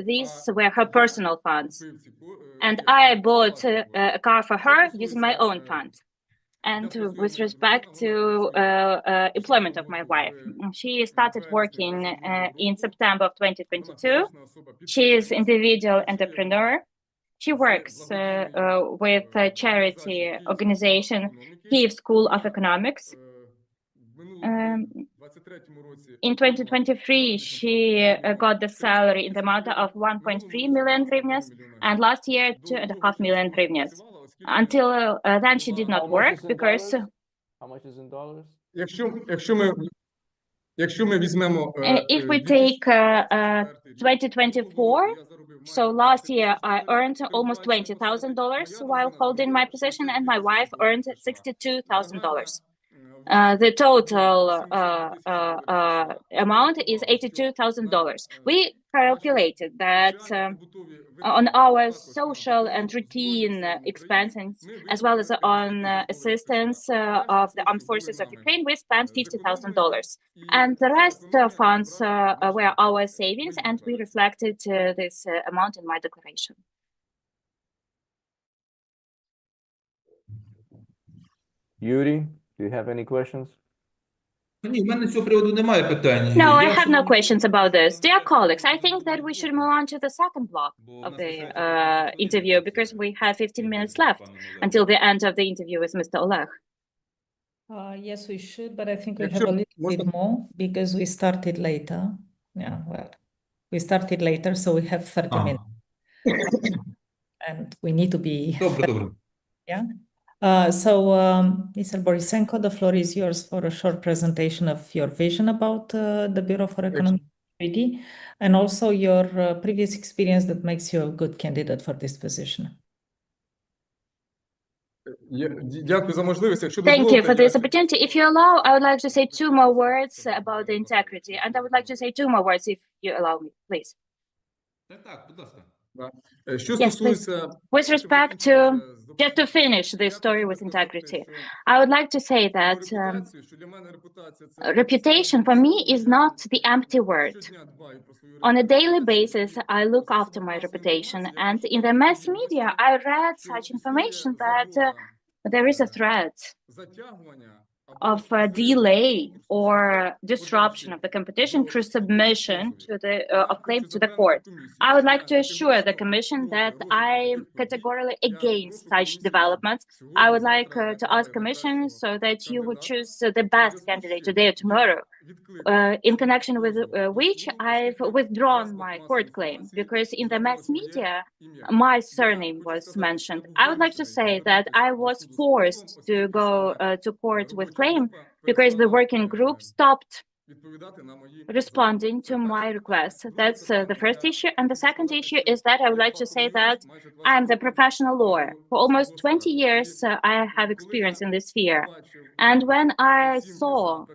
[SPEAKER 4] these were her personal funds. And I bought a car for her using my own funds. And with respect to employment of my wife, she started working in September of 2022. She is individual entrepreneur. She works with a charity organization, Kyiv School of Economics. In 2023, she got the salary in the amount of 1.3 million hryvnias, and last year 2.5 million hryvnias. Until then, she did not work because.
[SPEAKER 10] How much is in dollars?
[SPEAKER 12] Якщо ми візьмемо
[SPEAKER 4] if we take 2024, so last year I earned almost $20,000 while holding my position, and my wife earned $62,000. The total amount is $82,000. We calculated that on our social and routine expenses, as well as on assistance of the armed forces of Ukraine, we spent $50,000. And the rest funds were our savings, and we reflected this amount in my declaration.
[SPEAKER 10] Yuri, do you have any questions?
[SPEAKER 8] Ні, в мене з цього приводу немає питань.
[SPEAKER 4] No, I have no questions about this. Dear colleagues, I think that we should move on to the second block of the interview because we have 15 minutes left until the end of the interview with Mr. Oleg.
[SPEAKER 1] Yes, we should, but I think we have a little bit more because we started later. Yeah, well, we started later, so we have 30 minutes. And we need to be...
[SPEAKER 8] Добре.
[SPEAKER 1] Yeah. Mr. Borisenko, the floor is yours for a short presentation of your vision about the Bureau for Economic Security and also your previous experience that makes you a good candidate for this position.
[SPEAKER 4] Thank you for this opportunity. If you allow, I would like to say 2 more words about the integrity, and I would like to say 2 more words if you allow me, please. Yes, please. With respect to, just to finish this story with integrity, I would like to say that reputation for me is not the empty word. On a daily basis, I look after my reputation, and in the mass media, I read such information that there is a threat of delay or disruption of the competition through submission to the of claims to the court. I would like to assure the Commission that I am categorically against such developments. I would like to ask Commission so that you would choose the best candidate today or tomorrow, in connection with which I've withdrawn my court claim, because in the mass media, my surname was mentioned. I would like to say that I was forced to go to court with claim because the working group stopped responding to my request. That's the first issue. And the second issue is that I would like to say that I'm the professional lawyer. For almost 20 years, I have experience in this sphere. And when I saw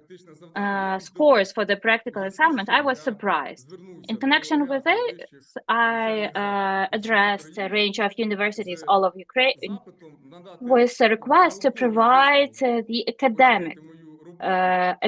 [SPEAKER 4] scores for the practical assignment, I was surprised. In connection with this, I addressed a range of universities all over Ukraine with a request to provide the academic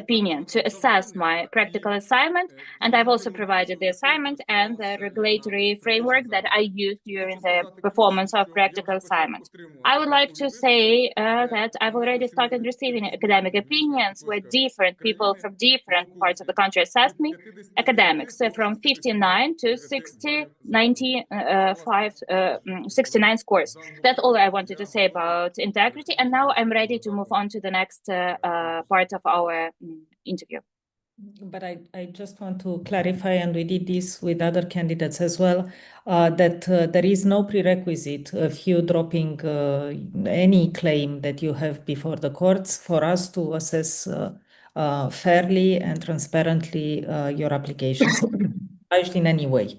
[SPEAKER 4] opinion to assess my practical assignment, and I've also provided the assignment and the regulatory framework that I used during the performance of practical assignment. I would like to say that I've already started receiving academic opinions where different people from different parts of the country assessed me, academics from 59 to 60, 95, 69 scores. That's all I wanted to say about integrity, and now I'm ready to move on to the next part of our interview.
[SPEAKER 1] But I just want to clarify, and we did this with other candidates as well, that there is no prerequisite of you dropping any claim that you have before the courts for us to assess fairly and transparently your applications in any way.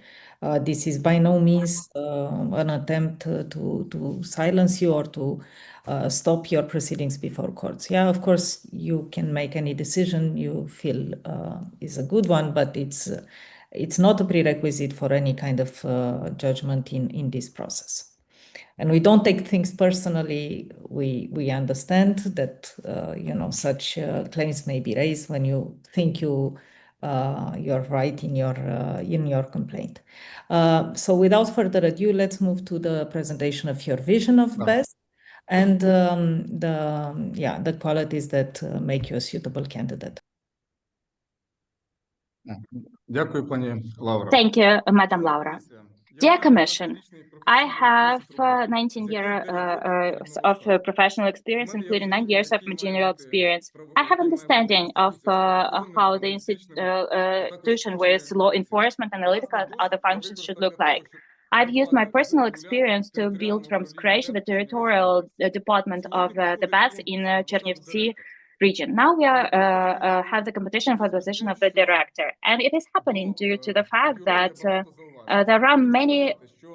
[SPEAKER 1] This is by no means an attempt to silence you or to stop your proceedings before courts. Yeah, of course, you can make any decision you feel is a good one, but it's not a prerequisite for any kind of judgment in this process. And we don't take things personally. We understand that, you know, such claims may be raised when you think you're right in your complaint. So without further ado, let's move to the presentation of your vision of BEST and the qualities that make you a suitable candidate.
[SPEAKER 12] Дякую, пані Лаура.
[SPEAKER 4] Thank you, Madam Laura. Dear Commission, I have 19 years of professional experience, including 9 years of managerial experience. I have understanding of how the institution with law enforcement, analytical, and other functions should look like. I've used my personal experience to build from scratch the territorial department of the BES in Chernivtsi region. Now we have the competition for the position of the director, and it is happening due to the fact that there are many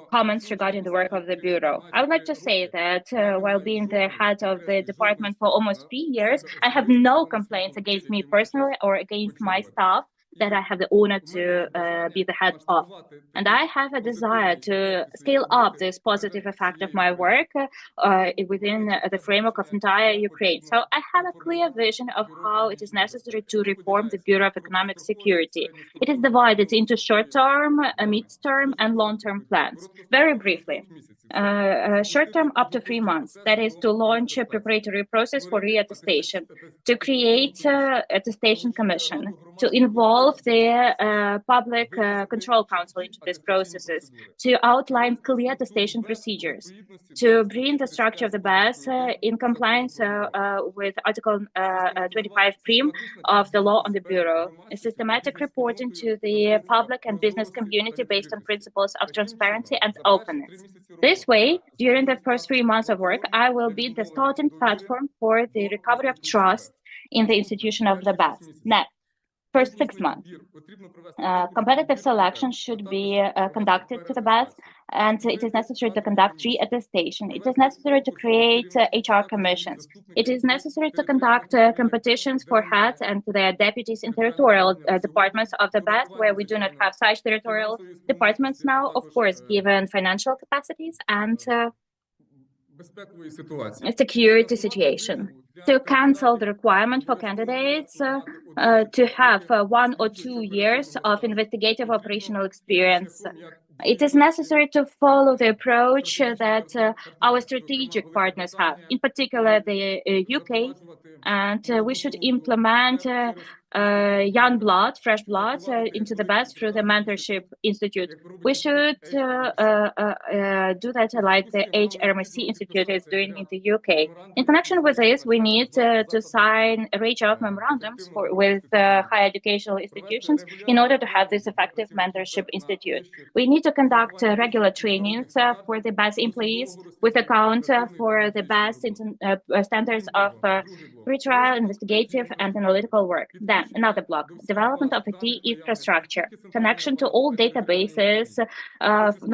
[SPEAKER 4] comments regarding the work of the Bureau. I would like to say that while being the head of the department for almost 3 years, I have no complaints against me personally or against my staff that I have the honor to be the head of. And I have a desire to scale up this positive effect of my work within the framework of entire Ukraine. So I have a clear vision of how it is necessary to reform the Bureau of Economic Security. It is divided into short-term, mid-term, and long-term plans. Very briefly, short-term up to 3 months, that is to launch a preparatory process for re-attestation, to create attestation commission, to involve the Public Control Council into these processes, to outline clear attestation procedures, to bring the structure of the BES in compliance with Article 25 Prim of the law on the Bureau, a systematic reporting to the public and business community based on principles of transparency and openness. This way, during the first 3 months of work, I will be the starting platform for the recovery of trust in the institution of the BES. Next. First 6 months, competitive selection should be conducted to the BES, and it is necessary to conduct re-attestation. It is necessary to create HR commissions. It is necessary to conduct competitions for heads and their deputies in territorial departments of the BES, where we do not have such territorial departments now, of course, given financial capacities and security situation. To cancel the requirement for candidates to have 1 or 2 years of investigative operational experience. It is necessary to follow the approach that our strategic partners have, in particular the UK, and we should implement young blood, fresh blood into the BES through the Mentorship Institute. We should do that like the HRMC Institute is doing in the UK. In connection with this, we need to sign a range of memorandums with higher educational institutions in order to have this effective mentorship institute. We need to conduct regular trainings for the BES employees with account for the best standards of pre-trial, investigative, and analytical work. Then another block, development of IT infrastructure, connection to all databases,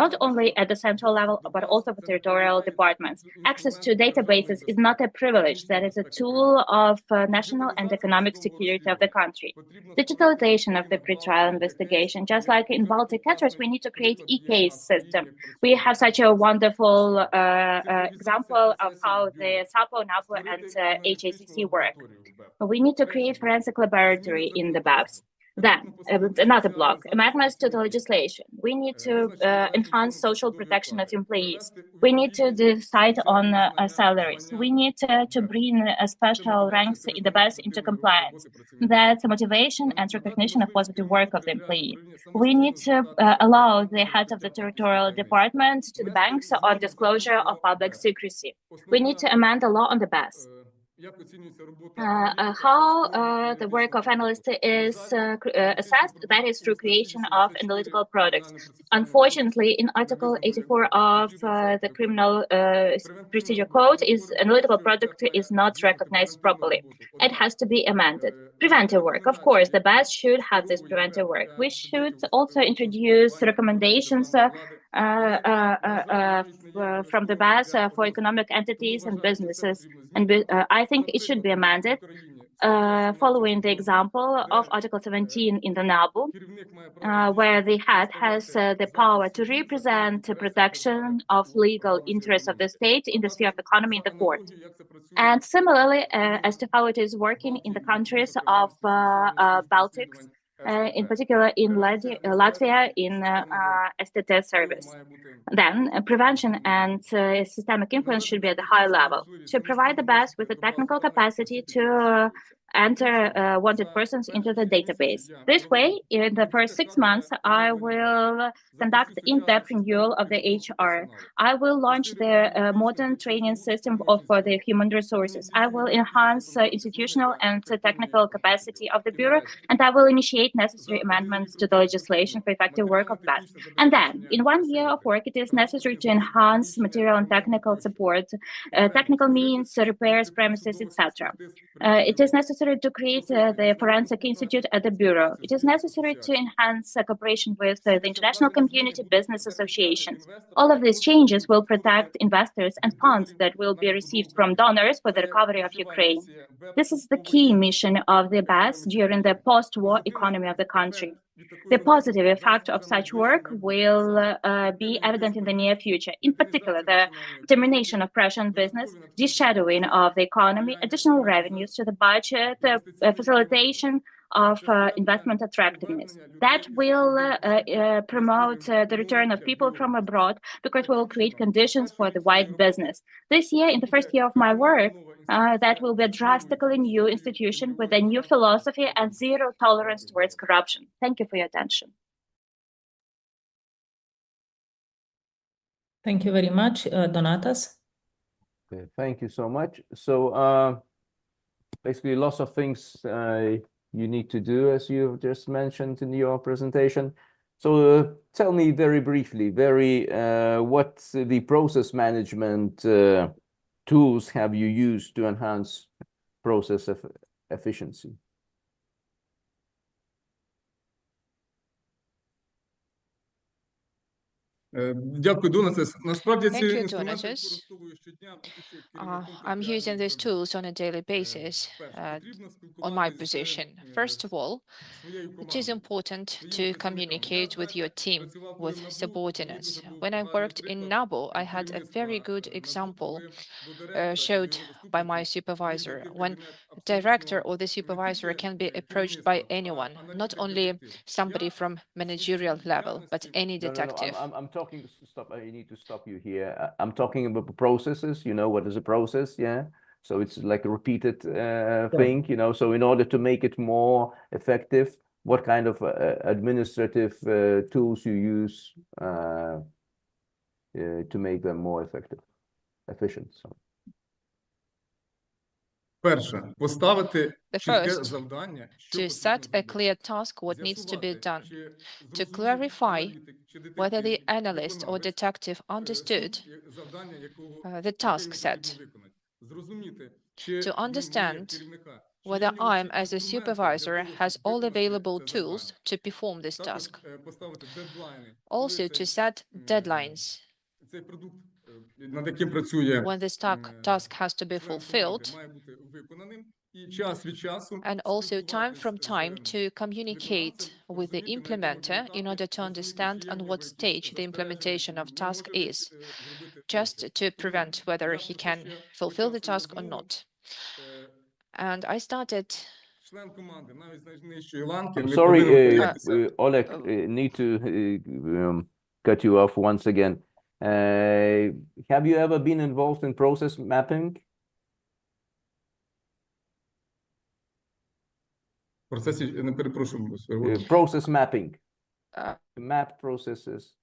[SPEAKER 4] not only at the central level, but also for territorial departments. Access to databases is not a privilege, that is a tool of national and economic security of the country. Digitalization of the pre-trial investigation, just like in Baltic countries, we need to create e-case system. We have such a wonderful example of how the SAPO, NAPO, and HACC work. We need to create forensic laboratory in the BES. Then, another block, amendments to the legislation. We need to enhance social protection of employees. We need to decide on salaries. We need to bring special ranks in the BES into compliance. That's motivation and recognition of positive work of the employee. We need to allow the head of the territorial department to the banks on disclosure of public secrecy. We need to amend the law on the BES. How the work of analysts is assessed, that is through creation of analytical products. Unfortunately, in Article 84 of the Criminal Procedure Code, analytical product is not recognized properly. It has to be amended. Preventive work, of course, the BES should have this preventive work. We should also introduce recommendations from the BES for economic entities and businesses, and I think it should be amended following the example of Article 17 in the NABU, where the head has the power to represent the protection of legal interests of the state in the sphere of economy in the court. And similarly, as to how it is working in the countries of Baltics, in particular in Latvia, in STT service. Then prevention and systemic influence should be at a high level to provide the best with the technical capacity to enter wanted persons into the database. This way, in the first 6 months, I will conduct in-depth renewal of the HR. I will launch the modern training system for the human resources. I will enhance institutional and technical capacity of the Bureau, and I will initiate necessary amendments to the legislation for effective work of BES. And then, in 1 year of work, it is necessary to enhance material and technical support, technical means, repairs, premises, etc. It is necessary to create the Forensic Institute at the Bureau. It is necessary to enhance cooperation with the international community, business associations. All of these changes will protect investors and funds that will be received from donors for the recovery of Ukraine. This is the key mission of the BES during the post-war economy of the country. The positive effect of such work will be evident in the near future. In particular, the termination of pressure on business, de-shadowing of the economy, additional revenues to the budget, facilitation of investment attractiveness. That will promote the return of people from abroad because we will create conditions for the white business. This year, in the first year of my work, that will be a drastically new institution with a new philosophy and zero tolerance towards corruption. Thank you for your attention.
[SPEAKER 1] Thank you very much, Donatas.
[SPEAKER 10] Okay, thank you so much. So basically lots of things you need to do, as you've just mentioned in your presentation. So tell me very briefly, what the process management tools have you used to enhance process efficiency?
[SPEAKER 12] Дякую, Донатас. Насправді ці
[SPEAKER 6] Thank you,
[SPEAKER 12] інструменти
[SPEAKER 6] Donatas.
[SPEAKER 12] використовую щодня в участі керівником
[SPEAKER 6] I'm using these tools on a daily basis on my position. First of all, it is important to communicate with your team, with subordinates. When I worked in NABU, I had a very good example showed by my supervisor. When the director or the supervisor can be approached by anyone, not only somebody from managerial level, but any detective.
[SPEAKER 10] No, I'm talking, stop, I need to stop you here. I'm talking about the processes, you know, what is a process, yeah? So it's like a repeated thing, you know, so in order to make it more effective, what kind of administrative tools you use to make them more effective, efficient? So.
[SPEAKER 12] Перше, поставити чітке
[SPEAKER 6] First,
[SPEAKER 12] завдання,
[SPEAKER 6] to set a clear task what needs to be done, to clarify whether the analyst or detective understood the task set, to understand whether I, as a supervisor, has all available tools to perform this task. Also, to set deadlines when this task has to be fulfilled, and also time from time to communicate with the implementer in order to understand on what stage the implementation of task is, just to prevent whether he can fulfill the task or not. And I started...
[SPEAKER 10] I'm sorry, Oleg, need to cut you off once again. Have you ever been involved in process mapping? Process mapping. Map processes.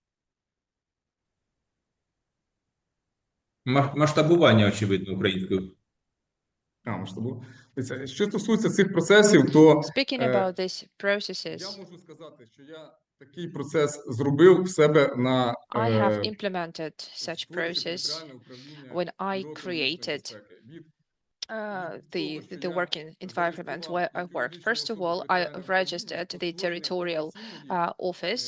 [SPEAKER 8] Масштабування, очевидно, українською.
[SPEAKER 12] Що стосується цих процесів, то
[SPEAKER 6] Speaking about these processes,
[SPEAKER 12] я можу сказати, що я такий процес зробив в себе на
[SPEAKER 6] I have implemented such process when I created the working environment where I worked. First of all, I registered the territorial office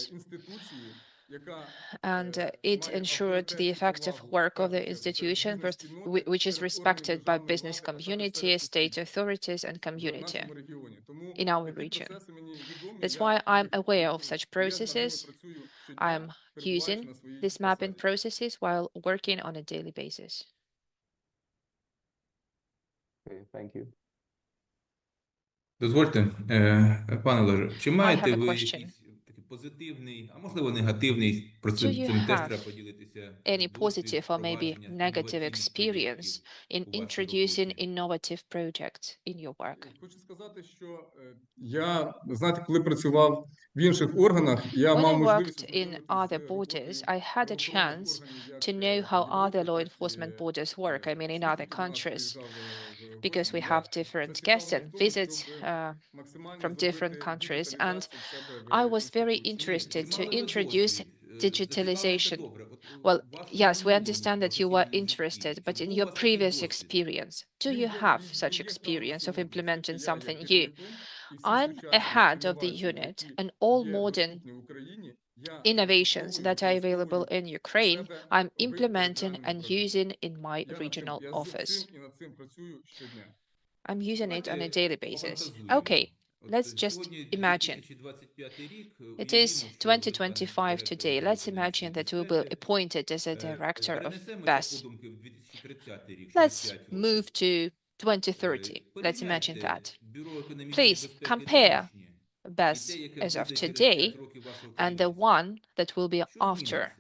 [SPEAKER 6] and it ensured the effective work of the institution, which is respected by business community, state authorities, and community in our region. That's why I'm aware of such processes. I'm using these mapping processes while working on a daily basis.
[SPEAKER 10] Okay, thank you.
[SPEAKER 8] Дозвольте, пане Олеже, чи
[SPEAKER 6] I
[SPEAKER 8] маєте
[SPEAKER 6] have a
[SPEAKER 8] ви
[SPEAKER 6] question.
[SPEAKER 8] якийсь такий позитивний, а можливо негативний, про
[SPEAKER 6] Do you
[SPEAKER 8] цим теж
[SPEAKER 6] have
[SPEAKER 8] треба поділитися,
[SPEAKER 6] any
[SPEAKER 8] досвід
[SPEAKER 6] positive or maybe
[SPEAKER 8] впровадження
[SPEAKER 6] negative
[SPEAKER 8] інноваційних
[SPEAKER 6] experience
[SPEAKER 8] проєктів
[SPEAKER 6] in
[SPEAKER 8] у вашій
[SPEAKER 6] introducing
[SPEAKER 8] роботі?
[SPEAKER 6] innovative projects in your work?
[SPEAKER 12] Хочу сказати, що я, знаєте, коли працював в інших органах, я
[SPEAKER 6] When
[SPEAKER 12] мав
[SPEAKER 6] I
[SPEAKER 12] можливість
[SPEAKER 6] worked in other borders, I had a chance to know how other law enforcement borders work, I mean in other countries, because we have different guests and visits from different countries, and I was very interested to introduce digitalization. Well, yes, we understand that you were interested, but in your previous experience, do you have such experience of implementing something new? I'm a head of the unit, and all modern innovations that are available in Ukraine, I'm implementing and using in my regional office. I'm using it on a daily basis. Okay, let's just imagine. It is 2025 today. Let's imagine that we will be appointed as a director of BES. Let's move to 2030. Let's imagine that. Please compare BES as of today and the one that will be after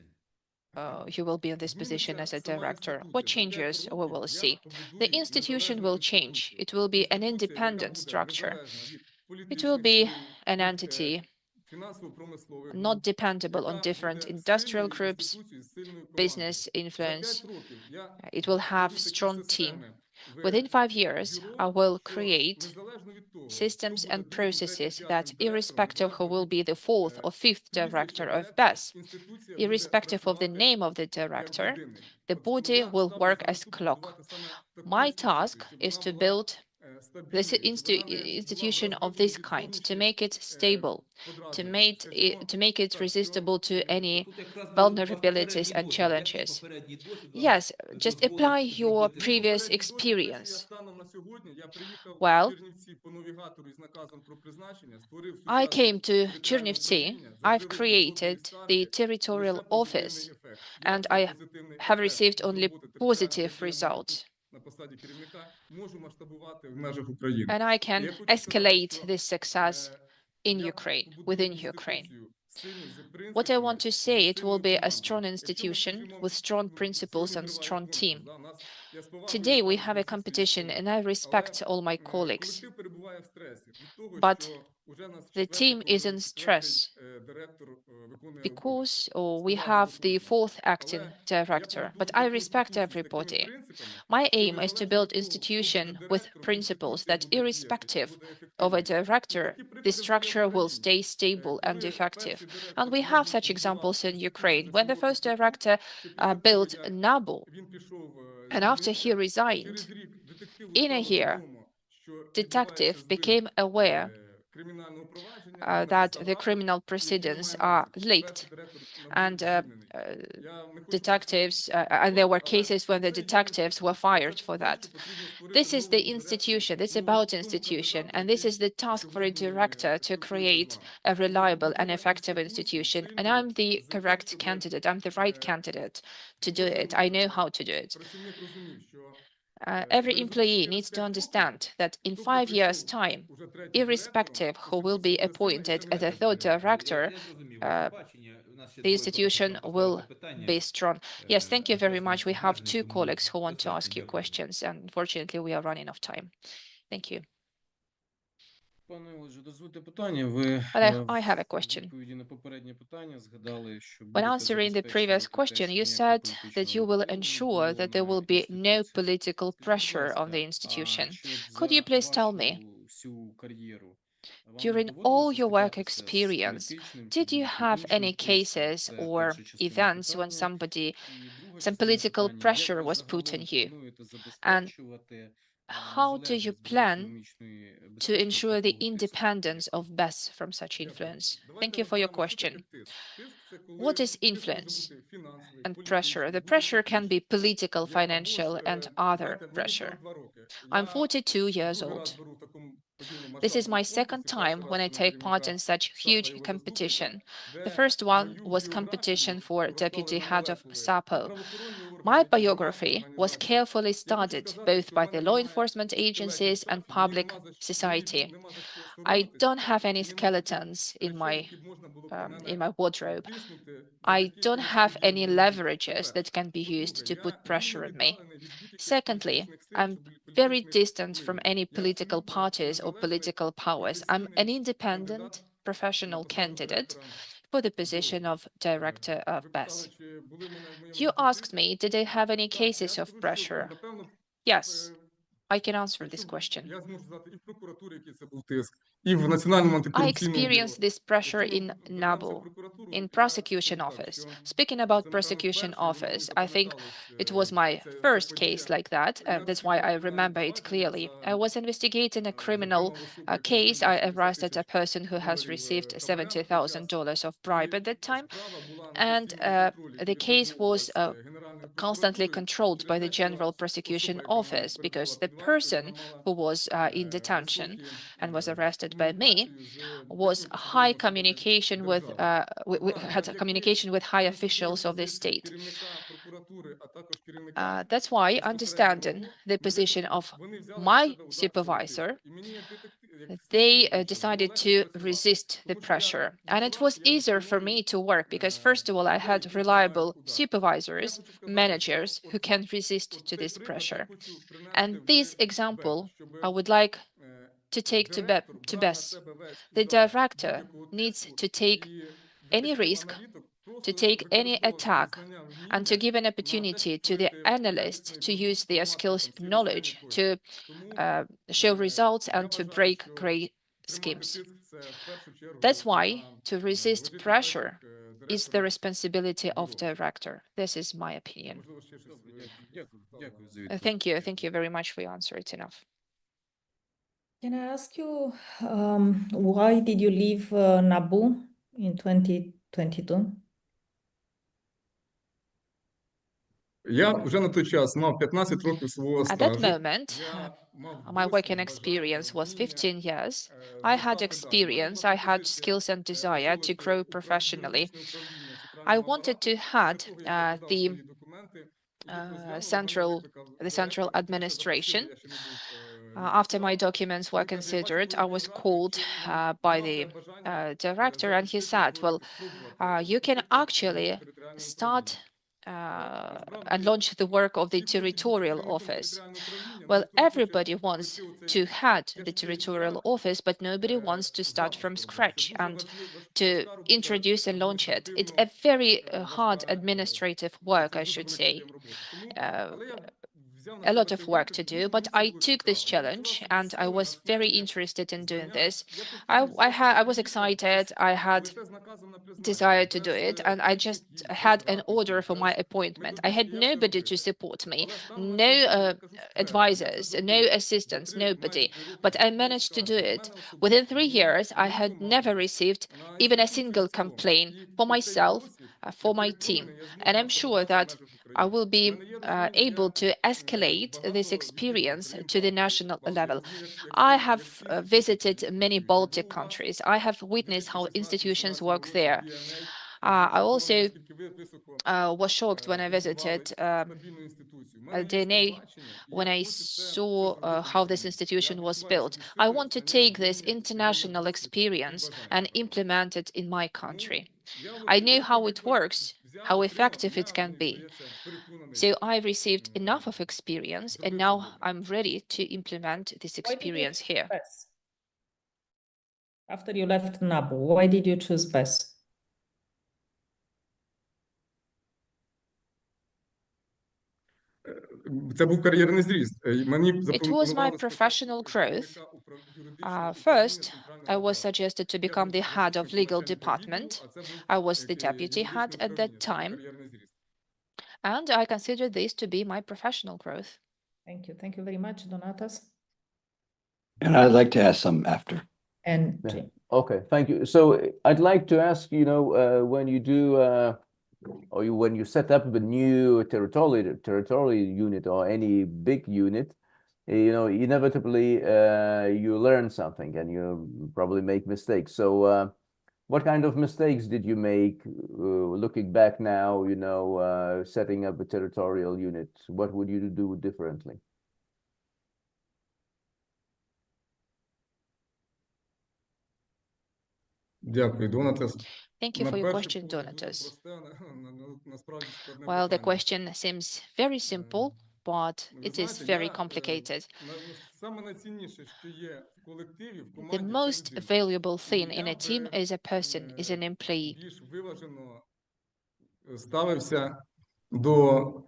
[SPEAKER 6] you will be in this position as a director. What changes we will see? The institution will change. It will be an independent structure. It will be an entity not dependable on different industrial groups, business influence. It will have strong team. Within 5 years, I will create systems and processes that, irrespective who will be the fourth or fifth director of BES, irrespective of the name of the director, the body will work as clock. My task is to build this institution of this kind, to make it stable, to make it resistible to any vulnerabilities and challenges. Yes, just apply your previous experience. Well, I came to Chernivtsi, I've created the territorial office, and I have received only positive results. And I can escalate this success in Ukraine, within Ukraine. What I want to say, it will be a strong institution with strong principles and strong team. Today we have a competition and I respect all my colleagues. But the team is in stress because we have the fourth acting director, but I respect everybody. My aim is to build institution with principles that, irrespective of a director, the structure will stay stable and effective. And we have such examples in Ukraine. When the first director built NABU, and after he resigned, in a year, detective became aware that the criminal proceedings are leaked, and detectives, and there were cases when the detectives were fired for that. This is the institution, this is about institution, and this is the task for a director to create a reliable and effective institution. And I'm the correct candidate, I'm the right candidate to do it. I know how to do it. Every employee needs to understand that in 5 years' time, irrespective who will be appointed as a third director, the institution will be strong. Yes, thank you very much. We have 2 colleagues who want to ask you questions, and unfortunately we are running out of time. Thank you. I have a question. When answering the previous question, you said that you will ensure that there will be no political pressure on the institution. Could you please tell me, during all your work experience, did you have any cases or events when some political pressure was put on you? And how do you plan to ensure the independence of BES from such influence? Thank you for your question. What is influence and pressure? The pressure can be political, financial, and other pressure. I'm 42 years old. This is my second time when I take part in such huge competition. The first one was competition for deputy head of SAPO. My biography was carefully studied both by the law enforcement agencies and public society. I don't have any skeletons in my wardrobe. I don't have any leverages that can be used to put pressure on me. Secondly, I'm very distant from any political parties or political powers. I'm an independent professional candidate for the position of Director of BES. You asked me, did I have any cases of pressure? Yes, I can answer this question. I experienced this pressure in NABU, in prosecution office. Speaking about prosecution office, I think it was my first case like that. That's why I remember it clearly. I was investigating a criminal case. I arrested a person who has received $70,000 of bribe at that time. And the case was constantly controlled by the General Prosecution Office because the person who was in detention and was arrested by me was high communication with had a communication with high officials of the state. That's why, understanding the position of my supervisor, they decided to resist the pressure. And it was easier for me to work because, first of all, I had reliable supervisors, managers who can resist to this pressure. And this example, I would like to take to BES. The director needs to take any risk, to take any attack, and to give an opportunity to the analysts to use their skills, knowledge, to show results and to break gray schemes. That's why to resist pressure is the responsibility of director. This is my opinion. Thank you. Thank you very much for your answer. It's enough.
[SPEAKER 1] Can I ask you, why did you leave NABU in 2022?
[SPEAKER 6] At that moment, my working experience was 15 years. I had experience, I had skills and desire to grow professionally. I wanted to head the central administration. After my documents were considered, I was called by the director, and he said, well, you can actually start and launch the work of the territorial office. Well, everybody wants to head the territorial office, but nobody wants to start from scratch and to introduce and launch it. It's a very hard administrative work, I should say. A lot of work to do, but I took this challenge and I was very interested in doing this. I was excited. I had desire to do it, and I just had an order for my appointment. I had nobody to support me, no advisors, no assistants, nobody, but I managed to do it. Within 3 years, I had never received even a single complaint for myself, for my team, and I'm sure that I will be able to escalate this experience to the national level. I have visited many Baltic countries. I have witnessed how institutions work there. I also was shocked when I visited DNA, when I saw how this institution was built. I want to take this international experience and implement it in my country. I know how it works, how effective it can be. So I received enough of experience, and now I'm ready to implement this experience here.
[SPEAKER 1] After you left NABU, why did you choose BES?
[SPEAKER 6] It was my professional growth. First, I was suggested to become the head of legal department. I was the deputy head at that time, and I considered this to be my professional growth.
[SPEAKER 1] Thank you very much, Donatas.
[SPEAKER 2] And I'd like to ask some after.
[SPEAKER 1] And
[SPEAKER 10] Yeah.
[SPEAKER 1] Jim.
[SPEAKER 10] Okay, thank you. So I'd like to ask, you know, when you do, when you set up a new territorial unit or any big unit, you know, inevitably you learn something and you probably make mistakes. So what kind of mistakes did you make looking back now, you know, setting up a territorial unit? What would you do differently?
[SPEAKER 12] Дякую, Донатас.
[SPEAKER 6] Thank you for your question, Donatas. Well, the question seems very simple, but it is very complicated. The most valuable thing in a team is a person, is an employee.
[SPEAKER 12] Ставився до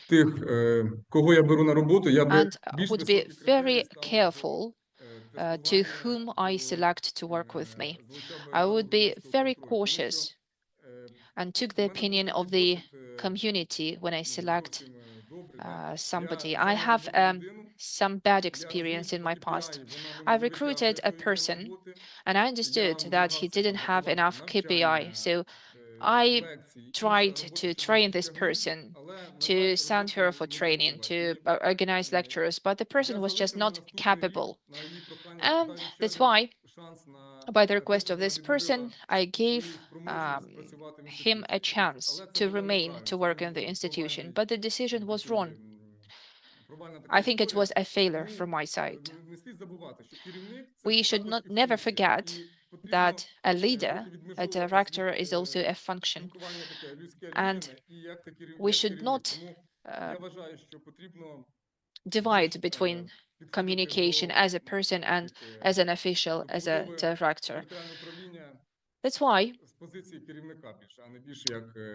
[SPEAKER 12] тих, кого я беру на роботу, я би
[SPEAKER 6] And
[SPEAKER 12] більш
[SPEAKER 6] would be
[SPEAKER 12] високі
[SPEAKER 6] very
[SPEAKER 12] критерії ставив
[SPEAKER 6] careful to whom I select to work with me. I would be very cautious and took the opinion of the community when I select somebody. I have some bad experience in my past. I recruited a person and I understood that he didn't have enough KPI. So I tried to train this person, to send her for training, to organize lectures, but the person was just not capable. And that's why, by the request of this person, I gave him a chance to remain to work in the institution, but the decision was wrong. I think it was a failure from my side. We should never forget that a leader, a director, is also a function. And we should not divide between communication as a person and as an official, as a director. That's why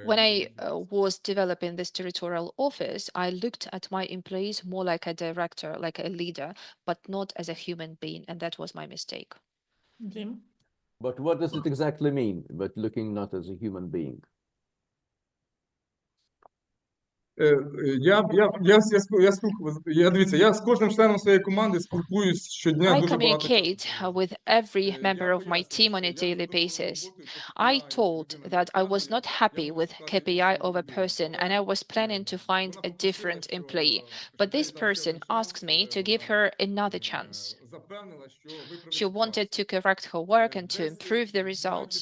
[SPEAKER 6] when I was developing this territorial office, I looked at my employees more like a director, like a leader, but not as a human being, and that was my mistake.
[SPEAKER 1] Jim?
[SPEAKER 10] But what does it exactly mean, but looking not as a human being?
[SPEAKER 12] Дивіться, я з кожним членом своєї команди спілкуюсь щодня
[SPEAKER 6] I
[SPEAKER 12] дуже багато часу.
[SPEAKER 6] communicate with every member of my team on a daily basis. I told that I was not happy with KPI of a person and I was planning to find a different employee. But this person asked me to give her another chance. She wanted to correct her work and to improve the results.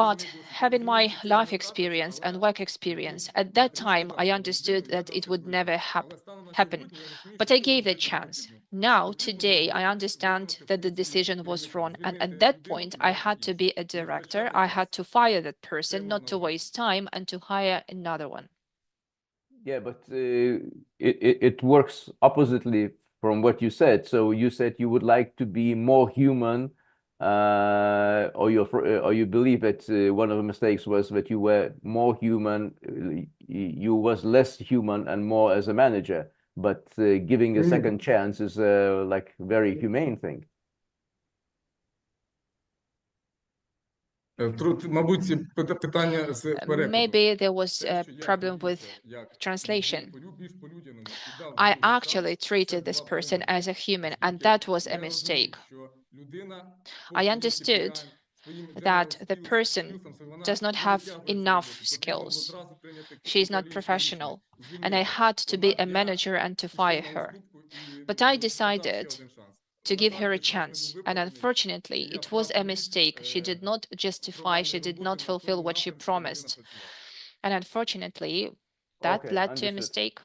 [SPEAKER 6] But having my life experience and work experience, at that time I understood that it would never happen. But I gave the chance. Now, today, I understand that the decision was wrong. And at that point, I had to be a director. I had to fire that person, not to waste time, and to hire another one.
[SPEAKER 10] Yeah, but it works oppositely from what you said. So you said you would like to be more human, or you believe that one of the mistakes was that you were more human, you was less human and more as a manager. But giving a second chance is like very humane thing.
[SPEAKER 6] Maybe there was a problem with translation. I actually treated this person as a human, and that was a mistake. I understood that the person does not have enough skills. She is not professional, and I had to be a manager and to fire her. But I decided to give her a chance, and unfortunately, it was a mistake. She did not justify, she did not fulfill what she promised. And unfortunately, that led to a mistake.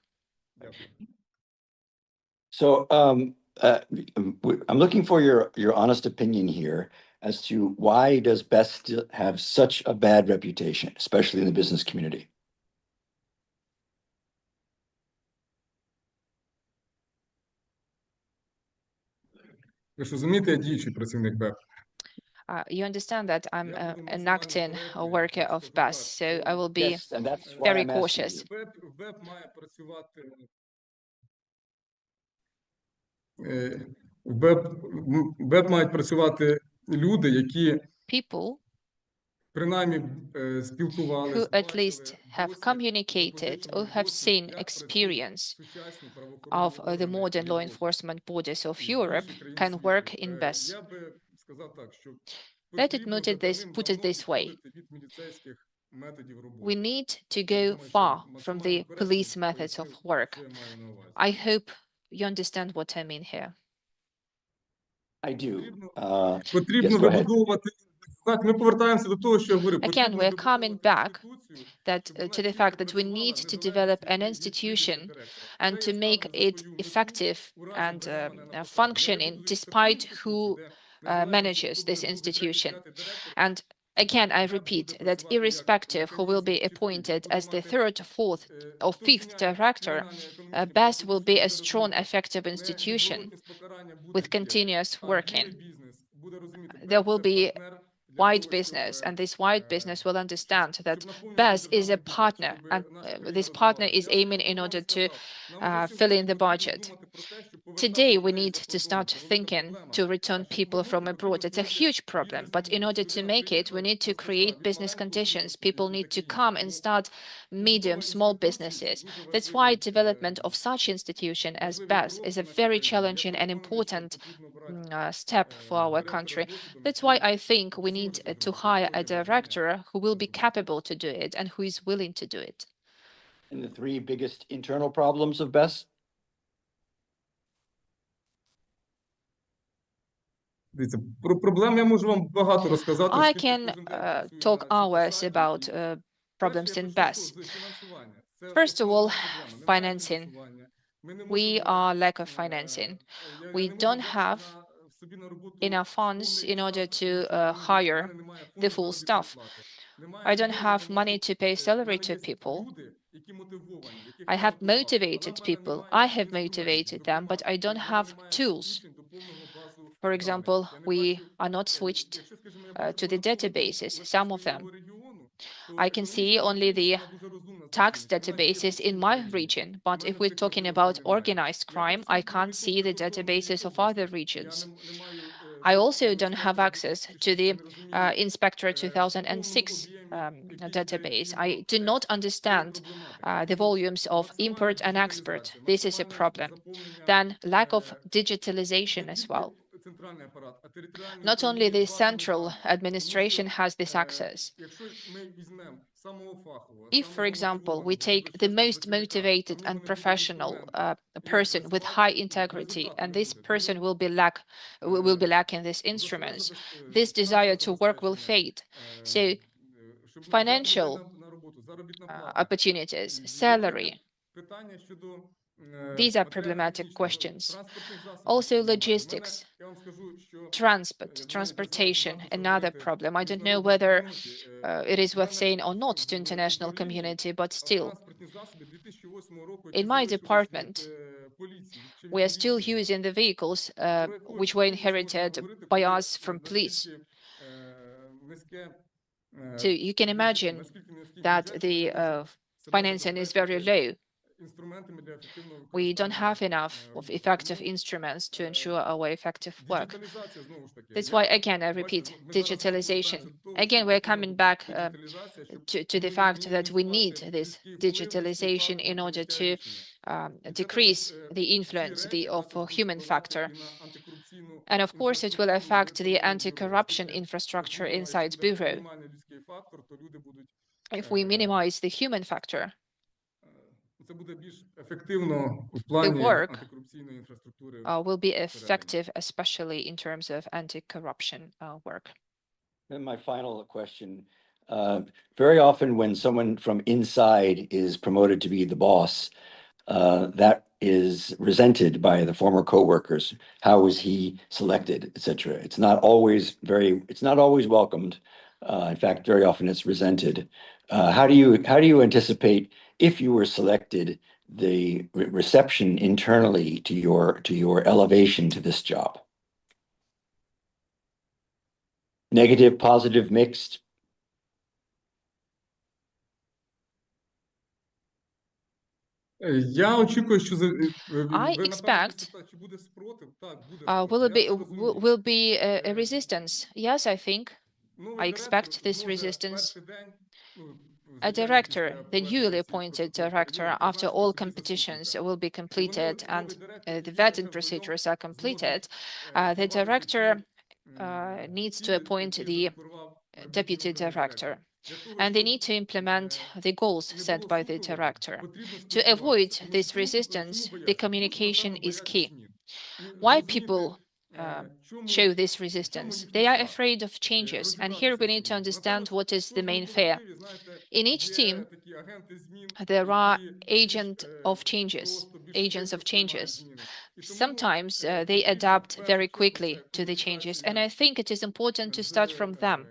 [SPEAKER 2] So I'm looking for your honest opinion here as to why does BES still have such a bad reputation, especially in the business community?
[SPEAKER 12] Ви ж розумієте, я діючий працівник БЕБ.
[SPEAKER 6] You understand that I'm an acting worker of BES, so I will be very cautious.
[SPEAKER 12] В БЕБ мають працювати люди, які принаймні спілкувалися,
[SPEAKER 6] who at least have communicated or have seen experience of the modern law enforcement bodies of Europe can work in BES.
[SPEAKER 12] Я би сказав так, що
[SPEAKER 6] Let it put it this way. We need to go far from the police methods of work. I hope you understand what I mean here.
[SPEAKER 2] I do.
[SPEAKER 12] Потрібно
[SPEAKER 2] yes, go ahead.
[SPEAKER 12] вибудовувати. Так, ми повертаємося до того, що я говорив.
[SPEAKER 6] Again, we're coming back to the fact that we need to develop an institution and to make it effective and functioning despite who manages this institution. And again, I repeat that irrespective who will be appointed as the third, fourth, or fifth director, BES will be a strong, effective institution with continuous working. There will be wide business, and this wide business will understand that BES is a partner, and this partner is aiming in order to fill in the budget. Today, we need to start thinking to return people from abroad. It's a huge problem, but in order to make it, we need to create business conditions. People need to come and start medium, small businesses. That's why development of such institution as BES is a very challenging and important step for our country. That's why I think we need to hire a director who will be capable to do it and who is willing to do it.
[SPEAKER 2] And the three biggest internal problems of BES?
[SPEAKER 12] Дивіться, про проблем я можу вам багато розказати.
[SPEAKER 6] I can talk hours about problems in BES. First of all, financing. We are lack of financing. We don't have enough funds in order to hire the full staff. I don't have money to pay salary to people. I have motivated people. I have motivated them, but I don't have tools. For example, we are not switched to the databases, some of them. I can see only the tax databases in my region, but if we're talking about organized crime, I can't see the databases of other regions. I also don't have access to the Inspector 2006 database. I do not understand the volumes of import and export. This is a problem. Then lack of digitalization as well. Not only the central administration has this access. If, for example, we take the most motivated and professional person with high integrity, and this person will be lacking these instruments, this desire to work will fade. So financial opportunities, salary, these are problematic questions. Also logistics, transportation, another problem. I don't know whether it is worth saying or not to international community, but still. In my department, we are still using the vehicles which were inherited by us from police. So you can imagine that the financing is very low. We don't have enough of effective instruments to ensure our effective work. That's why, again, I repeat, digitalization. Again, we're coming back to the fact that we need this digitalization in order to decrease the influence of a human factor. And of course, it will affect the anti-corruption infrastructure inside Bureau. If we minimize the human factor, the work will be effective, especially in terms of anti-corruption work.
[SPEAKER 2] And my final question, very often when someone from inside is promoted to be the boss, that is resented by the former co-workers. How was he selected, etc. It's not always welcomed. In fact, very often it's resented. How do you anticipate, if you were selected, the reception internally to your elevation to this job? Negative, positive, mixed?
[SPEAKER 12] Я очікую, що
[SPEAKER 6] I expect will be a resistance. Yes, I think I expect this resistance. A director, the newly appointed director, after all competitions will be completed and the vetting procedures are completed, the director needs to appoint the deputy director, and they need to implement the goals set by the director. To avoid this resistance, the communication is key. Why people show this resistance? They are afraid of changes, and here we need to understand what is the main fear. In each team, there are agents of changes. Sometimes they adapt very quickly to the changes, and I think it is important to start from them.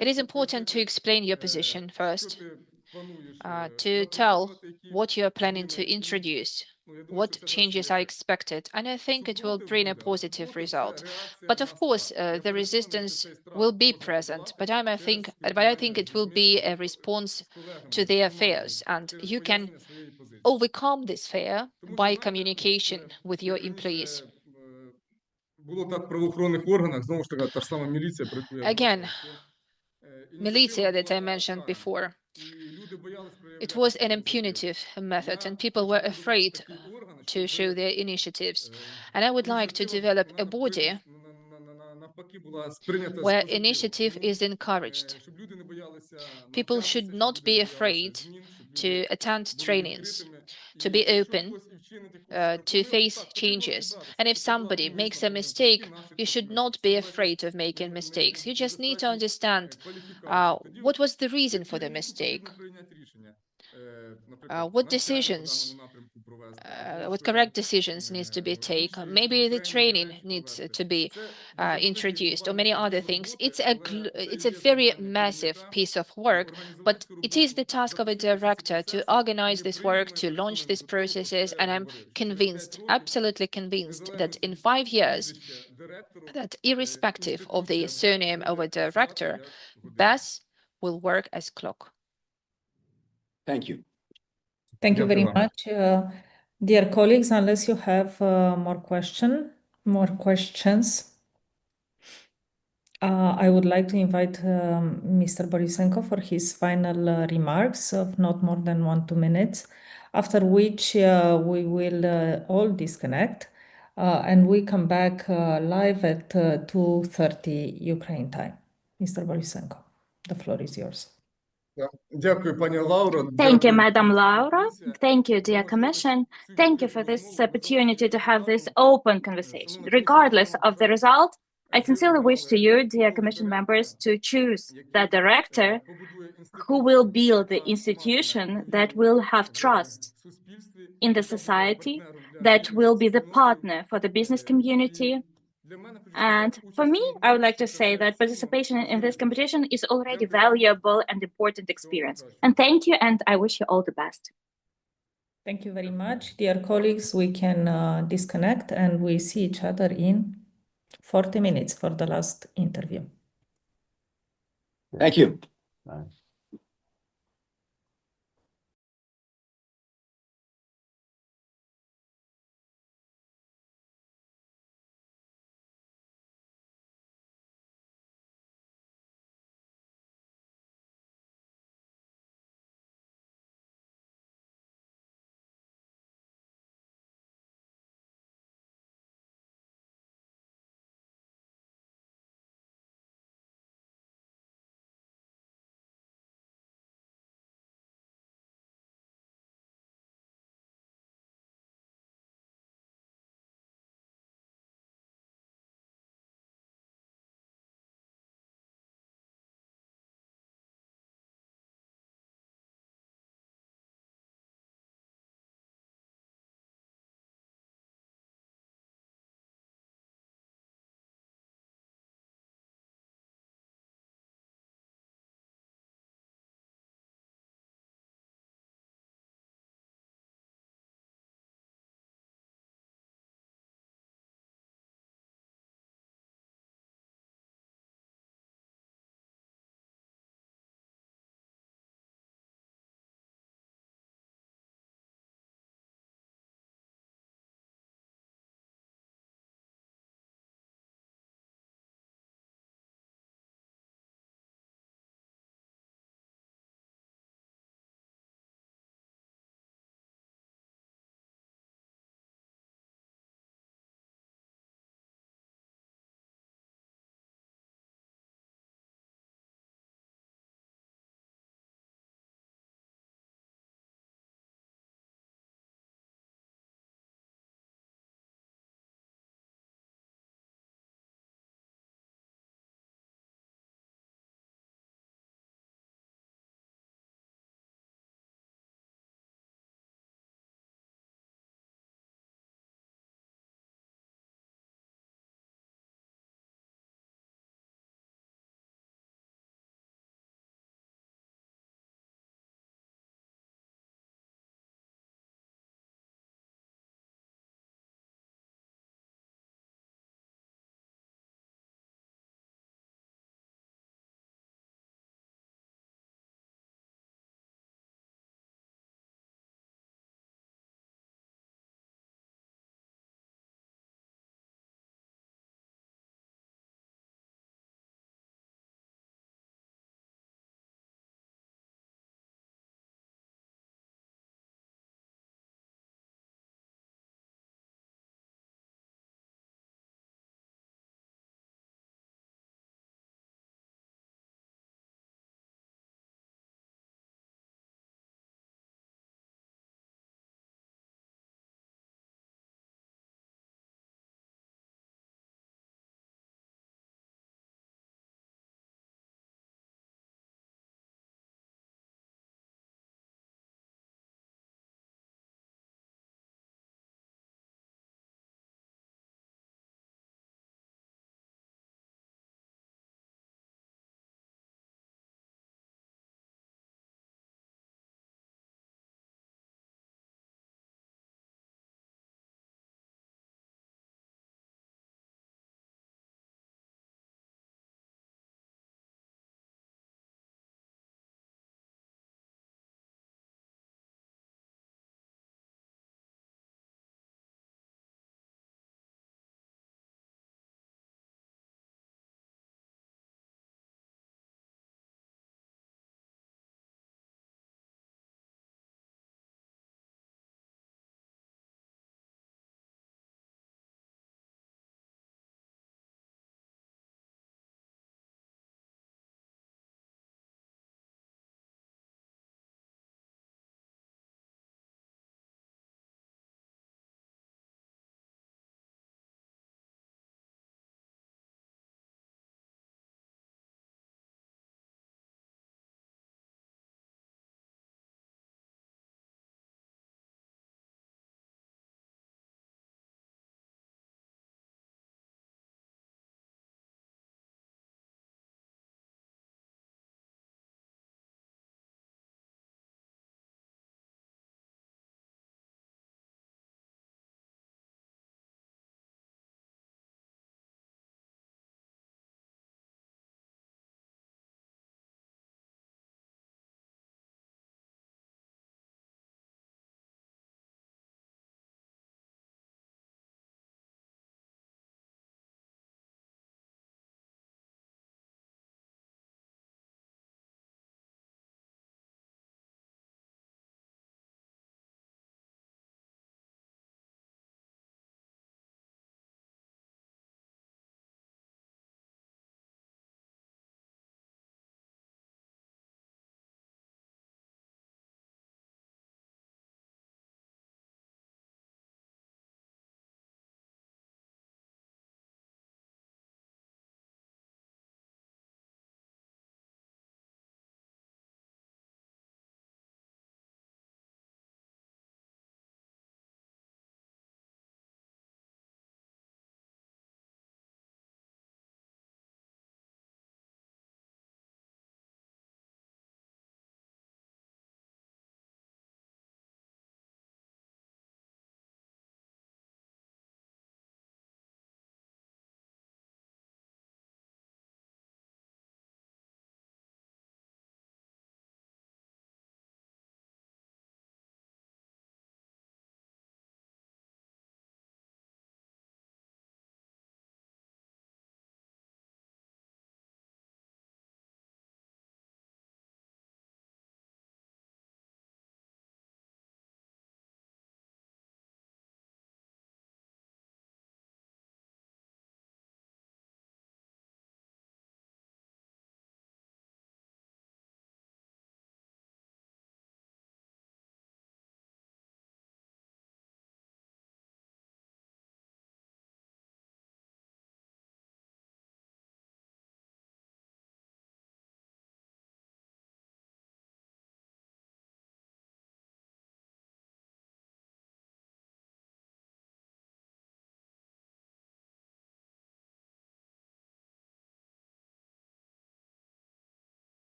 [SPEAKER 6] It is important to explain your position first, to tell what you are planning to introduce, what changes are expected, and I think it will bring a positive result. But of course, the resistance will be present, but I think it will be a response to their fears, and you can overcome this fear by communication with your employees. Again, militia that I mentioned before. It was an impunitive method, and people were afraid to show their initiatives. And I would like to develop a body where initiative is encouraged. People should not be afraid to attend trainings, to be open, to face changes. And if somebody makes a mistake, you should not be afraid of making mistakes. You just need to understand what was the reason for the mistake. What decisions, what correct decisions needs to be taken. Maybe the training needs to be introduced, or many other things. It's a very massive piece of work, but it is the task of a director to organize this work, to launch these processes, and I'm convinced, absolutely convinced, that in 5 years, that irrespective of the surname of a director, BES will work as clock.
[SPEAKER 2] Thank you.
[SPEAKER 1] Thank you very much. Dear colleagues, unless you have more questions, I would like to invite Mr. Borisenko for his final remarks of not more than 1-2 minutes, after which we will all disconnect and we come back live at 2:30 Ukraine time. Mr. Borisenko, the floor is yours.
[SPEAKER 4] Thank you, Madam Laura. Thank you, dear Commission. Thank you for this opportunity to have this open conversation. Regardless of the result, I sincerely wish to you, dear Commission members, to choose the director who will build the institution that will have trust in the society, that will be the partner for the business community. And for me, I would like to say that participation in this competition is already valuable and important experience. And thank you, and I wish you all the best.
[SPEAKER 1] Thank you very much. Dear colleagues, we can disconnect and we see each other in 40 minutes for the last interview.
[SPEAKER 2] Thank you.
[SPEAKER 10] Bye.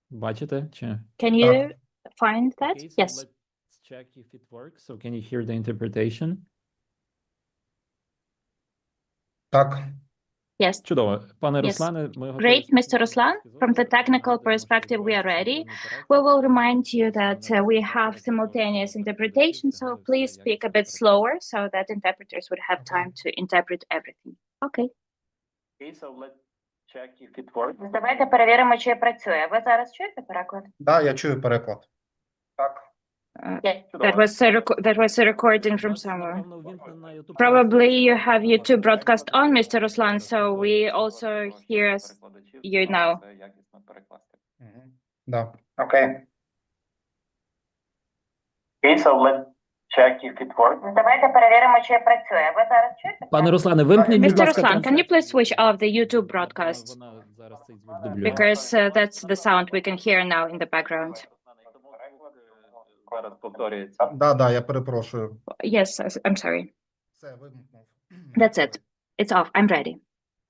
[SPEAKER 5] Бачите? Чи?
[SPEAKER 4] Can you find that?
[SPEAKER 5] Okay, so
[SPEAKER 4] Yes.
[SPEAKER 5] let's check if it works. So can you hear the interpretation?
[SPEAKER 7] Так.
[SPEAKER 4] Yes.
[SPEAKER 5] Чудово. Пане
[SPEAKER 4] Yes.
[SPEAKER 5] Руслане, ми готові
[SPEAKER 4] Great, Mr.
[SPEAKER 5] слухати
[SPEAKER 4] Ruslan.
[SPEAKER 5] зв'язок.
[SPEAKER 4] From the technical
[SPEAKER 5] Нагадуємо,
[SPEAKER 4] perspective,
[SPEAKER 5] що
[SPEAKER 4] we are
[SPEAKER 5] відбувається
[SPEAKER 4] ready.
[SPEAKER 5] синхронний переклад.
[SPEAKER 4] We will remind you
[SPEAKER 5] Це
[SPEAKER 4] that
[SPEAKER 5] не
[SPEAKER 4] we
[SPEAKER 5] втрачайте
[SPEAKER 4] have
[SPEAKER 5] також
[SPEAKER 4] simultaneous
[SPEAKER 5] перекладачів,
[SPEAKER 4] interpretation, so
[SPEAKER 5] тримали
[SPEAKER 4] please
[SPEAKER 5] все
[SPEAKER 4] speak a
[SPEAKER 5] якісно
[SPEAKER 4] bit slower so that interpreters would have time to interpret everything. Okay.
[SPEAKER 10] Okay, so let's check if it works.
[SPEAKER 4] Давайте перевіримо, чи працює. Ви зараз чуєте переклад?
[SPEAKER 7] Да, я чую переклад. Так.
[SPEAKER 4] That was a recording from somewhere.
[SPEAKER 5] Напевно, ввімкнена YouTube
[SPEAKER 4] Probably you
[SPEAKER 5] трансляція.
[SPEAKER 4] have YouTube broadcast on, Mr. Ruslan, so we also hear you now.
[SPEAKER 7] Да. Окей.
[SPEAKER 10] Okay, so let's check if it works.
[SPEAKER 4] Давайте перевіримо, чи працює. Ви зараз чуєте?
[SPEAKER 5] Пане Руслане, вимкніть, будь
[SPEAKER 4] Mr.
[SPEAKER 5] ласка,
[SPEAKER 4] Ruslan, can you please switch off the YouTube
[SPEAKER 5] трансляцію?
[SPEAKER 4] broadcast?
[SPEAKER 5] Вона зараз цей звук дублює.
[SPEAKER 4] Because that's the sound we can hear now in the background.
[SPEAKER 10] Зараз повторюється.
[SPEAKER 7] Да, я перепрошую.
[SPEAKER 4] Yes, I'm sorry.
[SPEAKER 7] Все, вимкнув.
[SPEAKER 4] That's it. It's off. I'm ready.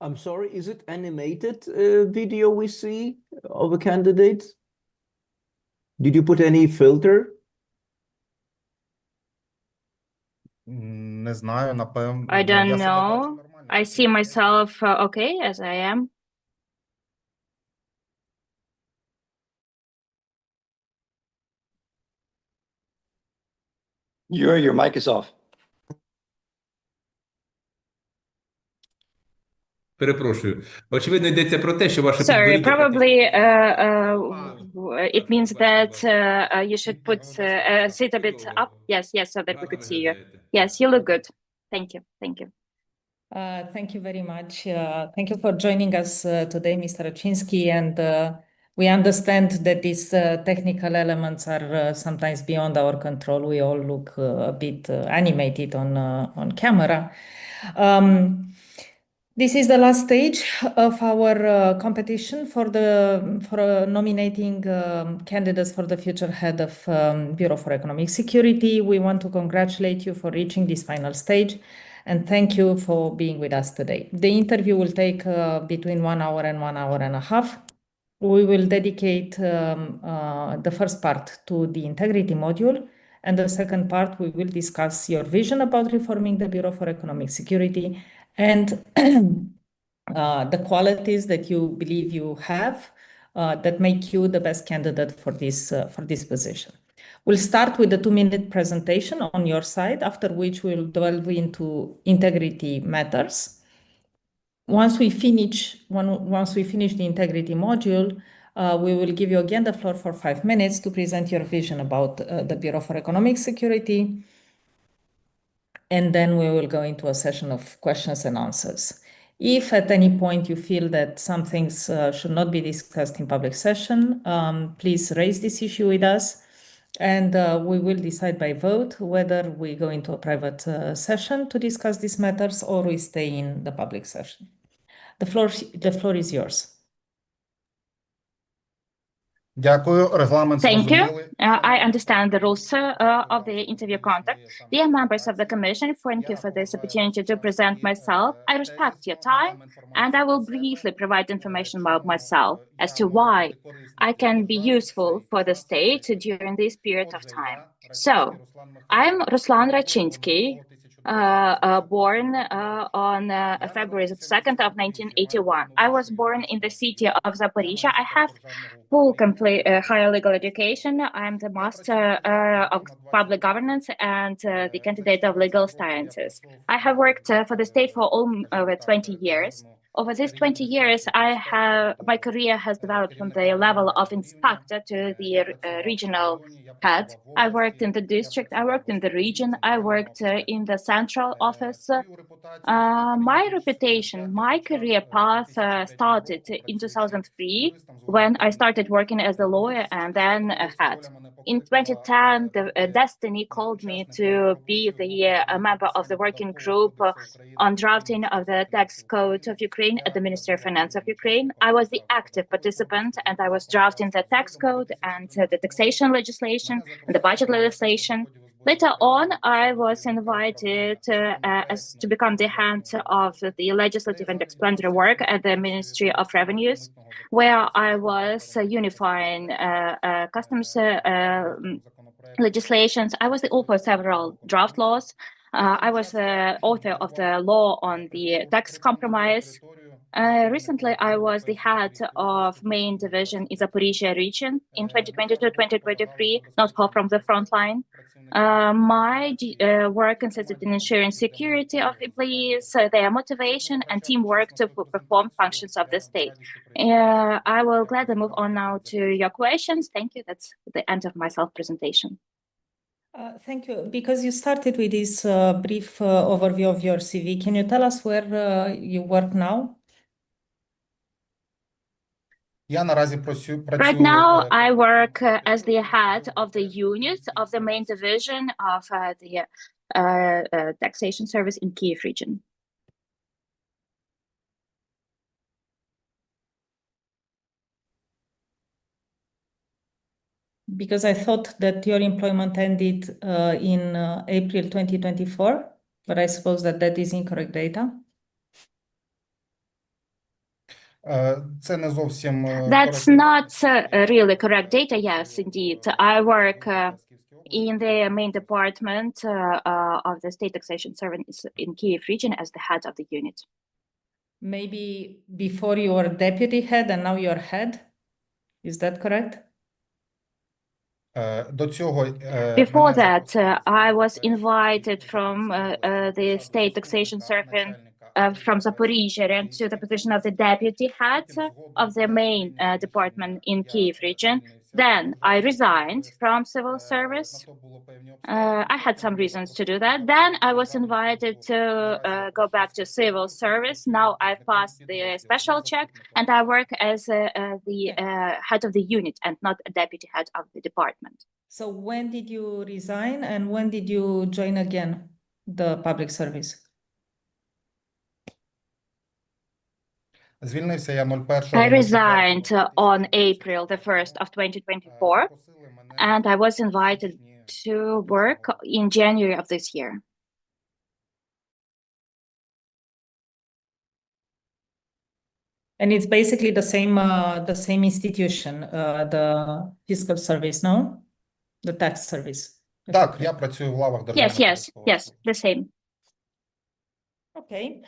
[SPEAKER 10] I'm sorry, is it animated video we see of a candidate? Did you put any filter?
[SPEAKER 7] Не знаю, напевно.
[SPEAKER 4] I don't know. I see myself okay as I am.
[SPEAKER 2] Your mic is off.
[SPEAKER 8] Перепрошую. Очевидно, йдеться про те, що ваше
[SPEAKER 4] Sorry,
[SPEAKER 8] підборіддя
[SPEAKER 4] probably it means that you should put sit a bit up. Yes, so that we could see you. Yes, you look good. Thank you.
[SPEAKER 1] Thank you very much. Thank you for joining us today, Mr. Raczynski. And we understand that these technical elements are sometimes beyond our control. We all look a bit animated on camera. This is the last stage of our competition for nominating candidates for the future head of Bureau for Economic Security. We want to congratulate you for reaching this final stage and thank you for being with us today. The interview will take between 1 hour and 1 hour and a half. We will dedicate the first part to the integrity module, and the second part we will discuss your vision about reforming the Bureau for Economic Security and the qualities that you believe you have that make you the best candidate for this position. We'll start with the 2-minute presentation on your side, after which we'll delve into integrity matters. Once we finish the integrity module, we will give you again the floor for 5 minutes to present your vision about the Bureau for Economic Security. And then we will go into a session of questions and answers. If at any point you feel that some things should not be discussed in public session, please raise this issue with us, and we will decide by vote whether we go into a private session to discuss these matters or we stay in the public session. The floor is yours.
[SPEAKER 7] Дякую. Регламент
[SPEAKER 4] Thank you.
[SPEAKER 7] зрозумілий.
[SPEAKER 4] I understand the rules of the interview conduct. Dear members of the Commission, thank you for this opportunity to present myself. I respect your time, and I will briefly provide information about myself as to why I can be useful for the state during this period of time. So, I'm Ruslan Raczynski, born on February 2nd of 1981. I was born in the city of Zaporizhia. I have full complete higher legal education. I'm the master of public governance and the candidate of legal sciences. I have worked for the state for over 20 years. Over these 20 years, my career has developed from the level of inspector to the regional head. I worked in the district, I worked in the region, I worked in the central office. My reputation, my career path started in 2003 when I started working as a lawyer and then a head. In 2010, Destiny called me to be a member of the working group on drafting of the tax code of Ukraine at the Ministry of Finance of Ukraine. I was the active participant and I was drafting the tax code and the taxation legislation and the budget legislation. Later on, I was invited as to become the head of the legislative and explanatory work at the Ministry of Revenues, where I was unifying customs legislations. I was the author of several draft laws. I was the author of the law on the tax compromise. Recently, I was the head of main division in Zaporizhia region in 2022-2023, not far from the front line. My work consisted in ensuring security of employees, their motivation and teamwork to perform functions of the state. I will gladly move on now to your questions. Thank you. That's the end of my self-presentation.
[SPEAKER 1] Thank you. Because you started with this brief overview of your CV, can you tell us where you work now?
[SPEAKER 4] Right now, I work as the head of the unit of the main division of the taxation service in Kyiv region.
[SPEAKER 1] Because I thought that your employment ended in April 2024, but I suppose that that is incorrect data.
[SPEAKER 4] That's not really correct data. Yes, indeed. I work in the main department of the state taxation service in Kyiv region as the head of the unit.
[SPEAKER 1] Maybe before you were deputy head and now you're head. Is that correct?
[SPEAKER 4] Before that, I was invited from the state taxation service from Zaporizhia to the position of the deputy head of the main department in Kyiv region. Then I resigned from civil service. I had some reasons to do that. Then I was invited to go back to civil service. Now I've passed the special check and I work as the head of the unit and not a deputy head of the department.
[SPEAKER 1] So when did you resign and when did you join again the public service?
[SPEAKER 4] I resigned on April the 1st of 2024, and I was invited to work in January of this year.
[SPEAKER 1] And it's basically the same institution, the fiscal service, no? The tax service.
[SPEAKER 4] Yes, the same.
[SPEAKER 1] Okay,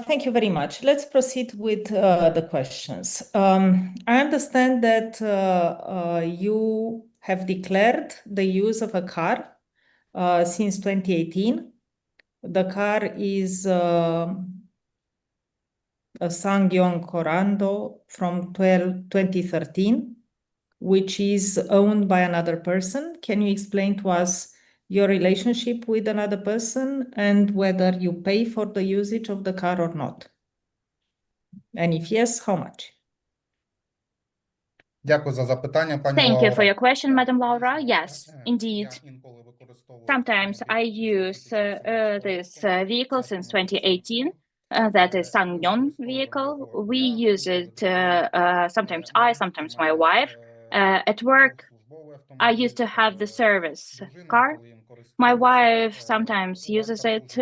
[SPEAKER 1] thank you very much. Let's proceed with the questions. I understand that you have declared the use of a car since 2018. The car is a Sangyong Corando from 2013, which is owned by another person. Can you explain to us your relationship with another person and whether you pay for the usage of the car or not? And if yes, how much?
[SPEAKER 4] Thank you for your question, Madam Laura. Yes, indeed. Sometimes I use this vehicle since 2018. That is Sangyong vehicle. We use it sometimes sometimes my wife. At work, I used to have the service car. My wife sometimes uses it.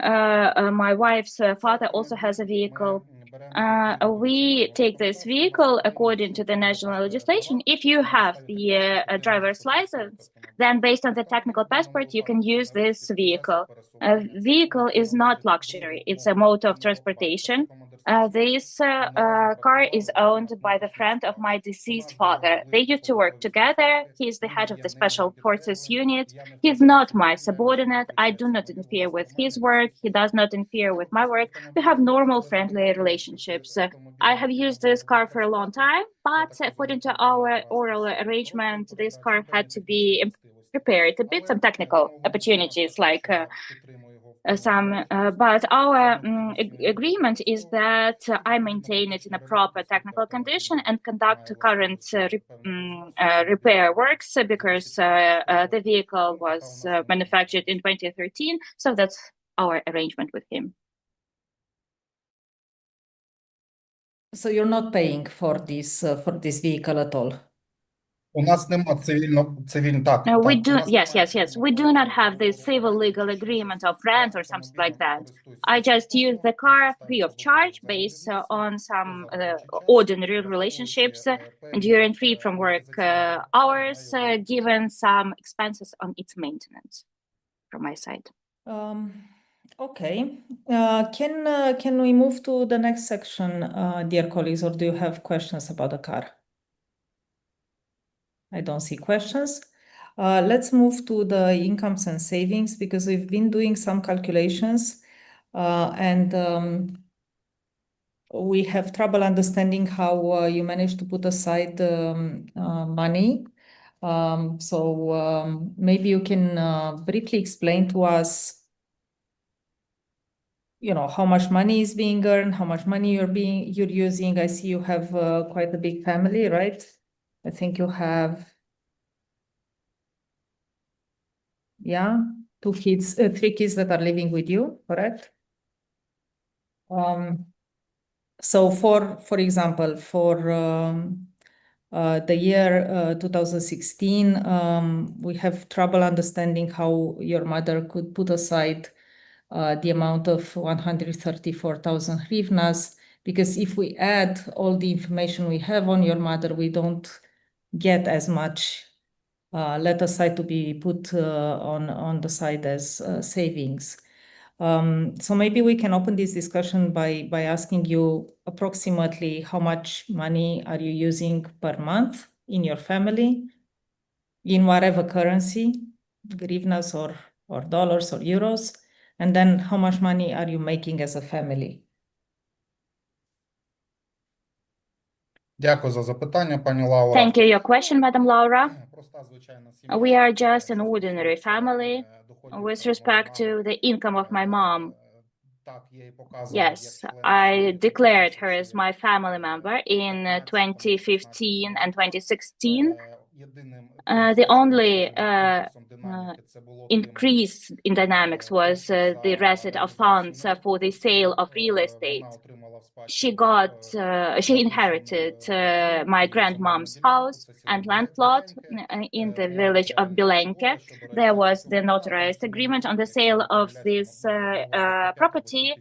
[SPEAKER 4] My wife's father also has a vehicle. We take this vehicle according to the national legislation. If you have the driver's license, then based on the technical passport, you can use this vehicle. A vehicle is not luxury. It's a mode of transportation. This car is owned by the friend of my deceased father. They used to work together. He's the head of the Special Forces unit. He's not my subordinate. I do not interfere with his work. He does not interfere with my work. We have normal, friendly relationships. I have used this car for a long time, but according to our oral arrangement, this car had to be prepared a bit, some technical opportunities like but our agreement is that I maintain it in a proper technical condition and conduct current repair works because the vehicle was manufactured in 2013. So that's our arrangement with him.
[SPEAKER 1] So you're not paying for this vehicle at all?
[SPEAKER 13] У нас нема так.
[SPEAKER 4] No, we
[SPEAKER 13] Так,
[SPEAKER 4] do,
[SPEAKER 13] у нас
[SPEAKER 4] yes,
[SPEAKER 13] немає
[SPEAKER 4] yes, yes. We do not have the civil legal agreement of rent or something like that. I just use the car free of charge based on some ordinary relationships during free from work hours, given some expenses on its maintenance from my side.
[SPEAKER 1] Okay. Can we move to the next section, dear colleagues, or do you have questions about the car? I don't see questions. Let's move to the incomes and savings because we've been doing some calculations and we have trouble understanding how you managed to put aside money. So maybe you can briefly explain to us, you know, how much money is being earned, how much money you're using. I see you have quite a big family, right? I think you have, yeah, 2 kids, 3 kids that are living with you, correct? So for example, for the year 2016, we have trouble understanding how your mother could put aside the amount of 134,000 hryvnias, because if we add all the information we have on your mother, we don't get as much let aside to be put on the side as savings. So maybe we can open this discussion by asking you approximately how much money are you using per month in your family, in whatever currency, hryvnias or dollars or euros, and then how much money are you making as a family?
[SPEAKER 13] Дякую за запитання, пані Лаура.
[SPEAKER 4] Thank you. Your question, Madam Laura. We are just an ordinary family with respect to the income of my mom. Yes, I declared her as my family member in 2015 and 2016. The only increase in dynamics was the receipt of funds for the sale of real estate. She inherited my grandmom's house and land plot in the village of Bilenke. There was the notarized agreement on the sale of this property,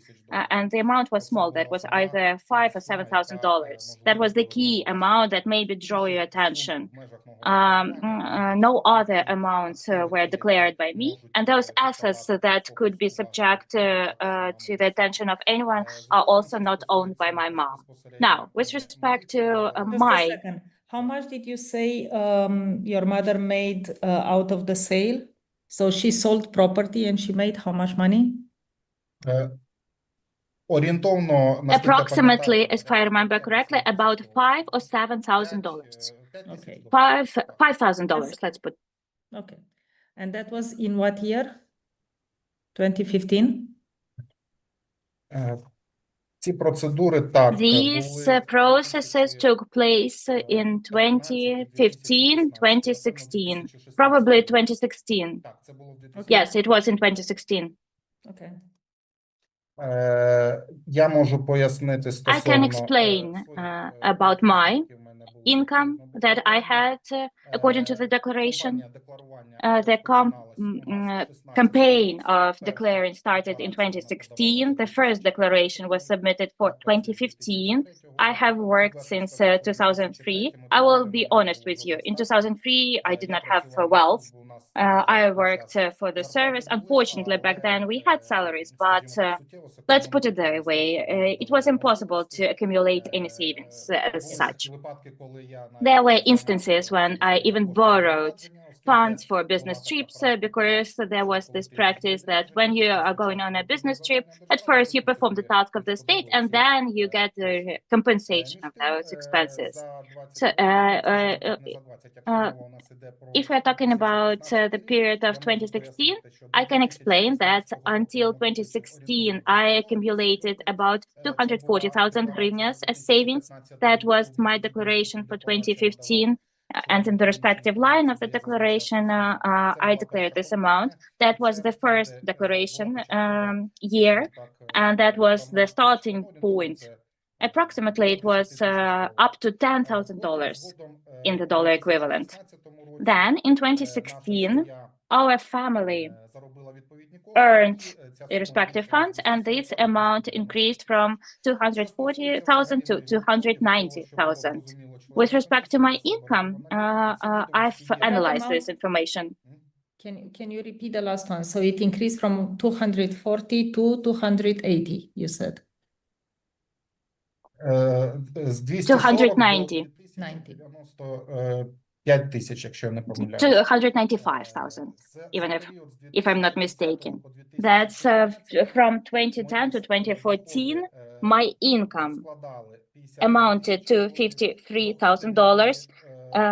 [SPEAKER 4] and the amount was small. That was either $5,000 or $7,000. That was the key amount that maybe draw your attention. No other amounts were declared by me, and those assets that could be subject to the attention of anyone are also not owned by my mom. Now, with respect to
[SPEAKER 1] Just a second. How much did you say your mother made out of the sale? So she sold property and she made how much money?
[SPEAKER 4] Approximately, if I remember correctly, about $5,000 or $7,000.
[SPEAKER 1] Okay.
[SPEAKER 4] $5,000, let's put.
[SPEAKER 1] Okay. And that was in what year? 2015?
[SPEAKER 4] These processes took place in 2015, 2016, probably 2016.
[SPEAKER 1] Okay.
[SPEAKER 4] Yes, it was in 2016.
[SPEAKER 1] Okay.
[SPEAKER 4] I can explain about my income that I had according to the declaration. The campaign of declaring started in 2016. The first declaration was submitted for 2015. I have worked since 2003. I will be honest with you. In 2003, I did not have wealth. I worked for the service. Unfortunately, back then we had salaries, but let's put it that way. It was impossible to accumulate any savings as such. There were instances when I even borrowed funds for business trips because there was this practice that when you are going on a business trip, at first you perform the task of the state and then you get the compensation of those expenses. So if we're talking about the period of 2016, I can explain that until 2016, I accumulated about 240,000 hryvnias as savings. That was my declaration for 2015. And in the respective line of the declaration, I declared this amount. That was the first declaration year, and that was the starting point Approximately, it was up to $10,000 in the dollar equivalent. Then, in 2016, our family earned the respective funds, and this amount increased from 240,000 to 290,000. With respect to my income, I've analyzed this information.
[SPEAKER 1] Can you repeat the last one? So it increased from 240 to 280, you said.
[SPEAKER 13] З 240
[SPEAKER 4] 290.
[SPEAKER 13] до 95 тисяч, якщо я не помиляюсь.
[SPEAKER 4] 295,000, even if I'm not mistaken. That's from 2010 to 2014. My income amounted to $53,000.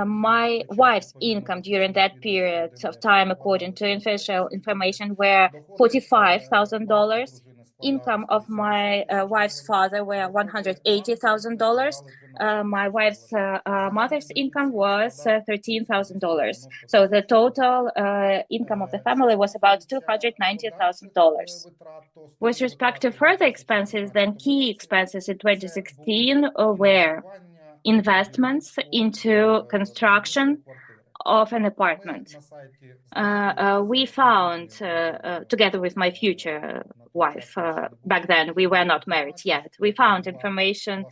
[SPEAKER 4] My wife's income during that period of time, according to official information, were $45,000. Income of my wife's father were $180,000. My wife's mother's income was $13,000. So the total income of the family was about $290,000. With respect to further expenses, then key expenses in 2016 were investments into construction of an apartment. We found, together with my future wife, back then we were not married yet, we found information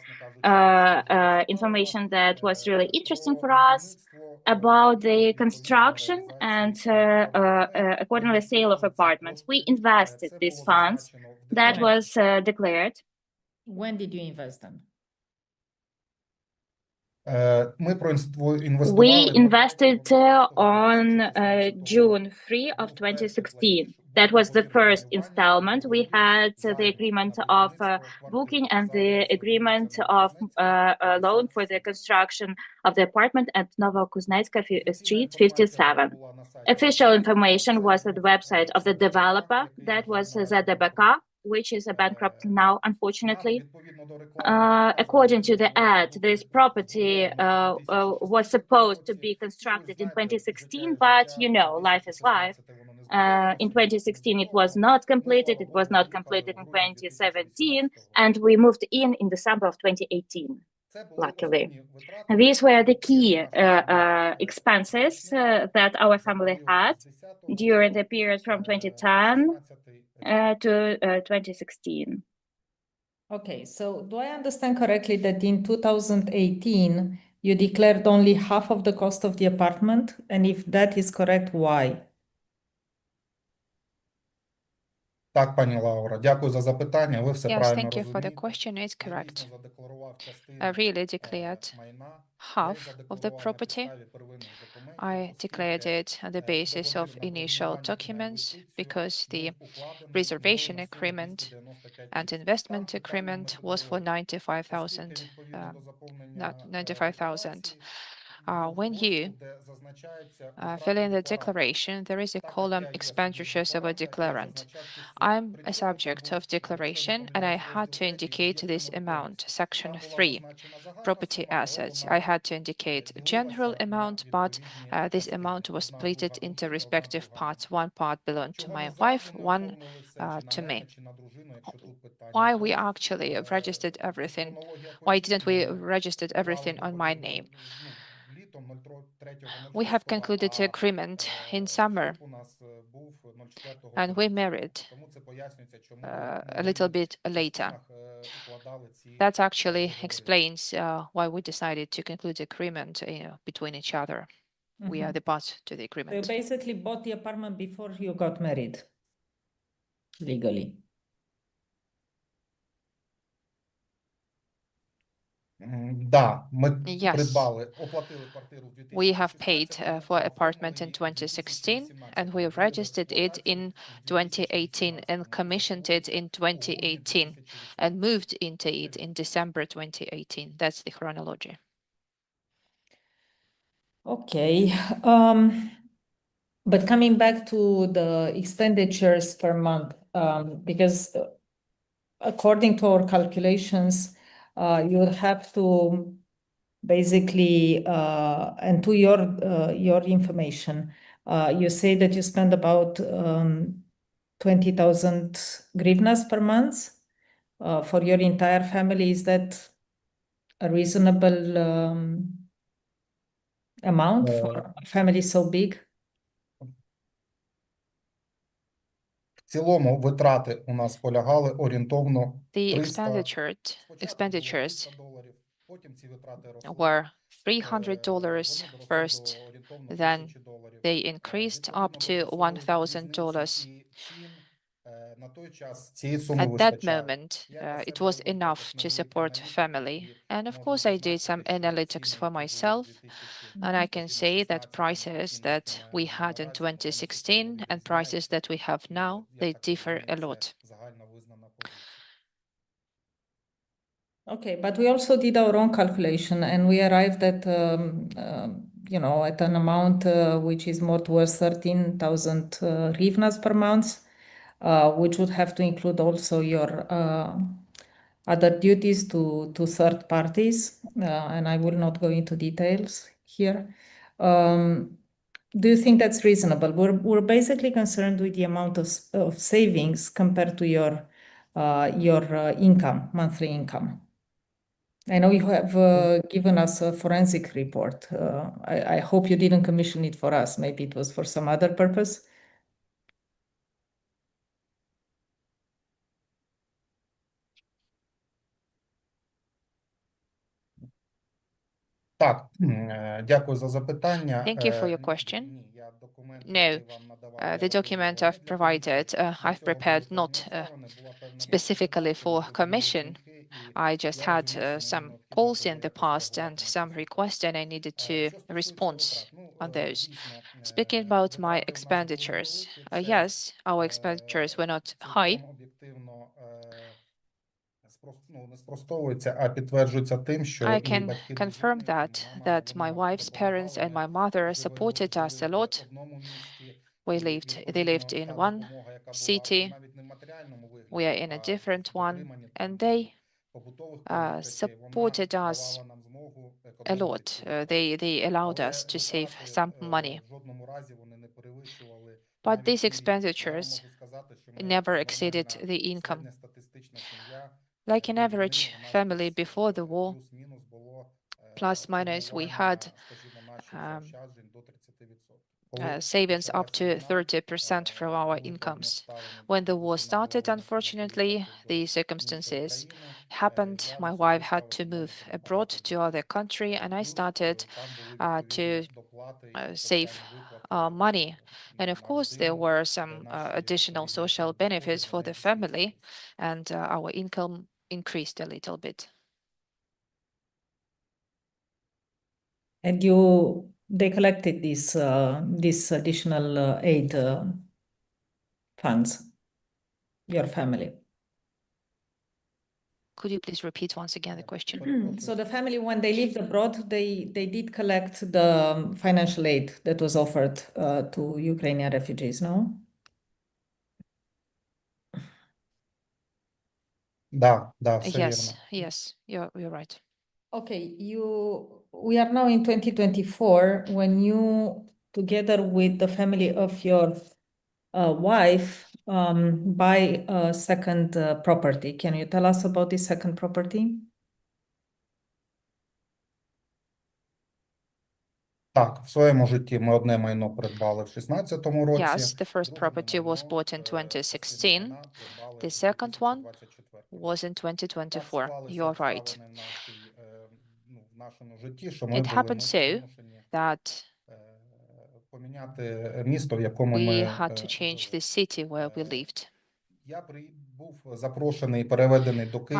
[SPEAKER 4] that was really interesting for us about the construction and accordingly sale of apartments. We invested these funds. That was declared.
[SPEAKER 1] When did you invest them?
[SPEAKER 4] We invested on June 3 of 2016. That was the first installment. We had the agreement of booking and the agreement of a loan for the construction of the apartment at Novokuznetska Street 57. Official information was at the website of the developer. That was ZDBK, which is bankrupt now, unfortunately. According to the ad, this property was supposed to be constructed in 2016, but you know, life is life. In 2016, it was not completed. It was not completed in 2017, and we moved in December of 2018, luckily. These were the key expenses that our family had during the period from 2010 to 2016.
[SPEAKER 1] Okay, so do I understand correctly that in 2018, you declared only half of the cost of the apartment? And if that is correct, why?
[SPEAKER 13] Так, пані Лаура, дякую за запитання. Ви все
[SPEAKER 6] Yes,
[SPEAKER 13] правильно
[SPEAKER 6] thank you for the
[SPEAKER 13] розумієте.
[SPEAKER 6] question. It's correct.
[SPEAKER 13] Я задекларував частину
[SPEAKER 6] I really declared
[SPEAKER 13] майна.
[SPEAKER 6] half of the property. I declared it on the basis of initial documents because the reservation agreement and investment agreement was for 95,000. When you fill in the declaration, there is a column expenditures of a declarant. I'm a subject of declaration and I had to indicate this amount, section 3, property assets. I had to indicate general amount, but this amount was split into respective parts. One part belonged to my wife, one to me. Why we actually registered everything? Why didn't we register everything on my name? We have concluded the agreement in summer, and we married a little bit later. That actually explains why we decided to conclude the agreement between each other. We are the parts to the agreement.
[SPEAKER 1] So you basically bought the apartment before you got married, legally.
[SPEAKER 13] Да, ми
[SPEAKER 6] Yes.
[SPEAKER 13] придбали, оплатили квартиру в 2016
[SPEAKER 6] We have paid for apartment in 2016, and we registered it in 2018 and commissioned it in 2018 and moved into it in December 2018. That's the chronology.
[SPEAKER 1] Okay. But coming back to the expenditures per month, because according to our calculations, you would have to basically, and to your information, you say that you spend about 20,000 hryvnias per month for your entire family, is that a reasonable amount for a family so big?
[SPEAKER 13] В цілому витрати у нас полягали орієнтовно
[SPEAKER 6] The
[SPEAKER 13] 300
[SPEAKER 6] expenditures
[SPEAKER 13] доларів, потім ці витрати росли.
[SPEAKER 6] were $300 first, then they increased up to $1,000.
[SPEAKER 13] На той час цієї суми
[SPEAKER 6] At that
[SPEAKER 13] вистачало.
[SPEAKER 6] moment, it was enough to support family. And of course, I did some analytics for myself, and I can say that prices that we had in 2016 and prices that we have now, they differ a lot.
[SPEAKER 1] Okay, but we also did our own calculation, and we arrived at at an amount which is more towards 13,000 hryvnias per month, which would have to include also your other duties to third parties, and I will not go into details here. Do you think that's reasonable? We're basically concerned with the amount of savings compared to your income, monthly income. I know you have given us a forensic report. I hope you didn't commission it for us. Maybe it was for some other purpose.
[SPEAKER 13] Так, дякую за запитання.
[SPEAKER 6] Thank you for your question. No, the document I've provided, I've prepared not specifically for commission. I just had some calls in the past and some requests, and I needed to respond on those. Speaking about my expenditures, yes, our expenditures were not high. I can confirm that my wife's parents and my mother supported us a lot. They lived in one city, we are in a different one, and they supported us a lot. They allowed us to save some money. But these expenditures never exceeded the income. Like an average family before the war, plus minus, we had savings up to 30% from our incomes. When the war started, unfortunately, the circumstances happened. My wife had to move abroad to other country, and I started to save money. And of course, there were some additional social benefits for the family, and our income increased a little bit.
[SPEAKER 1] And they collected this additional aid funds, your family.
[SPEAKER 6] Could you please repeat once again the question?
[SPEAKER 1] So the family, when they lived abroad, they did collect the financial aid that was offered to Ukrainian refugees, no?
[SPEAKER 13] Да, все вірно.
[SPEAKER 6] Yes, you're right.
[SPEAKER 1] Okay, we are now in 2024 when you, together with the family of your wife, buy a second property. Can you tell us about this second property?
[SPEAKER 13] Так, в своєму житті ми одне майно придбали в 16-му році.
[SPEAKER 6] Yes, the first property was bought in 2016. The second one was in 2024. You're right. It happened so that we had to change the city where we lived.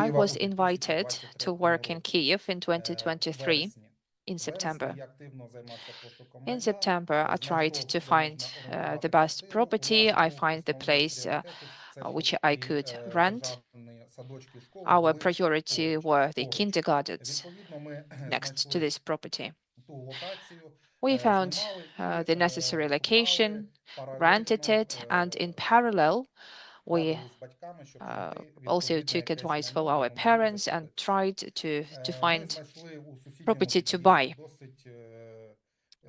[SPEAKER 6] I was invited to work in Kyiv in 2023 in September. In September, I tried to find the best property. I find the place which I could rent. Our priority were the kindergartens next to this property. We found the necessary location, rented it, and in parallel, we also took advice from our parents and tried to find property to buy.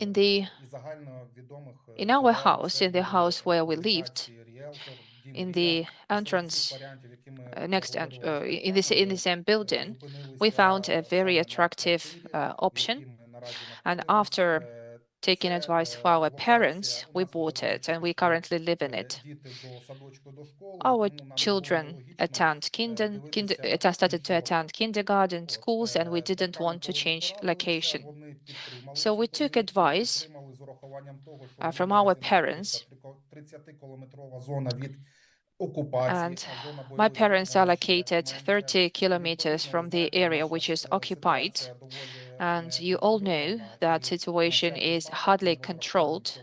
[SPEAKER 6] In our house, in the house where we lived, in the entrance in the same building, we found a very attractive option, and after taking advice from our parents, we bought it, and we currently live in it. Our children started to attend kindergarten, schools, and we didn't want to change location. So we took advice from our parents, and my parents allocated 30 kilometers from the area which is occupied. And you all know that situation is hardly controlled.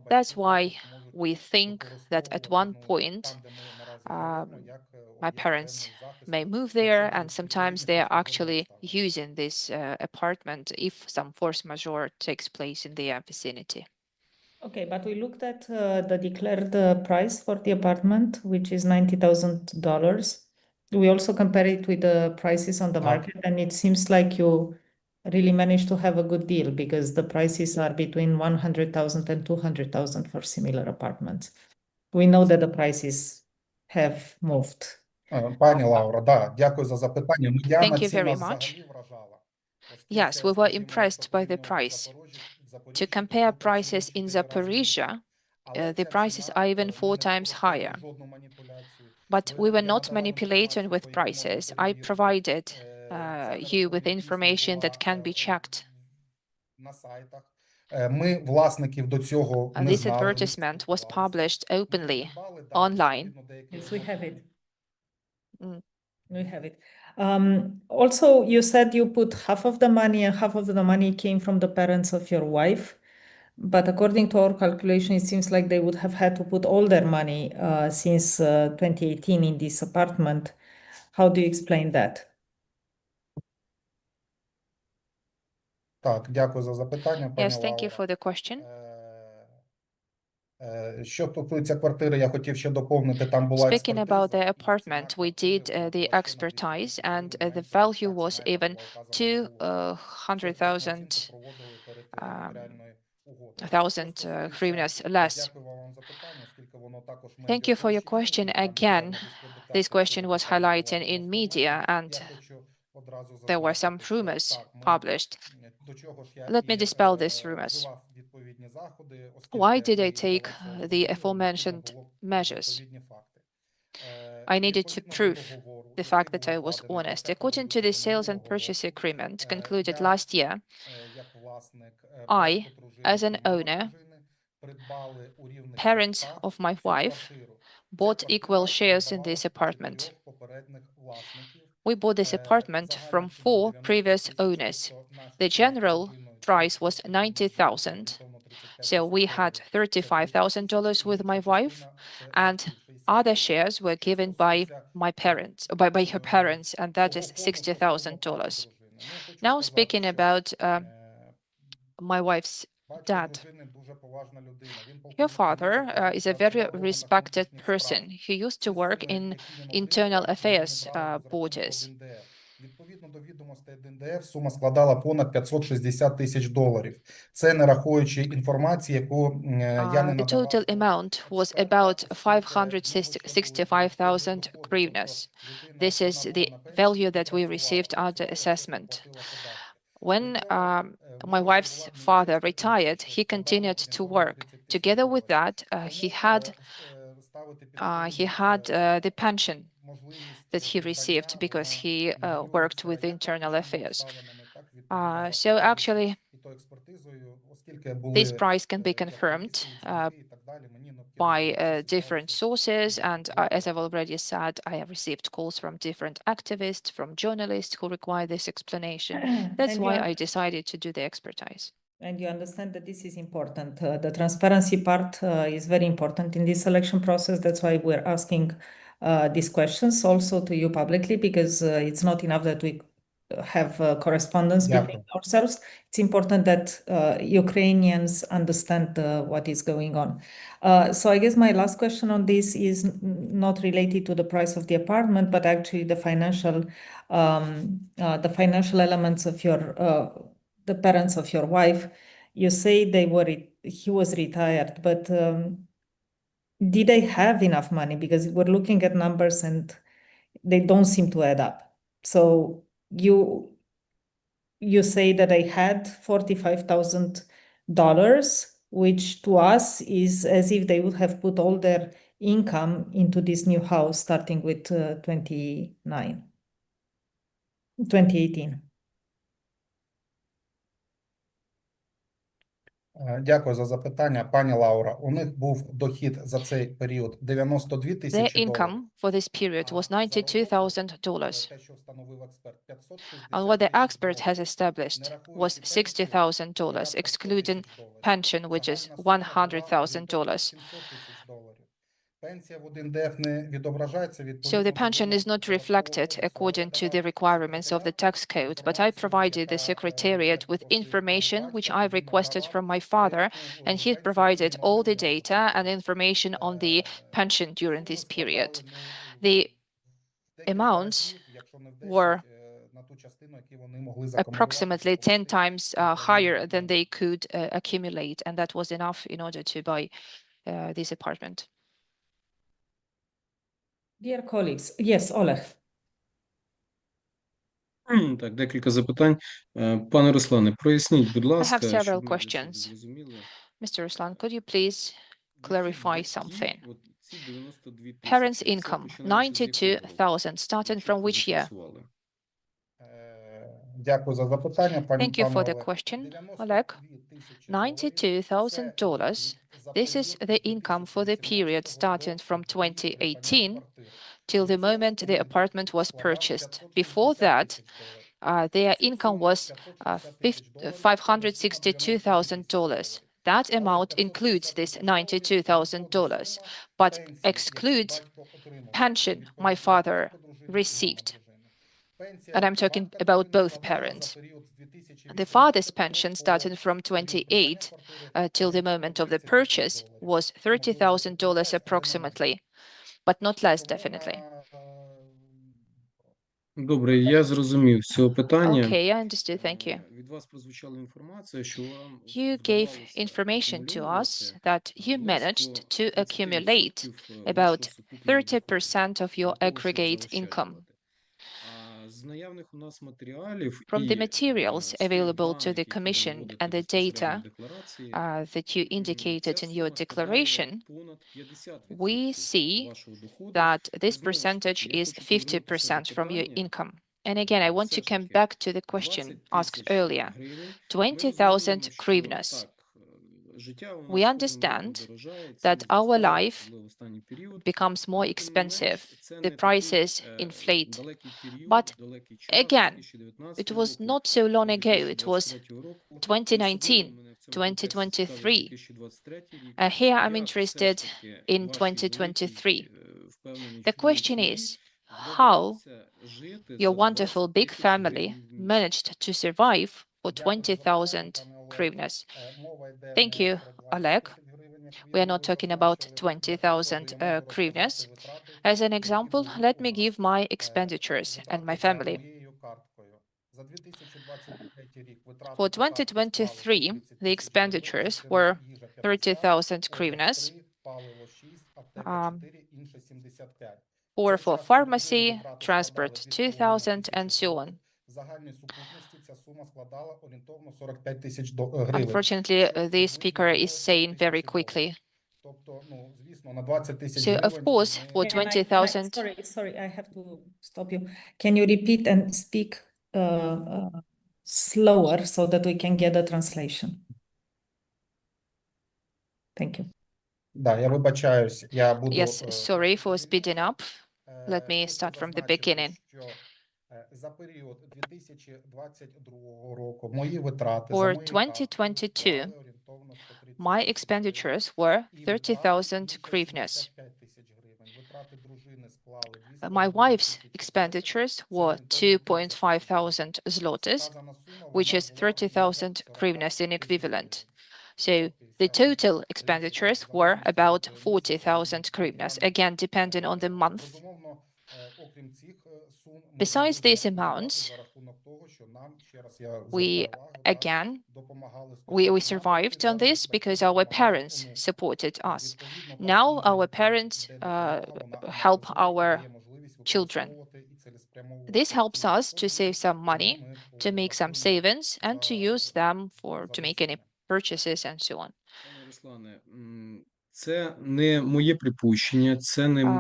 [SPEAKER 6] That's why we think that at one point, my parents may move there, and sometimes they are actually using this apartment if some force majeure takes place in their vicinity.
[SPEAKER 1] Okay, but we looked at the declared price for the apartment, which is $90,000. We also compare it with the prices on the market, and it seems like you really managed to have a good deal because the prices are between 100,000 and 200,000 for similar apartments. We know that the prices have moved.
[SPEAKER 13] Пані Лаура, да, дякую за запитання. Медіана
[SPEAKER 6] Thank you
[SPEAKER 13] ціна
[SPEAKER 6] very much.
[SPEAKER 13] взагалі вражала.
[SPEAKER 6] Yes, we were impressed by the price. To compare prices in Zaporizhia, the prices are even 4 times higher. But we were not manipulating with prices. I provided you with information that can be checked.
[SPEAKER 13] Ми власників до цього не
[SPEAKER 6] This
[SPEAKER 13] знали.
[SPEAKER 6] advertisement was published openly online.
[SPEAKER 1] Yes, we have it.
[SPEAKER 6] Mm.
[SPEAKER 1] We have it. Also, you said you put half of the money, and half of the money came from the parents of your wife. But according to our calculation, it seems like they would have had to put all their money since 2018 in this apartment. How do you explain that?
[SPEAKER 13] Так, дякую за запитання, пані
[SPEAKER 6] Yes, thank you
[SPEAKER 13] Лаура.
[SPEAKER 6] for the question.
[SPEAKER 13] Що стосується квартири, я хотів ще доповнити, там була
[SPEAKER 6] Speaking
[SPEAKER 13] експертиза.
[SPEAKER 6] about the apartment, we did the expertise, and the value was even 200,000 hryvnias less. Thank you for your question. Again, this question was highlighted in media, and there were some rumors published. Let me dispel these rumors. Why did I take the aforementioned measures? I needed to prove the fact that I was honest. According to the sales and purchase agreement concluded last year, I, as an owner, parents of my wife, bought equal shares in this apartment. We bought this apartment from 4 previous owners. The general price was $90,000. So we had $35,000 with my wife, and other shares were given by my parents, by her parents, and that is $60,000. Now speaking about my wife's dad. Her father is a very respected person. He used to work in internal affairs borders.
[SPEAKER 13] Відповідно до відомостей ДНДФ, сума складала понад $560,000. Це не рахуючи інформації, яку я не
[SPEAKER 6] The total amount was about 565,000 hryvnias. This is the value that we received under assessment. When my wife's father retired, he continued to work. Together with that, he had the pension that he received because he worked with internal affairs. So actually, this price can be confirmed by different sources, and as I've already said, I have received calls from different activists, from journalists who require this explanation. That's why I decided to do the expertise.
[SPEAKER 1] And you understand that this is important. The transparency part is very important in this selection process. That's why we're asking these questions also to you publicly, because it's not enough that we have correspondence between ourselves. It's important that Ukrainians understand what is going on. So I guess my last question on this is not related to the price of the apartment, but actually the financial elements of your the parents of your wife. You say he was retired, but did they have enough money? Because we're looking at numbers and they don't seem to add up. So you say that they had $45,000, which to us is as if they would have put all their income into this new house starting with 2018.
[SPEAKER 13] Дякую за запитання, пані Лаура. У них був дохід за цей період 92
[SPEAKER 6] Their
[SPEAKER 13] тисячі доларів.
[SPEAKER 6] income for this period was $92,000.
[SPEAKER 13] Те, що встановив експерт, 560
[SPEAKER 6] And what the
[SPEAKER 13] тисяч
[SPEAKER 6] expert has
[SPEAKER 13] доларів.
[SPEAKER 6] established was $60,000, excluding pension, which is $100,000.
[SPEAKER 13] 700 тисяч доларів. Пенсія в 1ДФ не відображається
[SPEAKER 6] So
[SPEAKER 13] відповідно
[SPEAKER 6] the pension is not reflected according to the requirements of the tax code, but I provided the Secretariat with information which I requested from my father, and he provided all the data and information on the pension during this period. The amounts were approximately 10 times higher than they could accumulate, and that was enough in order to buy this apartment.
[SPEAKER 1] Dear colleagues, yes, Oleg.
[SPEAKER 7] Так, декілька запитань. Пане Руслане, проясніть, будь
[SPEAKER 6] I have
[SPEAKER 7] ласка,
[SPEAKER 6] several
[SPEAKER 7] щоб ми для себе
[SPEAKER 6] questions.
[SPEAKER 7] зрозуміли.
[SPEAKER 6] Mr. Ruslan, could you please clarify something?
[SPEAKER 7] От ці 92 тисячі,
[SPEAKER 6] Parents'
[SPEAKER 7] це
[SPEAKER 6] income,
[SPEAKER 7] починаючи з якого року?
[SPEAKER 6] 92,000, starting from which year?
[SPEAKER 7] Зафіксували.
[SPEAKER 13] Дякую за запитання, пані
[SPEAKER 6] Thank you for the
[SPEAKER 13] Олег.
[SPEAKER 6] question, Oleg. $92,000, this is the income for the period starting from 2018 till the moment the apartment was purchased. Before that, their income was $562,000. That amount includes this $92,000, but excludes pension my father received. And I'm talking about both parents. The father's pension starting from 28 till the moment of the purchase was $30,000 approximately, but not less definitely.
[SPEAKER 7] Добре, я зрозумів з цього питання.
[SPEAKER 6] Okay, I understood. Thank you.
[SPEAKER 7] Від вас прозвучала інформація, що вам
[SPEAKER 6] You gave
[SPEAKER 7] вдавалося
[SPEAKER 6] information to us
[SPEAKER 7] акумулювати
[SPEAKER 6] that you managed to accumulate about 30% of your aggregate income.
[SPEAKER 7] З наявних у нас матеріалів
[SPEAKER 6] From the
[SPEAKER 7] і,
[SPEAKER 6] materials
[SPEAKER 7] з тих
[SPEAKER 6] available to
[SPEAKER 7] даних,
[SPEAKER 6] the
[SPEAKER 7] які ви
[SPEAKER 6] Commission
[SPEAKER 7] наводите
[SPEAKER 6] and the
[SPEAKER 7] в служебній
[SPEAKER 6] data
[SPEAKER 7] декларації,
[SPEAKER 6] that you indicated
[SPEAKER 7] ця
[SPEAKER 6] in your
[SPEAKER 7] сума складає
[SPEAKER 6] declaration,
[SPEAKER 7] понад 50%
[SPEAKER 6] we see
[SPEAKER 7] вашого доходу.
[SPEAKER 6] that this
[SPEAKER 7] Знову ж
[SPEAKER 6] percentage
[SPEAKER 7] таки, я
[SPEAKER 6] is
[SPEAKER 7] хочу повернутися
[SPEAKER 6] 50%
[SPEAKER 7] до
[SPEAKER 6] from your
[SPEAKER 7] питання.
[SPEAKER 6] income. And again, I want
[SPEAKER 7] Все
[SPEAKER 6] to
[SPEAKER 7] ж
[SPEAKER 6] come
[SPEAKER 7] таки,
[SPEAKER 6] back to the question
[SPEAKER 7] 20
[SPEAKER 6] asked
[SPEAKER 7] тисяч
[SPEAKER 6] earlier.
[SPEAKER 7] гривень. Ми
[SPEAKER 6] 20,000
[SPEAKER 7] розуміємо, що
[SPEAKER 6] hryvnias.
[SPEAKER 7] так, життя у нас
[SPEAKER 6] We
[SPEAKER 7] з кожним роком
[SPEAKER 6] understand
[SPEAKER 7] дорожає,
[SPEAKER 6] that
[SPEAKER 7] ціни
[SPEAKER 6] our
[SPEAKER 7] зростають,
[SPEAKER 6] life
[SPEAKER 7] особливо в останній період.
[SPEAKER 6] becomes more
[SPEAKER 7] Але, тим не менш,
[SPEAKER 6] expensive.
[SPEAKER 7] це
[SPEAKER 6] The
[SPEAKER 7] не такий,
[SPEAKER 6] prices inflate.
[SPEAKER 7] далекий період,
[SPEAKER 6] But
[SPEAKER 7] далекий час,
[SPEAKER 6] again,
[SPEAKER 7] 2019
[SPEAKER 6] it was
[SPEAKER 7] року,
[SPEAKER 6] not so long ago. It was
[SPEAKER 7] 2023 року.
[SPEAKER 6] 2019, 2023. Here I'm interested in 2023. The question is how your wonderful big family managed to survive for 20,000 hryvnias. Thank you, Oleg. We are not talking about 20,000 hryvnias. As an example, let me give my expenditures and my family. For 2023, the expenditures were 30,000 hryvnias, or for pharmacy, transport 2,000, and so on. Unfortunately, the speaker is saying very quickly. So, of course, for 20,000...
[SPEAKER 1] Sorry, I have to stop you. Can you repeat and speak slower so that we can get a translation? Thank you.
[SPEAKER 13] Да, я вибачаюсь, я буду...
[SPEAKER 6] Yes, sorry for speeding up. Let me start from the beginning. For 2022, my expenditures were 30,000 hryvnias. My wife's expenditures were 2,500 zlotys, which is 30,000 hryvnias in equivalent. So the total expenditures were about 40,000 hryvnias, again, depending on the month. Besides these amounts, we survived on this because our parents supported us. Now our parents help our children. This helps us to save some money, to make some savings, and to use them to make any purchases and so on.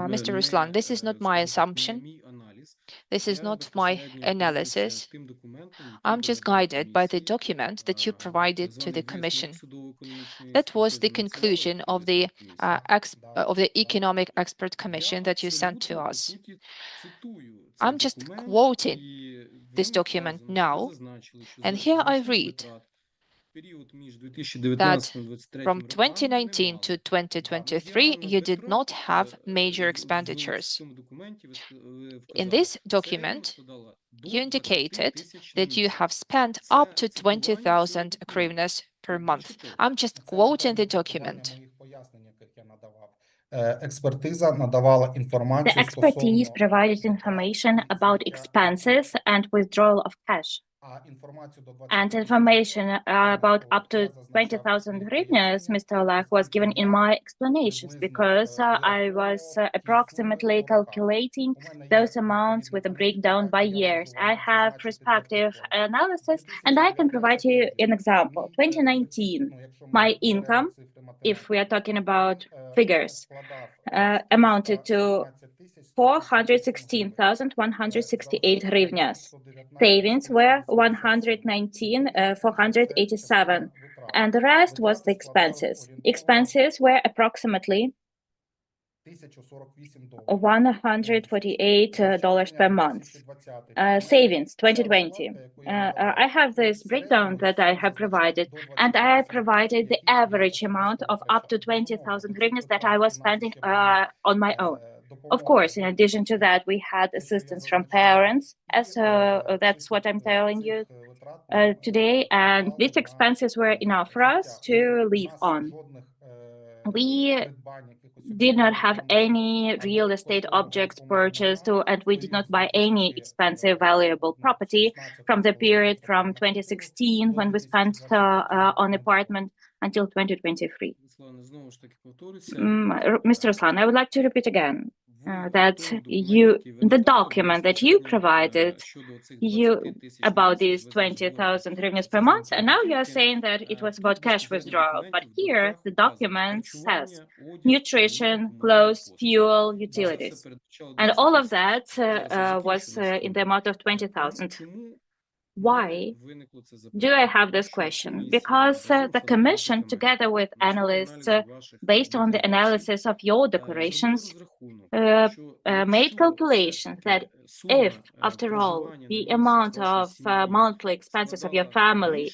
[SPEAKER 6] Mr. Ruslan, this is not my assumption. This is not my analysis. I'm just guided by the document that you provided to the Commission. That was the conclusion of the Economic Expert Commission that you sent to us. I'm just quoting this document now, and here I read that from 2019 to 2023, you did not have major expenditures. In this document, you indicated that you have spent up to 20,000 hryvnias per month. I'm just quoting the document.
[SPEAKER 13] The expertise provided information about expenses and withdrawal of cash. And information about up to 20,000 hryvnias, Mr. Oleg, was given in my explanations because I was approximately calculating those amounts with a breakdown by years. I have prospective analysis, and I can provide you an example. 2019, my income, if we are talking about figures, amounted to 416,168 hryvnias. Savings were 119,487, and the rest was the expenses. Expenses were approximately $148 per month. Savings 2020. I have this breakdown that I have provided, and I provided the average amount of up to 20,000 hryvnias that I was spending on my own. Of course, in addition to that, we had assistance from parents, as that's what I'm telling you today, and these expenses were enough for us to live on. We did not have any real estate objects purchased, and we did not buy any expensive, valuable property from the period from 2016, when we spent on apartment, until 2023. Mr. Ruslan, I would like to repeat again that the document that you provided about these 20,000 hryvnias per month, and now you are saying that it was about cash withdrawal. But here the document says nutrition, clothes, fuel, utilities, and all of that was in the amount of 20,000. Why do I have this question? Because the Commission, together with analysts, based on the analysis of your declarations, made calculations that if, after all, the amount of monthly expenses of your family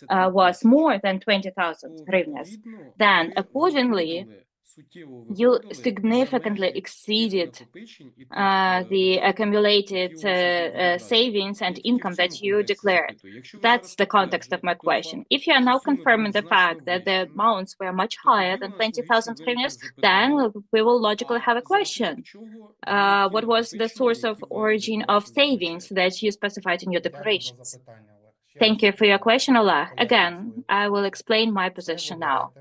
[SPEAKER 13] was more than 20,000 hryvnias, then accordingly, you significantly exceeded the accumulated savings and income that you declared. That's the context of my question. If you are now confirming the fact that the amounts were much higher than 20,000 hryvnias, then we will logically have a question. What was the source of origin of savings that you specified in your declarations? Thank you for your question, Oleg. Again, I will explain my position now.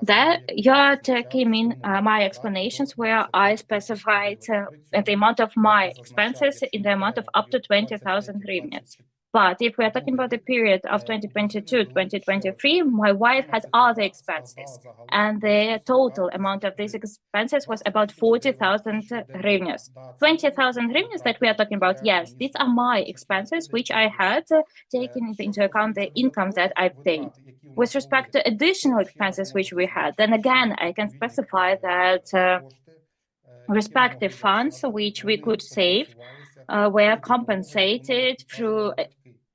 [SPEAKER 13] That you're taking in my explanations where I specified the amount of my expenses in the amount of up to 20,000 hryvnias. But if we are talking about the period of 2022-2023, my wife had other expenses, and the total amount of these expenses was about 40,000 hryvnias. 20,000 hryvnias that we are talking about, yes, these are my expenses, which I had taken into account the income that I obtained. With respect to additional expenses which we had, then again, I can specify that respective funds which we could save were compensated through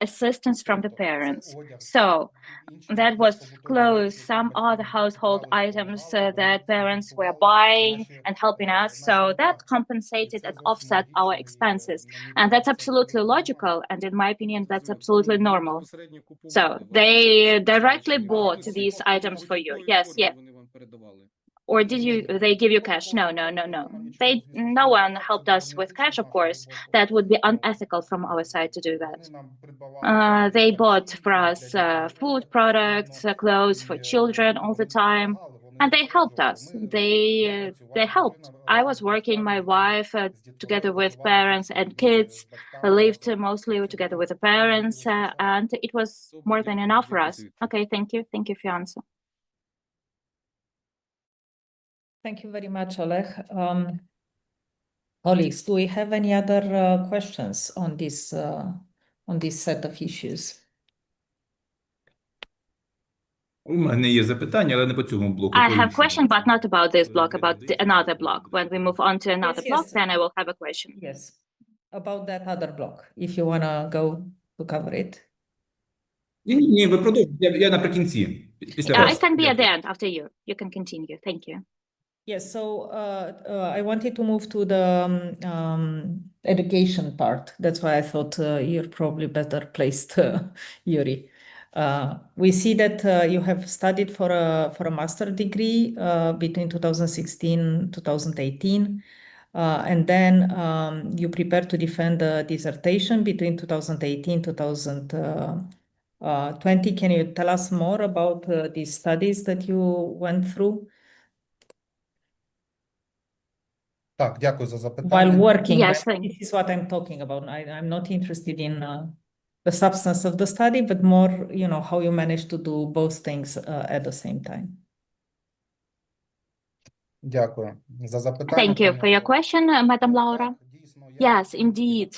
[SPEAKER 13] assistance from the parents. So that was clothes, some other household items that parents were buying and helping us. So that compensated and offset our expenses. And that's absolutely logical. And in my opinion, that's absolutely normal. So they directly bought these items for you. Yes, yes.
[SPEAKER 4] Or did they give you cash? No. No one helped us with cash, of course. That would be unethical from our side to do that. They bought for us food products, clothes for children all the time, and they helped us. They helped. I was working, my wife, together with parents and kids, lived mostly together with the parents, and it was more than enough for us. Okay, thank you. Thank you for your answer.
[SPEAKER 1] Thank you very much, Oleg. Colleagues, do we have any other questions on this set of issues?
[SPEAKER 8] У мене є запитання, але не по цьому блоку.
[SPEAKER 4] I have a question, but not about this block, about another block. When we move on to another block, then I will have a question.
[SPEAKER 1] Yes, about that other block, if you want to go to cover it.
[SPEAKER 8] Ні, ви продовжуйте, я наприкінці.
[SPEAKER 4] I can be at the end after you. You can continue. Thank you.
[SPEAKER 1] Yes, so I wanted to move to the education part. That's why I thought you're probably better placed, Yuri. We see that you have studied for a master degree between 2016 2018, and then you prepared to defend the dissertation between 2018 2020. Can you tell us more about these studies that you went through?
[SPEAKER 11] Так, дякую за запитання.
[SPEAKER 1] While working,
[SPEAKER 4] Yes,
[SPEAKER 1] this is what I'm talking about. I'm not interested in the substance of the study, but more, how you managed to do both things at the same time.
[SPEAKER 11] Дякую за запитання.
[SPEAKER 4] Thank you for your question, Madam Laura. Yes, indeed.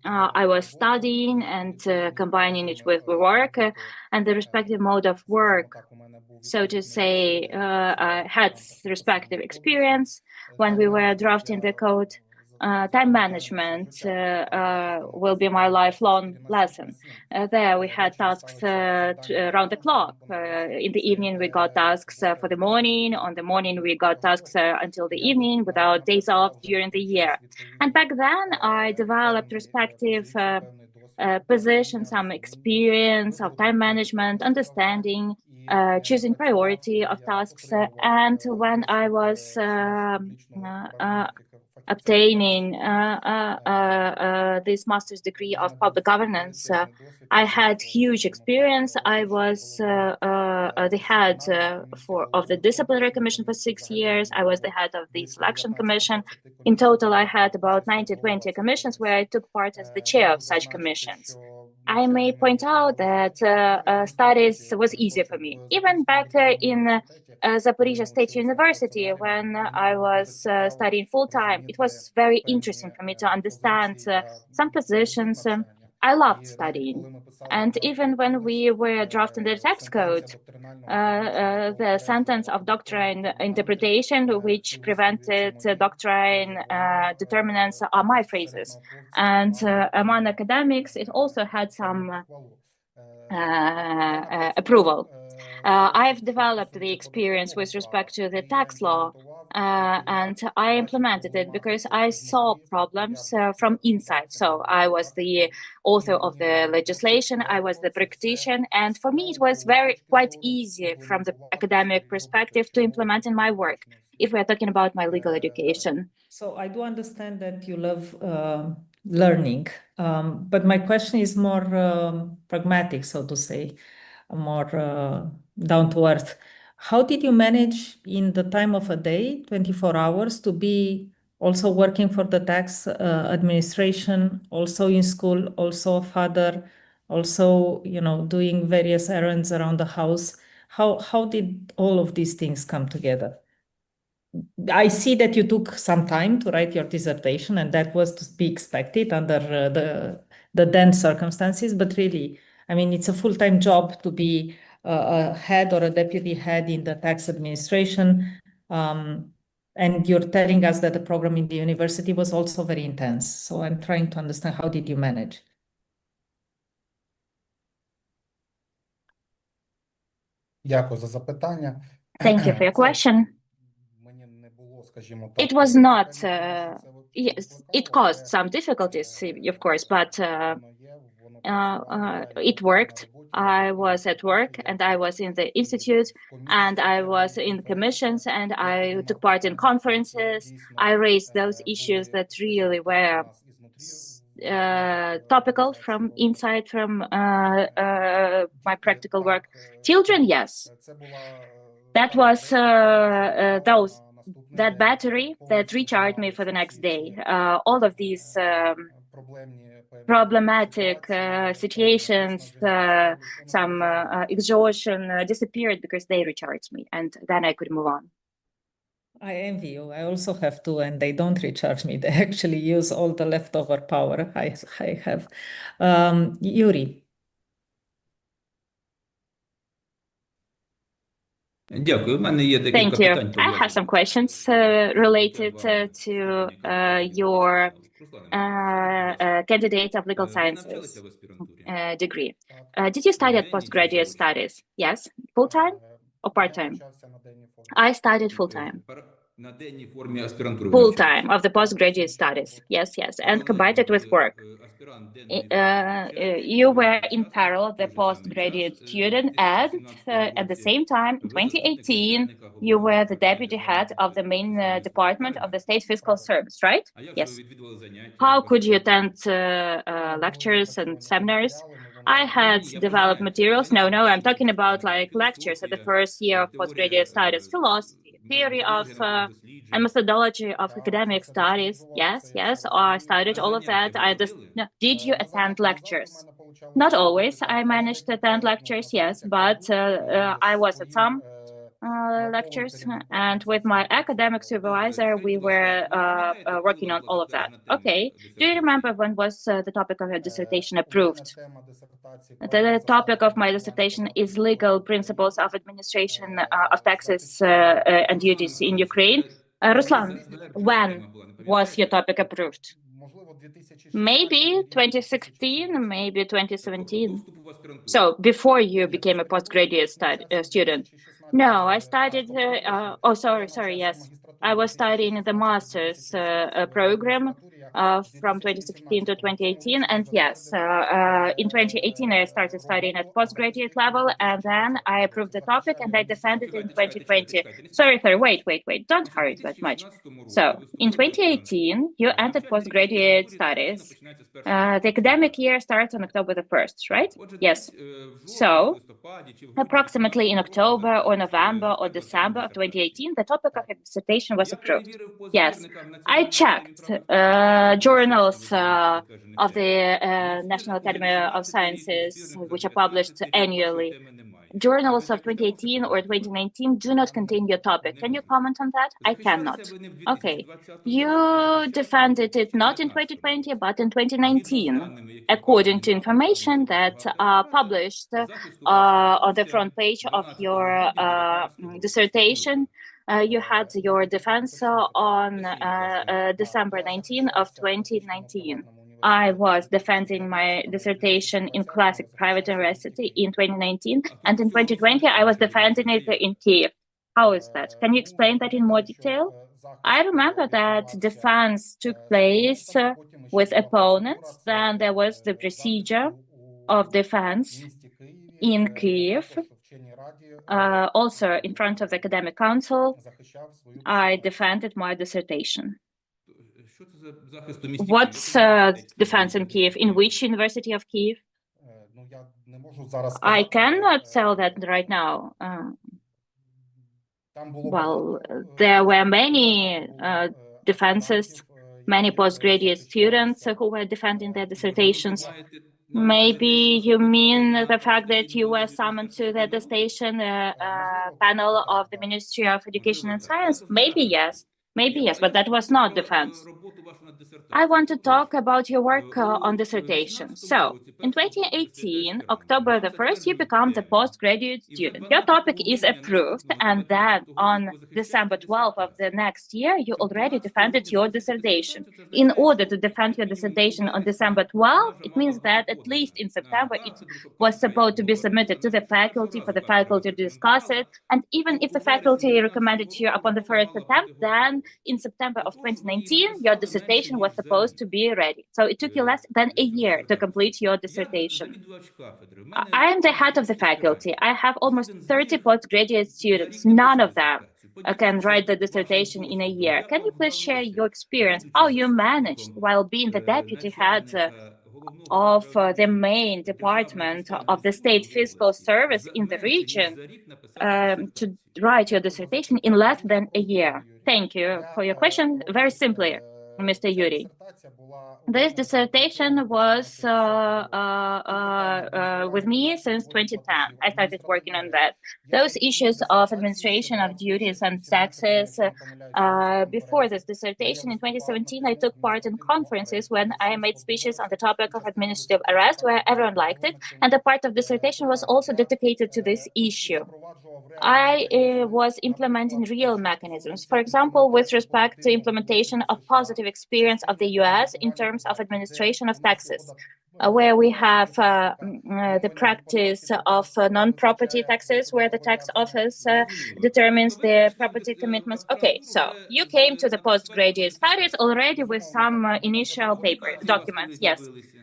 [SPEAKER 4] I was studying and combining it with work and the respective mode of work. So to say, I had respective experience when we were drafting the code. Time management will be my lifelong lesson. There we had tasks around the clock. In the evening, we got tasks for the morning. On the morning, we got tasks until the evening without days off during the year. And back then, I developed respective position, some experience of time management, understanding, choosing priority of tasks. And when I was obtaining this master's degree of public governance, I had huge experience. I was the head of the disciplinary commission for 6 years. I was the head of the selection commission. In total, I had about 20 commissions where I took part as the chair of such commissions. I may point out that studies was easier for me. Even back in Zaporizhia State University, when I was studying full-time, it was very interesting for me to understand some positions. I loved studying. And even when we were drafting the text code, the sentence of doctrine interpretation, which prevented doctrine determinants, are my phrases. And among academics, it also had some approval. I've developed the experience with respect to the tax law, and I implemented it because I saw problems from inside. So I was the author of the legislation, I was the practitioner, and for me it was quite easy from the academic perspective to implement in my work, if we're talking about my legal education.
[SPEAKER 1] So I do understand that you love learning, but my question is more pragmatic, so to say, more down to earth. How did you manage in the time of a day, 24 hours, to be also working for the tax administration, also in school, also a father, also, doing various errands around the house? How did all of these things come together? I see that you took some time to write your dissertation, and that was to be expected under the then circumstances, but really, I mean, it's a full-time job to be a head or a deputy head in the tax administration. And you're telling us that the program in the university was also very intense. So I'm trying to understand, how did you manage?
[SPEAKER 11] Дякую за запитання.
[SPEAKER 4] Thank you for your question. It was not, yes, it caused some difficulties, of course, but it worked. I was at work and I was in the institute and I was in commissions and I took part in conferences. I raised those issues that really were topical from inside from my practical work. Children, yes. That was that battery that recharged me for the next day. All of these problematic situations, some exhaustion disappeared because they recharged me, and then I could move on.
[SPEAKER 1] I envy you. I also have two, and they don't recharge me. They actually use all the leftover power I have. Yuri.
[SPEAKER 8] Дякую. У мене є декілька
[SPEAKER 4] Thank you.
[SPEAKER 8] питань.
[SPEAKER 4] I have some questions related to your candidate of legal sciences degree. Did you study at postgraduate studies? Yes. Full-time or part-time? I studied full-time.
[SPEAKER 8] На денній формі аспірантури.
[SPEAKER 4] Full-time of the postgraduate studies. Yes, yes. And combined it with work. You were in parallel the postgraduate student, and at the same time, in 2018, you were the deputy head of the main department of the State Fiscal Service, right? Yes. How could you attend lectures and seminars? I had developed materials. No, I'm talking about like lectures at the first year of postgraduate studies, philosophy, theory of and methodology of academic studies. Yes. I studied all of that. Did you attend lectures? Not always. I managed to attend lectures, yes, but I was at some lectures, and with my academic supervisor, we were working on all of that. Okay. Do you remember when was the topic of your dissertation approved? The topic of my dissertation is legal principles of administration of taxes and duties in Ukraine. Ruslan, when was your topic approved? Maybe 2016, maybe 2017. So before you became a postgraduate student. No, I studied, yes. I was studying the master's program from 2016 to 2018. And yes, in 2018, I started studying at postgraduate level, and then I approved the topic and I defended it in 2020. Sorry, wait, don't hurry that much. So in 2018, you entered postgraduate studies. The academic year starts on October the 1st, right? Yes. So approximately in October or November or December of 2018, the topic of your dissertation was approved. Yes, I checked journals of the National Academy of Sciences, which are published annually. Journals of 2018 or 2019 do not contain your topic. Can you comment on that? I cannot. Okay. You defended it not in 2020, but in 2019, according to information that published on the front page of your dissertation. You had your defense on December 19 of 2019. I was defending my dissertation in classic private university in 2019, and in 2020 I was defending it in Kiev. How is that? Can you explain that in more detail? I remember that defense took place with opponents. Then there was the procedure of defense in Kiev. Also in front of the academic council, I defended my dissertation. What's defense in Kiev? In which university of Kiev? I cannot tell that right now. Well, there were many defenses, many postgraduate students who were defending their dissertations. Maybe you mean the fact that you were summoned to the dissertation panel of the Ministry of Education and Science? Maybe yes, but that was not defense. I want to talk about your work on dissertation. So, in 2018, October the 1st, you become the postgraduate student. Your topic is approved, and then on December 12th of the next year, you already defended your dissertation. In order to defend your dissertation on December 12th, it means that at least in September, it was supposed to be submitted to the faculty for the faculty to discuss it. And even if the faculty recommended you upon the first attempt, then in September of 2019, your dissertation was supposed to be ready. So it took you less than a year to complete your dissertation. I am the head of the faculty. I have almost 30 postgraduate students. None of them can write the dissertation in a year. Can you please share your experience, how you managed while being the deputy head of the main department of the state fiscal service in the region to write your dissertation in less than a year? Thank you for your question. Very simply, Mr. Yuri. This dissertation was with me since 2010. I started working on that. Those issues of administration of duties and taxes. Before this dissertation in 2017, I took part in conferences when I made speeches on the topic of administrative arrest, where everyone liked it, and a part of dissertation was also dedicated to this issue. I was implementing real mechanisms, for example, with respect to implementation of positive experience of the US in terms of administration of taxes, where we have the practice of non-property taxes, where the tax office determines the property commitments. Okay, so you came to the postgraduate studies already with some initial documents, yes.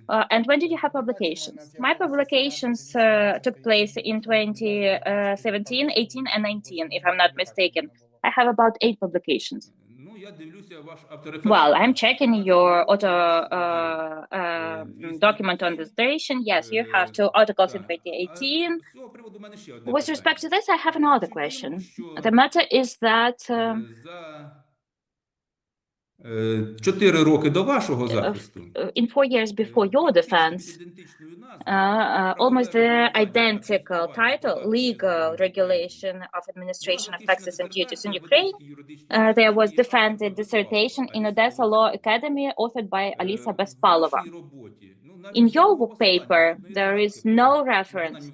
[SPEAKER 4] And when did you have publications? My publications took place in 2017, 18, and 19, if I'm not mistaken. I have about 8 publications. Well, I'm checking your document on this duration. Yes, you have 2 articles in 2018. With respect to this, I have another question. The matter is that
[SPEAKER 8] 4 роки до вашого захисту.
[SPEAKER 4] In 4 years before your defense, almost the identical title, Legal Regulation of Administration of Taxes and Duties in Ukraine, there was defended dissertation in Odessa Law Academy authored by Alisa Bespalova. In your book paper, there is no reference,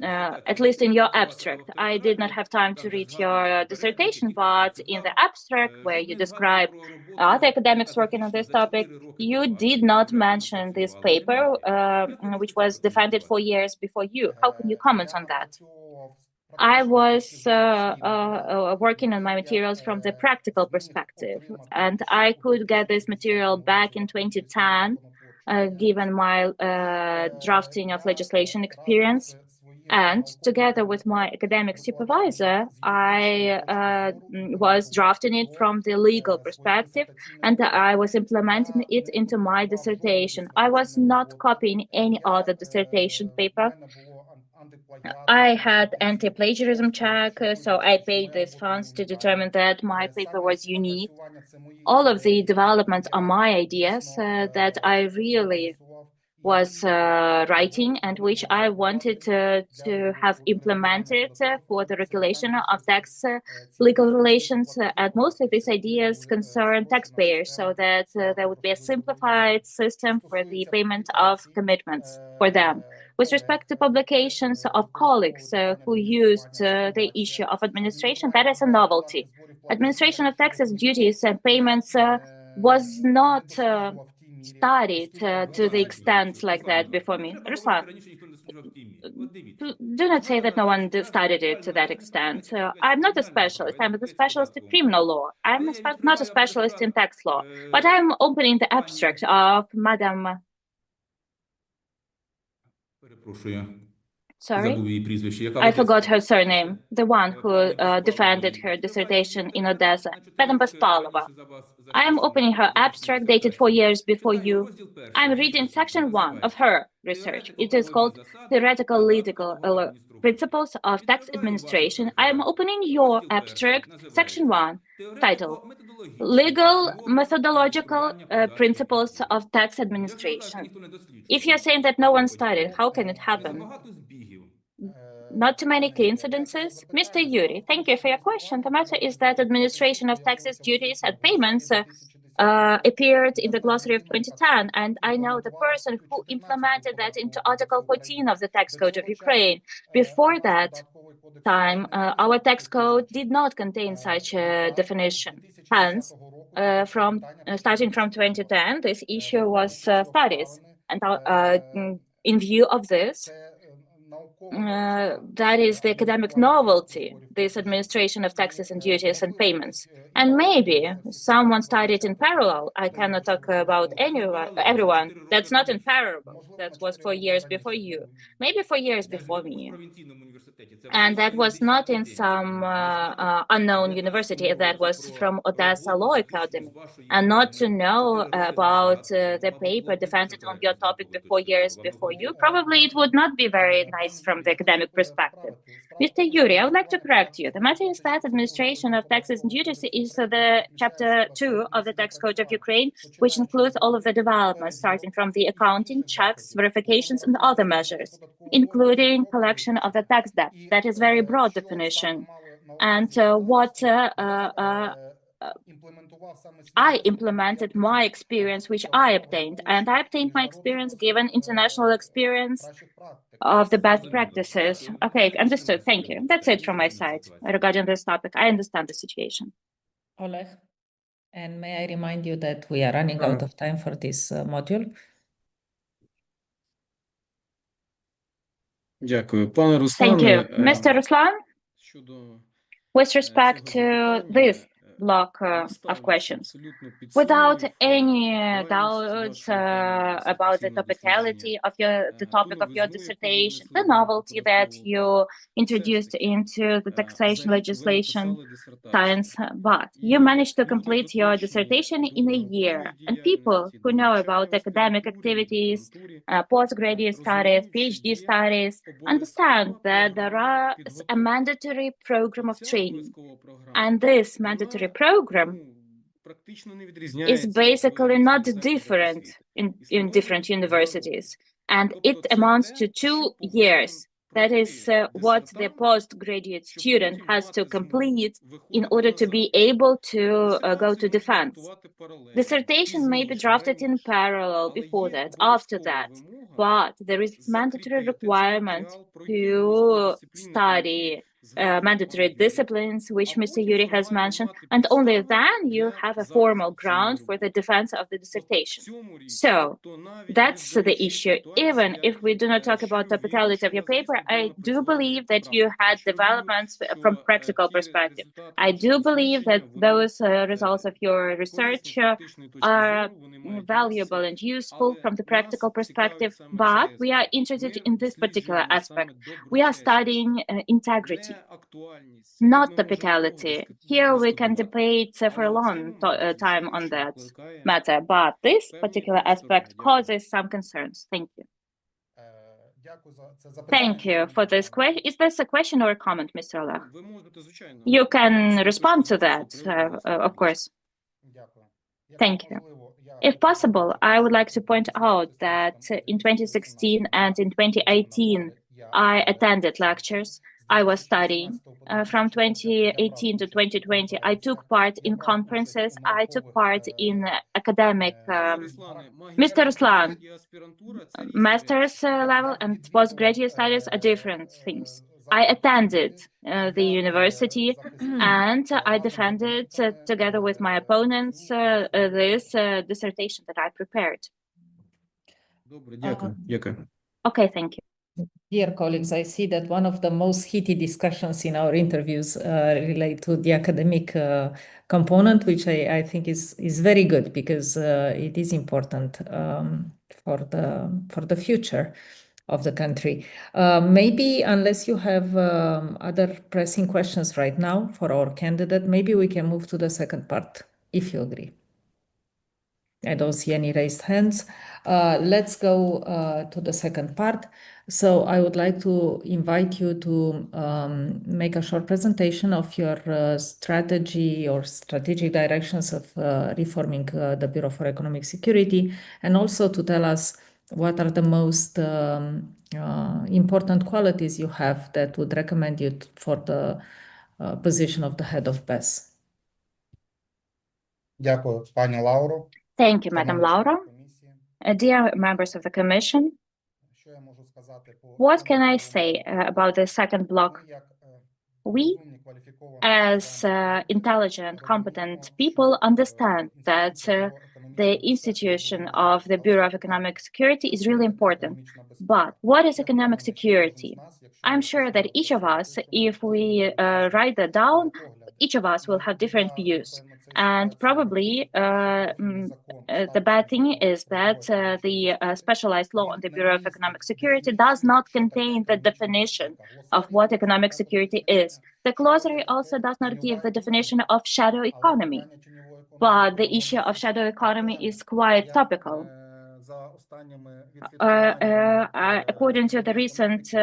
[SPEAKER 4] at least in your abstract. I did not have time to read your dissertation, but in the abstract where you describe other academics working on this topic, you did not mention this paper, which was defended 4 years before you. How can you comment on that? I was working on my materials from the practical perspective, and I could get this material back in 2010, given my drafting of legislation experience. And together with my academic supervisor, I was drafting it from the legal perspective, and I was implementing it into my dissertation. I was not copying any other dissertation paper. I had anti-plagiarism check, so I paid these funds to determine that my paper was unique. All of the developments are my ideas that I really was writing and which I wanted to have implemented for the regulation of tax legal relations. And mostly these ideas concern taxpayers, so that there would be a simplified system for the payment of commitments for them. With respect to publications of colleagues who used the issue of administration, that is a novelty. Administration of taxes, duties, and payments was not studied to the extent like that before me. Ruslan, do not say that no one studied it to that extent. I'm not a specialist. I'm a specialist in criminal law. I'm not a specialist in tax law. But I'm opening the abstract of Madam... Sorry? I forgot her surname. The one who defended her dissertation in Odessa, Madam Bespalova. I am opening her abstract dated 4 years before you. I'm reading section 1 of her research. It is called Theoretical Legal Principles of Tax Administration. I am opening your abstract, section 1, titled Legal Methodological Principles of Tax Administration. If you're saying that no one studied, how can it happen? Not too many coincidences? Mr. Yuri, thank you for your question. The matter is that administration of taxes, duties, and payments appeared in the glossary of 2010, and I know the person who implemented that into Article 14 of the Tax Code of Ukraine. Before that time, our tax code did not contain such a definition. Hence, starting from 2010, this issue was studied, and in view of this, that is the academic novelty, this administration of taxes and duties and payments. And maybe someone studied in parallel. I cannot talk about everyone. That's not in parallel. That was 4 years before you, maybe 4 years before me. And that was not in some unknown university. That was from Odessa Law Academy. And not to know about the paper defended on your topic 4 years before you, probably it would not be very nice from the academic perspective. Mr. Yuri, I would like to correct you. The matter is that administration of taxes and duties is the chapter 2 of the tax code of Ukraine, which includes all of the developments, starting from the accounting, checks, verifications, and other measures, including collection of the tax debt. That is very broad definition. And I implemented my experience, which I obtained, and I obtained my experience given international experience of the best practices. Okay, understood. Thank you. That's it from my side regarding this topic. I understand the situation.
[SPEAKER 1] Oleg, and may I remind you that we are running out of time for this module.
[SPEAKER 7] Дякую. Пане Руслане,
[SPEAKER 4] Thank you. Mr. Ruslan, with respect to this block of questions, without any doubts about the topicality of the topic of your dissertation, the novelty that you introduced into the taxation legislation science, but you managed to complete your dissertation in a year. And people who know about academic activities, postgraduate studies, PhD studies, understand that there is a mandatory program of training. And this mandatory program is basically not different in different universities. And it amounts to 2 years. That is what the postgraduate student has to complete in order to be able to go to defense. Dissertation may be drafted in parallel before that, after that, but there is mandatory requirement to study mandatory disciplines, which Mr. Yuri has mentioned, and only then you have a formal ground for the defense of the dissertation. So that's the issue. Even if we do not talk about the totality of your paper, I do believe that you had developments from practical perspective. I do believe that those results of your research are valuable and useful from the practical perspective, but we are interested in this particular aspect. We are studying integrity, not topicality. Here we can debate for a long time on that matter, but this particular aspect causes some concerns. Thank you. Thank you for this question. Is this a question or a comment, Mr. Oleg? You can respond to that, of course. Thank you. If possible, I would like to point out that in 2016 and in 2018, I attended lectures. I was studying. From 2018 to 2020, I took part in conferences. I took part in academic. Mr. Ruslan, master's level and postgraduate studies are different things. I attended the university and I defended together with my opponents this dissertation that I prepared. Okay, thank you.
[SPEAKER 1] Dear colleagues, I see that one of the most heated discussions in our interviews relate to the academic component, which I think is very good because it is important for the future of the country. Maybe unless you have other pressing questions right now for our candidate, maybe we can move to the second part, if you agree. I don't see any raised hands. Let's go to the second part. So I would like to invite you to make a short presentation of your strategy or strategic directions of reforming the Bureau for Economic Security, and also to tell us what are the most important qualities you have that would recommend you for the position of the head of BES.
[SPEAKER 14] Дякую, пані Лауро.
[SPEAKER 4] Thank you, Madam Laura. Dear members of the Commission, what can I say about the second block?
[SPEAKER 13] We, as intelligent, competent people, understand that the institution of the Bureau of Economic Security is really important. But what is economic security? I'm sure that each of us, if we write that down, each of us will have different views. And probably the bad thing is that the specialized law on the Bureau of Economic Security does not contain the definition of what economic security is. The glossary also does not give the definition of shadow economy. But the issue of shadow economy is quite topical. According to the recent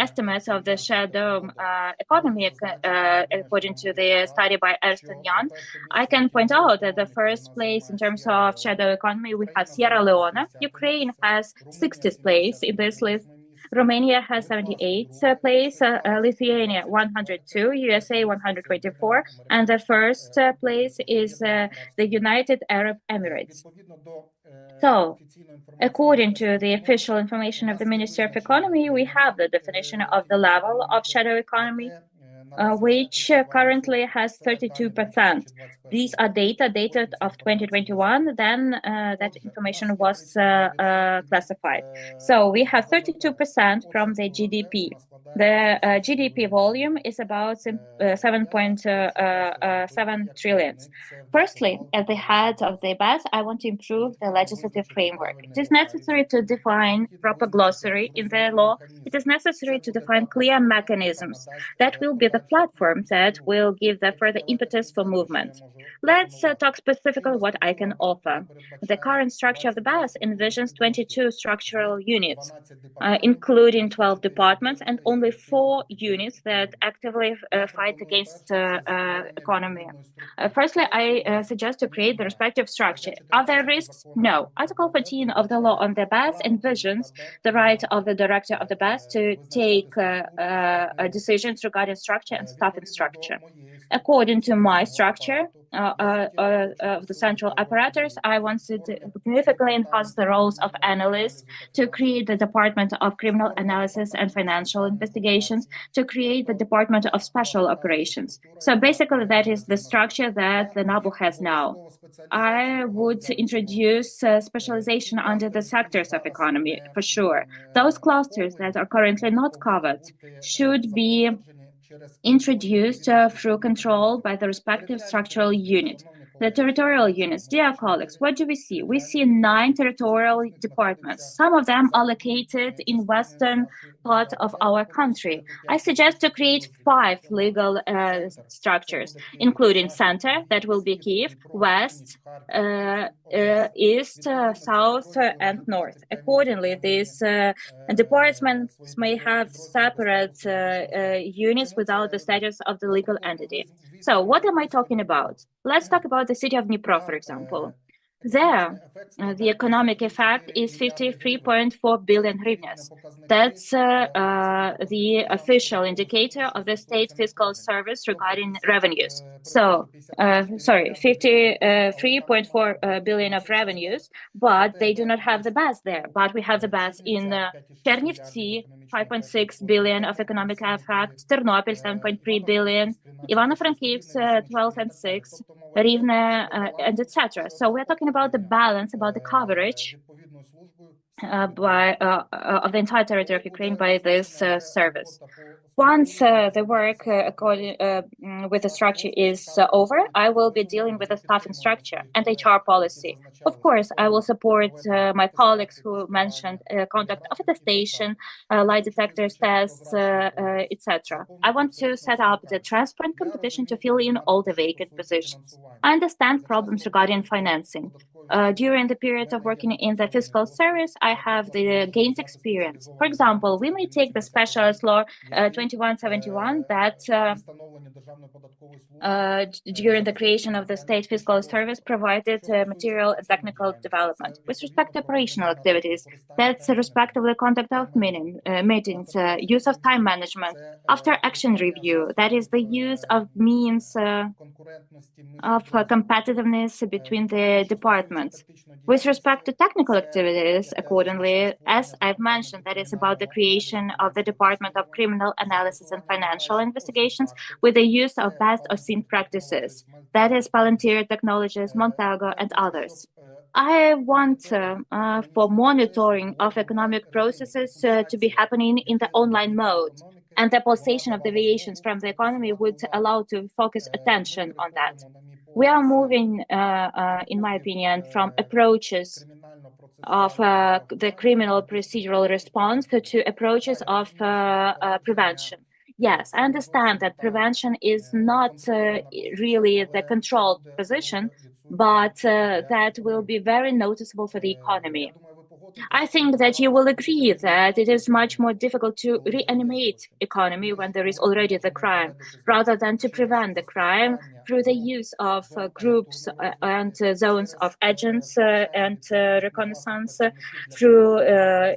[SPEAKER 13] estimates of the shadow economy, according to the study by Ernst & Young, I can point out that the first place in terms of shadow economy, we have Sierra Leone. Ukraine has 60th place in this list. Romania has 78th place, Lithuania 102, USA 124, and the first place is the United Arab Emirates. So, according to the official information of the Ministry of Economy, we have the definition of the level of shadow economy, which currently has 32%. These are data dated of 2021, then that information was classified. So we have 32% from the GDP. The GDP volume is about 7.7 trillion. Firstly, at the head of the BES, I want to improve the legislative framework. It is necessary to define proper glossary in the law. It is necessary to define clear mechanisms that will be the platform that will give the further impetus for movement. Let's talk specifically what I can offer. The current structure of the BES envisions 22 structural units, including 12 departments and only 4 units that actively fight against economy. Firstly, I suggest to create the respective structure. Are there risks? No. Article 14 of the law on the BES envisions the right of the director of the BES to take decisions regarding structure and staffing structure. According to my structure of the central apparatus, I want to significantly enhance the roles of analysts, to create the Department of Criminal Analysis and Financial Investigations, to create the Department of Special Operations. So basically, that is the structure that the NABU has now. I would introduce specialization under the sectors of economy, for sure. Those clusters that are currently not covered should be introduced through control by the respective structural unit. The territorial units, dear colleagues, what do we see? We see 9 territorial departments. Some of them are located in western part of our country. I suggest to create 5 legal structures, including center, that will be Kyiv, west, east, south, and north. Accordingly, these departments may have separate units without the status of the legal entity. So what am I talking about? Let's talk about the city of Dnipro, for example. There, the economic effect is 53.4 billion hryvnias. That's the official indicator of the state fiscal service regarding revenues. So, 53.4 billion of revenues, but they do not have the BES there. But we have the BES in Chernivtsi, 5.6 billion of economic effect, Ternopil, 7.3 billion, Ivano-Frankivsk, 12.6, Rivne, and etc. So we're talking about the balance, about the coverage of the entire territory of Ukraine by this service. Once the work with the structure is over, I will be dealing with the staffing structure and HR policy. Of course, I will support my colleagues who mentioned conduct of attestation, lie detectors, tests, etc. I want to set up the transparent competition to fill in all the vacant positions. I understand problems regarding financing. During the period of working in the fiscal service, I have gained experience. For example, we may take the specialist law 2171 that during the creation of the state fiscal service provided material and technical development. With respect to operational activities, that's respectively conduct of meetings, use of time management, after action review, that is the use of means of competitiveness between the departments. With respect to technical activities, accordingly, as I've mentioned, that is about the creation of the Department of Criminal Analysis
[SPEAKER 4] analysis and financial investigations with the use of best or seen practices, that is Palantir Technologies, Montago, and others. I want for monitoring of economic processes to be happening in the online mode, and the pulsation of deviations from the economy would allow to focus attention on that. We are moving, in my opinion, from approaches of the criminal procedural response to approaches of prevention. Yes, I understand that prevention is not really the controlled position, but that will be very noticeable for the economy. I think that you will agree that it is much more difficult to reanimate economy when there is already the crime, rather than to prevent the crime through the use of groups and zones of agents and reconnaissance, through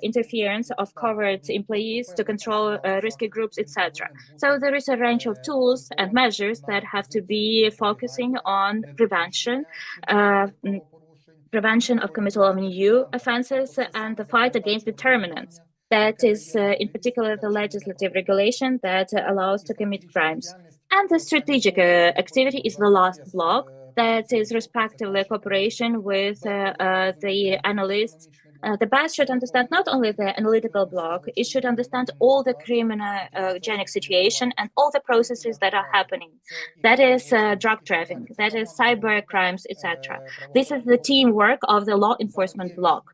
[SPEAKER 4] interference of covert employees to control risky groups, etc. So there is a range of tools and measures that have to be focusing on prevention, prevention of committal of new offenses, and the fight against determinants. That is, in particular, the legislative regulation that allows to commit crimes. And the strategic activity is the last block, that is respectively cooperation with the analysts. The BAS should understand not only the analytical block, it should understand all the criminogenic situation and all the processes that are happening. That is drug trafficking, that is cyber crimes, etc. This is the teamwork of the law enforcement block.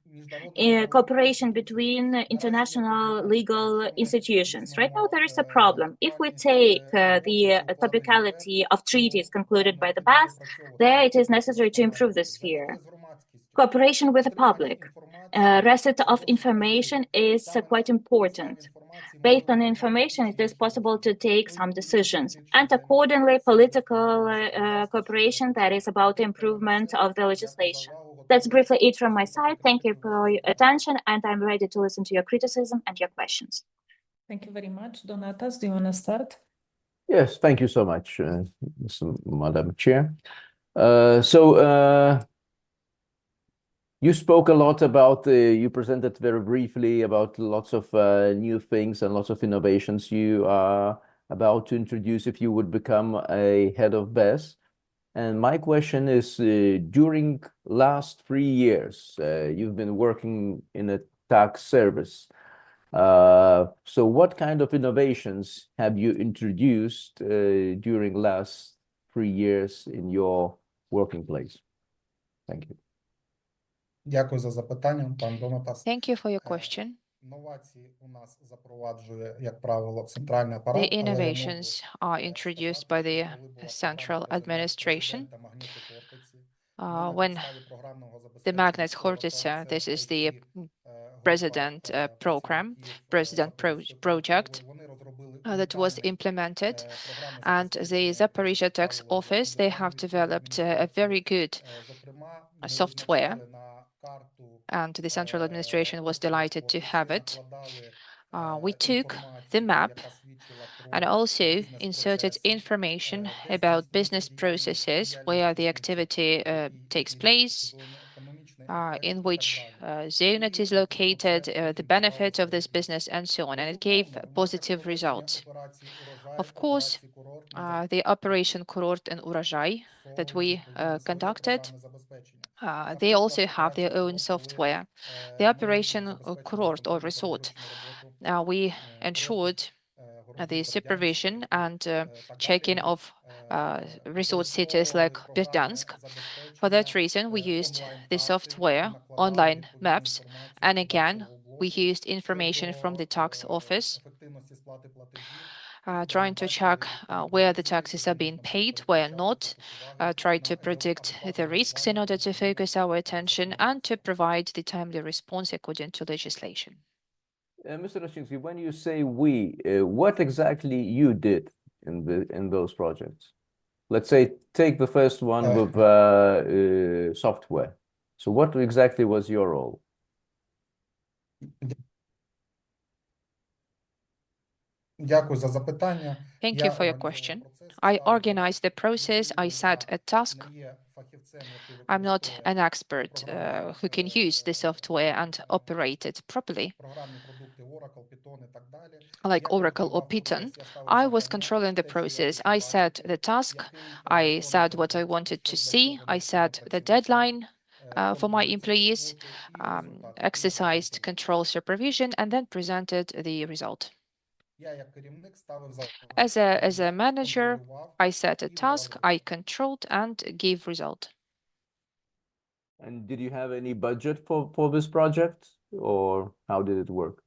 [SPEAKER 4] Cooperation between international legal institutions. Right now, there is a problem. If we take the topicality of treaties concluded by the BAS, there it is necessary to improve the sphere. Cooperation with the public. Receipt of information is quite important. Based on information, it is possible to take some decisions, and accordingly, political cooperation that is about the improvement of the legislation. That's briefly it from my side. Thank you for your attention, and I'm ready to listen to your criticism and your questions.
[SPEAKER 1] Thank you very much. Donatas, do you want to start?
[SPEAKER 10] Yes, thank you so much, Madam Chair. You spoke a lot about, you presented very briefly about lots of new things and lots of innovations you are about to introduce if you would become a head of BES. And my question is, during last 3 years, you've been working in a tax service. So what kind of innovations have you introduced during last 3 years in your working place? Thank you.
[SPEAKER 14] Дякую за запитання, пан Донатас.
[SPEAKER 6] Thank you for your question.
[SPEAKER 14] Новації у нас запроваджує, як правило, центральний апарат.
[SPEAKER 6] The innovations are introduced by the central administration. When the Magnus Hortice, this is the president program, president project that was implemented, and the Zaporizhia tax office, they have developed a very good software, and the central administration was delighted to have it. We took the map and also inserted information about business processes where the activity takes place, in which zone it is located, the benefit of this business, and so on, and it gave positive results. Of course, the operation Kurort and Urajai that we conducted, they also have their own software. The operation Kurort or resort, we ensured the supervision and checking of resort cities like Berdansk. For that reason, we used the software, online maps, and again, we used information from the tax office, trying to check where the taxes are being paid, where not, try to predict the risks in order to focus our attention and to provide the timely response according to legislation.
[SPEAKER 10] Mr. Roshinsky, when you say we, what exactly you did in those projects? Let's say, take the first one with software. So what exactly was your role?
[SPEAKER 14] Дякую за запитання.
[SPEAKER 6] Thank you for your question. I organized the process. I set a task. I'm not an expert who can use the software and operate it properly, like Oracle or Python. I was controlling the process. I set the task. I said what I wanted to see. I set the deadline for my employees, exercised control supervision, and then presented the result. As a manager, I set a task, I controlled and gave result.
[SPEAKER 10] And did you have any budget for this project, or how did it work?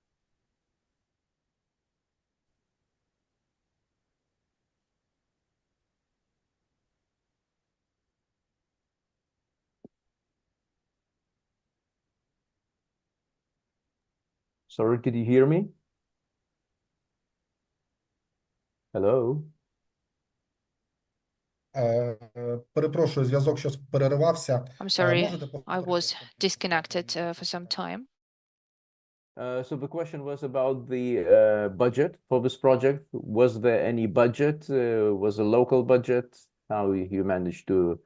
[SPEAKER 10] Sorry, did you hear me? Hello?
[SPEAKER 14] Перепрошую, зв'язок щось переривався.
[SPEAKER 6] I'm sorry,
[SPEAKER 14] Можете
[SPEAKER 6] I
[SPEAKER 14] повторити?
[SPEAKER 6] was disconnected for some time.
[SPEAKER 10] So the question was about the budget for this project. Was there any budget? Was a local budget? How you managed to,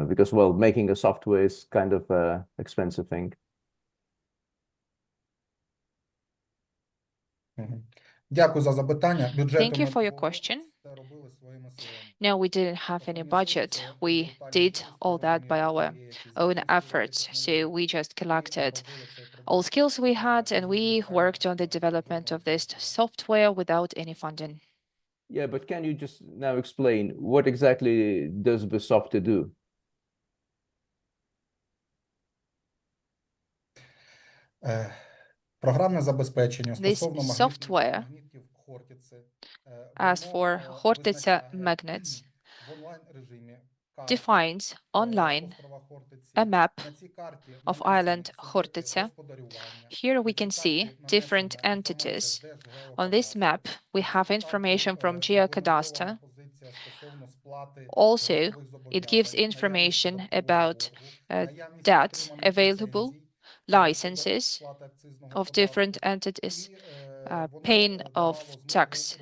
[SPEAKER 10] because, well, making a software is kind of an expensive thing.
[SPEAKER 14] Дякую за запитання.
[SPEAKER 6] Thank you for your question. No, we didn't have any budget. We did all that by our own efforts. So we just collected all skills we had and we worked on the development of this software without any funding.
[SPEAKER 10] Yeah, but can you just now explain what exactly does the software do?
[SPEAKER 14] Програмне забезпечення
[SPEAKER 6] This
[SPEAKER 14] стосовно
[SPEAKER 6] software,
[SPEAKER 14] магнітів Хортиці,
[SPEAKER 6] as for Хортиця magnets, defines online a map of island Хортиця. Here we can see different entities. On this map, we have information from Geocadastre. Also, it gives information about debt available, licenses of different entities, paying of tax,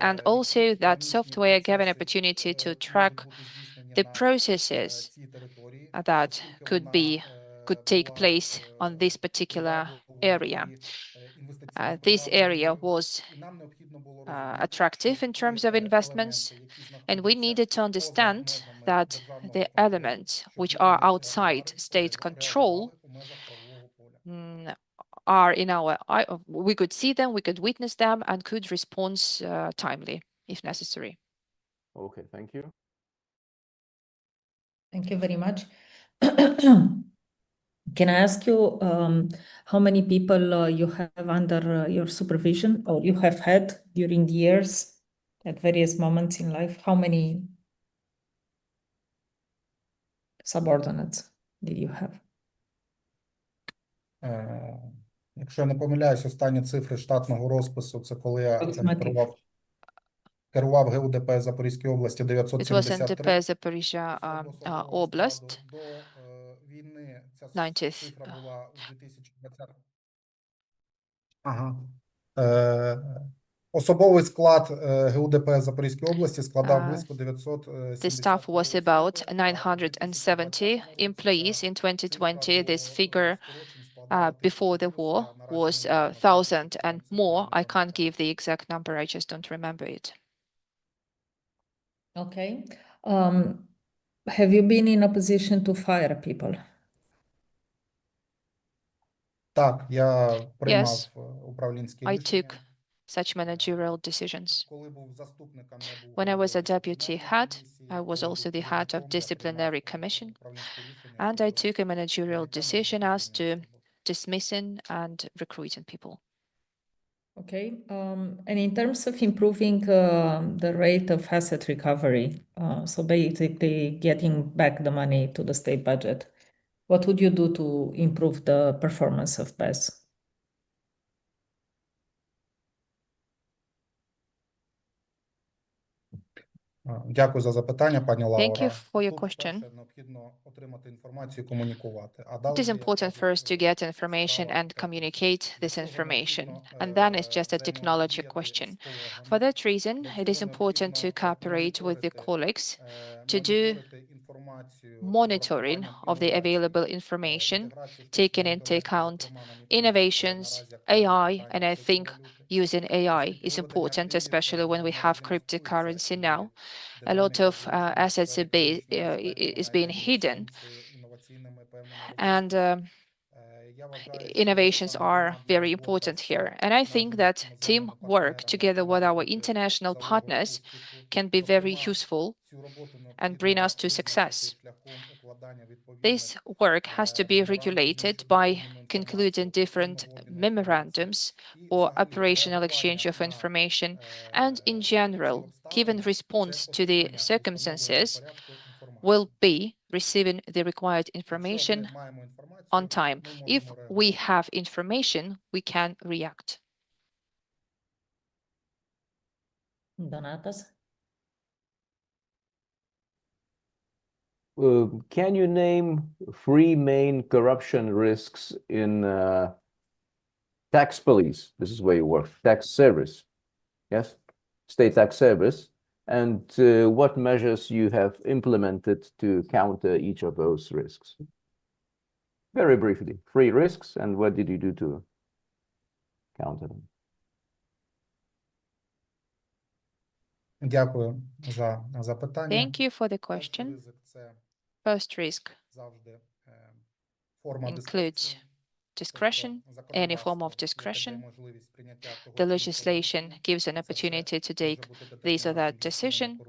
[SPEAKER 6] and also that software gave an opportunity to track the processes that could take place on this particular area. This area was attractive in terms of investments, and we needed to understand that the elements which are outside state control are in our eye. We could see them, we could witness them, and could respond timely if necessary.
[SPEAKER 10] Okay, thank you.
[SPEAKER 1] Thank you very much. Can I ask you how many people you have under your supervision or you have had during the years at various moments in life? How many subordinates did you have?
[SPEAKER 14] Якщо я не помиляюсь, останні цифри штатного розпису, це коли я керував ГУДП Запорізької області, 973.
[SPEAKER 6] It was in Zaporizhia Oblast.
[SPEAKER 14] До війни ця
[SPEAKER 6] 90th.
[SPEAKER 14] цифра була у 2020. Особовий склад ГУДП Запорізької області складав близько 970.
[SPEAKER 6] The staff was about 970 employees in 2020. This figure before the war was 1,000 and more. I can't give the exact number. I just don't remember it.
[SPEAKER 1] Okay. Have you been in a position to fire people?
[SPEAKER 14] Так, я приймав управлінські
[SPEAKER 6] I
[SPEAKER 14] рішення.
[SPEAKER 6] took such managerial decisions.
[SPEAKER 14] Коли був заступником, я був
[SPEAKER 6] When I was a deputy head, I was also the head of disciplinary commission, and I took a managerial decision as to dismissing and recruiting people.
[SPEAKER 1] Okay. And in terms of improving the rate of asset recovery, so basically getting back the money to the state budget, what would you do to improve the performance of BES?
[SPEAKER 14] Дякую за запитання, пані Лаура.
[SPEAKER 6] Thank you for your
[SPEAKER 14] Тут
[SPEAKER 6] question.
[SPEAKER 14] вперше необхідно отримати інформацію, комунікувати. А
[SPEAKER 6] It
[SPEAKER 14] далі
[SPEAKER 6] is important first to get information and communicate this information, and then it's just a technology question. For that reason, it is important to cooperate with the colleagues to do monitoring of the available information, taking into account innovations, AI, and I think using AI is important, especially when we have cryptocurrency now. A lot of assets is being hidden, and innovations are very important here. And I think that teamwork together with our international partners can be very useful and bring us to success. This work has to be regulated by concluding different memorandums or operational exchange of information, and in general, given response to the circumstances, will be receiving the required information on time. If we have information, we can react.
[SPEAKER 1] Donatas?
[SPEAKER 10] Can you name 3 main corruption risks in tax police? This is where you work, tax service. Yes, state tax service. And what measures you have implemented to counter each of those risks? Very briefly, 3 risks, and what did you do to counter them?
[SPEAKER 14] Дякую за запитання.
[SPEAKER 6] Thank you for the question. First risk includes discretion, any form of discretion. The legislation gives an opportunity to take this or that decision,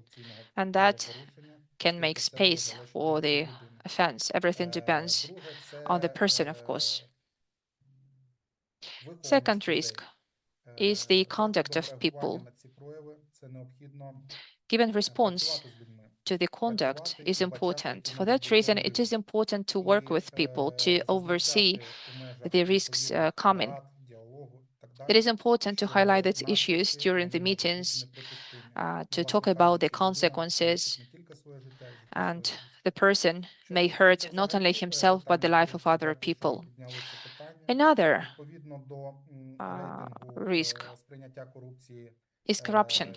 [SPEAKER 6] and that can make space for the offense. Everything depends on the person, of course. Second risk is the conduct of people. Given response to the conduct is important. For that reason, it is important to work with people to oversee the risks coming. It is important to highlight its issues during the meetings, to talk about the consequences, and the person may hurt not only himself but the life of other people. Another risk is corruption.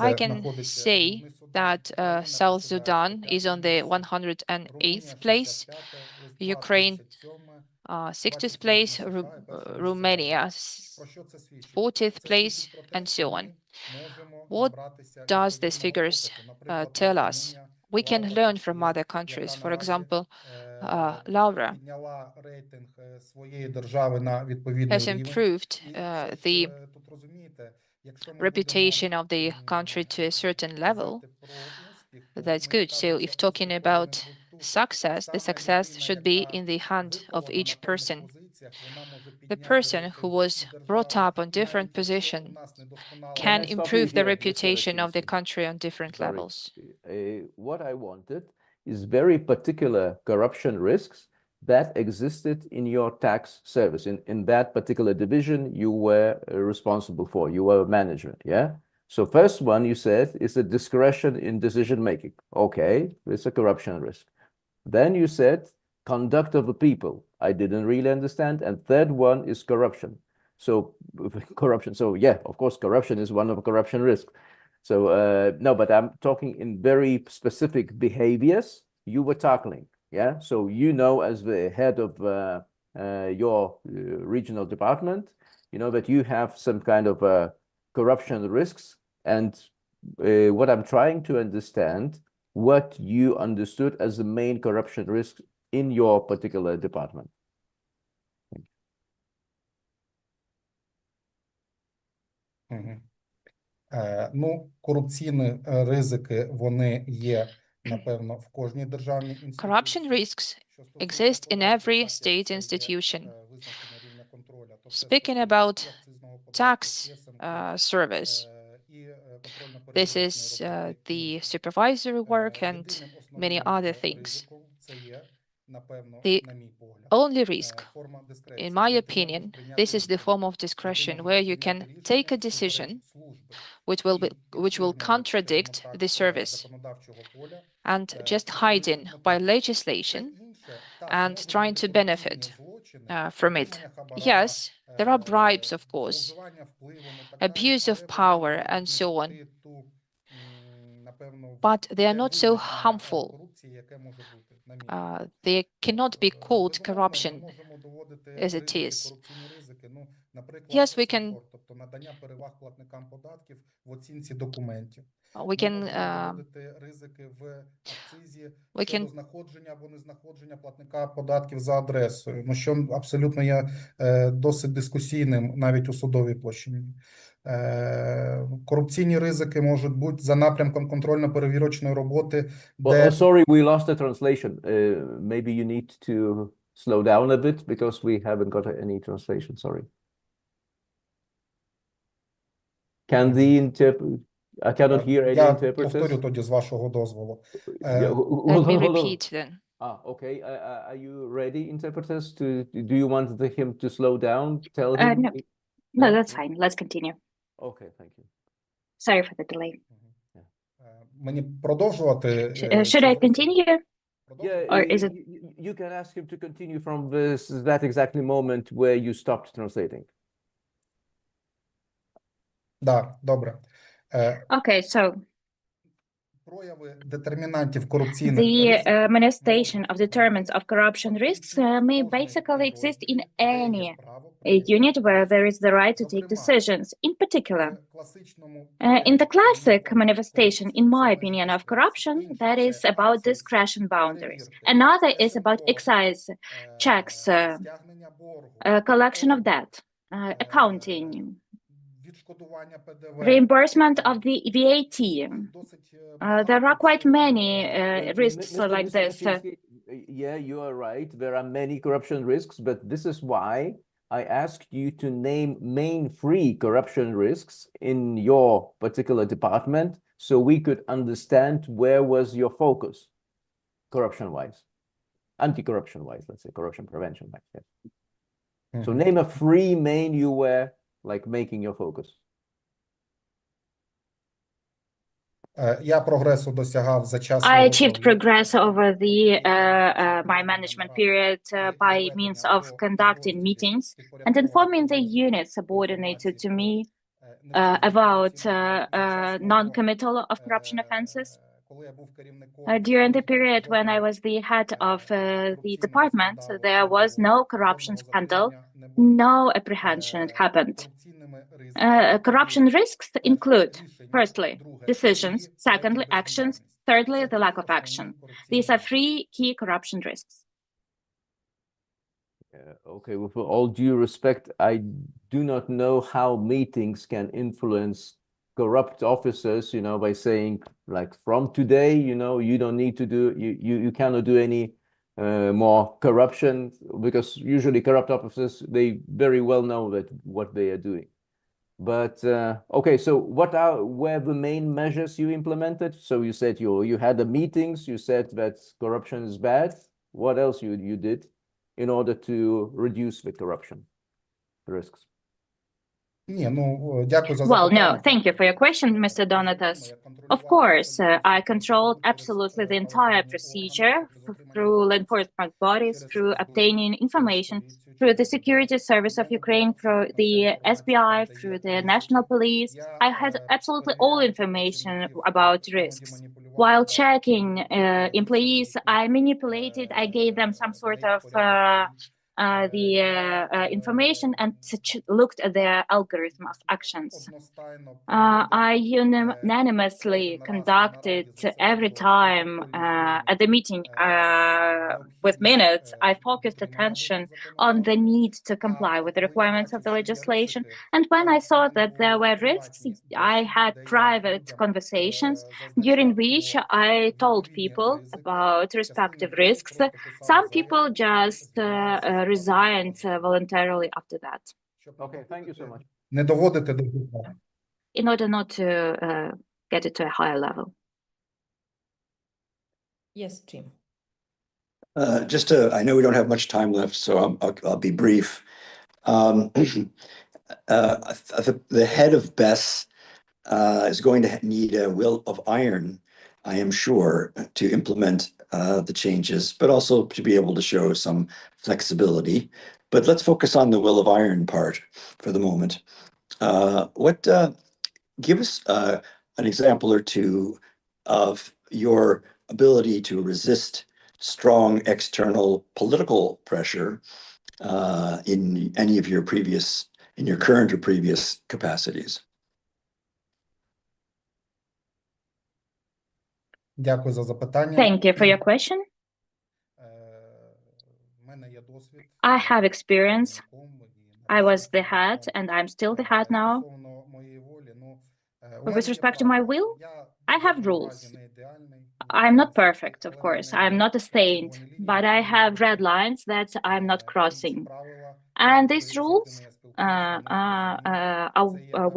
[SPEAKER 6] I can say that South Sudan is on the 108th place, Ukraine 60th place, Romania 40th place, and so on. What does these figures tell us? We can learn from other countries. For example, Laura has improved the reputation of the country to a certain level. That's good. So if talking about success, the success should be in the hand of each person. The person who was brought up on different position can improve the reputation of the country on different levels.
[SPEAKER 10] What I wanted is very particular corruption risks that existed in your tax service. In that particular division you were responsible for, you were a manager, yeah? So first one you said is a discretion in decision making. Okay, it's a corruption risk. Then you said conduct of the people. I didn't really understand. And third one is corruption. So corruption. So yeah, of course, corruption is one of the corruption risks. So no, but I'm talking in very specific behaviors you were tackling. Yeah. So you know, as the head of your regional department, you know that you have some kind of corruption risks. And what I'm trying to understand, what you understood as the main corruption risk in your particular department.
[SPEAKER 14] Ну, корупційні ризики, вони є, напевно, в кожній державній інституції.
[SPEAKER 6] Corruption risks exist in every state institution. Speaking about tax service, this is the supervisory work and many other things. The only risk, in my opinion, this is the form of discretion where you can take a decision which will contradict the service and just hiding by legislation and trying to benefit from it. Yes, there are bribes, of course, abuse of power and so on, but they are not so harmful. They cannot be called corruption as it is. Yes, we can
[SPEAKER 14] знаходження або незнаходження платника податків за адресою, ну, що абсолютно є досить дискусійним навіть у судовій площині. Корупційні ризики можуть бути за напрямком контрольно-перевірочної роботи, де...
[SPEAKER 10] Sorry, we lost the translation. Maybe you need to slow down a bit because we haven't got any translation, sorry. Can the interpret... I cannot hear any interpreters.
[SPEAKER 14] Я повторю тоді з вашого дозволу.
[SPEAKER 6] Let me repeat then.
[SPEAKER 10] Okay. Are you ready, interpreters? Do you want him to slow down? Tell him?
[SPEAKER 4] No, that's fine. Let's continue.
[SPEAKER 10] Okay, thank you.
[SPEAKER 4] Sorry for the delay.
[SPEAKER 14] Мені продовжувати?
[SPEAKER 4] Should I continue?
[SPEAKER 10] Yeah,
[SPEAKER 4] Or is it...
[SPEAKER 10] you can ask him to continue from that exactly moment where you stopped translating.
[SPEAKER 14] Да, добре.
[SPEAKER 4] Okay, so
[SPEAKER 14] the
[SPEAKER 4] manifestation of determinants of corruption risks may basically exist in any unit where there is the right to take decisions. In particular, in the classic manifestation, in my opinion, of corruption, that is about discretion boundaries. Another is about excise checks, collection of debt, accounting, reimbursement of the VAT. There are quite many risks like this.
[SPEAKER 10] Yeah, you are right. There are many corruption risks, but this is why I asked you to name main 3 corruption risks in your particular department so we could understand where was your focus, corruption-wise, anti-corruption-wise, let's say, corruption prevention-wise. Yes. So name a 3 main you were like making your focus.
[SPEAKER 14] Я прогресу досягав за час.
[SPEAKER 4] I achieved progress over the my management period by means of conducting meetings and informing the units subordinated to me about non-committal of corruption offenses. During the period when I was the head of the department, there was no corruption scandal, no apprehension happened. Corruption risks include, firstly, decisions, secondly, actions, thirdly, the lack of action. These are 3 key corruption risks.
[SPEAKER 10] Okay, with all due respect, I do not know how meetings can influence corrupt officers, you know, by saying like from today, you know, you don't need to do, you cannot do any more corruption, because usually corrupt officers, they very well know that what they are doing. But okay, so what were the main measures you implemented? So you said you had the meetings, you said that corruption is bad. What else you did in order to reduce the corruption risks?
[SPEAKER 4] Well, no, thank you for your question, Mr. Donatas. Of course, I controlled absolutely the entire procedure through law enforcement bodies, through obtaining information, through the security service of Ukraine, through the SBI, through the national police. I had absolutely all information about risks. While checking employees, I manipulated, I gave them some sort of the information and looked at their algorithm of actions. I unanimously conducted every time at the meeting with minutes, I focused attention on the need to comply with the requirements of the legislation. And when I saw that there were risks, I had private conversations during which I told people about respective risks. Some people just resigned voluntarily after that.
[SPEAKER 10] Okay, thank you so much.
[SPEAKER 4] In order not to get it to a higher level.
[SPEAKER 1] Yes, Jim.
[SPEAKER 2] I know we don't have much time left, so I'll be brief. The head of BES is going to need a will of iron, I am sure, to implement the changes, but also to be able to show some flexibility. But let's focus on the will of iron part for the moment. Give us an example or two of your ability to resist strong external political pressure in any of your current or previous capacities.
[SPEAKER 14] Дякую за запитання.
[SPEAKER 4] Thank you for your question. I have experience. I was the head and I'm still the head now. With respect to my will, I have rules. I'm not perfect, of course. I'm not a saint, but I have red lines that I'm not crossing. And these rules are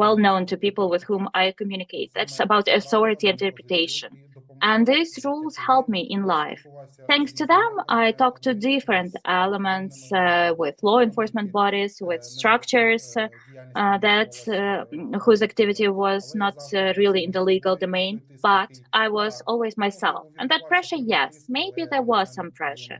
[SPEAKER 4] well known to people with whom I communicate. That's about authority interpretation. And these rules help me in life. Thanks to them, I talk to different elements with law enforcement bodies, with structures whose activity was not really in the legal domain, but I was always myself. And that pressure, yes, maybe there was some pressure,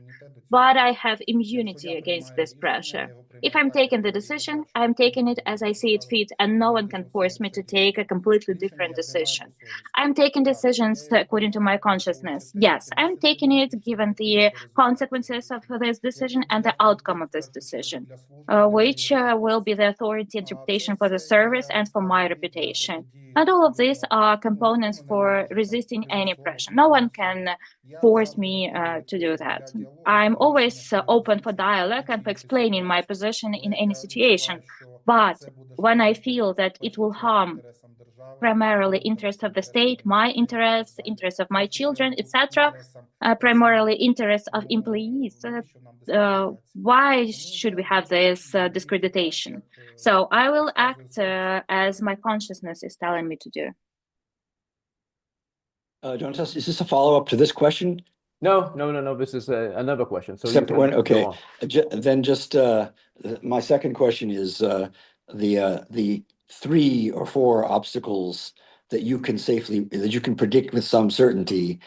[SPEAKER 4] but I have immunity against this pressure. If I'm taking the decision, I'm taking it as I see it fit, and no one can force me to take a completely different decision. I'm taking decisions according to my consciousness. Yes, I'm taking it given the consequences of this decision and the outcome of this decision, which will be the authority interpretation for the service and for my reputation. And all of these are components for resisting any pressure. No one can force me to do that. I'm always open for dialogue and for explaining my position in any situation. But when I feel that it will harm primarily interests of the state, my interests, interests of my children, etc., primarily interests of employees, why should we have this discreditation? So I will act as my consciousness is telling me to do.
[SPEAKER 2] Donatas, is this a follow-up to this question?
[SPEAKER 10] No. This is another question. So
[SPEAKER 2] separate one. Okay. Then just my second question is the 3 or 4 obstacles that you can predict with some certainty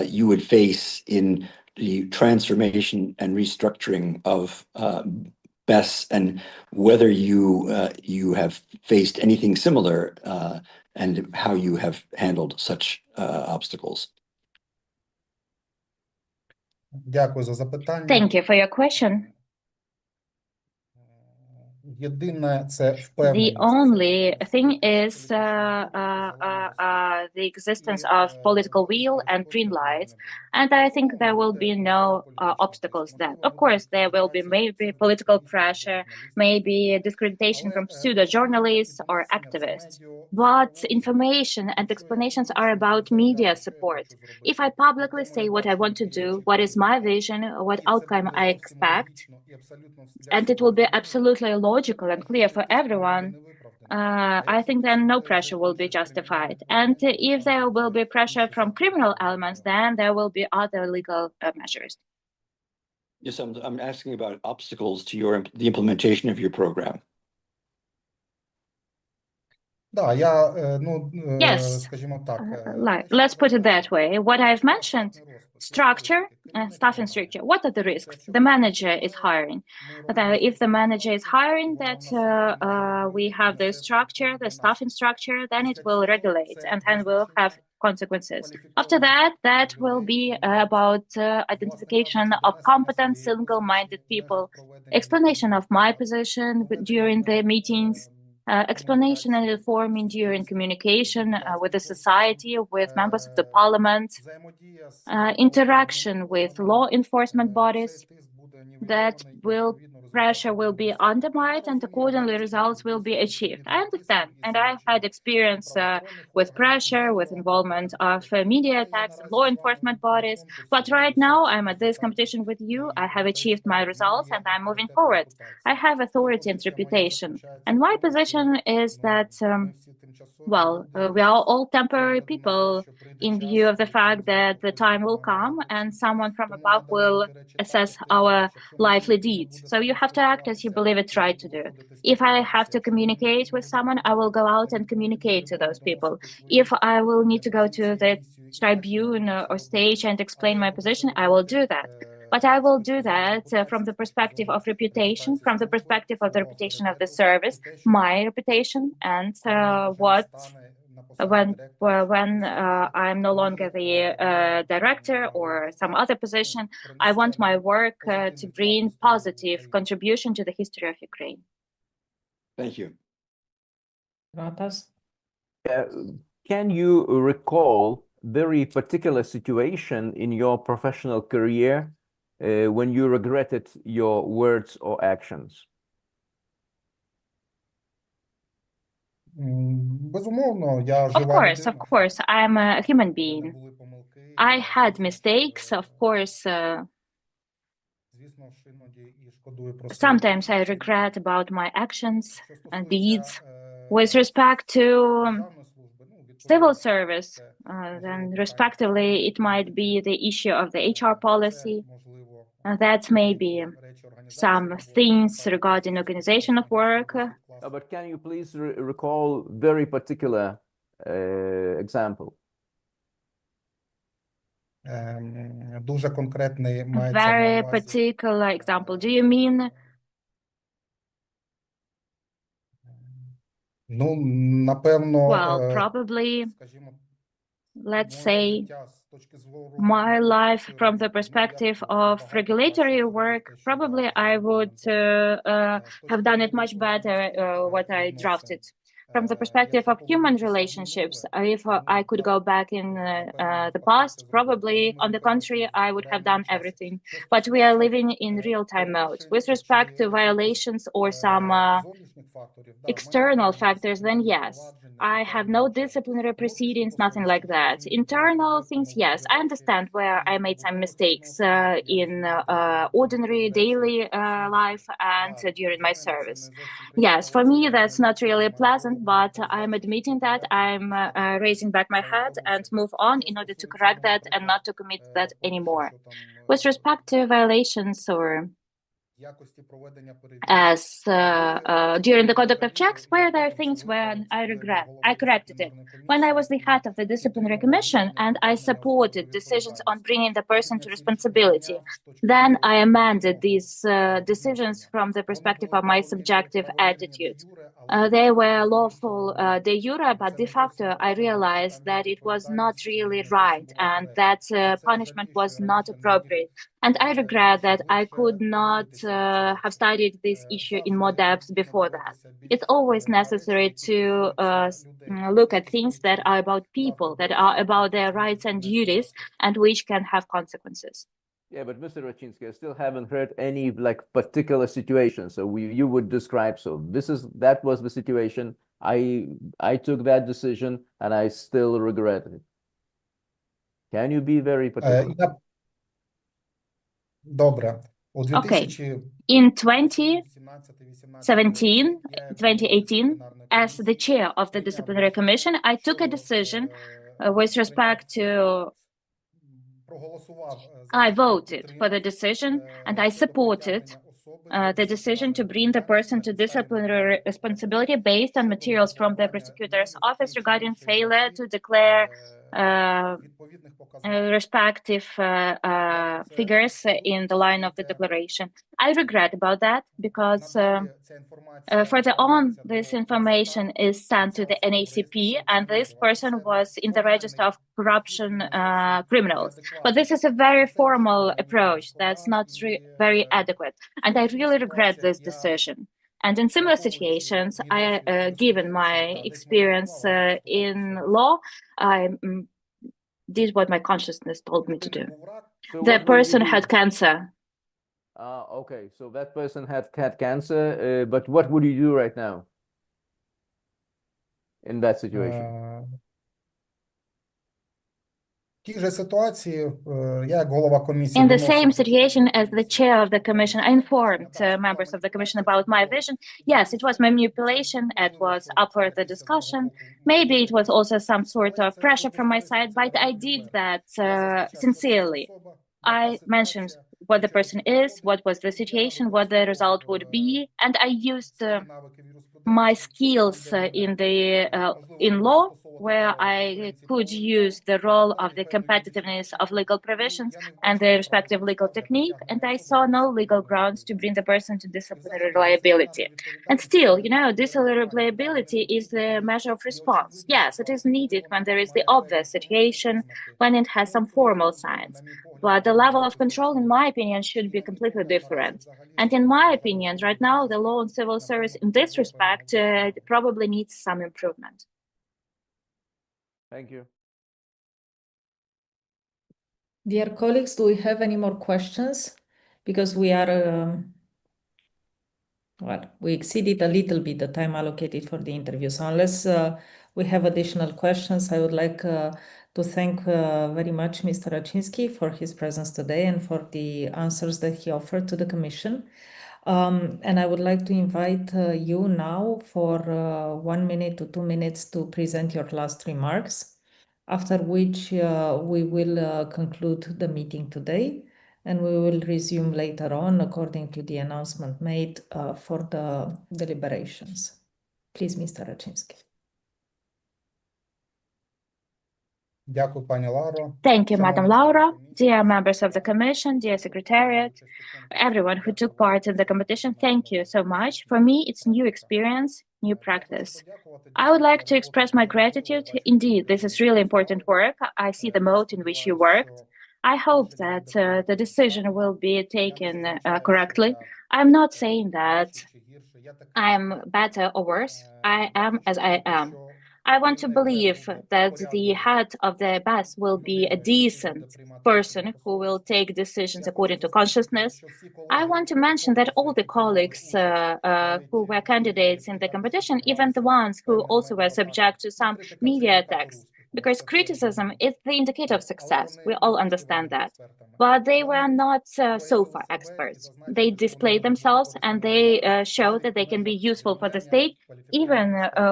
[SPEAKER 2] you would face in the transformation and restructuring of BES, and whether you have faced anything similar and how you have handled such obstacles.
[SPEAKER 14] Дякую за запитання.
[SPEAKER 4] Thank you for your question.
[SPEAKER 14] Єдине, це
[SPEAKER 4] The
[SPEAKER 14] впевненість.
[SPEAKER 4] only thing is the existence of political will and green light, and I think there will be no obstacles then. Of course, there will be maybe political pressure, maybe discreditation from pseudo-journalists or activists, but information and explanations are about media support. If I publicly say what I want to do, what is my vision, what outcome I expect, and it will be absolutely logical and clear for everyone, I think then no pressure will be justified. And if there will be pressure from criminal elements, then there will be other legal measures.
[SPEAKER 2] Yes, I'm asking about obstacles to the implementation of your program.
[SPEAKER 4] Yes, let's put it that way. What I've mentioned, structure, staffing structure. What are the risks? The manager is hiring. If the manager is hiring, that we have the structure, the staffing structure, then it will regulate and then will have consequences. After that, that will be about identification of competent, single-minded people, explanation of my position during the meetings, explanation and informing during communication with the society, with members of the parliament, interaction with law enforcement bodies that will pressure will be undermined and accordingly results will be achieved. I understand, and I had experience with pressure, with involvement of media attacks and law enforcement bodies. But right now, I'm at this competition with you. I have achieved my results and I'm moving forward. I have authority and reputation. And my position is that, we are all temporary people in view of the fact that the time will come and someone from above will assess our lively deeds. So you have to act as you believe it's right to do. If I have to communicate with someone, I will go out and communicate to those people. If I will need to go to the tribune or stage and explain my position, I will do that. But I will do that from the perspective of reputation, from the perspective of the reputation of the service, my reputation, and when I'm no longer the director or some other position, I want my work to bring positive contribution to the history of Ukraine.
[SPEAKER 2] Thank you.
[SPEAKER 10] Can you recall very particular situation in your professional career when you regretted your words or actions?
[SPEAKER 4] Of course, I'm a human being. I had mistakes, of course. Sometimes I regret about my actions and deeds. With respect to civil service, then respectively, it might be the issue of the HR policy. That may be some things regarding organization of work.
[SPEAKER 10] But can you please recall very particular example?
[SPEAKER 4] Very particular example. Do you mean? Well, probably, let's say, my life from the perspective of regulatory work, probably I would have done it much better what I drafted. From the perspective of human relationships, if I could go back in the past, probably, on the contrary, I would have done everything. But we are living in real-time mode. With respect to violations or some external factors, then yes. I have no disciplinary proceedings, nothing like that. Internal things, yes. I understand where I made some mistakes in ordinary daily life and during my service. Yes, for me, that's not really pleasant, but I'm admitting that. I'm raising back my head and move on in order to correct that and not to commit that anymore. With respect to violations or as during the conduct of checks, where there are things where I regret, I corrected it. When I was the head of the disciplinary commission and I supported decisions on bringing the person to responsibility, then I amended these decisions from the perspective of my subjective attitude. They were lawful de jure, but de facto, I realized that it was not really right and that punishment was not appropriate. And I regret that I could not have studied this issue in more depth before that. It's always necessary to look at things that are about people, that are about their rights and duties, and which can have consequences.
[SPEAKER 10] Yeah, but Mr. Rachinsky, I still haven't heard any particular situation. So you would describe, so that was the situation. I took that decision and I still regret it. Can you be very particular?
[SPEAKER 4] Okay. In 2017, 2018, as the chair of the disciplinary commission, I took a decision with respect to I voted for the decision and I supported the decision to bring the person to disciplinary responsibility based on materials from the prosecutor's office regarding failure to declare respective figures in the line of the declaration. I regret about that because further on, this information is sent to the NACP and this person was in the register of corruption criminals. But this is a very formal approach that's not very adequate. And I really regret this decision. And in similar situations, given my experience in law, I did what my consciousness told me to do. The person had cancer.
[SPEAKER 10] Okay, so that person had cancer, but what would you do right now in that situation?
[SPEAKER 14] В тій же ситуації, я як голова комісії
[SPEAKER 4] In the
[SPEAKER 14] виносив
[SPEAKER 4] same situation as the chair of the commission, I informed members of the commission about my vision. Yes, it was manipulation. It was up for the discussion. Maybe it was also some sort of pressure from my side, but I did that sincerely. I mentioned what the person is, what was the situation, what the result would be, and I used my skills in law, where I could use the role of the competitiveness of legal provisions and the respective legal technique, and I saw no legal grounds to bring the person to disciplinary liability. And still, you know, disciplinary liability is the measure of response. Yes, it is needed when there is the obvious situation, when it has some formal signs. But the level of control, in my opinion, should be completely different. And in my opinion, right now, the law and civil service in this respect probably needs some improvement.
[SPEAKER 10] Thank you.
[SPEAKER 1] Dear colleagues, do we have any more questions? Because we are, well, we exceeded a little bit the time allocated for the interview. So unless we have additional questions, I would like to thank very much Mr. Raczynski for his presence today and for the answers that he offered to the Commission. And I would like to invite you now for 1 minute to 2 minutes to present your last remarks, after which we will conclude the meeting today, and we will resume later on according to the announcement made for the deliberations. Please, Mr. Raczynski.
[SPEAKER 14] Дякую, пані Лауро.
[SPEAKER 4] Thank you, Madam Laura, dear members of the Commission, dear Secretariat, everyone who took part in the competition. Thank you so much. For me, it's new experience, new practice. I would like to express my gratitude. Indeed, this is really important work. I see the mode in which you worked. I hope that the decision will be taken correctly. I'm not saying that I'm better or worse. I am as I am. I want to believe that the head of the BES will be a decent person who will take decisions according to consciousness. I want to mention that all the colleagues who were candidates in the competition, even the ones who also were subject to some media attacks, because criticism is the indicator of success. We all understand that. But they were not so far experts. They displayed themselves and they showed that they can be useful for the state, even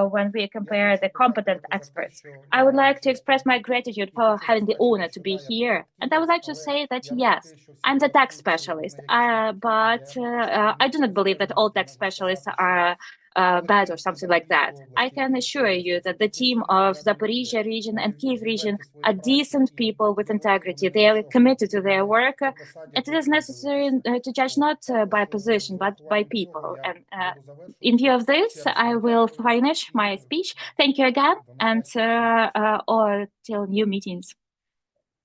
[SPEAKER 4] when we compare the competent experts. I would like to express my gratitude for having the honor to be here. And I would like to say that, yes, I'm the tax specialist, but I do not believe that all tax specialists are bad or something like that. I can assure you that the team of Zaporizhia region and Kyiv region are decent people with integrity. They are committed to their work. It is necessary to judge not by position, but by people. And in view of this, I will finish my speech. Thank you again, and till new meetings.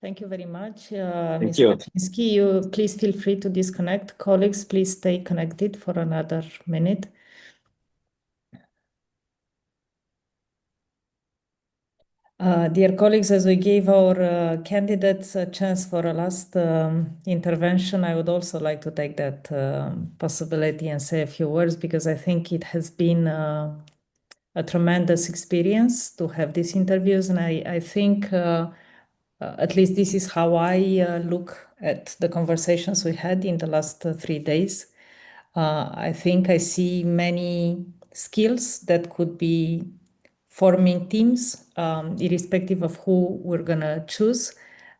[SPEAKER 1] Thank you very much,
[SPEAKER 2] Thank
[SPEAKER 1] Mr.
[SPEAKER 2] you.
[SPEAKER 1] Raczynski. You please feel free to disconnect. Colleagues, please stay connected for another minute. Dear colleagues, as we gave our candidates a chance for a last intervention, I would also like to take that possibility and say a few words, because I think it has been a tremendous experience to have these interviews. And I think at least this is how I look at the conversations we had in the last 3 days. I think I see many skills that could be forming teams, irrespective of who we're going to choose.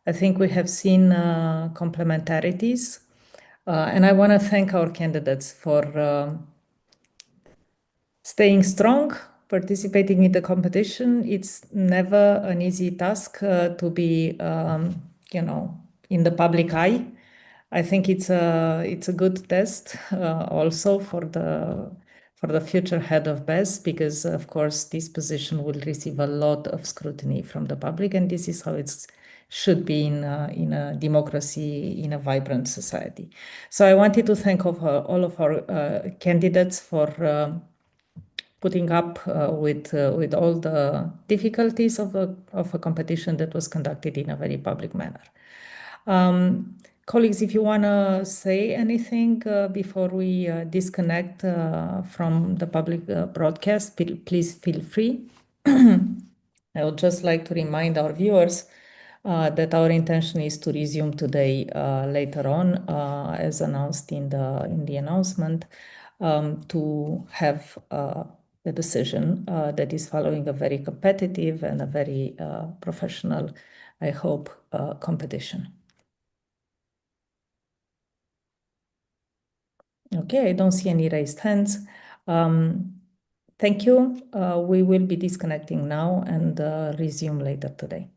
[SPEAKER 1] I think we have seen complementarities. And I want to thank our candidates for staying strong, participating in the competition. It's never an easy task to be, in the public eye. I think it's a good test also for the future head of BES, because of course this position will receive a lot of scrutiny from the public, and this is how it should be in a democracy, in a vibrant society. So I wanted to thank all of our candidates for putting up with all the difficulties of a competition that was conducted in a very public manner. Colleagues, if you want to say anything before we disconnect from the public broadcast, please feel free. I would just like to remind our viewers that our intention is to resume today later on, as announced in the announcement, to have a decision that is following a very competitive and a very professional, I hope, competition. Okay, I don't see any raised hands. Thank you. We will be disconnecting now and resume later today.